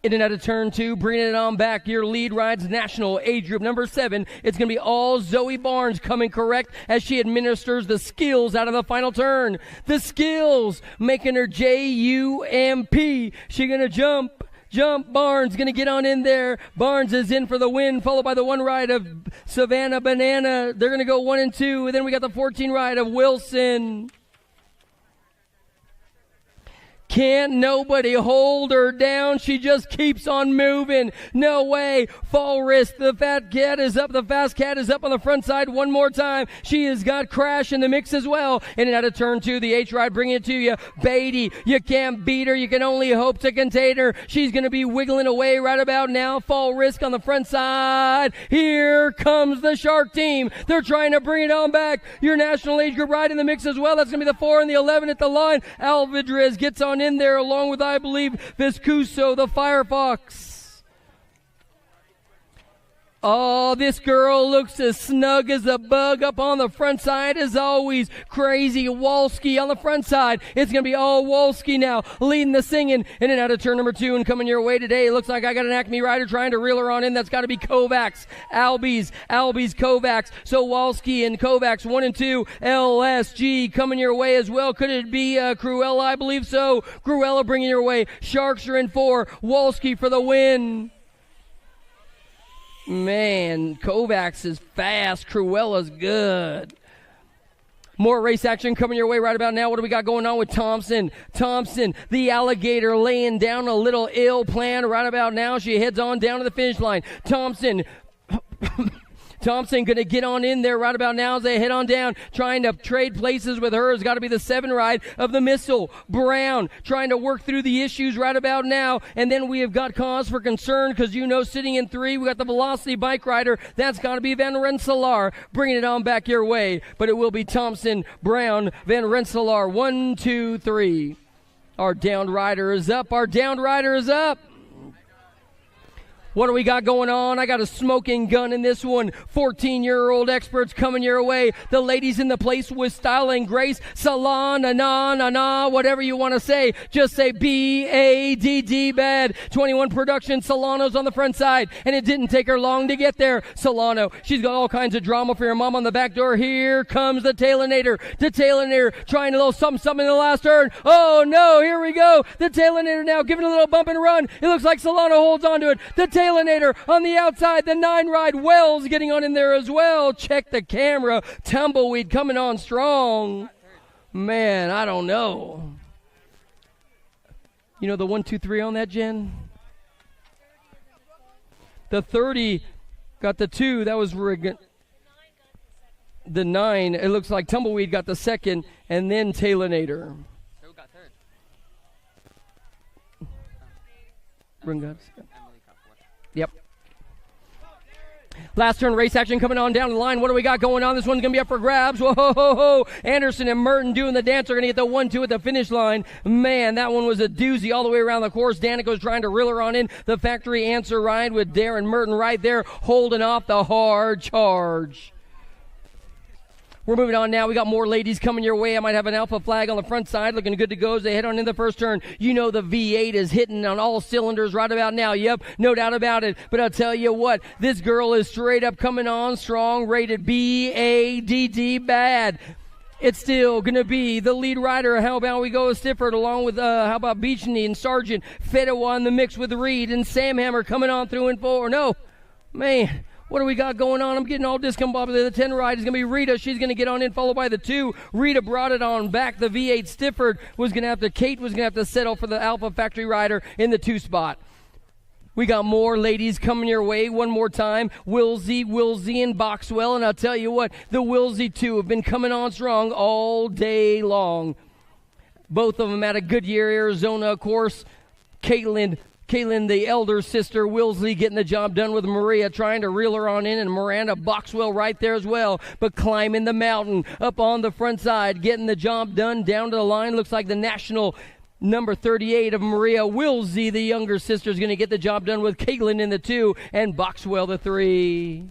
In and out of turn 2, bringing it on back. Your lead rides national age group number 7. It's going to be all Zoe Barnes coming correct as she administers the skills out of the final turn. The skills making her J-U-M-P. She going to jump. Barnes going to get on in there. Barnes is in for the win, followed by the 1 ride of Savannah Banana. They're going to go 1 and 2. And then we got the 14 ride of Wilson. Can't nobody hold her down. She just keeps on moving. No way. Fall risk. The fast cat is up on the front side one more time. She has got Crash in the mix as well. In and out of turn 2, the H ride bringing it to you. Beatty, you can't beat her. You can only hope to contain her. She's going to be wiggling away right about now. Fall risk on the front side. Here comes the Shark team. They're trying to bring it on back. Your national age group ride in the mix as well. That's going to be the 4 and the 11 at the line. Alvidrez gets on in there along with, I believe, Viscuso, the Firefox. Oh, this girl looks as snug as a bug up on the front side as always. Crazy Walski on the front side. It's going to be all Walski now, leading the singing. In and out of turn number 2 and coming your way today. It looks like I got an Acme rider trying to reel her on in. That's got to be Kovacs. Albies, Kovacs. So Walski and Kovacs, 1 and 2. LSG coming your way as well. Could it be Cruella? I believe so. Cruella bringing your way. Sharks are in 4. Walski for the win. Man, Kovacs is fast. Cruella's good. More race action coming your way right about now. What do we got going on with Thompson? The alligator, laying down a little ill plan right about now. She heads on down to the finish line. Thompson Thompson going to get on in there right about now as they head on down, trying to trade places with her. Has got to be the 7 ride of the Missile. Brown trying to work through the issues right about now. And then we have got cause for concern because sitting in 3, we got the Velocity bike rider. That's got to be Van Rensselaer bringing it on back your way. But it will be Thompson, Brown, Van Rensselaer. 1, 2, 3. Our downed rider is up. Our downed rider is up. What do we got going on? I got a smoking gun in this one. 14-year-old experts coming your way. The ladies in the place with style and grace. Salon, na, whatever you want to say. Just say B-A-D-D, bad. 21 production. Solano's on the front side. And it didn't take her long to get there. Solano, she's got all kinds of drama for your mom on the back door. Here comes the Tailinator. The Tailinator trying a little something in the last turn. Oh, no, here we go. The Tailinator now giving a little bump and run. It looks like Solano holds on to it. The Tailinator on the outside, the 9 ride. Wells getting on in there as well. Check the camera. Tumbleweed coming on strong. Man, I don't know. You know the 1, 2, 3 on that, Jen? The 30 got the 2. That was the 9. It looks like Tumbleweed got the 2nd, and then Tailinator. Who got 3rd? Bring guys. Yep. Last turn race action coming on down the line. What do we got going on? This one's going to be up for grabs. Whoa, ho, ho, ho. Anderson and Merton doing the dance are going to get the 1-2 at the finish line. Man, that one was a doozy all the way around the course. Danico's trying to reel her on in. The factory answer ride with Darren Merton right there holding off the hard charge. We're moving on now. We got more ladies coming your way. I might have an alpha flag on the front side looking good to go as they head on in the first turn. You know the V8 is hitting on all cylinders right about now. Yep, no doubt about it. But I'll tell you what, this girl is straight up coming on strong, rated B-A-D-D, bad. It's still going to be the lead rider. How about we go with Stifford along with, how about Beachney and Sargent. Fedewa in the mix with Reed and Sam Hammer coming on through and four. No, man. What do we got going on? I'm getting all discombobulated. The 10 ride is going to be Rita. She's going to get on in, followed by the 2. Rita brought it on back. The V8 Stifford was going to have to, Kate was going to have to settle for the Alpha Factory rider in the 2 spot. We got more ladies coming your way one more time. Wilsey, and Boxwell. And I'll tell you what, the Wilsey 2 have been coming on strong all day long. Both of them at a Goodyear, Arizona, of course. Caitlin, the elder sister, Wilsley getting the job done with Maria, trying to reel her on in, and Miranda Boxwell right there as well, but climbing the mountain up on the front side, getting the job done down to the line. Looks like the national number 38 of Maria Wilsey, the younger sister, is going to get the job done with Caitlin in the 2 and Boxwell the 3.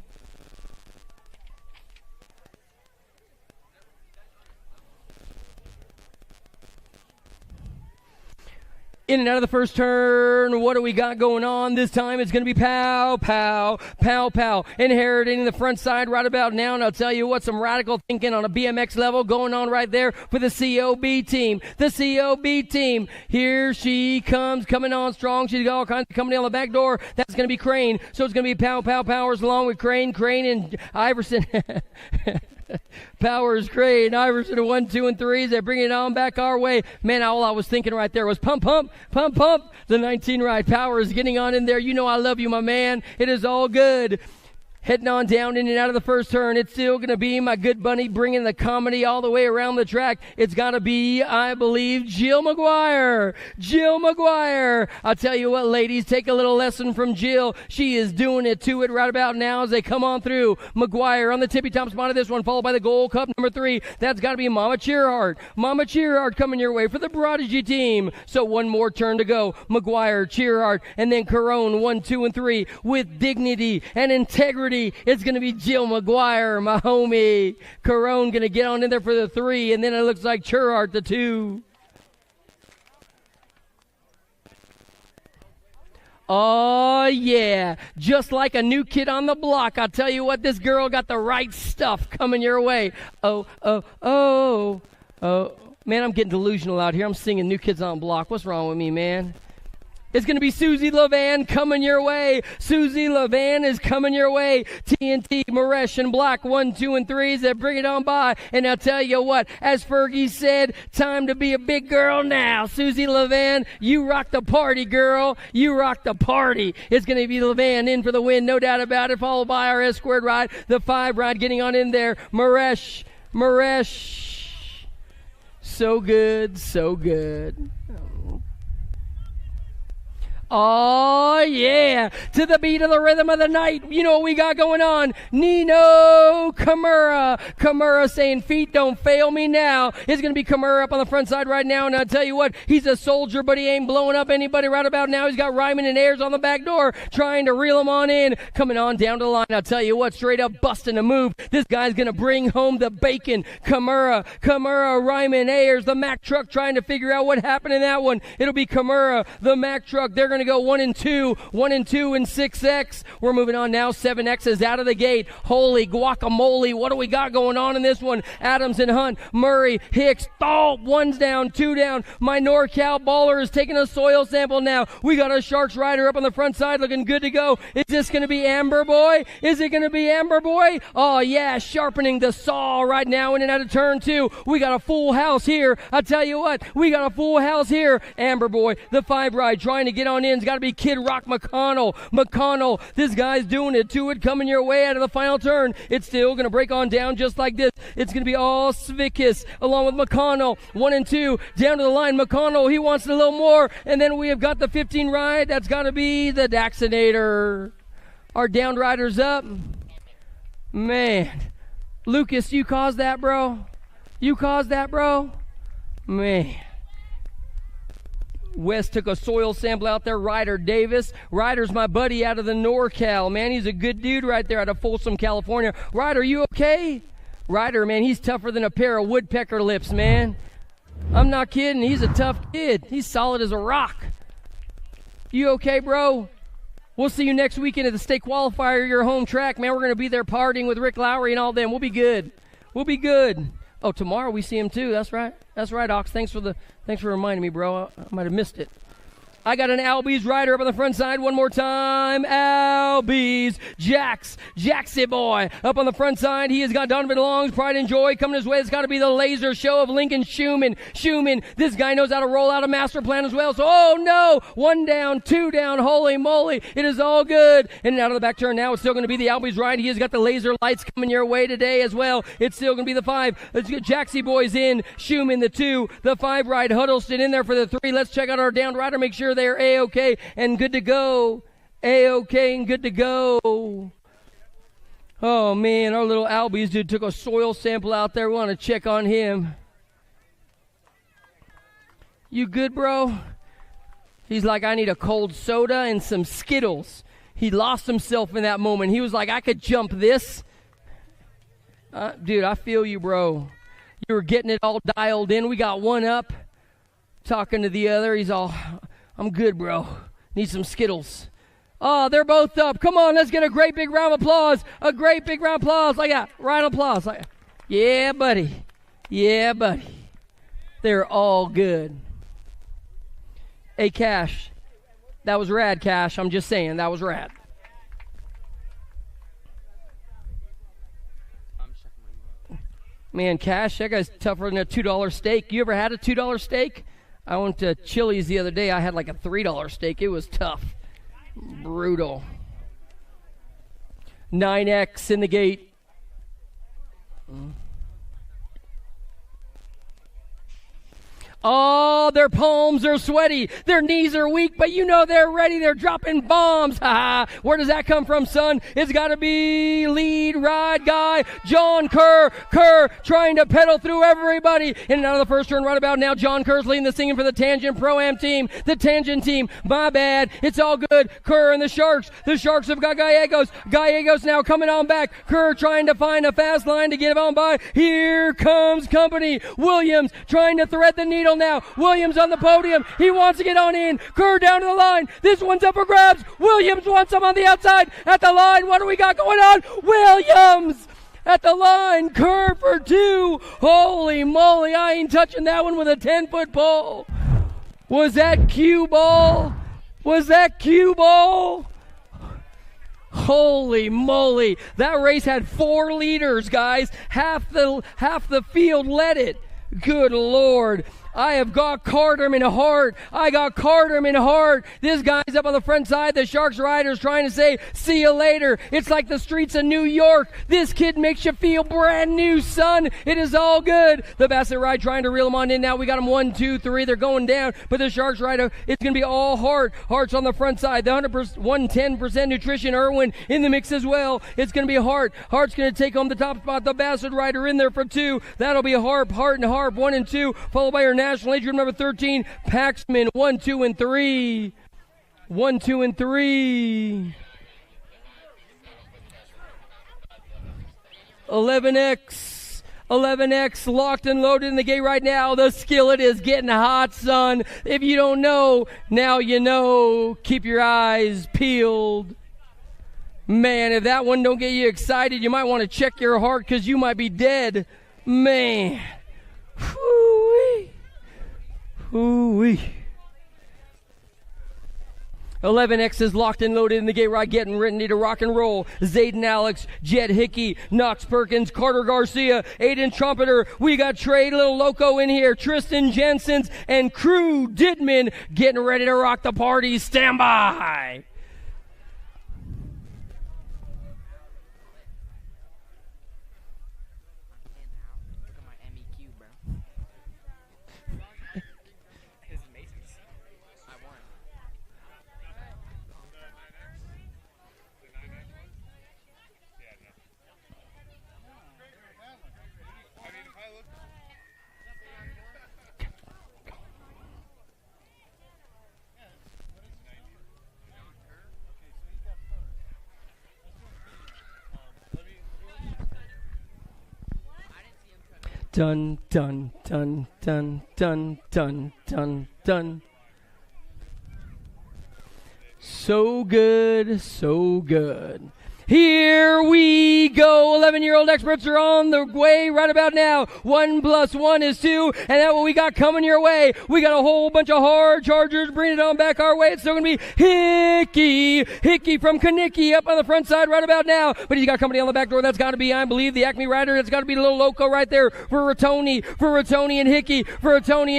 In and out of the first turn, what do we got going on? This time it's going to be pow, pow, pow, pow. Inheriting the front side right about now. And I'll tell you what, some radical thinking on a BMX level going on right there for the COB team. The COB team. Here she comes, coming on strong. She's got all kinds of company on the back door. That's going to be Crane. So it's going to be pow, pow, Powers along with Crane, and Iverson. Powers, Crane, Iverson, 1, 2, and 3. They bring it on back our way. Man, all I was thinking right there was pump, pump, pump, pump. The 19 ride. Powers getting on in there. You know I love you, my man. It is all good. Heading on down in and out of the first turn. It's still going to be my good bunny bringing the comedy all the way around the track. It's got to be, I believe, Jill McGuire. Jill McGuire. I'll tell you what, ladies, take a little lesson from Jill. She is doing it to it right about now as they come on through. McGuire on the tippy-top spot of this one, followed by the Gold Cup number 3. That's got to be Mama Cheerheart. Mama Cheerheart coming your way for the Prodigy team. So one more turn to go. McGuire, Cheerheart, and then Carone, 1, 2, and 3 with dignity and integrity. It's going to be Jill McGuire, my homie. Carone going to get on in there for the 3, and then it looks like Cheerheart the 2. Oh, yeah. Just like a new kid on the block. I'll tell you what, this girl got the right stuff coming your way. Oh. Man, I'm getting delusional out here. I'm singing New Kids on the Block. What's wrong with me, man? It's going to be Susie Levan coming your way. Susie Levan is coming your way. TNT, Maresh, and Black, 1, 2, and 3s that bring it on by. And I'll tell you what, as Fergie said, time to be a big girl now. Susie Levan, you rock the party, girl. You rock the party. It's going to be Levan in for the win, no doubt about it, followed by our S squared ride. The 5 ride getting on in there. Maresh. So good, so good. Oh, yeah. To the beat of the rhythm of the night. You know what we got going on. Nino Kimura. Kimura saying, feet don't fail me now. It's going to be Kimura up on the front side right now. And I'll tell you what, he's a soldier, but he ain't blowing up anybody right about now. He's got Ryman and Ayers on the back door trying to reel him on in. Coming on down to the line. I'll tell you what, straight up busting a move. This guy's going to bring home the bacon. Kimura, Ryman, Ayers, the Mack truck trying to figure out what happened in that one. It'll be Kimura, the Mack truck. They're going to go 1 and 2 and 6X. We're moving on now. 7X is out of the gate. Holy guacamole. What do we got going on in this one? Adams and Hunt, Murray, Hicks. Oh, 1's down, 2 down. My NorCal baller is taking a soil sample now. We got a Sharks rider up on the front side looking good to go. Is this going to be Amber Boy? Is it going to be Amber Boy? Oh, yeah, sharpening the saw right now in and out of turn 2. We got a full house here. I tell you what, we got a full house here. Amber Boy, the 5 ride, trying to get on in. It's got to be Kid Rock McConnell, this guy's doing it to it, coming your way out of the final turn. It's still going to break on down just like this. It's going to be all Svickis along with McConnell. 1 and 2 down to the line. McConnell, he wants a little more. And then we have got the 15 ride. That's got to be the Daxinator. Our down riders up. Man. Lucas, you caused that, bro? You caused that, bro? Man. West took a soil sample out there. Ryder Davis. Ryder's my buddy out of the NorCal, man. He's a good dude right there out of Folsom, California. Ryder, you okay? Ryder, man, he's tougher than a pair of woodpecker lips, man. I'm not kidding. He's a tough kid. He's solid as a rock. You okay, bro? We'll see you next weekend at the state qualifier, your home track, man. We're going to be there partying with Rick Lowry and all them. We'll be good. We'll be good. Oh, tomorrow we see him too. That's right. That's right, Ox. Thanks for reminding me, bro. I might have missed it. I got an Albies rider up on the front side one more time. Albies. Jaxie boy up on the front side. He has got Donovan Long's Pride and Joy coming his way. It's got to be the laser show of Lincoln Schumann. This guy knows how to roll out a master plan as well. So, oh no, 1 down, 2 down. Holy moly. It is all good. In and out of the back turn now. It's still going to be the Albies ride. He has got the laser lights coming your way today as well. It's still going to be the 5. Let's get Jaxie boys in. Schumann the 2. The 5 ride. Huddleston in there for the 3. Let's check out our down rider. Make sure they're A-OK and good to go. A-OK and good to go. Oh, man, our little Albies dude took a soil sample out there. We want to check on him. You good, bro? He's like, I need a cold soda and some Skittles. He lost himself in that moment. He was like, I could jump this. Dude, I feel you, bro. You were getting it all dialed in. We got one up. Talking to the other. He's all... I'm good, bro. Need some Skittles. Oh, they're both up. Come on, let's get a great big round of applause. A great big round of applause. Like that. Round of applause. Like that. Yeah, buddy. Yeah, buddy. They're all good. Hey, Cash. That was rad, Cash. I'm just saying, that was rad. Man, Cash, that guy's tougher than a $2 steak. You ever had a $2 steak? I went to Chili's the other day. I had like a $3 steak. It was tough. Brutal. 9X in the gate. Oh, their palms are sweaty. Their knees are weak, but you know they're ready. They're dropping bombs. Where does that come from, son? It's got to be lead ride guy, John Kerr. Kerr trying to pedal through everybody. In and out of the first turn right about now. John Kerr's leading the singing for the Tangent Pro-Am team. The Tangent team, my bad. It's all good. Kerr and the Sharks. The Sharks have got Gallegos. Gallegos now coming on back. Kerr trying to find a fast line to get him on by. Here comes company. Williams trying to thread the needle now. Williams on the podium. He wants to get on in. Kerr down to the line. This one's up for grabs. Williams wants him on the outside. At the line. What do we got going on? Williams at the line. Kerr for 2. Holy moly. I ain't touching that one with a 10-foot pole. Was that cue ball? Was that cue ball? Holy moly. That race had 4 leaders, guys. Half the field led it. Good Lord. I have got Carterman Hart. I got Carterman Hart. This guy's up on the front side. The Sharks rider's trying to say, see you later. It's like the streets of New York. This kid makes you feel brand new, son. It is all good. The Bassett ride trying to reel him on in now. We got him 1, 2, 3. They're going down. But the Sharks rider, it's going to be all Hart. Hart's on the front side. The 110% nutrition. Irwin in the mix as well. It's going to be Hart. Hart's going to take home the top spot. The Bassett rider in there for 2. That'll be Hart and Harp 1 and 2. Followed by our national age group number 13, Paxman 1, 2, and 3. 1, 2, and 3. 11X locked and loaded in the gate right now. The skillet is getting hot, son. If you don't know, now you know. Keep your eyes peeled. Man, if that one don't get you excited, you might want to check your heart because you might be dead. Man. Whoo-wee. Ooh-wee. 11X is locked and loaded in the gate right, getting ready to rock and roll. Zayden Alex, Jed Hickey, Knox Perkins, Carter Garcia, Aiden Trumpeter. We got Trey Little Loco in here, Tristan Jensen's, and Crew Didman getting ready to rock the party. Stand by. Dun, dun, dun, dun, dun, dun, dun, dun. So good, so good. Here we go. 11-year-old experts are on the way right about now. 1 + 1 is 2, and that's what we got coming your way. We got a whole bunch of hard chargers bringing it on back our way. It's still going to be Hickey from Kanicki up on the front side right about now. But he's got company on the back door. That's got to be, I believe, the Acme rider. That's got to be a little Loco right there for Rattoni and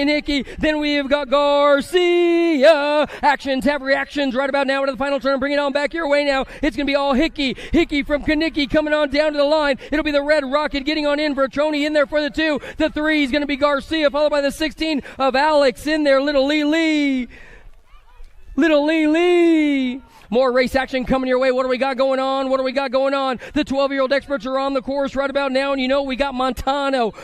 Hickey. Then we have got Garcia. Actions have reactions right about now into the final turn. Bring it on back your way now. It's going to be all Hickey from Kanicki coming on down to the line. It'll be the Red Rocket getting on in for Trony in there for the 2. The 3 is going to be Garcia, followed by the 16 of Alex in there. Little Lee. More race action coming your way. What do we got going on? The 12-year-old experts are on the course right about now, and you know we got Montano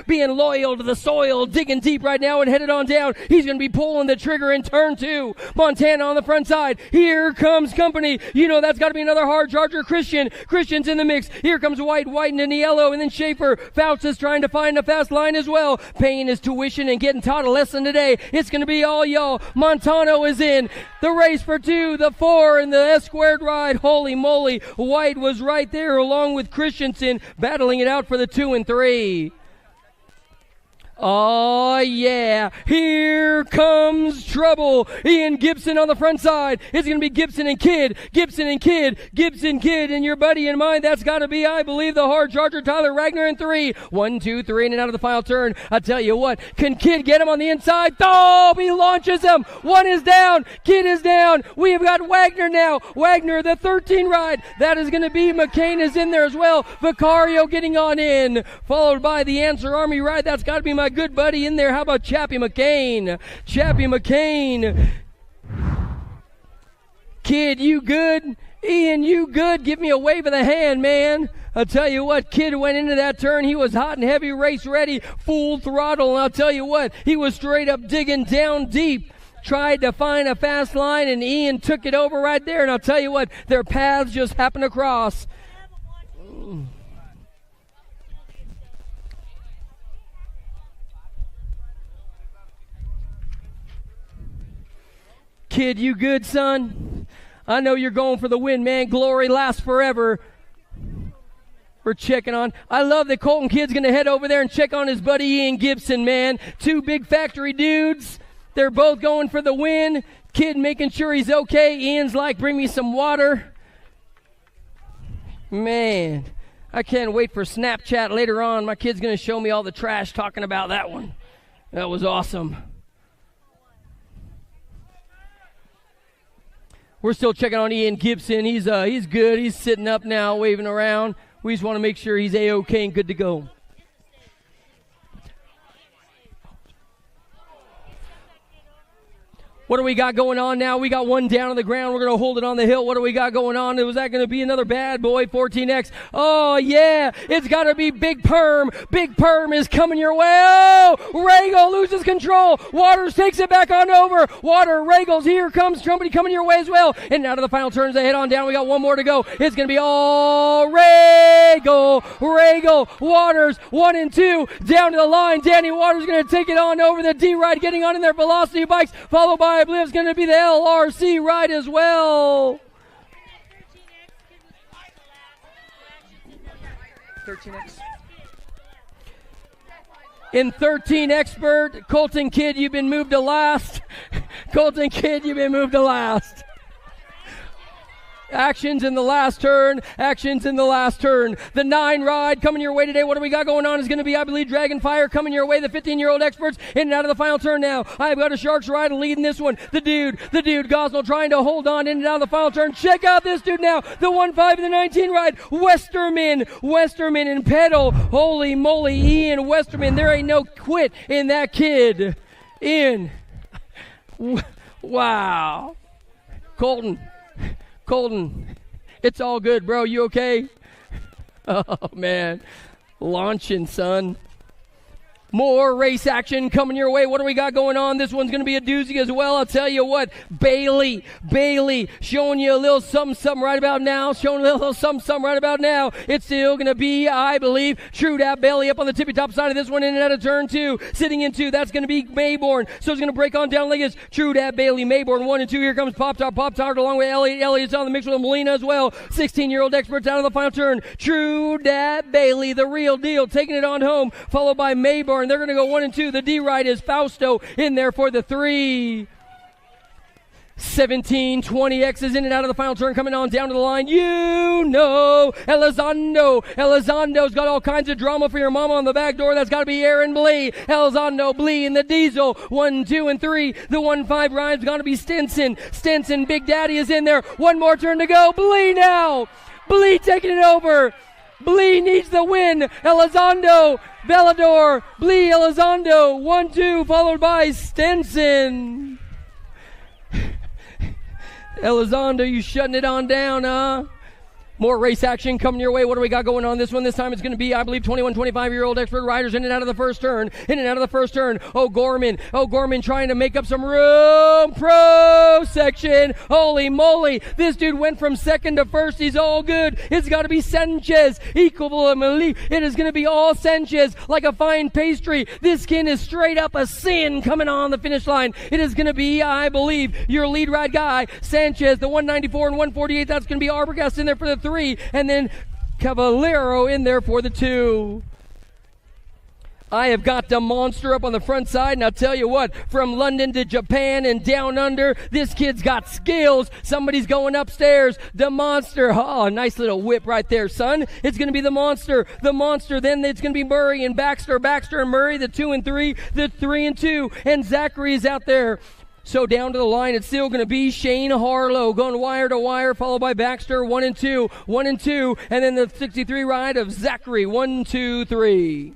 being loyal to the soil, digging deep right now and headed on down. He's going to be pulling the trigger in turn 2. Montana on the front side. Here comes company. You know that's got to be another hard charger. Christian's in the mix. Here comes White into the yellow, and then Schaefer. Fouts is trying to find a fast line as well. Paying his tuition and getting taught a lesson today. It's going to be all y'all. Montano is in. The race for 2. The 4 in the S-squared ride. Holy moly. White was right there along with Christensen battling it out for the 2 and 3. Oh, yeah. Here comes trouble. Ian Gibson on the front side. It's going to be Gibson and Kid. And your buddy and mine, that's got to be, I believe, the hard charger, Tyler Ragnar in 3. 1, 2, 3, in and out of the final turn. I tell you what, can Kid get him on the inside? Oh, he launches him. 1 is down. Kid is down. We have got Wagner now. Wagner, the 13 ride. That is going to be McCain is in there as well. Vicario getting on in. Followed by the Answer Army ride. That's got to be my good buddy in there. How about Chappie McCain? Kid, you good? Ian, you good? Give me a wave of the hand, man. I'll tell you what, Kid went into that turn. He was hot and heavy, race ready, full throttle. And I'll tell you what, he was straight up digging down deep. Tried to find a fast line, and Ian took it over right there. And I'll tell you what, their paths just happened to cross. Kid, you good, son? I know you're going for the win, man. Glory lasts forever. We're checking on. I love that Colton Kid's going to head over there and check on his buddy Ian Gibson, man. 2 big factory dudes. They're both going for the win. Kid making sure he's okay. Ian's like, bring me some water. Man, I can't wait for Snapchat later on. My kid's going to show me all the trash talking about that one. That was awesome. We're still checking on Ian Gibson. He's good. He's sitting up now, waving around. We just want to make sure he's A-OK and good to go. What do we got going on now? We got one down on the ground. We're going to hold it on the hill. What do we got going on? Was that going to be another bad boy, 14X? Oh, yeah. It's got to be Big Perm. Big Perm is coming your way. Oh, Regal loses control. Waters takes it back on over. Water, Regals, here comes somebody coming your way as well. And out of the final turns, they head on down. We got one more to go. It's going to be all Regal. Regal, Waters, 1 and 2. Down to the line. Danny Waters going to take it on over. The D-Ride getting on in their velocity bikes, followed by I believe it's going to be the LRC ride as well. 13X. In 13 expert, Colton Kidd, you've been moved to last. Colton Kidd, you've been moved to last. Actions in the last turn. Actions in the last turn. The 9 ride coming your way today. What do we got going on is going to be, I believe, Dragonfire coming your way. The 15-year-old experts in and out of the final turn now. I've got a Sharks ride leading this one. The dude, Gosnell trying to hold on in and out of the final turn. Check out this dude now. The 1-5 and the 19 ride. Westerman and Pedal. Holy moly, Ian Westerman. There ain't no quit in that kid. Wow. Colton, it's all good, bro. You okay? Oh, man. Launching, son. More race action coming your way. What do we got going on? This one's going to be a doozy as well. I'll tell you what. Bailey, showing you a little something right about now. It's still going to be, I believe, True Dap Bailey up on the tippy top side of this one in and out of turn 2. Sitting in 2. That's going to be Mayborn. So it's going to break on down Leggett. True Dap Bailey, Mayborn 1 and 2. Here comes Pop Tart along with Elliott. Elliott's on the mix with Molina as well. 16-year-old experts out of the final turn. True Dap Bailey, the real deal, taking it on home, followed by Mayborn. They're going to go 1 and 2. The D-Ride is Fausto in there for the 3. 17-20X is in and out of the final turn, coming on down to the line. Elizondo's got all kinds of drama for your mama on the back door. That's got to be Aaron Blee. Elizondo, Blee in the diesel. 1, 2, and 3. The 1-5 ride's going to be Stinson. Big Daddy is in there. One more turn to go. Blee now. Blee taking it over. Blee needs the win. Elizondo, Velador, Blee, Elizondo, 1, 2, followed by Stenson. Elizondo, you shutting it on down, huh? More race action coming your way. What do we got going on this one? This time it's going to be, I believe, 21, 25-year-old expert riders in and out of the first turn. O'Gorman trying to make up some room. Pro section. Holy moly. This dude went from second to first. He's all good. It's got to be Sanchez. It is going to be all Sanchez like a fine pastry. This skin is straight up a sin coming on the finish line. It is going to be, I believe, your lead ride guy, Sanchez, the 194 and 148. That's going to be Arbogast in there for the 3. And then Cavallero in there for the 2. I have got the monster up on the front side, and I'll tell you what, from London to Japan and down under, this kid's got skills. Somebody's going upstairs. The monster. Oh, nice little whip right there, son. It's going to be the monster. Then it's going to be Murray and Baxter. Baxter and Murray, the 2 and 3. The 3 and 2. And Zachary is out there. So down to the line, it's still going to be Shane Harlow going wire to wire, followed by Baxter, 1 and 2, and then the 63 ride of Zachary, 1, 2, 3.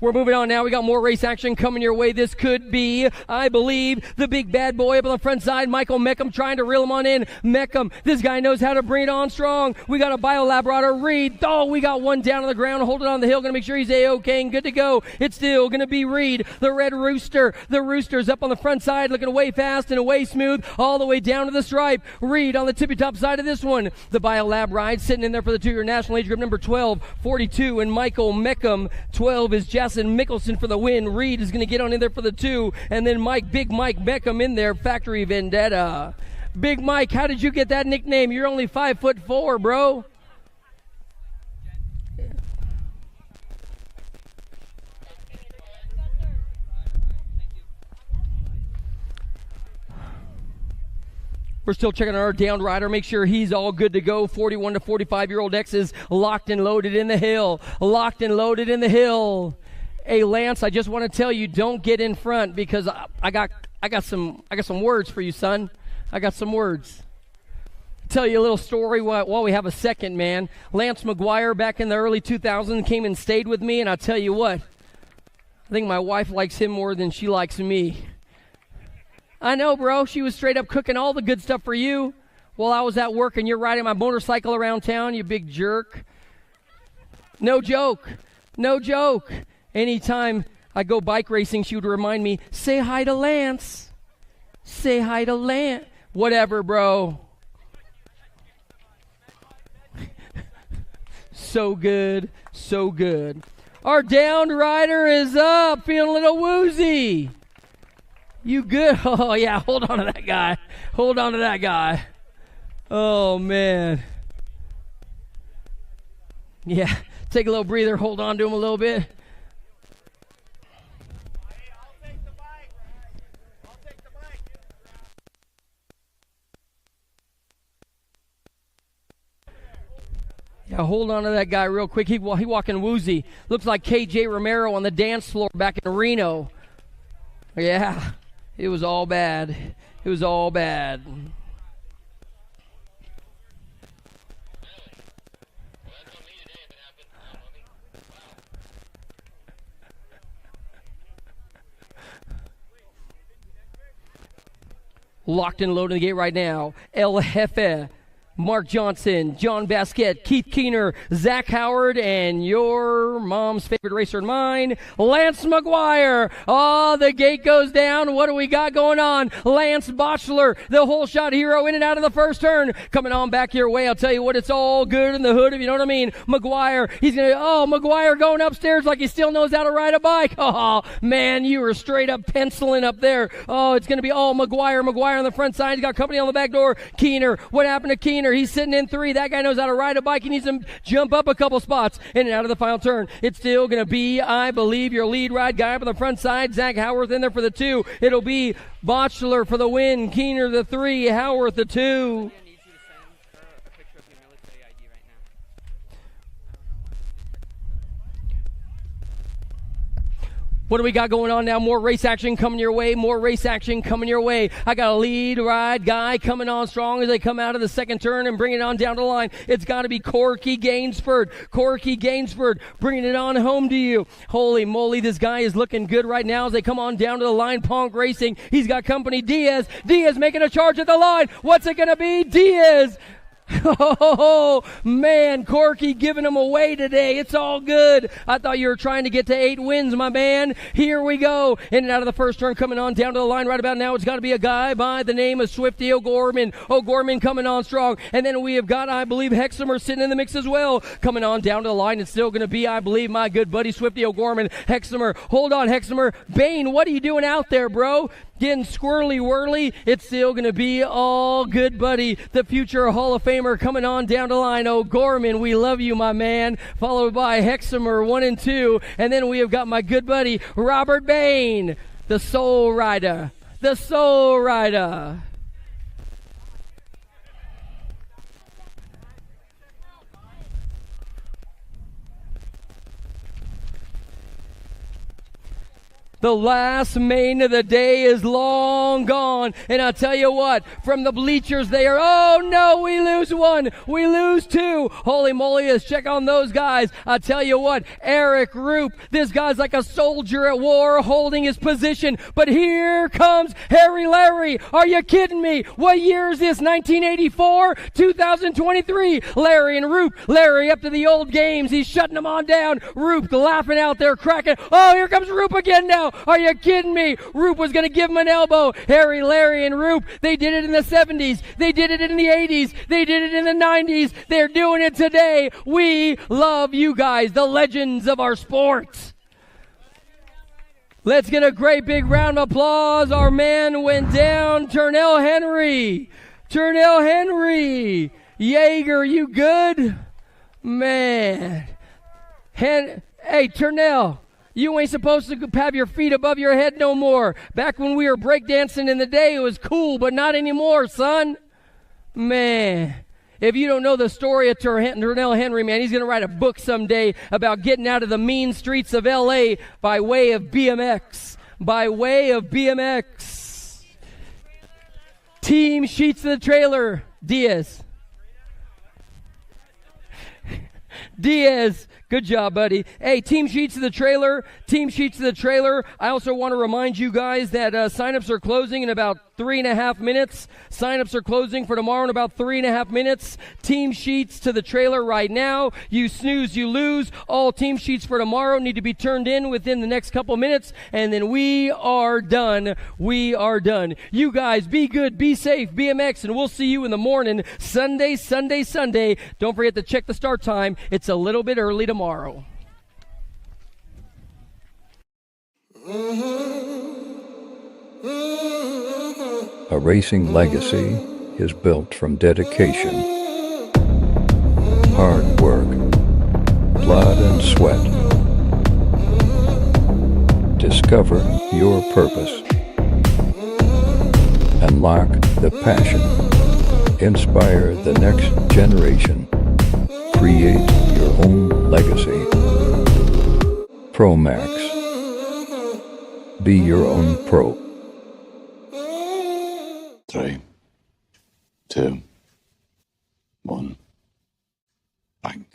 We're moving on now. We got more race action coming your way. This could be, I believe, the big bad boy up on the front side. Michael Meckham trying to reel him on in. Meckham, this guy knows how to bring it on strong. We got a Biolabrador, Reed. Oh, we got one down on the ground, holding on the hill. Going to make sure he's A-OK and good to go. It's still going to be Reed, the Red Rooster. The Rooster's up on the front side, looking away fast and away smooth, all the way down to the stripe. Reed on the tippy top side of this one. The Biolab ride sitting in there for the 2-year national age group number 12, 42, and Michael Meckham. 12 is Jason Mickelson for the win. Reed is going to get on in there for the 2, and then Big Mike Beckham in there, Factory Vendetta. Big Mike, how did you get that nickname? You're only 5'4", bro. We're still checking on our downed rider. Make sure he's all good to go. 41 to 45-year-old X is locked and loaded in the hill. Locked and loaded in the hill. Hey, Lance, I just want to tell you, don't get in front because I got some words for you, son. I got some words. Tell you a little story while we have a second, man. Lance McGuire back in the early 2000s came and stayed with me, and I'll tell you what, I think my wife likes him more than she likes me. I know, bro. She was straight up cooking all the good stuff for you while I was at work, and you're riding my motorcycle around town, you big jerk. No joke. No joke. Anytime I go bike racing, she would remind me, say hi to Lance. Say hi to Lance. Whatever, bro. So good, so good. Our downed rider is up, feeling a little woozy. You good? Oh, yeah, hold on to that guy. Hold on to that guy. Oh, man. Yeah, take a little breather, hold on to him a little bit. Yeah, hold on to that guy real quick. He walking woozy. Looks like KJ Romero on the dance floor back in Reno. Yeah, it was all bad. It was all bad. Locked and loading the gate right now. El Jefe, Mark Johnson, John Basquette, Keith Keener, Zach Howard, and your mom's favorite racer and mine, Lance McGuire. Oh, the gate goes down. What do we got going on? Lance Botchler, the whole shot hero, in and out of the first turn. Coming on back your way. I'll tell you what, it's all good in the hood, if you know what I mean. McGuire, McGuire going upstairs like he still knows how to ride a bike. Oh, man, you were straight up penciling up there. Oh, it's going to be all McGuire on the front side. He's got company on the back door. Keener, what happened to Keener? He's sitting in 3. That guy knows how to ride a bike. He needs to jump up a couple spots in and out of the final turn. It's still going to be, I believe, your lead ride guy up on the front side. Zach Howarth in there for the 2. It'll be Botchler for the win. Keener the 3. Howarth the 2. What do we got going on now? More race action coming your way. More race action coming your way. I got a lead ride guy coming on strong as they come out of the second turn and bring it on down the line. It's got to be Corky Gainsford. Corky Gainsford bringing it on home to you. Holy moly, this guy is looking good right now as they come on down to the line. Ponk Racing. He's got company. Diaz making a charge at the line. What's it going to be? Diaz. Oh, man, Corky giving them away today. It's all good. I thought you were trying to get to 8 wins, my man. Here we go. In and out of the first turn, coming on down to the line right about now. It's got to be a guy by the name of Swifty O'Gorman. O'Gorman coming on strong. And then we have got, I believe, Hexamer sitting in the mix as well. Coming on down to the line. It's still going to be, I believe, my good buddy Swifty O'Gorman. Hexamer, hold on, Hexamer. Bane, what are you doing out there, bro? Getting squirrely whirly. It's still going to be all good, buddy. The future Hall of Famer coming on down the line. O'Gorman, we love you, my man. Followed by Hexamer, 1 and 2. And then we have got my good buddy, Robert Bain, the Soul Rider. The Soul Rider. The last main of the day is long gone. And I'll tell you what, from the bleachers they are, oh no, we lose 1. We lose 2. Holy moly, let's check on those guys. I'll tell you what, Eric Roop, this guy's like a soldier at war holding his position. But here comes Harry Larry. Are you kidding me? What year is this? 1984? 2023? Larry and Roop. Larry up to the old games. He's shutting them on down. Roop laughing out there, cracking. Oh, here comes Roop again now. Are you kidding me? Roop was going to give him an elbow. Harry, Larry, and Roop, they did it in the 70s. They did it in the 80s. They did it in the 90s. They're doing it today. We love you guys, the legends of our sports. Let's get a great big round of applause. Our man went down, Turnell Henry. Turnell Henry. Yeager, you good? Man. Hey, Turnell. You ain't supposed to have your feet above your head no more. Back when we were breakdancing in the day, it was cool, but not anymore, son. Man, if you don't know the story of Turnell Henry, man, he's going to write a book someday about getting out of the mean streets of L.A. by way of BMX. By way of BMX. Team sheets of the trailer. Diaz. Diaz. Good job, buddy. Hey, team sheets of the trailer. Team sheets of the trailer. I also want to remind you guys that signups are closing in about 3.5 minutes. Signups are closing for tomorrow in about 3.5 minutes. Team sheets to the trailer right now. You snooze, you lose. All team sheets for tomorrow need to be turned in within the next couple minutes, and then we are done. We are done. You guys, be good, be safe, BMX, and we'll see you in the morning. Sunday, Sunday, Sunday. Don't forget to check the start time. It's a little bit early tomorrow. A racing legacy is built from dedication, hard work, blood and sweat. Discover your purpose. Unlock the passion. Inspire the next generation. Create your own legacy. ProMax. Be your own pro. 3, 2, 1, bank.